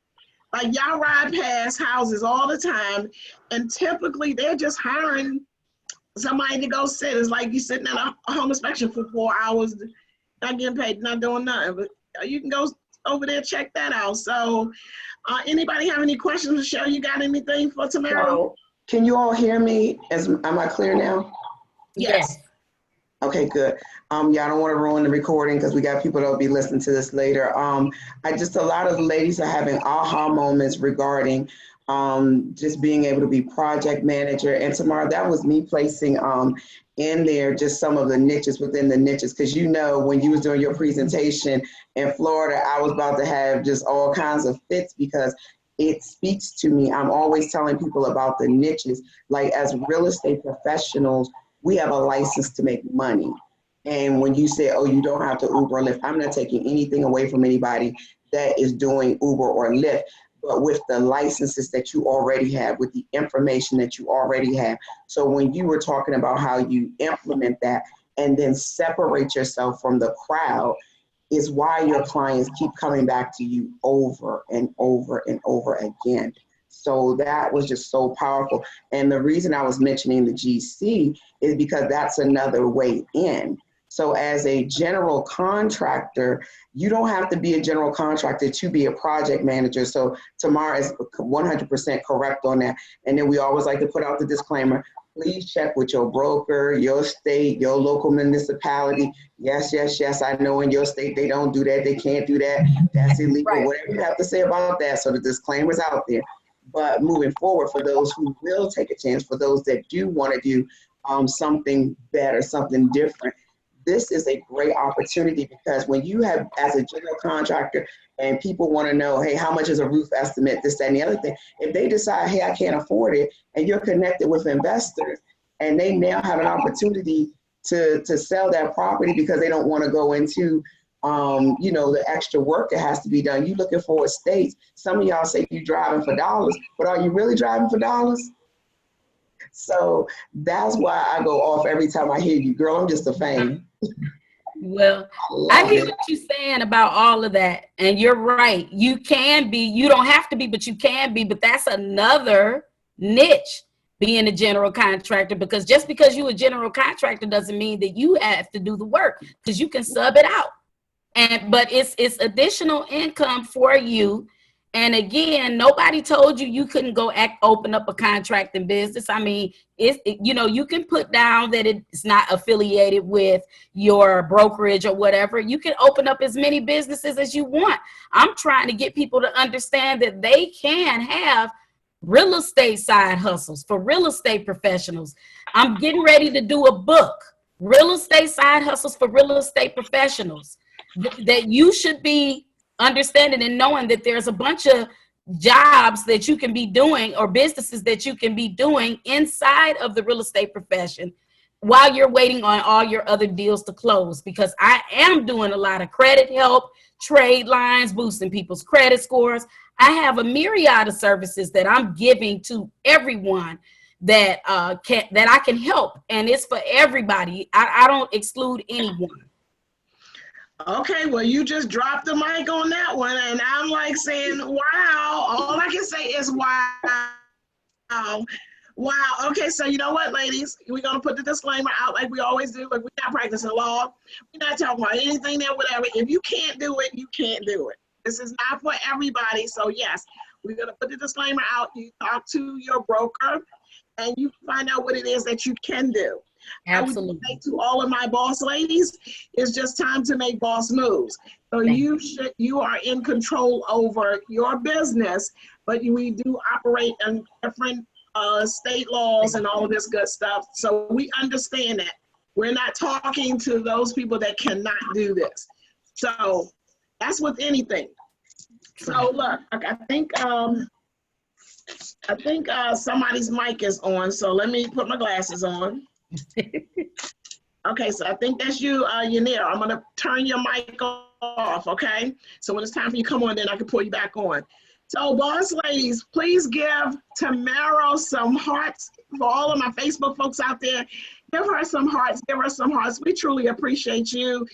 Like, y'all ride past houses all the time, and typically they're just hiring somebody to go sit. It's like you sitting at a home inspection for 4 hours, not getting paid, not doing nothing. But you can go over there, check that out. So anybody have any questions? Michelle, you got anything for Tamara? So, can you all hear me? Am I clear now? Yes. Okay, good. Y'all don't want to ruin the recording because we got people that'll be listening to this later. A lot of ladies are having aha moments regarding just being able to be project manager. And Tamara, that was me placing in there just some of the niches within the niches. Because when you was doing your presentation in Florida, I was about to have just all kinds of fits because it speaks to me. I'm always telling people about the niches. Like, as real estate professionals, we have a license to make money. And when you say, oh, you don't have to Uber or Lyft, I'm not taking anything away from anybody that is doing Uber or Lyft, but with the licenses that you already have, with the information that you already have. So when you were talking about how you implement that and then separate yourself from the crowd, is why your clients keep coming back to you over and over and over again. So that was just so powerful. And the reason I was mentioning the GC is because that's another way in. So as a general contractor, you don't have to be a general contractor to be a project manager. So Tamara is 100% correct on that. And then we always like to put out the disclaimer, please check with your broker, your state, your local municipality. Yes, I know in your state they don't do that. They can't do that. That's illegal. Right. Whatever you have to say about that. So the disclaimer's out there. But moving forward, for those who will take a chance, for those that do want to do something better, something different, this is a great opportunity, because when you have, as a general contractor, and people want to know, hey, how much is a roof estimate, this, that, and the other thing, if they decide, hey, I can't afford it, and you're connected with investors, and they now have an opportunity to sell that property because they don't want to go into the extra work that has to be done. You looking for estates. Some of y'all say you driving for dollars, but are you really driving for dollars? So that's why I go off every time I hear you, girl. I'm just a fan. Well, I hear what you're saying about all of that. And you're right. You can be, you don't have to be, but you can be. But that's another niche being a general contractor, because just because you're a general contractor doesn't mean that you have to do the work, because you can sub it out. But it's additional income for you. And again, nobody told you you couldn't go open up a contracting business. I mean, you can put down that it's not affiliated with your brokerage or whatever. You can open up as many businesses as you want. I'm trying to get people to understand that they can have real estate side hustles for real estate professionals. I'm getting ready to do a book, Real Estate Side Hustles for Real Estate Professionals, that you should be understanding and knowing that there's a bunch of jobs that you can be doing or businesses that you can be doing inside of the real estate profession while you're waiting on all your other deals to close. Because I am doing a lot of credit help, trade lines, boosting people's credit scores. I have a myriad of services that I'm giving to everyone that I can help, and it's for everybody. I don't exclude anyone. Okay, well, you just dropped the mic on that one, and I'm like saying, wow. All I can say is wow. Wow. Okay, so you know what, ladies? We're going to put the disclaimer out like we always do. Like, we're not practicing law. We're not talking about anything there, whatever. If you can't do it, you can't do it. This is not for everybody. So, yes, we're going to put the disclaimer out. You talk to your broker, and you find out what it is that you can do. Absolutely. I would say to all of my boss ladies, it's just time to make boss moves. So you are in control over your business, but we do operate in different state laws and all of this good stuff. So we understand that. We're not talking to those people that cannot do this. So that's with anything. So look, I think somebody's mic is on. So let me put my glasses on. Okay, so I think that's you, Yanira. I'm gonna turn your mic off, okay? So when it's time for you to come on, then I can pull you back on. So boss ladies, please give Tamara some hearts. For all of my Facebook folks out there, give her some hearts, give her some hearts. We truly appreciate you.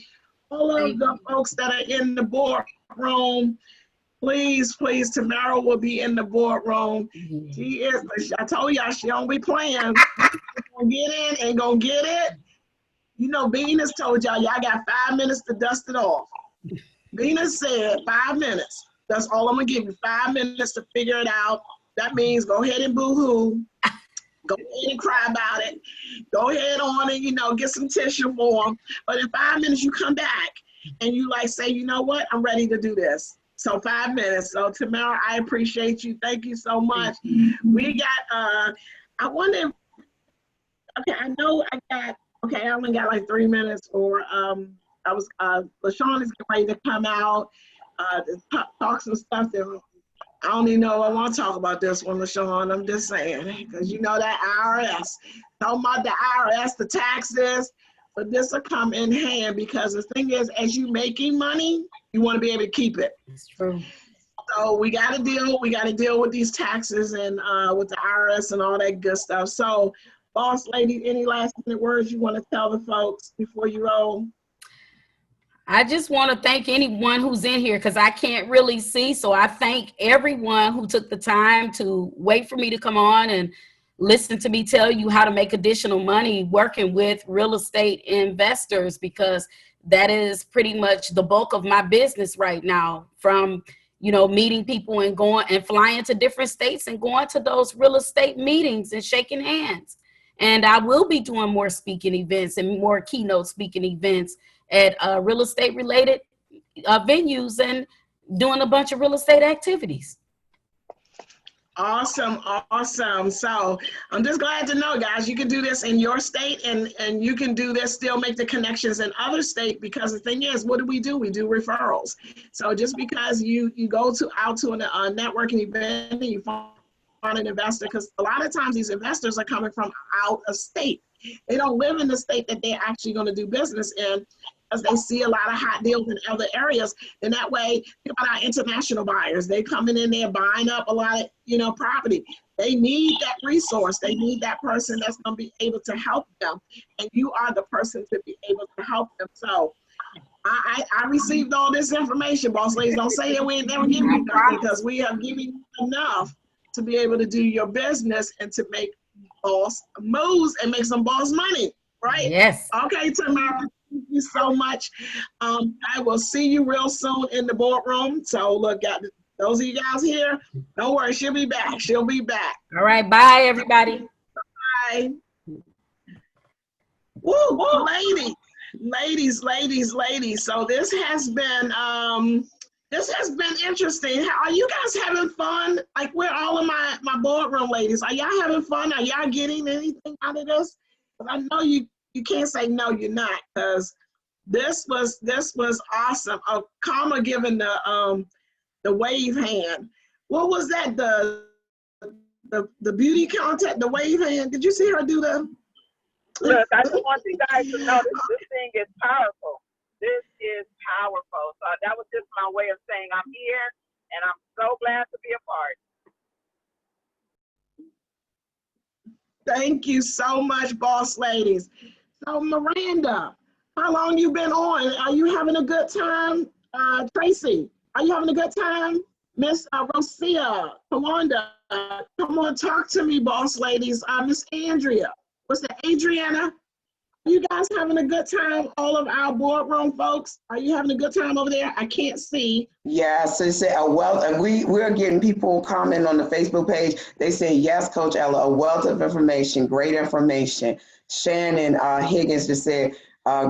All of the folks that are in the boardroom, please, Tamara will be in the boardroom. She is, I told y'all, she don't be playing. Gonna get in and gonna get it. You know, Venus told y'all got 5 minutes to dust it off. Venus said 5 minutes. That's all I'm gonna give you, 5 minutes to figure it out. That means go ahead and boo-hoo. Go ahead and cry about it. Go ahead on and, get some tissue for them. But in 5 minutes, you come back and you say, you know what? I'm ready to do this. So 5 minutes. So Tamara, I appreciate you. Thank you so much. We got, I wonder, okay, I only got 3 minutes for, LaShawn is getting ready to come out, to talk some stuff that I don't even know if I want to talk about this one, LaShawn. I'm just saying, because that IRS, talking about the IRS, the taxes, but this will come in hand, because the thing is, as you making money, you want to be able to keep it. It's true. So we got to deal with these taxes and with the IRS and all that good stuff. So boss lady, any last minute words you want to tell the folks before you roll? I just want to thank anyone who's in here, because I can't really see. So I thank everyone who took the time to wait for me to come on and listen to me tell you how to make additional money working with real estate investors, because that is pretty much the bulk of my business right now, from meeting people and going and flying to different states and going to those real estate meetings and shaking hands. And I will be doing more speaking events and more keynote speaking events at real estate related venues and doing a bunch of real estate activities. Awesome. So I'm just glad to know, guys, you can do this in your state, and you can do this, still make the connections in other states, because the thing is, what do? We do referrals. So just because you go out to a networking event and you find an investor, because a lot of times these investors are coming from out of state. They don't live in the state that they're actually going to do business in, because they see a lot of hot deals in other areas. And that way, our international buyers, they coming in there buying up a lot of, property. They need that resource. They need that person that's going to be able to help them. And you are the person to be able to help them. So I received all this information, boss ladies. Don't say that we ain't never giving you nothing, because we have given you enough to be able to do your business and to make boss moves and make some boss money, right? Yes. Okay, Tamara, thank you so much. I will see you real soon in the boardroom. So look, those of you guys here, don't worry, she'll be back. She'll be back. All right. Bye, everybody. Bye. Woo, ladies. So this has been interesting. Are you guys having fun? Like, where all of my boardroom ladies? Are y'all having fun? Are y'all getting anything out of this? I know you can't say no, you're not, because this was awesome. Karma giving the wave hand. What was that? The beauty contest, the wave hand. Did you see her do the? Look, I just want you guys to know this thing is powerful. This is powerful. So that was just my way of saying I'm here, and I'm so glad to be a part. Thank you so much, boss ladies. So Miranda, how long you been on? Are you having a good time? Tracy, are you having a good time? Miss Rosia, Tawanda, come on, talk to me, boss ladies. Miss Andrea, what's that, Adriana? Are you guys having a good time? All of our boardroom folks, are you having a good time over there? I can't see. Yes, they say a wealth, and we're getting people comment on the Facebook page. They say, yes, Coach Ella, a wealth of information, great information. Shannon Higgins just said,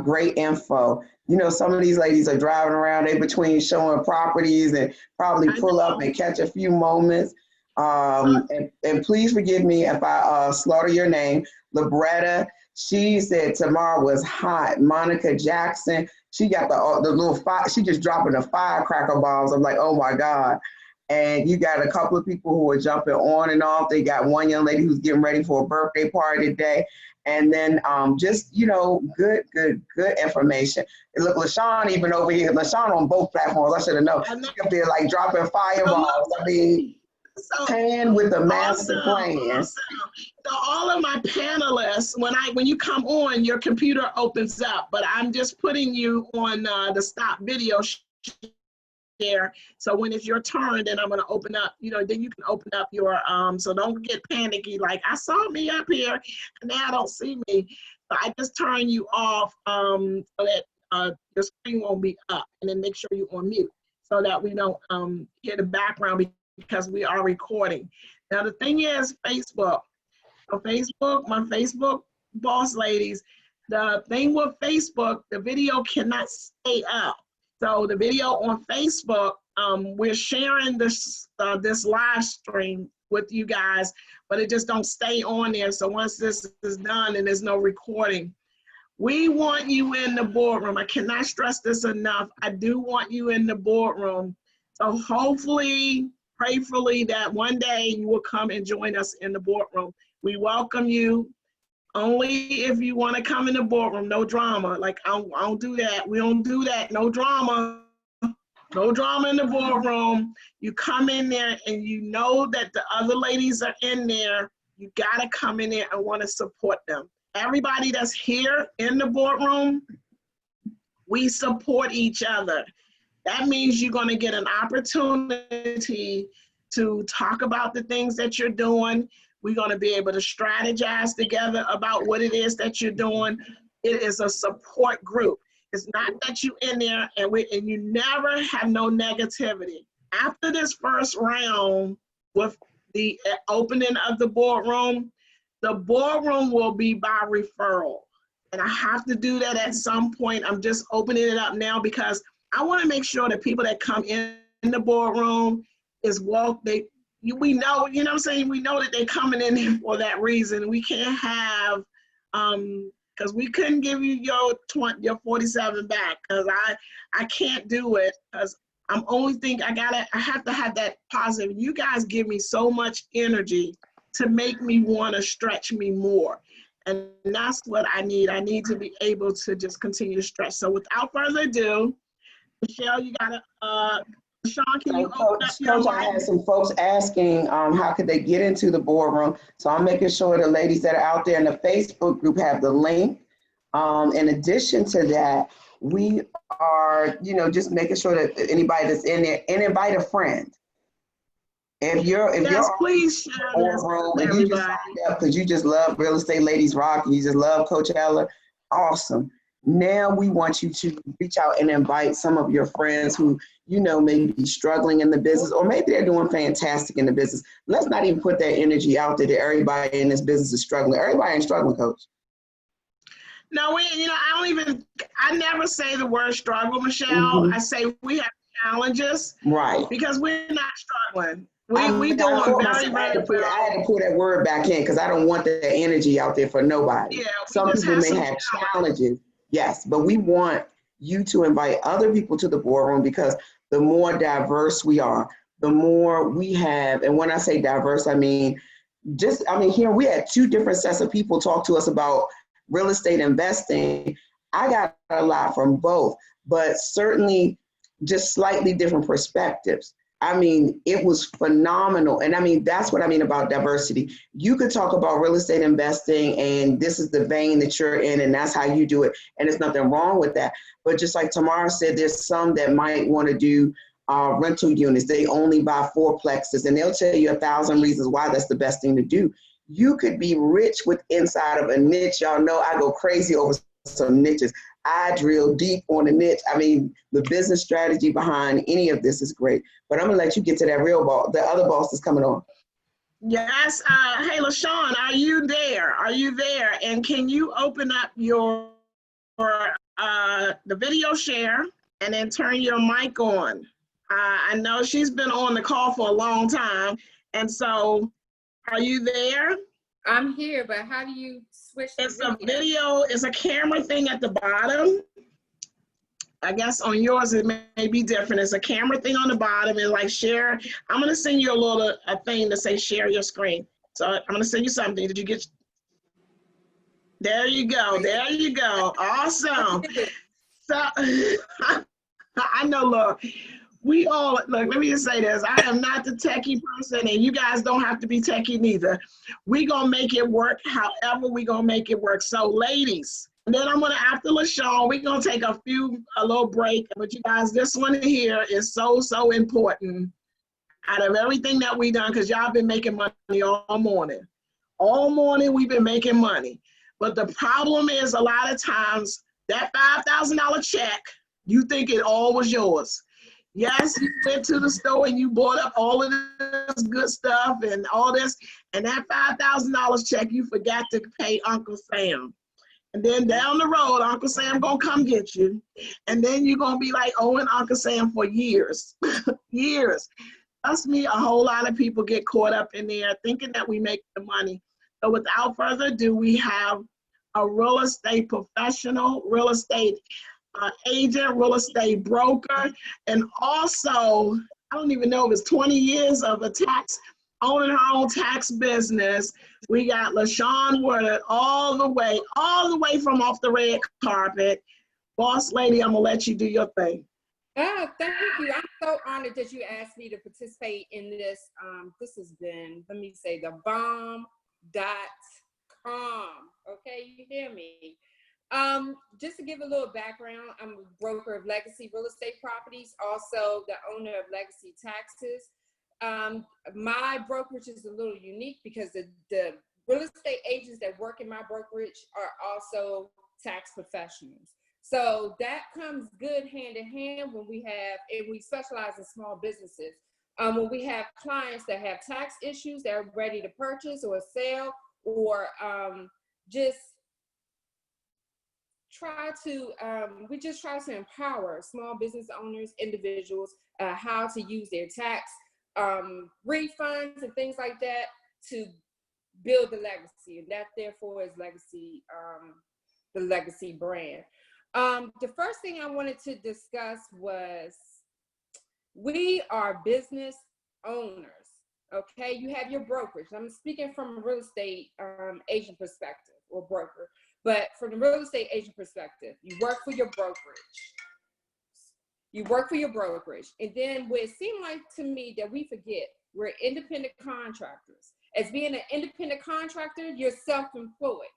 great info. You know, some of these ladies are driving around, they between showing properties and probably pull up and catch a few moments. And please forgive me if I slaughter your name. Libretta, she said tomorrow was hot. Monica Jackson, she got the little fire, she just dropping the firecracker bombs. I'm like, oh my God. And you got a couple of people who are jumping on and off. They got one young lady who's getting ready for a birthday party today. And then just, you know, good information. And look, LaShawn even over here, LaShawn on both platforms, I should have known. She up there like dropping fireballs. I mean, plan with a master plan. Awesome. So all of my panelists, when you come on, your computer opens up, but I'm just putting you on the stop video share. So when it's your turn, then I'm going to open up, you know, then you can open up your, so don't get panicky, like I saw me up here and now I don't see me. So I just turn you off so that your screen won't be up, and then make sure you're on mute so that we don't hear the background, because we are recording. Now the thing is, Facebook. So Facebook, my Facebook boss ladies, the thing with Facebook, the video cannot stay up. So the video on Facebook, we're sharing this live stream with you guys, but it just don't stay on there. So once this is done and there's no recording, we want you in the boardroom. I cannot stress this enough. I do want you in the boardroom. So hopefully, prayerfully, that one day you will come and join us in the boardroom. We welcome you only if you want to come in the boardroom. No drama. Like, I don't do that. We don't do that. No drama. No drama in the boardroom. You come in there and you know that the other ladies are in there. You got to come in there and want to support them. Everybody that's here in the boardroom, we support each other. That means you're going to get an opportunity to talk about the things that you're doing. We're going to be able to strategize together about what it is that you're doing. It is a support group. It's not that you in there and you never have no negativity. After this first round with the opening of the boardroom will be by referral. And I have to do that at some point. I'm just opening it up now because I want to make sure that people that come in the boardroom we know, you know what I'm saying? We know that they're coming in there for that reason. We can't have, because we couldn't give you your 47 back, because I can't do it, because I'm only thinking I have to have that positive. You guys give me so much energy to make me want to stretch me more. And that's what I need. I need to be able to just continue to stretch. So without further ado, Michelle, you got to, Sean, can you open up your Coach, I had some folks asking how could they get into the boardroom. So I'm making sure the ladies that are out there in the Facebook group have the link. In addition to that, we are, just making sure that anybody that's in there, and invite a friend. If you're Yes, please share this Boardroom with and you just everybody. signed up because you just love Real Estate Ladies Rock and you just love Coach Ella, awesome. Now we want you to reach out and invite some of your friends who you know may be struggling in the business, or maybe they're doing fantastic in the business. Let's not even put that energy out there that everybody in this business is struggling. Everybody ain't struggling, Coach. No, I never say the word struggle, Michelle. Mm-hmm. I say we have challenges. Right. Because we're not struggling. We I doing very, very well. I had to put that word back in because I don't want that energy out there for nobody. Yeah, some people may have challenges, yes, but we want you to invite other people to the boardroom because the more diverse we are, the more we have. And when I say diverse, I mean here we had 2 different sets of people talk to us about real estate investing. I got a lot from both, but certainly just slightly different perspectives. I mean, it was phenomenal. And I mean, that's what I mean about diversity. You could talk about real estate investing and this is the vein that you're in and that's how you do it. And there's nothing wrong with that. But just like Tamara said, there's some that might want to do rental units. They only buy 4plexes and they'll tell you 1,000 reasons why that's the best thing to do. You could be rich with inside of a niche. Y'all know I go crazy over some niches. I drill deep on a niche. I mean, the business strategy behind any of this is great. But I'm gonna let you get to that real boss. The other boss is coming on. Yes. Hey, LaShawn, are you there? Are you there? And can you open up your the video share and then turn your mic on? I know she's been on the call for a long time, and so are you there? I'm here, but how do you switch the video? It's a camera thing at the bottom. I guess on yours it may be different. It's a camera thing on the bottom and like share. I'm gonna send you a thing to say share your screen. So I'm gonna send you something. Did you get? There you go. There you go. Awesome. So I know. Look. Let me just say this. I am not the techie person and you guys don't have to be techie neither. We gonna make it work however we gonna make it work. So ladies, and then I'm gonna, after LaShawn, we're gonna take a little break. But you guys, this one here is so important out of everything that we done because y'all been making money all morning. All morning we've been making money. But the problem is a lot of times that $5,000 check, you think it all was yours. Yes, you went to the store and you bought up all of this good stuff and all this, and that $5,000 check you forgot to pay Uncle Sam. And then down the road, Uncle Sam gonna come get you, and then you're gonna be like owing Uncle Sam for years, years. Trust me, a whole lot of people get caught up in there thinking that we make the money. So without further ado, we have a real estate professional, real estate agent, real estate broker, and also, I don't even know if it's 20 years of owning her own tax business. We got LaShawn Woodard all the way from off the red carpet. Boss lady, I'm gonna let you do your thing. Oh, thank you. I'm so honored that you asked me to participate in this. This has been, let me say, the bomb.com. Okay, you hear me? Just to give a little background, I'm a broker of Legacy Real Estate Properties, also the owner of Legacy Taxes. My brokerage is a little unique because the real estate agents that work in my brokerage are also tax professionals. So that comes good hand in hand when we specialize in small businesses. When we have clients that have tax issues that are ready to purchase or sell or we just try to empower small business owners, individuals, how to use their tax refunds and things like that to build the legacy. And that therefore is Legacy, the Legacy brand. The first thing I wanted to discuss was we are business owners, okay? You have your brokerage. I'm speaking from a real estate agent perspective or broker. But from the real estate agent perspective, you work for your brokerage. And then what it seemed like to me that we forget, we're independent contractors. As being an independent contractor, you're self-employed.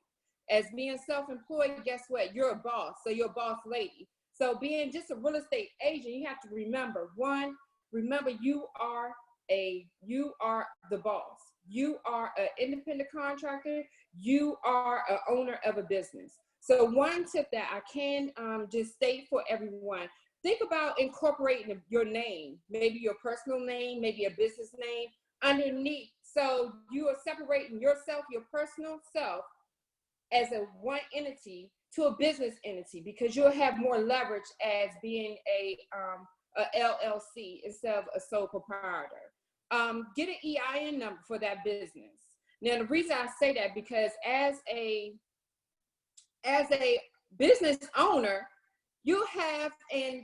As being self-employed, guess what? You're a boss, so you're a boss lady. So being just a real estate agent, you have to remember, one, remember you are you are the boss. You are an independent contractor. You are an owner of a business. So one tip that I can just state for everyone, think about incorporating your name, maybe your personal name, maybe a business name underneath. So you are separating yourself, your personal self, as a one entity to a business entity, because you'll have more leverage as being a LLC instead of a sole proprietor. Get an EIN number for that business. Now, the reason I say that, because as a business owner, you have, and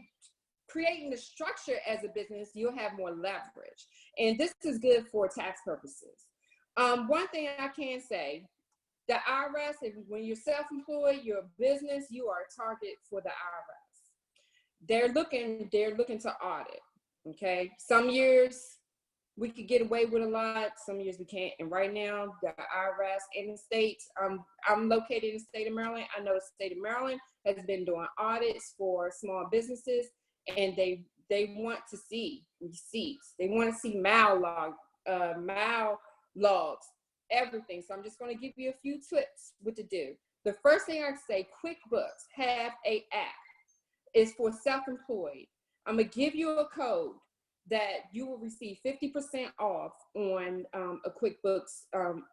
creating the structure as a business, you'll have more leverage. And this is good for tax purposes. One thing I can say, the IRS, when you're self-employed, you're a business, you are a target for the IRS. They're looking to audit, okay? Some years we could get away with a lot, some years we can't. And right now, the IRS in the states, I'm located in the state of Maryland. I know the state of Maryland has been doing audits for small businesses, and they want to see receipts. They want to see mile logs, everything. So I'm just going to give you a few tips what to do. The first thing I say, QuickBooks have a app. It's for self-employed. I'm going to give you a code that you will receive 50% off on a QuickBooks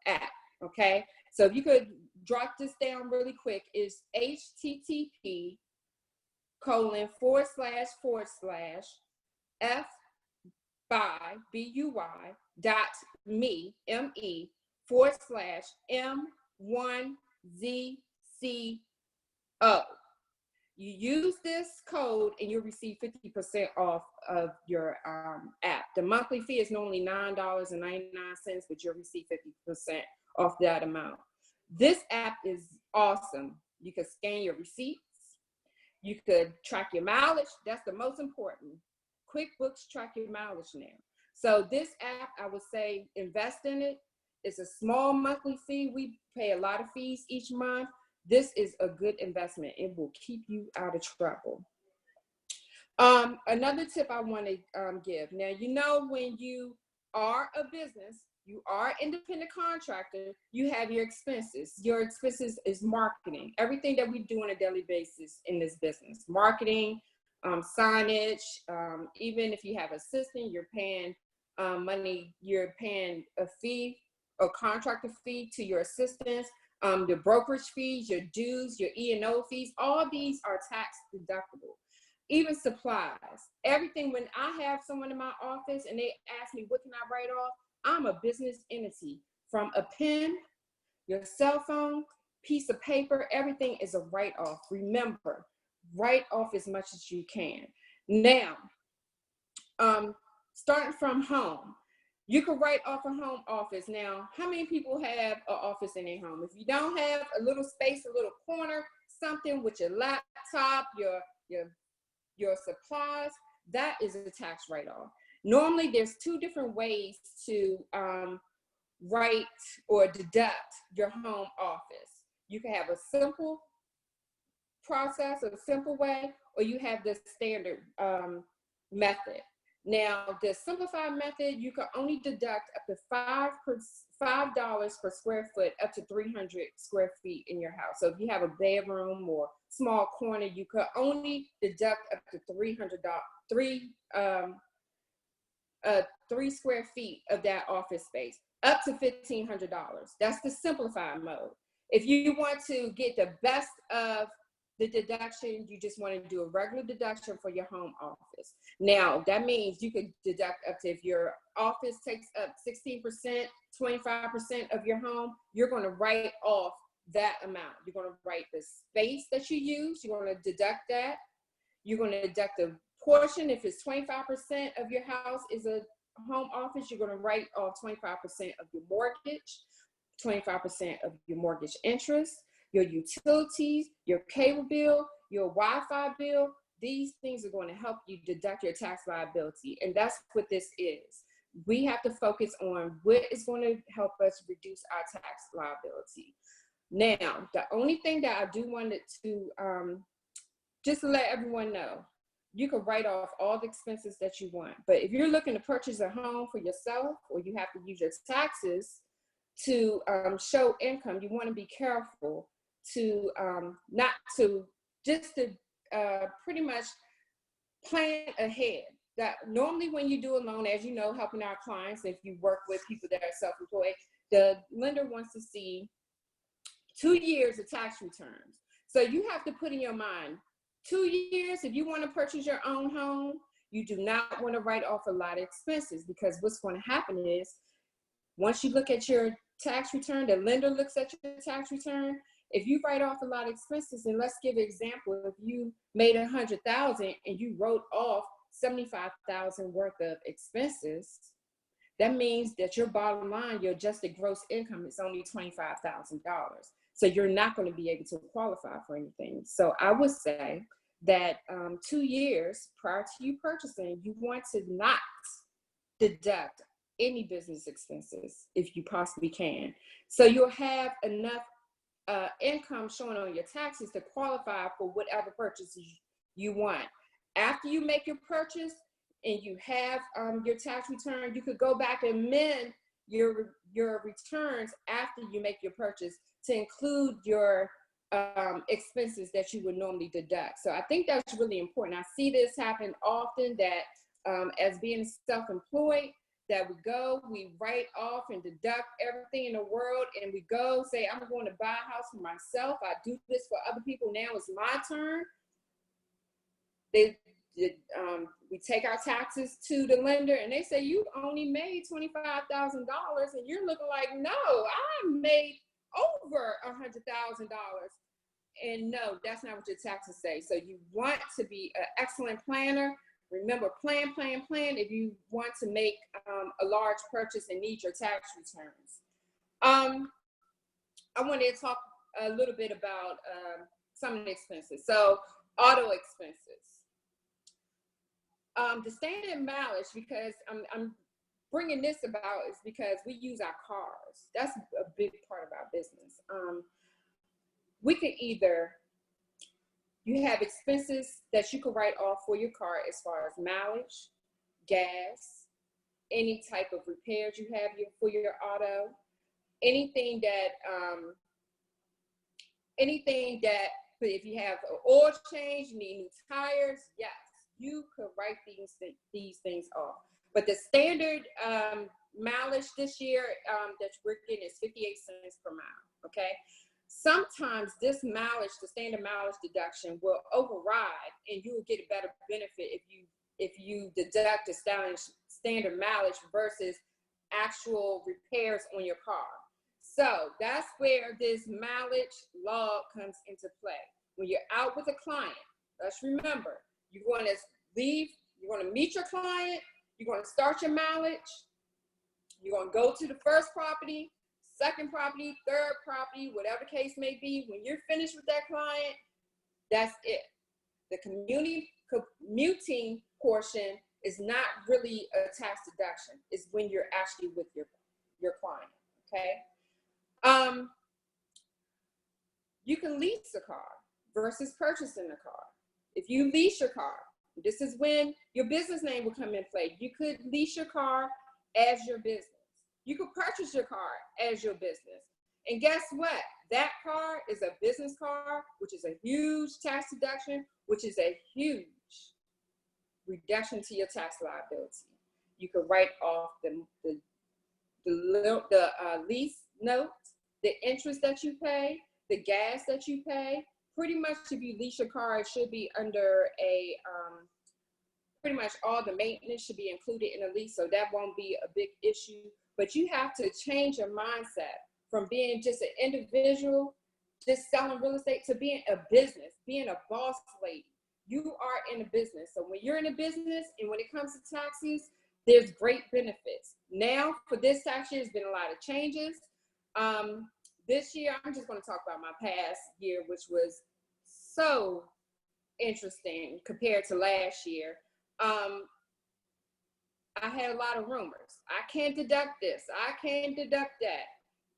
app, okay? So if you could drop this down really quick, is http://buy.me/m1ZCO. You use this code and you'll receive 50% off of your app. The monthly fee is normally $9.99, but you'll receive 50% off that amount. This app is awesome. You can scan your receipts. You could track your mileage. That's the most important. QuickBooks track your mileage now. So this app, I would say invest in it. It's a small monthly fee. We pay a lot of fees each month. This is a good investment. It will keep you out of trouble. Another tip I want to give. Now, you know, when you are a business, you are an independent contractor, you have your expenses. Your expenses is marketing. Everything that we do on a daily basis in this business. Marketing, signage, even if you have an assistant, you're paying money, you're paying a fee, a contractor fee to your assistants. The brokerage fees, your dues, your E&O fees, all these are tax deductible. Even supplies, everything. When I have someone in my office and they ask me, what can I write off? I'm a business entity. From a pen, your cell phone, piece of paper, everything is a write-off. Remember, write off as much as you can. Now, starting from home, you can write off a home office. Now, how many people have an office in their home? If you don't have a little space, a little corner, something with your laptop, your supplies, that is a tax write-off. Normally, there's two different ways to write or deduct your home office. You can have a simple process, a simple way, or you have the standard method. Now, the simplified method, you can only deduct up to $5 per square foot, up to 300 square feet in your house. So if you have a bedroom or small corner, you could only deduct up to 3 square feet of that office space, up to $1,500. That's the simplified mode. If you want to get the best of the deduction, you just want to do a regular deduction for your home office. Now, that means you could deduct up to, if your office takes up 16%, 25% of your home, you're going to write off that amount. You're going to write the space that you use. You're going to deduct that. You're going to deduct the portion. If it's 25% of your house is a home office, you're going to write off 25% of your mortgage, 25% of your mortgage interest, your utilities, your cable bill, your Wi-Fi bill. These things are going to help you deduct your tax liability. And that's what this is. We have to focus on what is going to help us reduce our tax liability. Now, the only thing that I do want to just to let everyone know, you can write off all the expenses that you want. But if you're looking to purchase a home for yourself, or you have to use your taxes to show income, you want to be careful to not to just to pretty much plan ahead. That normally when you do a loan, as you know, helping our clients, if you work with people that are self-employed, the lender wants to see 2 years of tax returns. So you have to put in your mind, 2 years, if you want to purchase your own home, you do not want to write off a lot of expenses, because what's going to happen is once you look at your tax return, the lender looks at your tax return. If you write off a lot of expenses, and let's give an example, if you made $100,000 and you wrote off $75,000 worth of expenses, that means that your bottom line, your adjusted gross income, is only $25,000. So you're not going to be able to qualify for anything. So I would say that 2 years prior to you purchasing, you want to not deduct any business expenses if you possibly can. So you'll have enough income showing on your taxes to qualify for whatever purchases you want. After you make your purchase and you have your tax return, you could go back and amend your returns after you make your purchase to include your expenses that you would normally deduct. So I think that's really important. I see this happen often, that as being self-employed, that we write off and deduct everything in the world, and we go say, I'm going to buy a house for myself. I do this for other people. Now it's my turn. We take our taxes to the lender, and they say, you only made $25,000, and you're looking like, no, I made over $100,000. And no, that's not what your taxes say. So you want to be an excellent planner. Remember, plan if you want to make a large purchase and need your tax returns. I wanted to talk a little bit about some of the expenses. So auto expenses. The standard mileage, because I'm bringing this about, is because we use our cars. That's a big part of our business. We could either, you have expenses that you can write off for your car as far as mileage, gas, any type of repairs you have for your auto, anything that if you have an oil change, you need new tires, yes, you could write these things off. But the standard mileage this year that we're getting is 58 cents per mile, okay? Sometimes this mileage, the standard mileage deduction, will override, and you will get a better benefit if you deduct the standard mileage versus actual repairs on your car. So that's where this mileage law comes into play. When you're out with a client, let's remember, you're going to leave, you're going to meet your client, you're going to start your mileage, you're going to go to the first property, second property, third property, whatever the case may be. When you're finished with that client, that's it. The commuting portion is not really a tax deduction. It's when you're actually with your client, okay? You can lease a car versus purchasing a car. If you lease your car, this is when your business name will come in play. You could lease your car as your business. You could purchase your car as your business. And guess what? That car is a business car, which is a huge tax deduction, which is a huge reduction to your tax liability. You could write off the lease note, the interest that you pay, the gas that you pay. Pretty much if you lease your car, it should be under a, pretty much all the maintenance should be included in a lease, so that won't be a big issue. But you have to change your mindset from being just an individual, just selling real estate, to being a business, being a boss lady. You are in a business. So when you're in a business and when it comes to taxes, there's great benefits. Now for this tax year, there's been a lot of changes. This year, I'm just going to talk about my past year, which was so interesting compared to last year. I had a lot of rumors. I can't deduct this. I can't deduct that.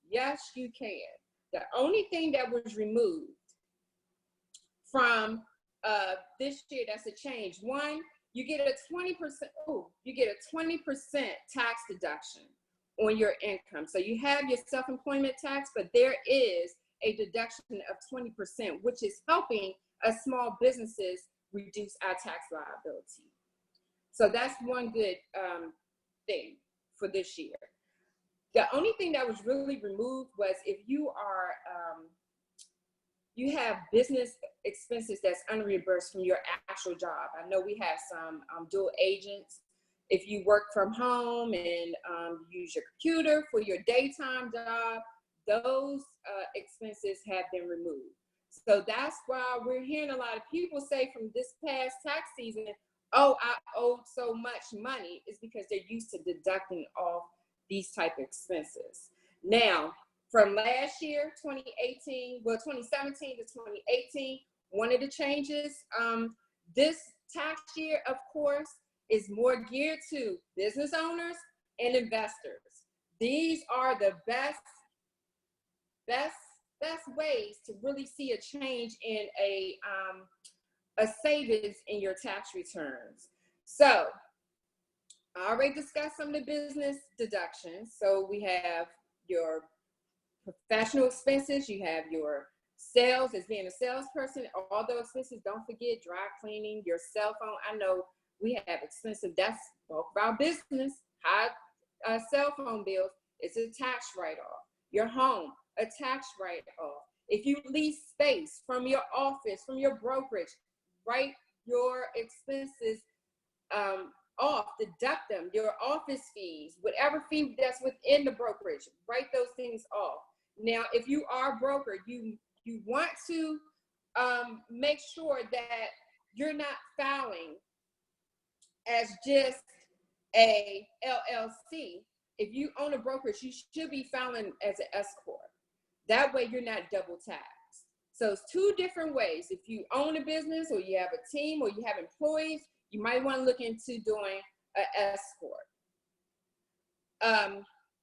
Yes, you can. The only thing that was removed from this year, that's a change. One, you get a 20%, you get a 20% tax deduction on your income. So you have your self-employment tax, but there is a deduction of 20%, which is helping us small businesses reduce our tax liability. So that's one good thing for this year. The only thing that was really removed was if you are, you have business expenses that's unreimbursed from your actual job. I know we have some dual agents. If you work from home and use your computer for your daytime job, those expenses have been removed. So that's why we're hearing a lot of people say from this past tax season, oh, I owed so much money. It's because they're used to deducting off these type of expenses. Now, from last year, 2017 to 2018, one of the changes this tax year, of course, is more geared to business owners and investors. These are the best ways to really see a change in a savings in your tax returns. So I already discussed some of the business deductions. So we have your professional expenses, you have your sales as being a salesperson, all those expenses. Don't forget dry cleaning, your cell phone. I know we have expensive, that's bulk of our business, high cell phone bills. It's a tax write-off. Your home, a tax write-off. If you lease space from your office, from your brokerage, write your expenses off, deduct them, your office fees, whatever fee that's within the brokerage, write those things off. Now, if you are a broker, you want to make sure that you're not filing as just a LLC. If you own a brokerage, you should be filing as an S corp. That way you're not double taxed. So it's two different ways. If you own a business or you have a team or you have employees, you might want to look into doing an S corp.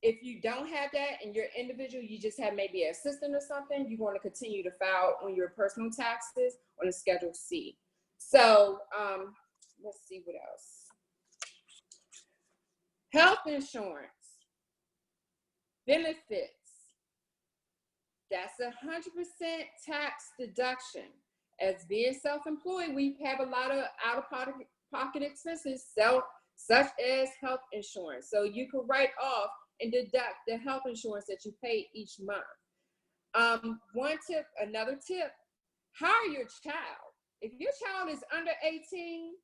If you don't have that and you're individual, you just have maybe an assistant or something, you want to continue to file on your personal taxes on a Schedule C. So let's see what else. Health insurance, benefits, that's 100% tax deduction. As being self-employed, we have a lot of out-of-pocket expenses, such as health insurance. So you can write off and deduct the health insurance that you pay each month. One tip, another tip, hire your child. If your child is under 18,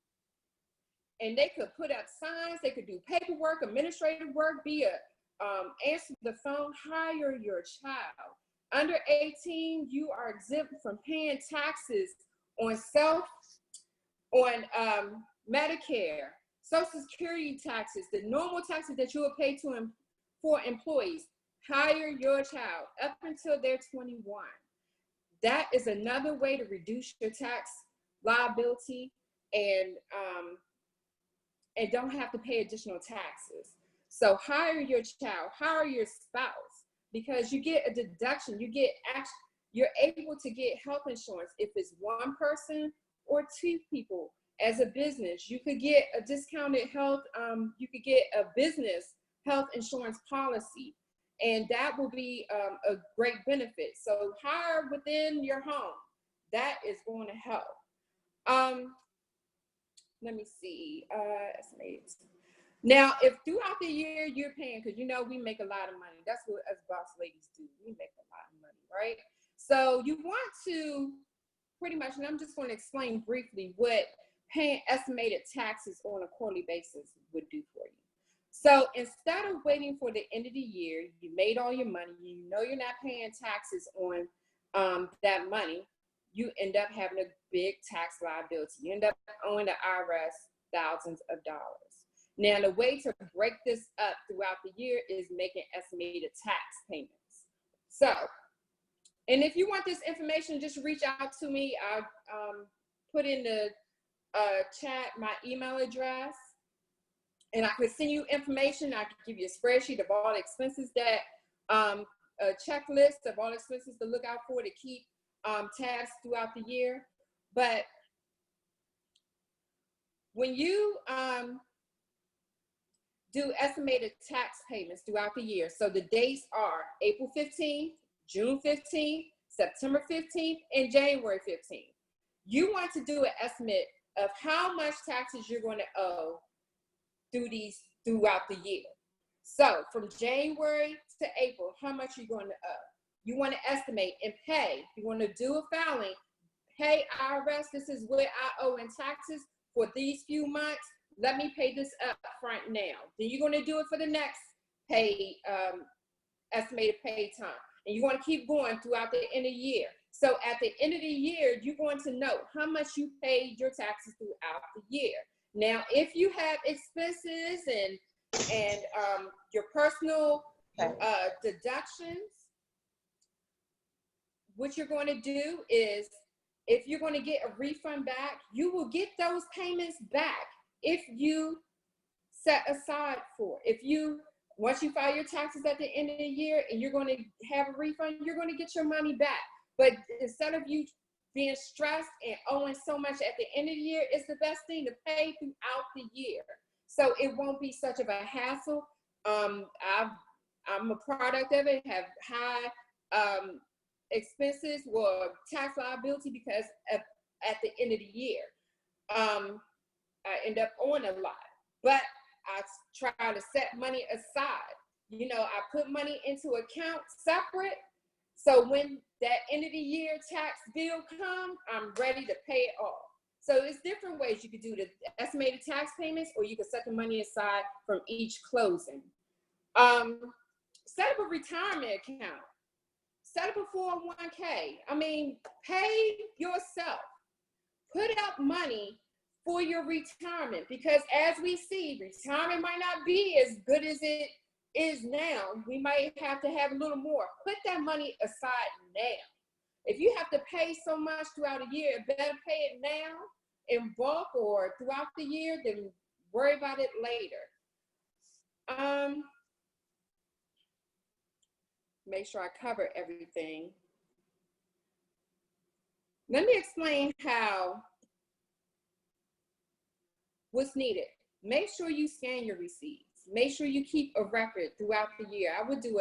and they could put up signs, they could do paperwork, administrative work, answer the phone, hire your child. Under 18, you are exempt from paying taxes on Medicare, Social Security taxes, the normal taxes that you will pay for employees. Hire your child up until they're 21. That is another way to reduce your tax liability and don't have to pay additional taxes. So hire your child, hire your spouse, because you get a deduction. You're able to get health insurance if it's one person or two people. As a business, you could get a discounted health, you could get a business health insurance policy, and that will be a great benefit. So hire within your home. That is going to help. Let me see, estimates. Now, if throughout the year you're paying, because we make a lot of money. That's what us boss ladies do. We make a lot of money, right? So you want to pretty much, and I'm just going to explain briefly what paying estimated taxes on a quarterly basis would do for you. So instead of waiting for the end of the year, you made all your money, you're not paying taxes on that money, you end up having a big tax liability. You end up owing the IRS thousands of dollars. Now, the way to break this up throughout the year is making estimated tax payments. So, and if you want this information, just reach out to me. I'll put in the chat my email address, and I could send you information. I could give you a spreadsheet of all the expenses that, a checklist of all expenses to look out for to keep tabs throughout the year. But when you do estimated tax payments throughout the year, so the dates are April 15th, June 15th, September 15th, and January 15th. You want to do an estimate of how much taxes you're going to owe throughout the year. So from January to April, how much are you going to owe? You want to estimate and pay. You want to do a filing. Hey, IRS, this is what I owe in taxes for these few months. Let me pay this up front now. Then you're going to do it for the next estimated pay time. And you're going to keep going throughout the end of the year. So at the end of the year, you're going to know how much you paid your taxes throughout the year. Now, if you have expenses and your personal deductions, what you're going to do is, if you're going to get a refund back, you will get those payments back if you set aside for it. Once you file your taxes at the end of the year and you're going to have a refund, you're going to get your money back. But instead of you being stressed and owing so much at the end of the year, it's the best thing to pay throughout the year. So it won't be such of a hassle. I'm a product of it, have high expenses or tax liability because at the end of the year, I end up owing a lot. But I try to set money aside. You know, I put money into account separate. So when that end of the year tax bill comes, I'm ready to pay it off. So it's different ways you could do the estimated tax payments, or you could set the money aside from each closing. Set up a retirement account. Set up a 401k. I mean, pay yourself. Put up money for your retirement, because as we see, retirement might not be as good as it is now. We might have to have a little more. Put that money aside now. If you have to pay so much throughout a year, better pay it now in bulk or throughout the year than worry about it later. Make sure I cover everything. Let me explain what's needed. Make sure you scan your receipts. Make sure you keep a record throughout the year. I would do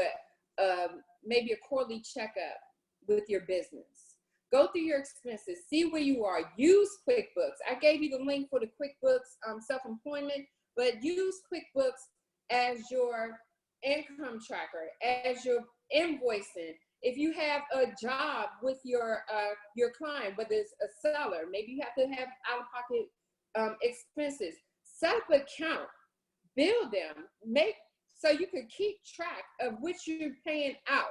maybe a quarterly checkup with your business. Go through your expenses, see where you are. Use QuickBooks. I gave you the link for the QuickBooks self-employment, but use QuickBooks as your income tracker, as your invoicing. If you have a job with your client, whether it's a seller, maybe you have to have out-of-pocket expenses. Set up an account, build them, so you can keep track of what you're paying out.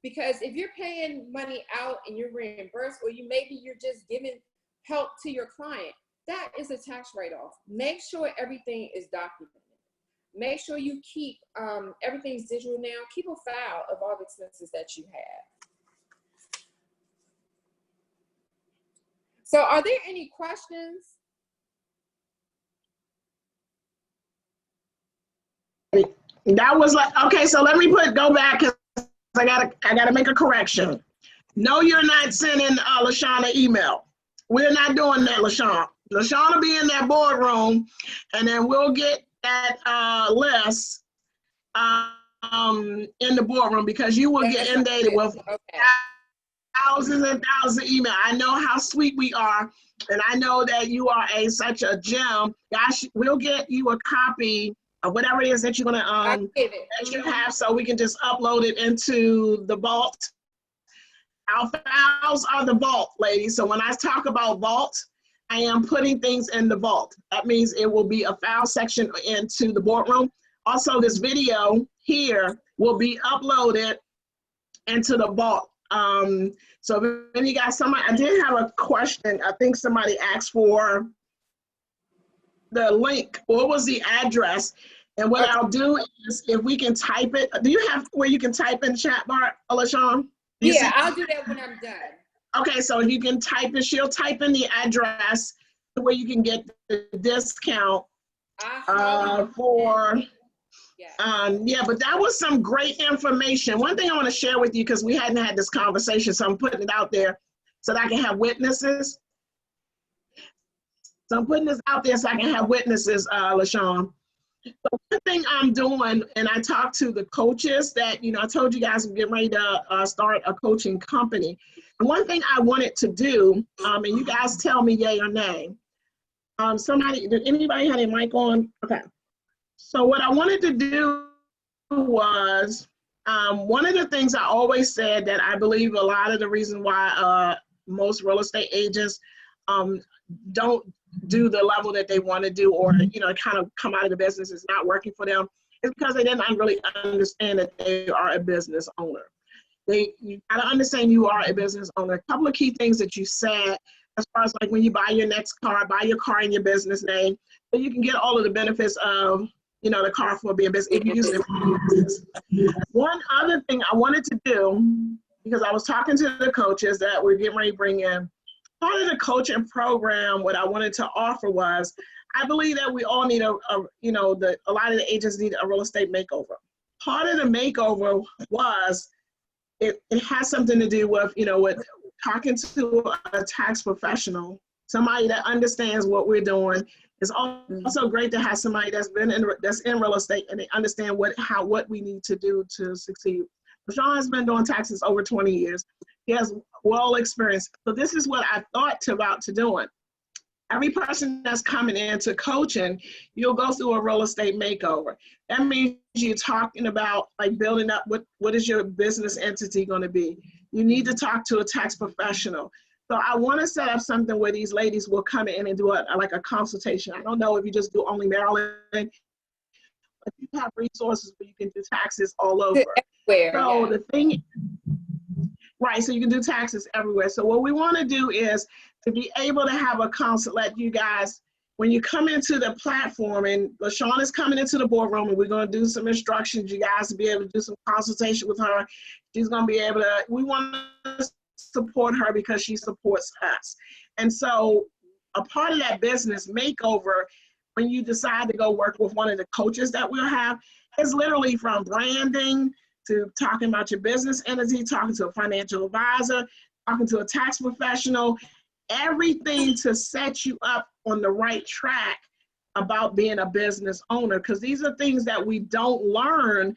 Because if you're paying money out and you're reimbursed, or maybe you're just giving help to your client, that is a tax write-off. Make sure everything is documented. Make sure you keep everything's digital now. Keep a file of all the expenses that you have. So are there any questions? That was like, okay, so let me go back, because I gotta make a correction. No, you're not sending LaShawn email. We're not doing that, LaShawn. LaShawn will be in that boardroom, and then we'll get that list in the boardroom, because you will get inundated with thousands and thousands of emails. I know how sweet we are, and I know that you are such a gem. Gosh, we'll get you a copy of whatever it is that you're gonna that you have, so we can just upload it into the vault. Our files are the vault, ladies. So when I talk about vault, I am putting things in the vault. That means it will be a file section into the boardroom. Also, this video here will be uploaded into the vault. So if you got somebody, I did have a question. I think somebody asked for the link. What was the address? And what I'll do is, if we can type it, do you have where you can type in chat bar, LaShawn? Yeah, I'll do that when I'm done. Okay, so if you can type it, she'll type in the address where you can get the discount for, yeah, but that was some great information. One thing I want to share with you, because we hadn't had this conversation, so I'm putting it out there so that I can have witnesses. So I'm putting this out there so I can have witnesses, LaShawn. So one thing I'm doing, and I talked to the coaches that, I told you guys I'm getting ready to start a coaching company. And one thing I wanted to do, and you guys tell me yay or nay. Did anybody have their mic on? Okay. So what I wanted to do was, one of the things I always said that I believe a lot of the reason why most real estate agents don't do the level that they want to do, or kind of come out of the business, is not working for them, is because they didn't really understand that they are a business owner. You gotta understand you are a business owner. A couple of key things that you said, as far as like when you buy your next car, buy your car in your business name, so you can get all of the benefits of the car for being business if you use it for business. One other thing I wanted to do, because I was talking to the coaches that we're getting ready to bring in, part of the coaching program, what I wanted to offer was, I believe that we all need a lot of the agents need a real estate makeover. Part of the makeover was, it has something to do with, with talking to a tax professional, somebody that understands what we're doing. It's also great to have somebody that's in real estate and they understand what we need to do to succeed. Sean has been doing taxes over 20 years. He has well experience. So this is what I thought about doing. Every person that's coming into coaching, you'll go through a real estate makeover. That means you're talking about like building up what is your business entity going to be. You need to talk to a tax professional. So I want to set up something where these ladies will come in and do like a consultation. I don't know if you just do only Maryland, but you have resources where you can do taxes all over. So the thing, right, so you can do taxes everywhere. So what we want to do is to be able to have a consult, let you guys, when you come into the platform, and LaShawn is coming into the boardroom, and we're going to do some instructions, you guys to be able to do some consultation with her. She's going to be able to, we want to support her because she supports us. And so a part of that business makeover, when you decide to go work with one of the coaches that we'll have, is literally from branding to talking about your business entity, talking to a financial advisor, talking to a tax professional, everything to set you up on the right track about being a business owner. Because these are things that we don't learn.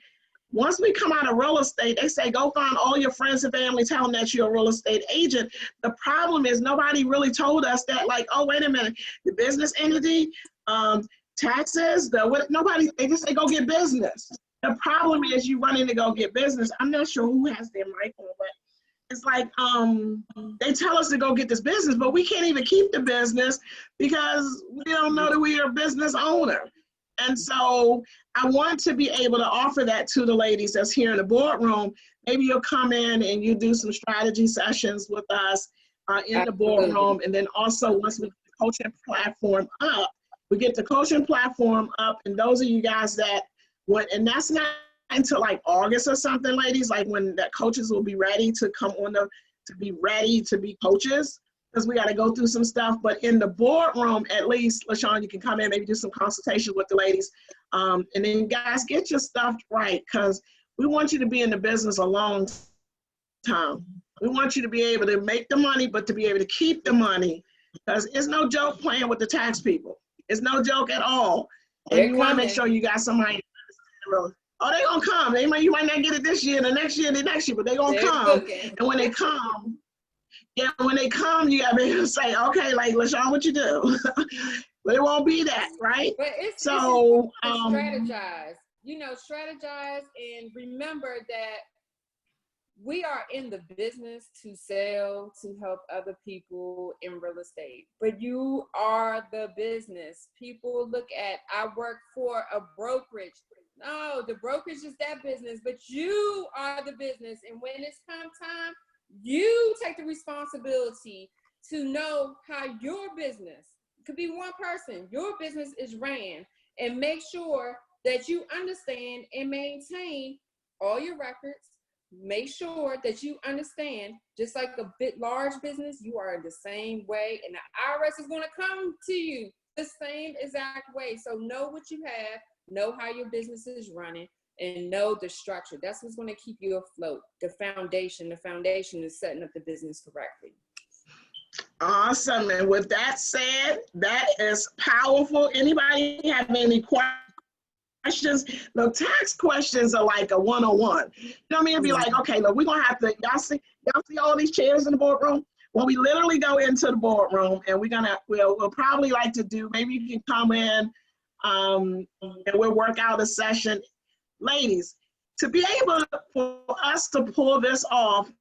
Once we come out of real estate, they say, go find all your friends and family, tell them that you're a real estate agent. The problem is nobody really told us that, like, oh, wait a minute, the business entity, taxes, nobody, they just say, go get business. The problem is you run in to go get business. I'm not sure who has their mic on, but it's like, they tell us to go get this business, but we can't even keep the business because we don't know that we are a business owner. And so I want to be able to offer that to the ladies that's here in the boardroom. Maybe you'll come in and you do some strategy sessions with us in the boardroom. And then also once we get the coaching platform up, and those of you guys that went, and that's not until like August or something, ladies, like when the coaches will be ready to come on to be ready to be coaches, because we got to go through some stuff. But in the boardroom, at least, LaShawn, you can come in, maybe do some consultation with the ladies. And then guys, get your stuff right, because we want you to be in the business a long time. We want you to be able to make the money, but to be able to keep the money, because it's no joke playing with the tax people. It's no joke at all. And you want to make sure you got somebody. Oh, they're going to come. You might not get it this year, the next year, but they're going to come. And when they come, you got to be able to say, okay, like, LaShawn, what you do? But it won't be that, right? But it's so strategize. Strategize and remember that we are in the business to sell, to help other people in real estate. But you are the business. People look at, I work for a brokerage. No, the brokerage is that business, but you are the business. And when it's time, you take the responsibility to know how your business, it could be one person, your business is ran, and make sure that you understand and maintain all your records. Make sure that you understand, just like a large business, you are the same way, and the IRS is going to come to you the same exact way. So know what you have, know how your business is running, and know the structure. That's what's going to keep you afloat. The foundation is setting up the business correctly. Awesome. And with that said, that is powerful. Anybody have any questions? The tax questions are like a one-on-one. You know what I mean? It'd be like, okay, look, we're gonna have to, y'all see all these chairs in the boardroom? Well, we literally go into the boardroom and we'll probably like to do, maybe you can come in and we'll work out a session. Ladies, to be able for us to pull this off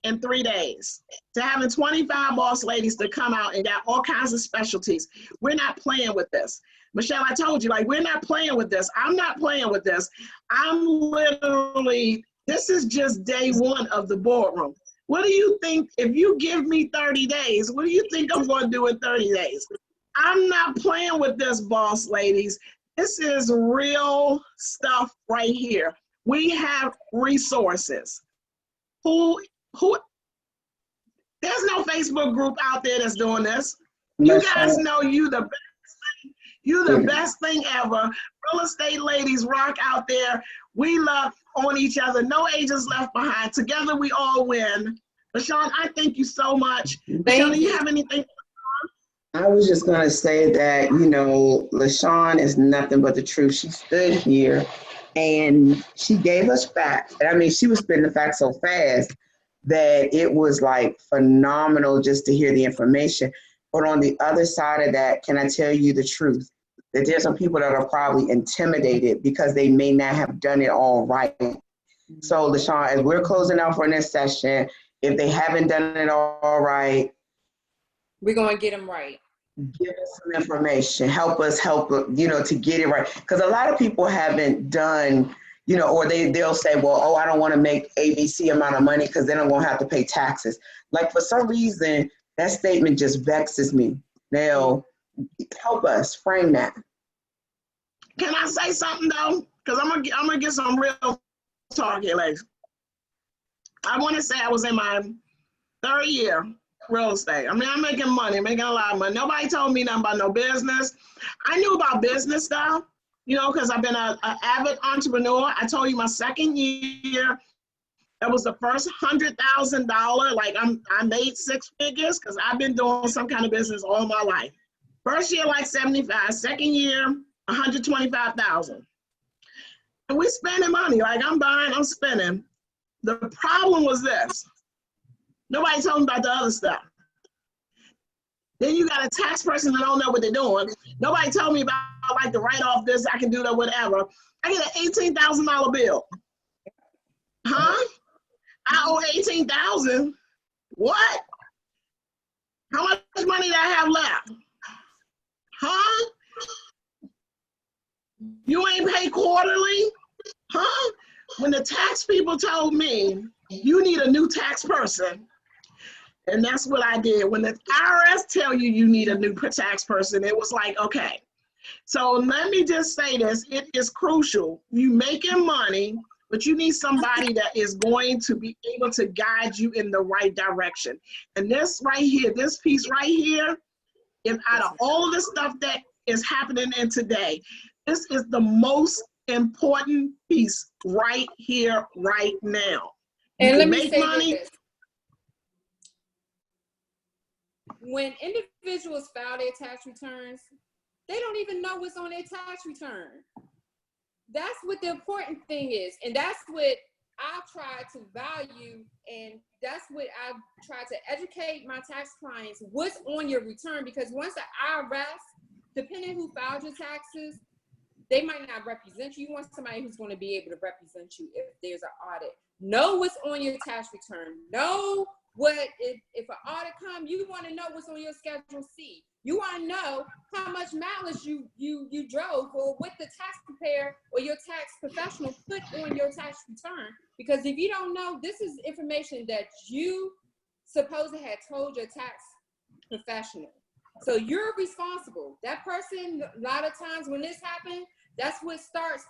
in 3 days, to having 25 boss ladies to come out and got all kinds of specialties. We're not playing with this. Michelle, I told you, like, we're not playing with this. I'm not playing with this. I'm literally, this is just day one of the boardroom. What do you think, if you give me 30 days, what do you think I'm going to do in 30 days? I'm not playing with this, boss ladies. This is real stuff right here. We have resources. There's no Facebook group out there that's doing this. You guys know you the best thing ever. Real estate ladies rock out there. We love on each other. No agents left behind. Together we all win. LaShawn, I thank you so much. LaShawn, do you have anything? I was just going to say that, you know, LaShawn is nothing but the truth. She stood here and she gave us facts. And I mean, she was spitting the facts so fast that it was like phenomenal just to hear the information. But on the other side of that, can I tell you the truth? That there's some people that are probably intimidated because they may not have done it all right. So LaShawn, as we're closing out for this session, if they haven't done it all right, we're going to get them right. Give us some information. Help us help, you know, to get it right. Because a lot of people haven't done, you know, or they'll say, well, oh, I don't want to make ABC amount of money because then I'm going to have to pay taxes. Like, for some reason, that statement just vexes me. Now, help us frame that. Can I say something, though? Because I'm gonna get some real talk here, ladies. I want to say I was in my 3rd year real estate. I mean, I'm making money, making a lot of money. Nobody told me nothing about no business. I knew about business stuff, you know, because I've been an avid entrepreneur. I told you my 2nd year, that was the first $100,000. Like, I made 6 figures because I've been doing some kind of business all my life. First year, like 75. 2nd year, 125,000. And we spending money. Like, I'm buying, I'm spending. The problem was this. Nobody told me about the other stuff. Then you got a tax person that don't know what they're doing. Nobody told me about, like, to write off this, I can do that, whatever. I get an $18,000 bill. Huh? I owe $18,000. What? How much money do I have left? Huh? You ain't pay quarterly? Huh? When the tax people told me, you need a new tax person, and that's what I did. When the IRS tell you you need a new tax person, it was like, okay. So let me just say this, it is crucial. You making money, but you need somebody that is going to be able to guide you in the right direction. And this right here, this piece right here, is out of all of the stuff that is happening in today, this is the most important piece right here, right now. And let me say this. When individuals file their tax returns, they don't even know what's on their tax return. That's what the important thing is. And that's what I try to value, and that's what I try to educate my tax clients, what's on your return. Because once the IRS, depending who filed your taxes, they might not represent you. You want somebody who's going to be able to represent you if there's an audit. Know what's on your tax return. Know what, if an audit comes, you want to know what's on your Schedule C. You want to know how much mileage you drove, or what the tax preparer or your tax professional put on your tax return. Because if you don't know, this is information that you supposed to have told your tax professional. So you're responsible. That person, a lot of times when this happens, that's what starts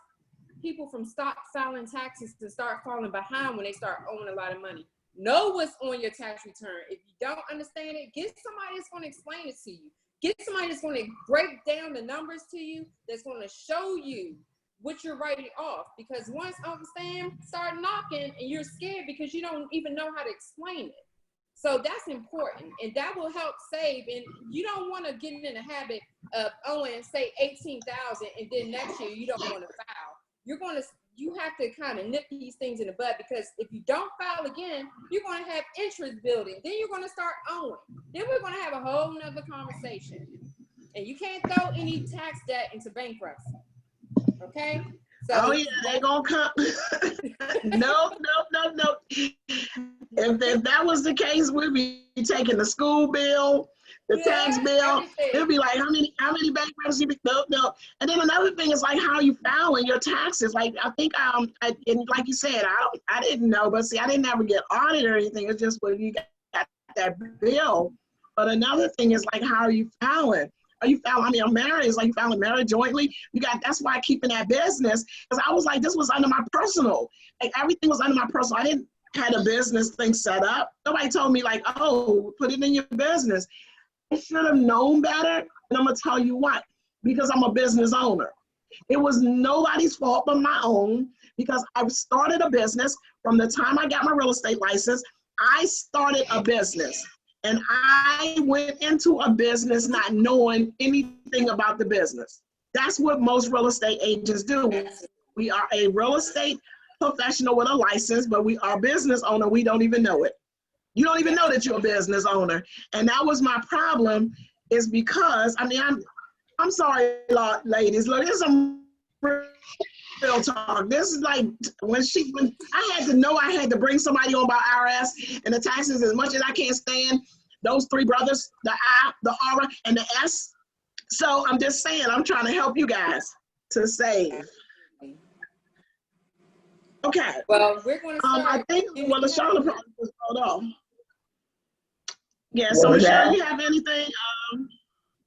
people from stop filing taxes to start falling behind when they start owing a lot of money. Know what's on your tax return. If you don't understand it, get somebody that's going to explain it to you. Get somebody that's going to break down the numbers to you, that's going to show you what you're writing off. Because once Uncle Sam start knocking and you're scared because you don't even know how to explain it. So that's important, and that will help save. And you don't want to get in the habit of owing, say, $18,000, and then next year you don't want to file. You have to kind of nip these things in the bud, because if you don't file again, you're going to have interest building. Then you're going to start owing. Then we're going to have a whole nother conversation. And you can't throw any tax debt into bankruptcy. Okay? So oh yeah, they're gonna come. Nope. If that was the case, we'd be taking the school bill, the tax bill. It'd be like, how many bankruptcy? No. And then another thing is like how you filing your taxes. Like I think and like you said, I didn't know, but see, I didn't ever get audited or anything. It's just when you got that bill. But another thing is like, how are you filing? Are you filing? I mean, I'm married. It's like you filing married jointly. That's why I keep in that business, because I was like, this was under my personal. Like everything was under my personal. I didn't had a business thing set up. Nobody told me like, oh, put it in your business. I should have known better. And I'm gonna tell you what, because I'm a business owner. It was nobody's fault but my own, because I started a business from the time I got my real estate license. I started a business. And I went into a business not knowing anything about the business. That's what most real estate agents do. We are a real estate professional with a license, but we are a business owner. We don't even know it. You don't even know that you're a business owner. And that was my problem, is because, I mean, I'm sorry, ladies. Look, this is some real talk. This is like when I had to know I had to bring somebody on by IRS and the taxes, as much as I can't stand those three brothers, the I, the R, and the S. So I'm just saying, I'm trying to help you guys to save. Okay. Well, we're going to start. I think, well, LaShawn probably was rolled off. Yeah, so LaShawn, you have anything?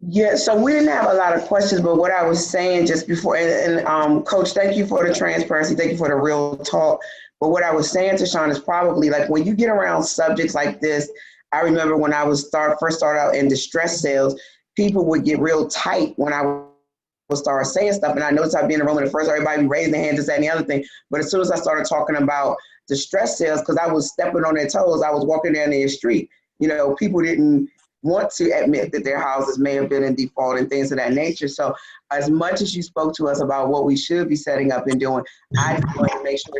Yeah, so we didn't have a lot of questions, but what I was saying just before, and Coach, thank you for the transparency, thank you for the real talk. But what I was saying to Sean is probably like when you get around subjects like this, I remember when I was first started out in distress sales, people would get real tight when I would start saying stuff. And I noticed I'd be in the room and at first everybody raising their hands, this, that, and the other thing. But as soon as I started talking about distress sales, because I was stepping on their toes, I was walking down the street. You know, people didn't want to admit that their houses may have been in default and things of that nature. So as much as you spoke to us about what we should be setting up and doing, I just want to make sure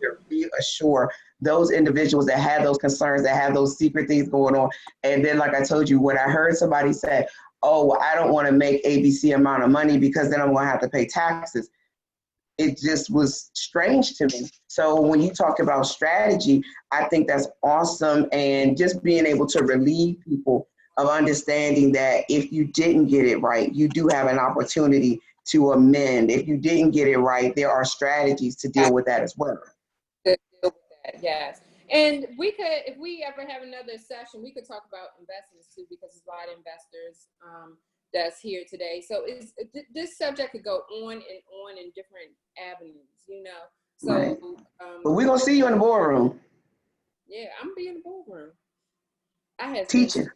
to reassure those individuals that have those concerns, that have those secret things going on. And then, like I told you, when I heard somebody say, oh, well, I don't want to make ABC amount of money because then I'm going to have to pay taxes, it just was strange to me. So when you talk about strategy, I think that's awesome. And just being able to relieve people of understanding that if you didn't get it right, you do have an opportunity to amend. If you didn't get it right, there are strategies to deal with that as well. Yes. And we could, if we ever have another session, we could talk about investments too, because there's a lot of investors that's here today. So this subject could go on in different avenues, you know. So, right. But we're going to see you in the boardroom. Yeah, I'm going to be in the boardroom. I have teaching.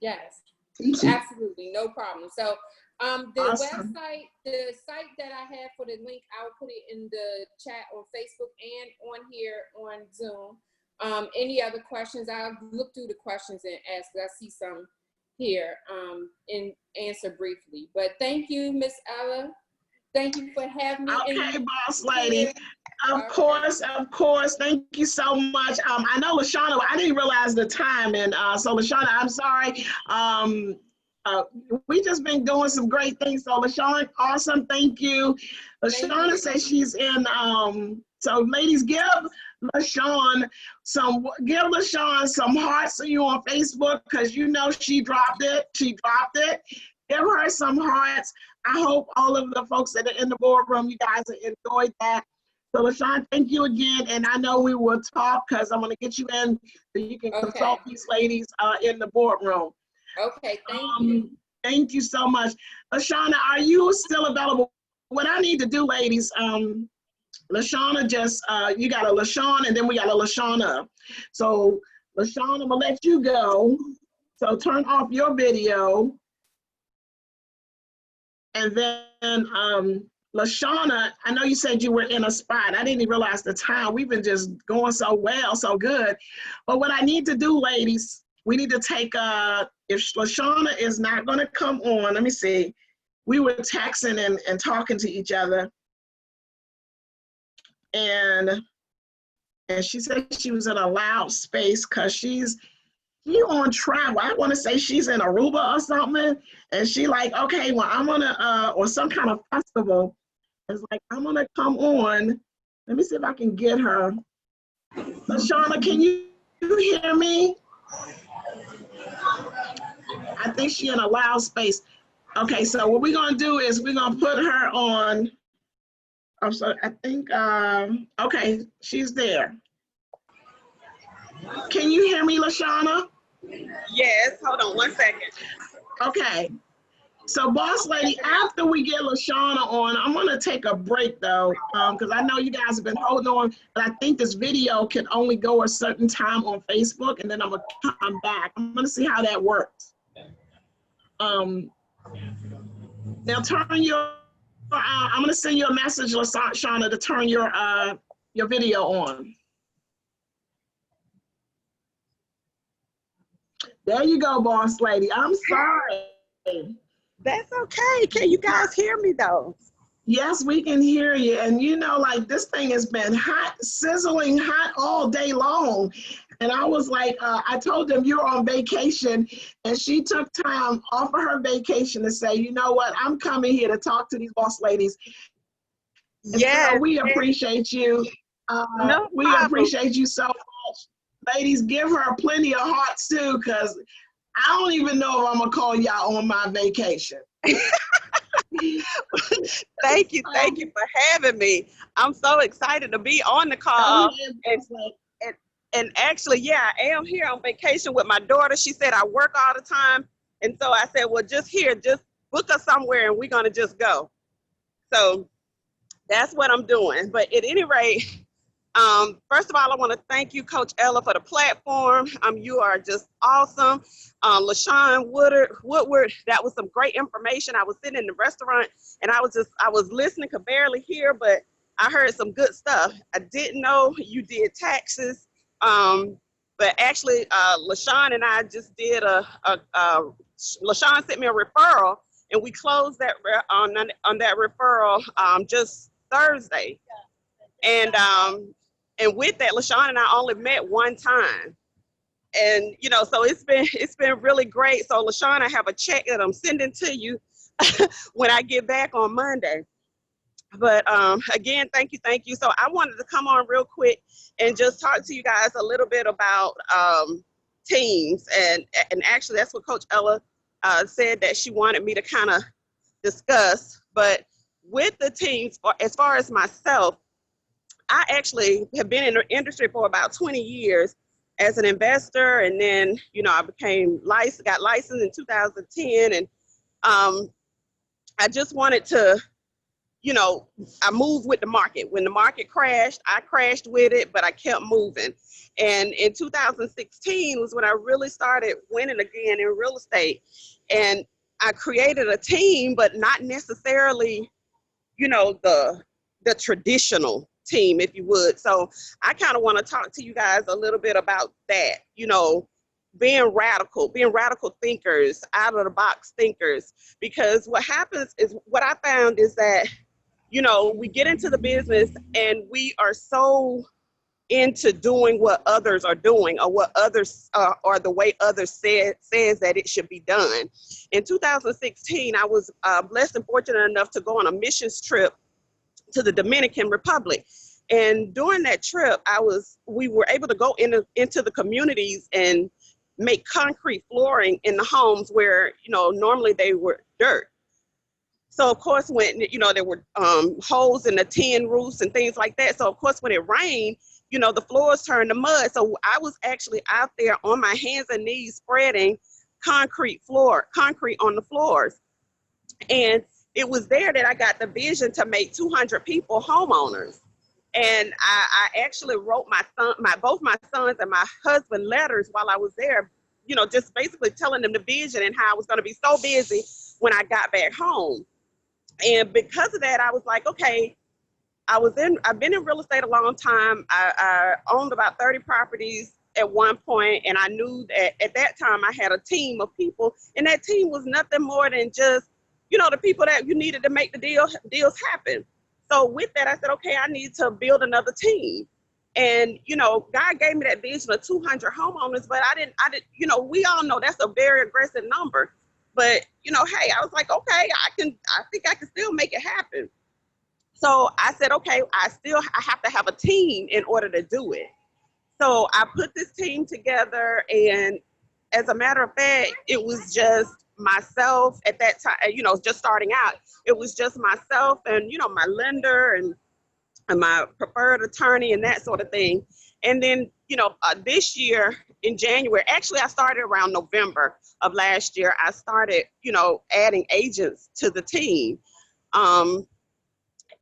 Yes. Teaching. Absolutely, no problem. So the Awesome. website, the site that I have for the link, I'll put it in the chat on Facebook and on here on Zoom. Any other questions? I'll look through the questions and ask. I see some here and answer briefly. But thank you, Miss Ella. Thank you for having me. Okay, boss lady. Of course. Thank you so much. I know LaShawna, I didn't realize the time. And so LaShawna, I'm sorry. We just been doing some great things. So LaShawna, awesome. Thank you. LaShawna says she's in, so ladies, give LaShawn some hearts to you on Facebook, because you know she dropped it. Give her some hearts. I hope all of the folks that are in the boardroom, you guys enjoyed that. So LaShawn, thank you again. And I know we will talk, because I'm going to get you in so you can consult these ladies in the boardroom. Okay, thank you. Thank you so much. LaShawn, are you still available? What I need to do, ladies, LaShawn just, you got a LaShawn and then we got a LaShawn. So LaShawn, I'm going to let you go. So turn off your video. And then LaShawna, I know you said you were in a spot. I didn't even realize the time. We've been just going so well, so good. But what I need to do, ladies, we need to take if LaShawna is not going to come on, let me see. We were texting and talking to each other. And she said she was in a loud space because she on travel. I want to say she's in Aruba or something. And she like, okay, well, I'm gonna, or some kind of festival. It's like, I'm gonna come on. Let me see if I can get her. LaShawna, can you hear me? I think she's in a loud space. Okay, so what we're gonna do is we're gonna put her on. I'm sorry, I think, okay, she's there. Can you hear me, LaShawna? Yes, hold on one second. Okay. So boss lady, after we get LaShawna on, I'm gonna take a break though, because I know you guys have been holding on, but I think this video can only go a certain time on Facebook, and then I'm gonna come back. I'm gonna see how that works. Now turn your, I'm gonna send you a message, LaShawna, to turn your video on. There you go, boss lady. I'm sorry. That's okay. Can you guys hear me though? Yes, we can hear you. And you know, like this thing has been hot, sizzling hot all day long. And I was like, I told them you're on vacation, and she took time off of her vacation to say, you know what, I'm coming here to talk to these boss ladies. And yes, so we appreciate you. No we problem. appreciate you so much. Ladies, give her plenty of hearts too, because I don't even know if I'm gonna call y'all on my vacation. Thank you for having me. I'm so excited to be on the call. And actually, yeah, I am here on vacation with my daughter. She said I work all the time. And so I said, well, just book us somewhere and we're gonna just go. So that's what I'm doing. But at any rate, first of all, I want to thank you, Coach Ella, for the platform. You are just awesome. LaShawn Woodward, that was some great information. I was sitting in the restaurant and I was listening, could barely hear, but I heard some good stuff. I didn't know you did taxes, but actually, LaShawn and I just did LaShawn sent me a referral, and we closed that on that referral just Thursday. And with that, LaShawn and I only met one time. And, you know, so it's been really great. So LaShawn, I have a check that I'm sending to you when I get back on Monday. But again, thank you. So I wanted to come on real quick and just talk to you guys a little bit about teams. And actually, that's what Coach Ella said that she wanted me to kind of discuss. But with the teams, as far as myself, I actually have been in the industry for about 20 years as an investor. And then, you know, I got licensed in 2010. And I just wanted to, you know, I moved with the market. When the market crashed, I crashed with it, but I kept moving. And in 2016 was when I really started winning again in real estate. And I created a team, but not necessarily, you know, the traditional team, if you would. So I kind of want to talk to you guys a little bit about that, you know, being radical thinkers, out of the box thinkers, because what happens is, what I found is that, you know, we get into the business and we are so into doing what others are doing, or what others or the way others says that it should be done. In 2016, I was blessed and fortunate enough to go on a missions trip to the Dominican Republic. And during that trip, we were able to go into the communities and make concrete flooring in the homes where, you know, normally they were dirt. So of course, when, you know, there were holes in the tin roofs and things like that. So of course, when it rained, you know, the floors turned to mud. So I was actually out there on my hands and knees spreading concrete on the floors. And it was there that I got the vision to make 200 people homeowners. And I actually wrote both my sons and my husband letters while I was there, you know, just basically telling them the vision and how I was going to be so busy when I got back home. And because of that, I was like, okay, I've been in real estate a long time. I owned about 30 properties at one point, and I knew that at that time I had a team of people, and that team was nothing more than just, the people that you needed to make the deals happen. So with that, I said, okay, I need to build another team. And, God gave me that vision of 200 homeowners, but I didn't, we all know that's a very aggressive number. But, hey, I was like, okay, I think I can still make it happen. So I said, okay, I have to have a team in order to do it. So I put this team together, and as a matter of fact, it was just myself at that time, just starting out. It was just myself and, my lender and my preferred attorney and that sort of thing. And then, this year in January, actually I started around November of last year, I started, adding agents to the team.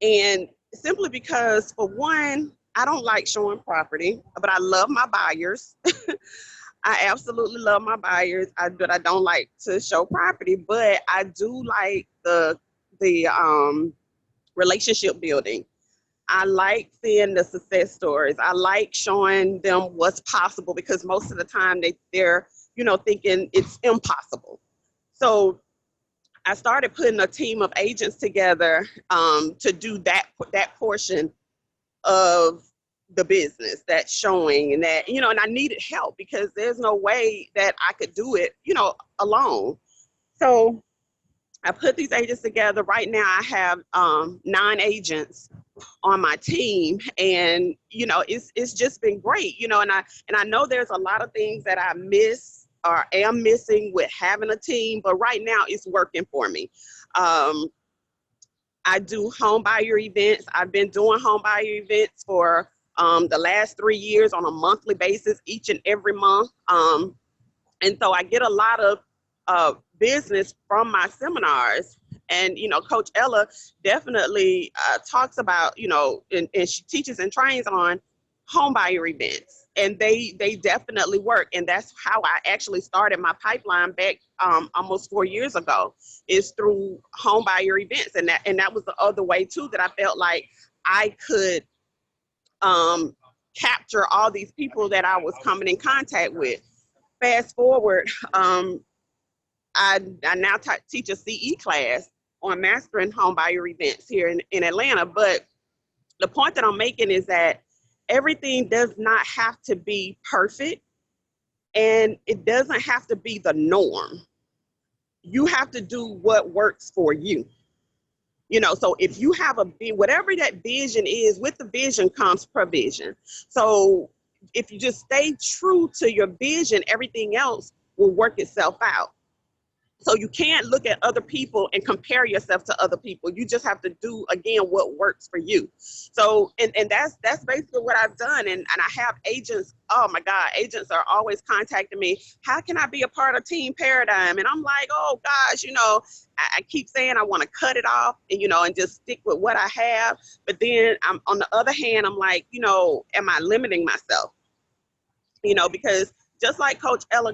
And simply because, for one, I don't like showing property, but I love my buyers. I absolutely love my buyers, but I don't like to show property. But I do like the relationship building. I like seeing the success stories. I like showing them what's possible, because most of the time they're thinking it's impossible. So I started putting a team of agents together to do that portion of the business, that showing, and that, and I needed help because there's no way that I could do it, alone. So I put these agents together. Right now I have 9 agents on my team, and it's just been great, and I know there's a lot of things that I miss or am missing with having a team, but right now it's working for me. I do home buyer events. I've been doing home buyer events for the last 3 years on a monthly basis, each and every month. And so I get a lot of business from my seminars. And, Coach Ella definitely talks about, and she teaches and trains on home buyer events. And they definitely work. And that's how I actually started my pipeline back almost 4 years ago, is through home buyer events. And that was the other way too, that I felt like I could capture all these people that I was coming in contact with. Fast forward, I now teach a CE class on mastering home buyer events here in Atlanta. But the point that I'm making is that everything does not have to be perfect, and it doesn't have to be the norm. You have to do what works for you. So if you have whatever that vision is, with the vision comes provision. So if you just stay true to your vision, everything else will work itself out. So you can't look at other people and compare yourself to other people. You just have to do, again, what works for you. So, and that's basically what I've done. And I have agents, oh my God, agents are always contacting me. How can I be a part of Team Paradigm? And I'm like, oh gosh, I keep saying I want to cut it off and, and just stick with what I have. But then on the other hand, I'm like, am I limiting myself? Because just like Coach Ella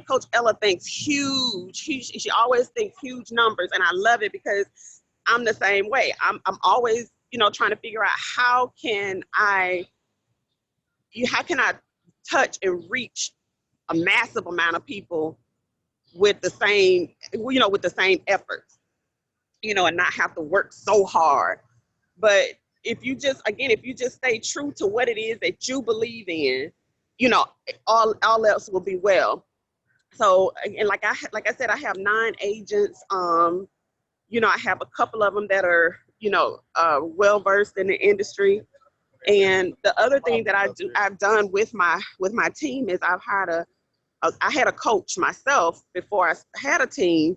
thinks huge. She always thinks huge numbers, and I love it because I'm the same way. I'm always, trying to figure out how can I touch and reach a massive amount of people with the same, efforts, and not have to work so hard. But if you just stay true to what it is that you believe in, all else will be well. So, and like I said, I have 9 agents. I have a couple of them that are, well versed in the industry. And the other thing that I've done with my team is I had a coach myself before I had a team.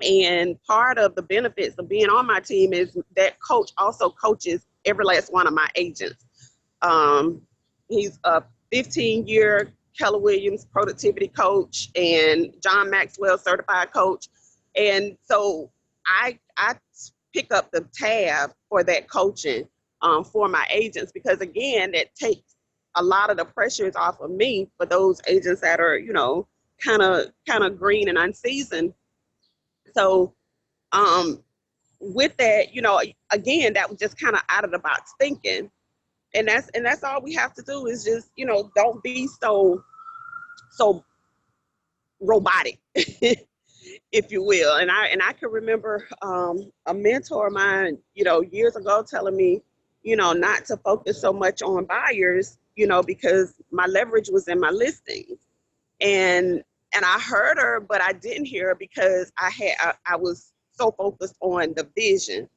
And part of the benefits of being on my team is that coach also coaches every last one of my agents. He's a 15-year Keller Williams productivity coach and John Maxwell certified coach. And so I pick up the tab for that coaching for my agents, because again, that takes a lot of the pressures off of me for those agents that are, kind of green and unseasoned. So with that, again, that was just kind of out of the box thinking. And that's all we have to do is just, don't be so robotic, if you will. And I can remember a mentor of mine, years ago telling me, not to focus so much on buyers, because my leverage was in my listings. And I heard her, but I didn't hear her because I was so focused on the vision.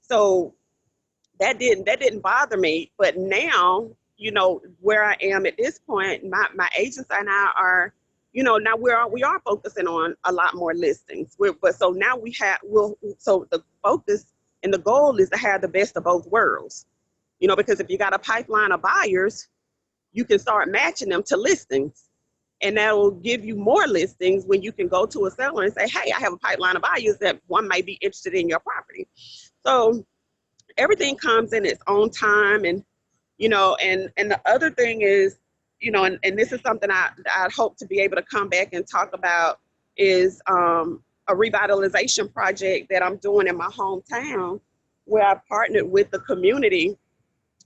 So that didn't bother me. But now, where I am at this point, my agents and I are, now we are focusing on a lot more listings. So now so the focus and the goal is to have the best of both worlds. Because if you got a pipeline of buyers, you can start matching them to listings. And that will give you more listings when you can go to a seller and say, hey, I have a pipeline of buyers that one might be interested in your property. So everything comes in its own time. And, and the other thing is, and this is something I hope to be able to come back and talk about is a revitalization project that I'm doing in my hometown, where I partnered with the community.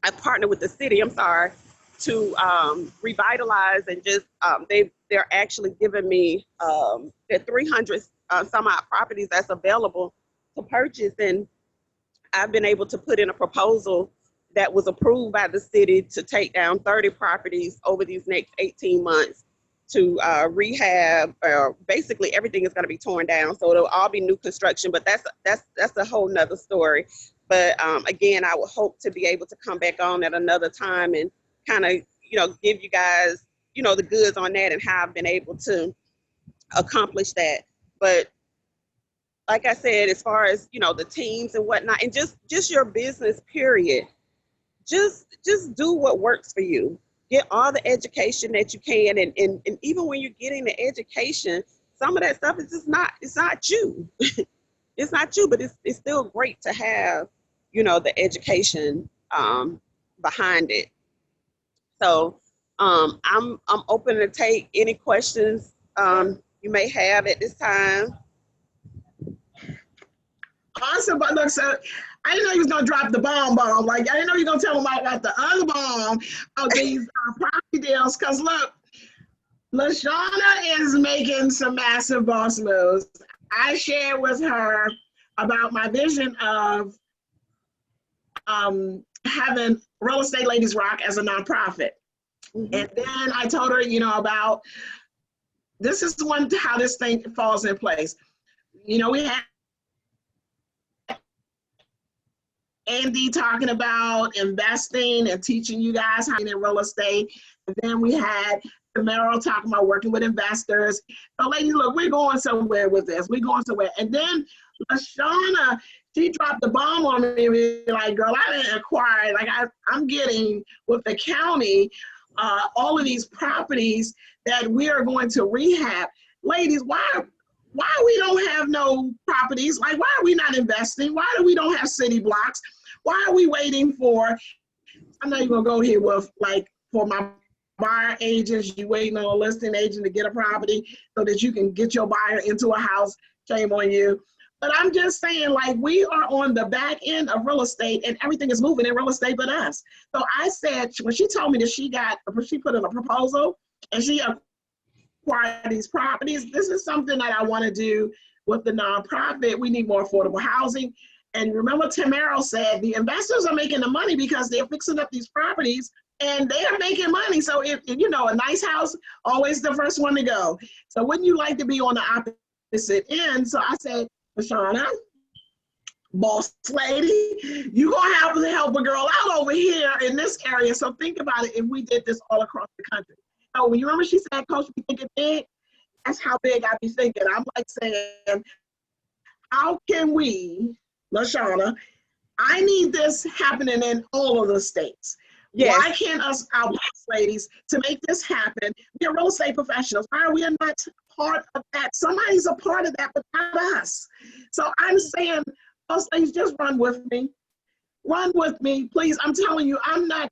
I partnered with the city, I'm sorry, to revitalize and just, they're actually giving me, there 300 some odd properties that's available to purchase. And I've been able to put in a proposal that was approved by the city to take down 30 properties over these next 18 months to rehab. Basically, everything is going to be torn down, so it'll all be new construction. But that's a whole nother story. But again, I would hope to be able to come back on at another time and kind of, give you guys, the goods on that and how I've been able to accomplish that. But like I said, as far as, the teams and whatnot, and just your business, period, just do what works for you. Get all the education that you can. And even when you're getting the education, some of that stuff is just it's not you. It's not you, but it's still great to have, the education behind it. So I'm open to take any questions you may have at this time. Awesome, but look, so I didn't know you was gonna drop the bomb. Like I didn't know you were gonna tell them about the other bomb of these property deals. Cause look, LaShawna is making some massive boss moves. I shared with her about my vision of having Real Estate Ladies Rock as a nonprofit. Mm-hmm. And then I told her, about this is how this thing falls in place. We had Andy talking about investing and teaching you guys how to in real estate. And then we had Camaro talking about working with investors. So ladies, look, we're going somewhere with this. We're going somewhere. And then LaShawna, she dropped the bomb on me, like, girl, I didn't acquire, like I'm getting with the county, all of these properties that we are going to rehab. Ladies, why we don't have no properties? Like, why are we not investing? Why do we don't have city blocks? Why are we waiting for, I know you're gonna go here with, like, for my buyer agents, you waiting on a listing agent to get a property so that you can get your buyer into a house. Shame on you. But I'm just saying, like, we are on the back end of real estate and everything is moving in real estate but us. So I said, when she told me that she put in a proposal and she acquired these properties, this is something that I want to do with the nonprofit. We need more affordable housing. And remember, Tamara said the investors are making the money because they're fixing up these properties and they are making money. So if a nice house, always the first one to go. So wouldn't you like to be on the opposite end? So I said, LaShawna, boss lady, you gonna have to help a girl out over here in this area. So think about it if we did this all across the country. So when you remember she said, Coach, we think it big? That's how big I be thinking. I'm like saying, how can we, LaShawna, I need this happening in all of the states. Yes. Why can't our boss ladies, to make this happen, we are real estate professionals. Why are we not part of that? Somebody's a part of that, but not us. So I'm saying, boss ladies, just run with me. Run with me, please. I'm telling you, I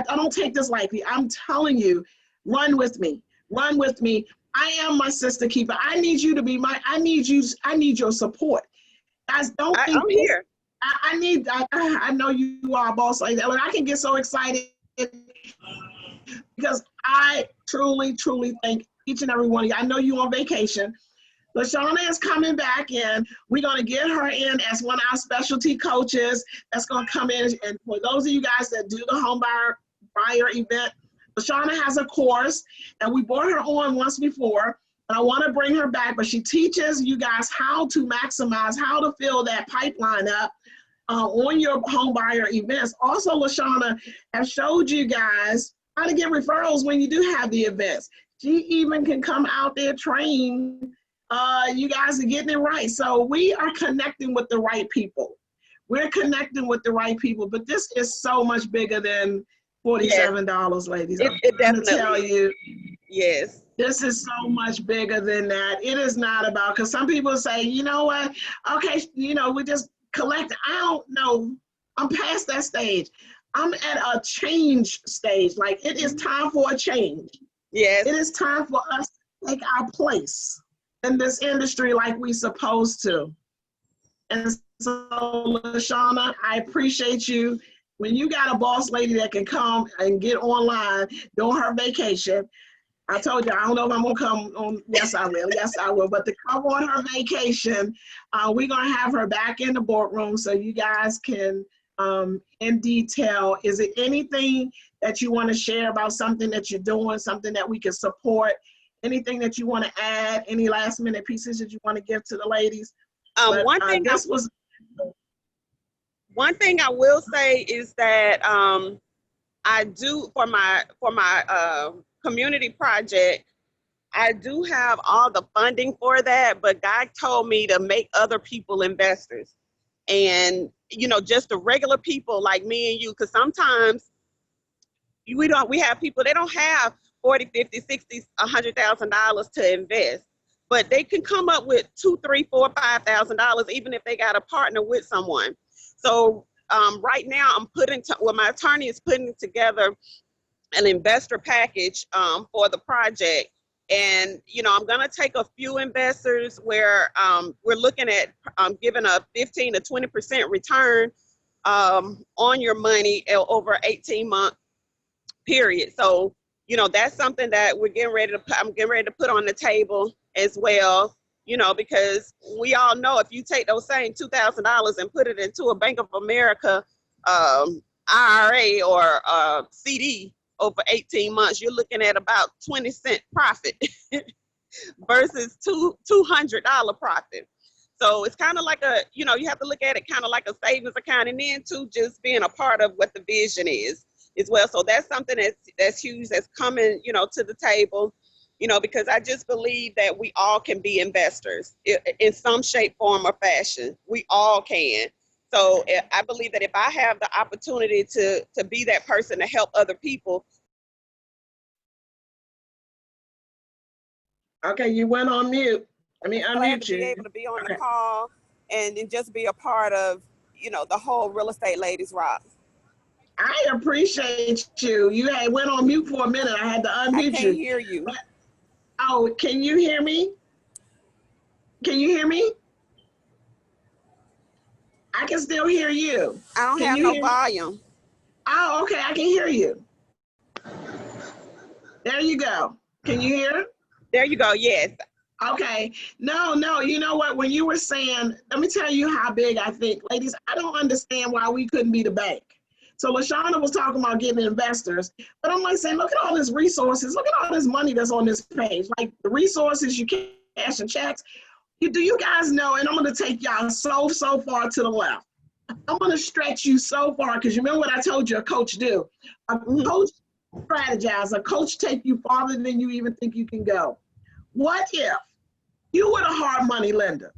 don't take this lightly. I'm telling you, run with me. Run with me. I am my sister keeper. I need you to be I need your support. Guys, don't think I'm here. I know you are a boss like that. I can get so excited because I truly, truly thank each and every one of you. I know you on vacation. LaShawna is coming back in. We're going to get her in as one of our specialty coaches that's going to come in. And for those of you guys that do the home buyer event, LaShawna has a course, and we brought her on once before. And I want to bring her back, but she teaches you guys how to maximize, how to fill that pipeline up on your home buyer events. Also, LaShawna has showed you guys how to get referrals when you do have the events. She even can come out there, train you guys are getting it right. So we are connecting with the right people. We're connecting with the right people, but this is so much bigger than $47, ladies. It I'm going to definitely tell you. Yes. This is so much bigger than that. It is not about, because some people say, you know what, okay, we just collect. I don't know. I'm past that stage. I'm at a change stage. Like, it is time for a change. Yes. It is time for us to take our place in this industry like we supposed to. And so, LaShawna, I appreciate you. When you got a boss lady that can come and get online during her vacation, I told you, I don't know if I'm gonna come on. Yes, I will. Yes, I will. But to come on her vacation, we're gonna have her back in the boardroom so you guys can, in detail, is it anything that you want to share about something that you're doing, something that we can support, anything that you want to add, any last minute pieces that you want to give to the ladies? One thing I will say is that I do for my community project, I do have all the funding for that, but God told me to make other people investors. And, just the regular people like me and you, because sometimes we have people, they don't have 40, 50, 60, $100,000 to invest, but they can come up with $2,000, $3,000, $4,000, $5,000, even if they got to partner with someone. So right now my attorney is putting together an investor package for the project. And, I'm going to take a few investors where we're looking at giving a 15 to 20% return on your money over an 18-month period. So, that's something that I'm getting ready to put on the table as well, because we all know if you take those same $2,000 and put it into a Bank of America IRA or CD, over 18 months, you're looking at about 20-cent profit versus $200 profit. So it's kind of like you have to look at it kind of like a savings account, and then too, just being a part of what the vision is as well. So that's something that's huge, that's coming, to the table, because I just believe that we all can be investors in some shape, form, or fashion. We all can. So I believe that if I have the opportunity to be that person to help other people. Okay, you went on mute. Let me unmute you. Be able to be on the call and just be a part of, the whole Real Estate Ladies Rock. I appreciate you. You went on mute for a minute. I had to unmute you. I can't hear you. Oh, can you hear me? Can you hear me? I can still hear you. I don't have no volume. Oh, okay, I can hear you. There you go. Can you hear? There you go, yes. Okay, no, you know what, when you were saying, let me tell you how big I think, ladies, I don't understand why we couldn't be the bank. So LaShawna was talking about getting investors, but I'm like saying, look at all these resources, look at all this money that's on this page, like the resources, you cash and checks. Do you guys know, and I'm gonna take y'all so far to the left. I'm gonna stretch you so far, because you remember what I told you a coach do. A coach strategize, a coach take you farther than you even think you can go. What if you were a hard money lender?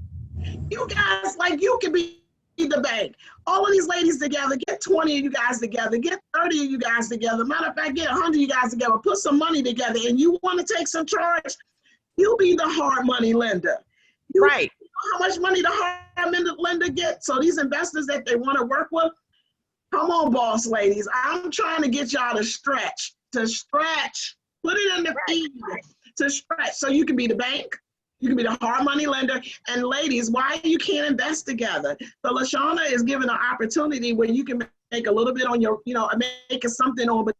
You guys, like, you could be the bank. All of these ladies together, get 20 of you guys together, get 30 of you guys together. Matter of fact, get 100 of you guys together, put some money together, and you want to take some charge, you be the hard money lender. Right. You know how much money the hard lender gets? So these investors that they want to work with, come on, boss ladies. I'm trying to get y'all to stretch, put it in the feed, to stretch. So you can be the bank, you can be the hard money lender. And ladies, why you can't invest together? So LaShawna is given an opportunity where you can make a little bit on your, making something on, but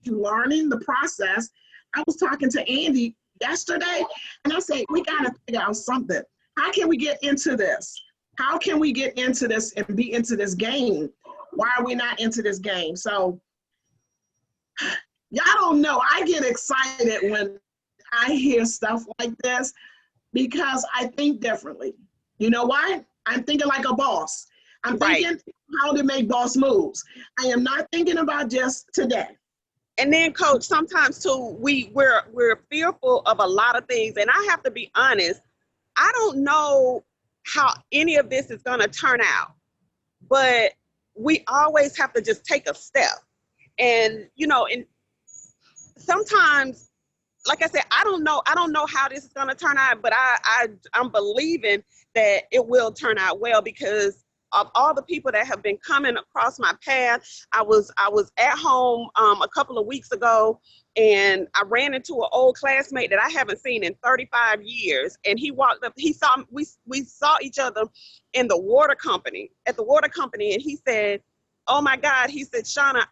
you learning the process. I was talking to Andy yesterday, and I said, we got to figure out something. How can we get into this? How can we get into this and be into this game? Why are we not into this game? So y'all don't know. I get excited when I hear stuff like this because I think differently. You know why? I'm thinking like a boss. I'm thinking how to make boss moves. I am not thinking about just today. And then, Coach, sometimes too, we're fearful of a lot of things. And I have to be honest, I don't know how any of this is going to turn out, but we always have to just take a step. And, and sometimes, like I said, I don't know how this is going to turn out, but I'm believing that it will turn out well because of all the people that have been coming across my path. I was at home a couple of weeks ago, and I ran into an old classmate that I haven't seen in 35 years. And he walked up, we saw each other in the water company, and he said, oh my God, he said, Shauna,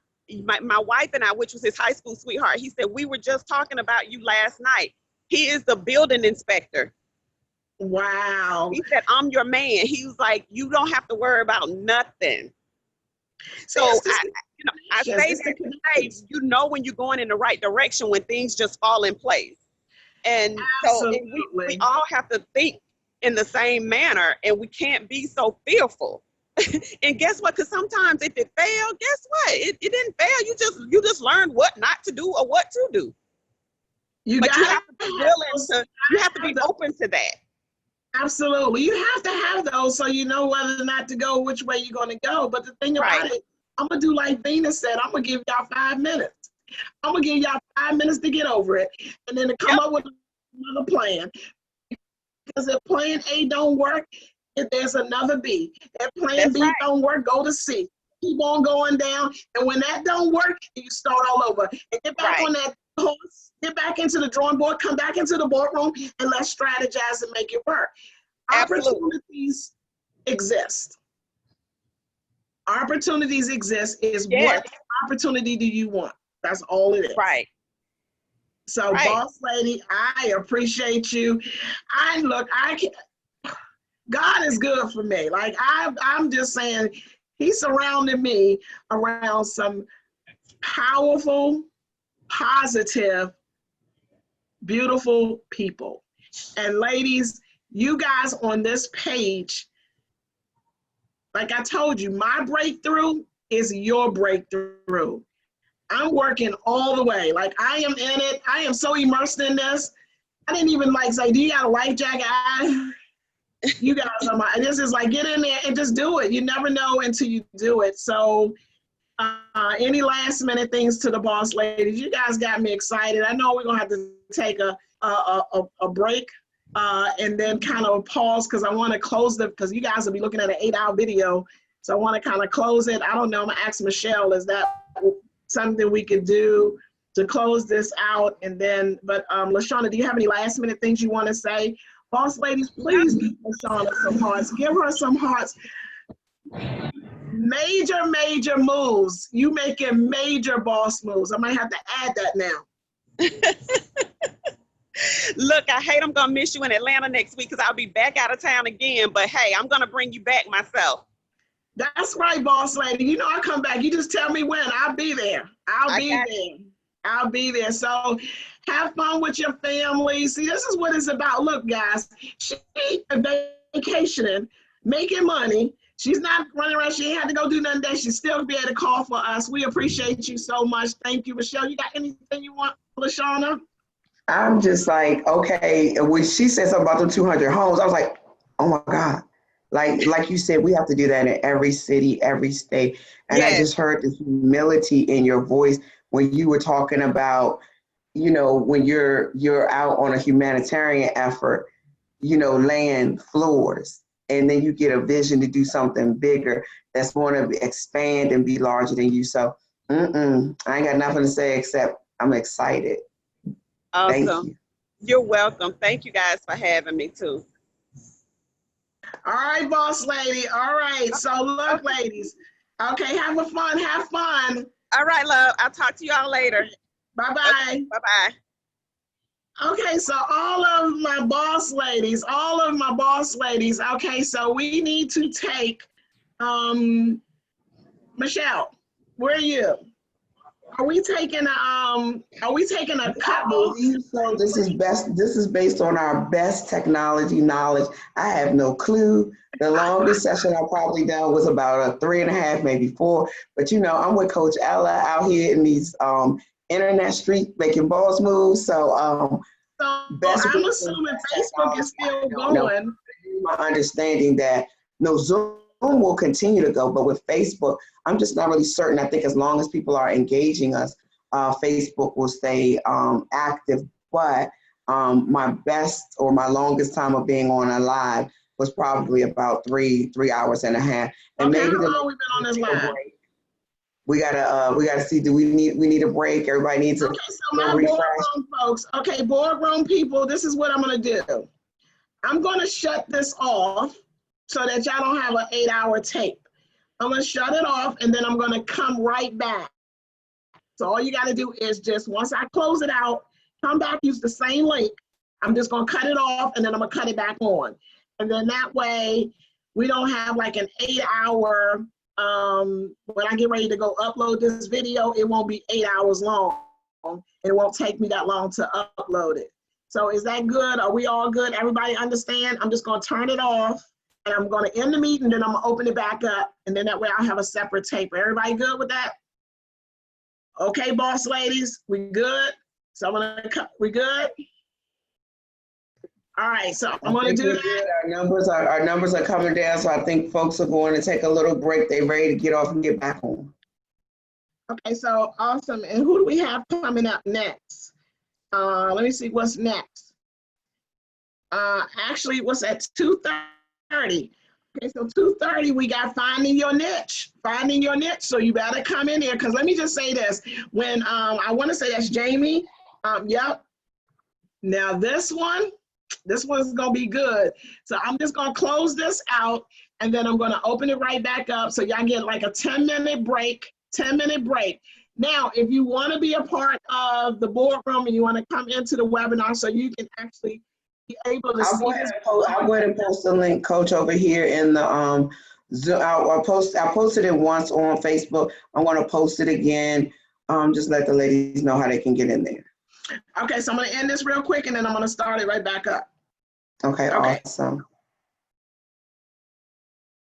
my wife and I, which was his high school sweetheart, he said, we were just talking about you last night. He is the building inspector. Wow. He said, I'm your man. He was like, you don't have to worry about nothing. So I say that to say, when you're going in the right direction, when things just fall in place. And Absolutely. So we all have to think in the same manner, and we can't be so fearful. And guess what? Because sometimes if it failed, guess what? It didn't fail. You just learned what not to do or what to do. You have to be willing you have to be open to that. Absolutely. You have to have those so you know whether or not to go, which way you're going to go. But the thing about it, I'm going to do like Venus said, I'm going to give y'all 5 minutes. I'm going to give y'all 5 minutes to get over it and then to come up with another plan. Because if plan A don't work, if there's another B. If plan B don't work, go to C. Keep on going down. And when that don't work, you start all over. And get back on that horse, get back into the drawing board, come back into the boardroom, and let's strategize and make it work. Opportunities exist. Opportunities exist is what opportunity do you want? That's all it is. Right. So boss lady, I appreciate you. God is good for me. Like I'm just saying, he surrounded me around some powerful, positive, beautiful people. And ladies, you guys on this page, like I told you, my breakthrough is your breakthrough. I'm working all the way. Like I am in it. I am so immersed in this. I didn't even say, do you got a life jacket? You guys are this is like, get in there and just do it. You never know until you do it. So any last minute things to the boss ladies? You guys got me excited. I know we're going to have to take a break and then kind of pause because I want to close because you guys will be looking at an 8-hour video. So I want to kind of close it. I don't know. I'm going to ask Michelle, is that something we could do to close this out? And then, but LaShawna, do you have any last minute things you want to say? Boss ladies, please give LaShawna some hearts. Give her some hearts. Major moves. You making major boss moves. I might have to add that now. Look, I hate I'm going to miss you in Atlanta next week because I'll be back out of town again. But hey, I'm going to bring you back myself. That's right, boss lady. You know I'll come back. You just tell me when. I'll be there. I'll be there. So have fun with your family. See, this is what it's about. Look, guys, she's vacationing, making money. She's not running around. She ain't had to go do nothing today. She still be able to call for us. We appreciate you so much. Thank you, Michelle. You got anything you want, LaShawna? I'm just like, okay. When she said something about the 200 homes, I was like, oh my God. Like you said, we have to do that in every city, every state. And I just heard the humility in your voice when you were talking about, when you're out on a humanitarian effort, laying floors, and then you get a vision to do something bigger that's going to expand and be larger than you. So I ain't got nothing to say except I'm excited. Awesome. Thank you. You're welcome. Thank you guys for having me too. All right, boss lady. All right. So look, ladies. Okay, have fun. Have fun. All right, love. I'll talk to y'all later. Bye-bye. Okay, bye-bye. Okay, so all of my boss ladies, okay, so we need to take, Michelle, where are you? Are we taking a cut off? So this is based on our best technology knowledge. I have no clue. The longest session I probably done was about a 3.5, maybe 4. But you know, I'm with Coach Ella out here in these internet street making boss moves. So I'm assuming Facebook is still going. My understanding that no, Zoom will continue to go, but with Facebook, I'm just not really certain. I think as long as people are engaging us, Facebook will stay active. But my best or my longest time of being on a live was probably about 3.5 hours. And Okay, maybe how long we been on this live? We gotta see. Do we need a break? Everybody needs a refresh. Boardroom folks. Okay, boardroom people. This is what I'm gonna do. I'm gonna shut this off so that y'all don't have an 8-hour tape. I'm gonna shut it off and then I'm gonna come right back. So all you gotta do is just once I close it out, come back, use the same link. I'm just gonna cut it off and then I'm gonna cut it back on. And then that way we don't have like an 8-hour. When I get ready to go upload this video, it won't be 8 hours long. It won't take me that long to upload it. So is that good? Are we all good? Everybody understand? I'm just gonna turn it off and I'm gonna end the meeting, then I'm gonna open it back up, and then that way I'll have a separate tape. Everybody good with that? Okay, boss ladies, we good? So I'm gonna cut, we good? All right, so I'm gonna do that. Our numbers are coming down, so I think folks are going to take a little break. They're ready to get off and get back home. Okay, so awesome. And who do we have coming up next? Let me see what's next. Actually, what's at 2:30? Okay, so 2:30 we got Finding Your Niche. Finding Your Niche. So you better come in here, because let me just say this. When I want to say that's Jamie. Yep. Now this one's gonna be good. So I'm just gonna close this out and then I'm gonna open it right back up so y'all get like a 10-minute break. 10-minute break. Now, if you want to be a part of the boardroom and you want to come into the webinar so you can actually be able to see this. I'll go ahead and post the link, Coach, over here in the Zoom. I posted it once on Facebook. I want to post it again. Just let the ladies know how they can get in there. Okay, so I'm going to end this real quick and then I'm going to start it right back up. Okay. Awesome.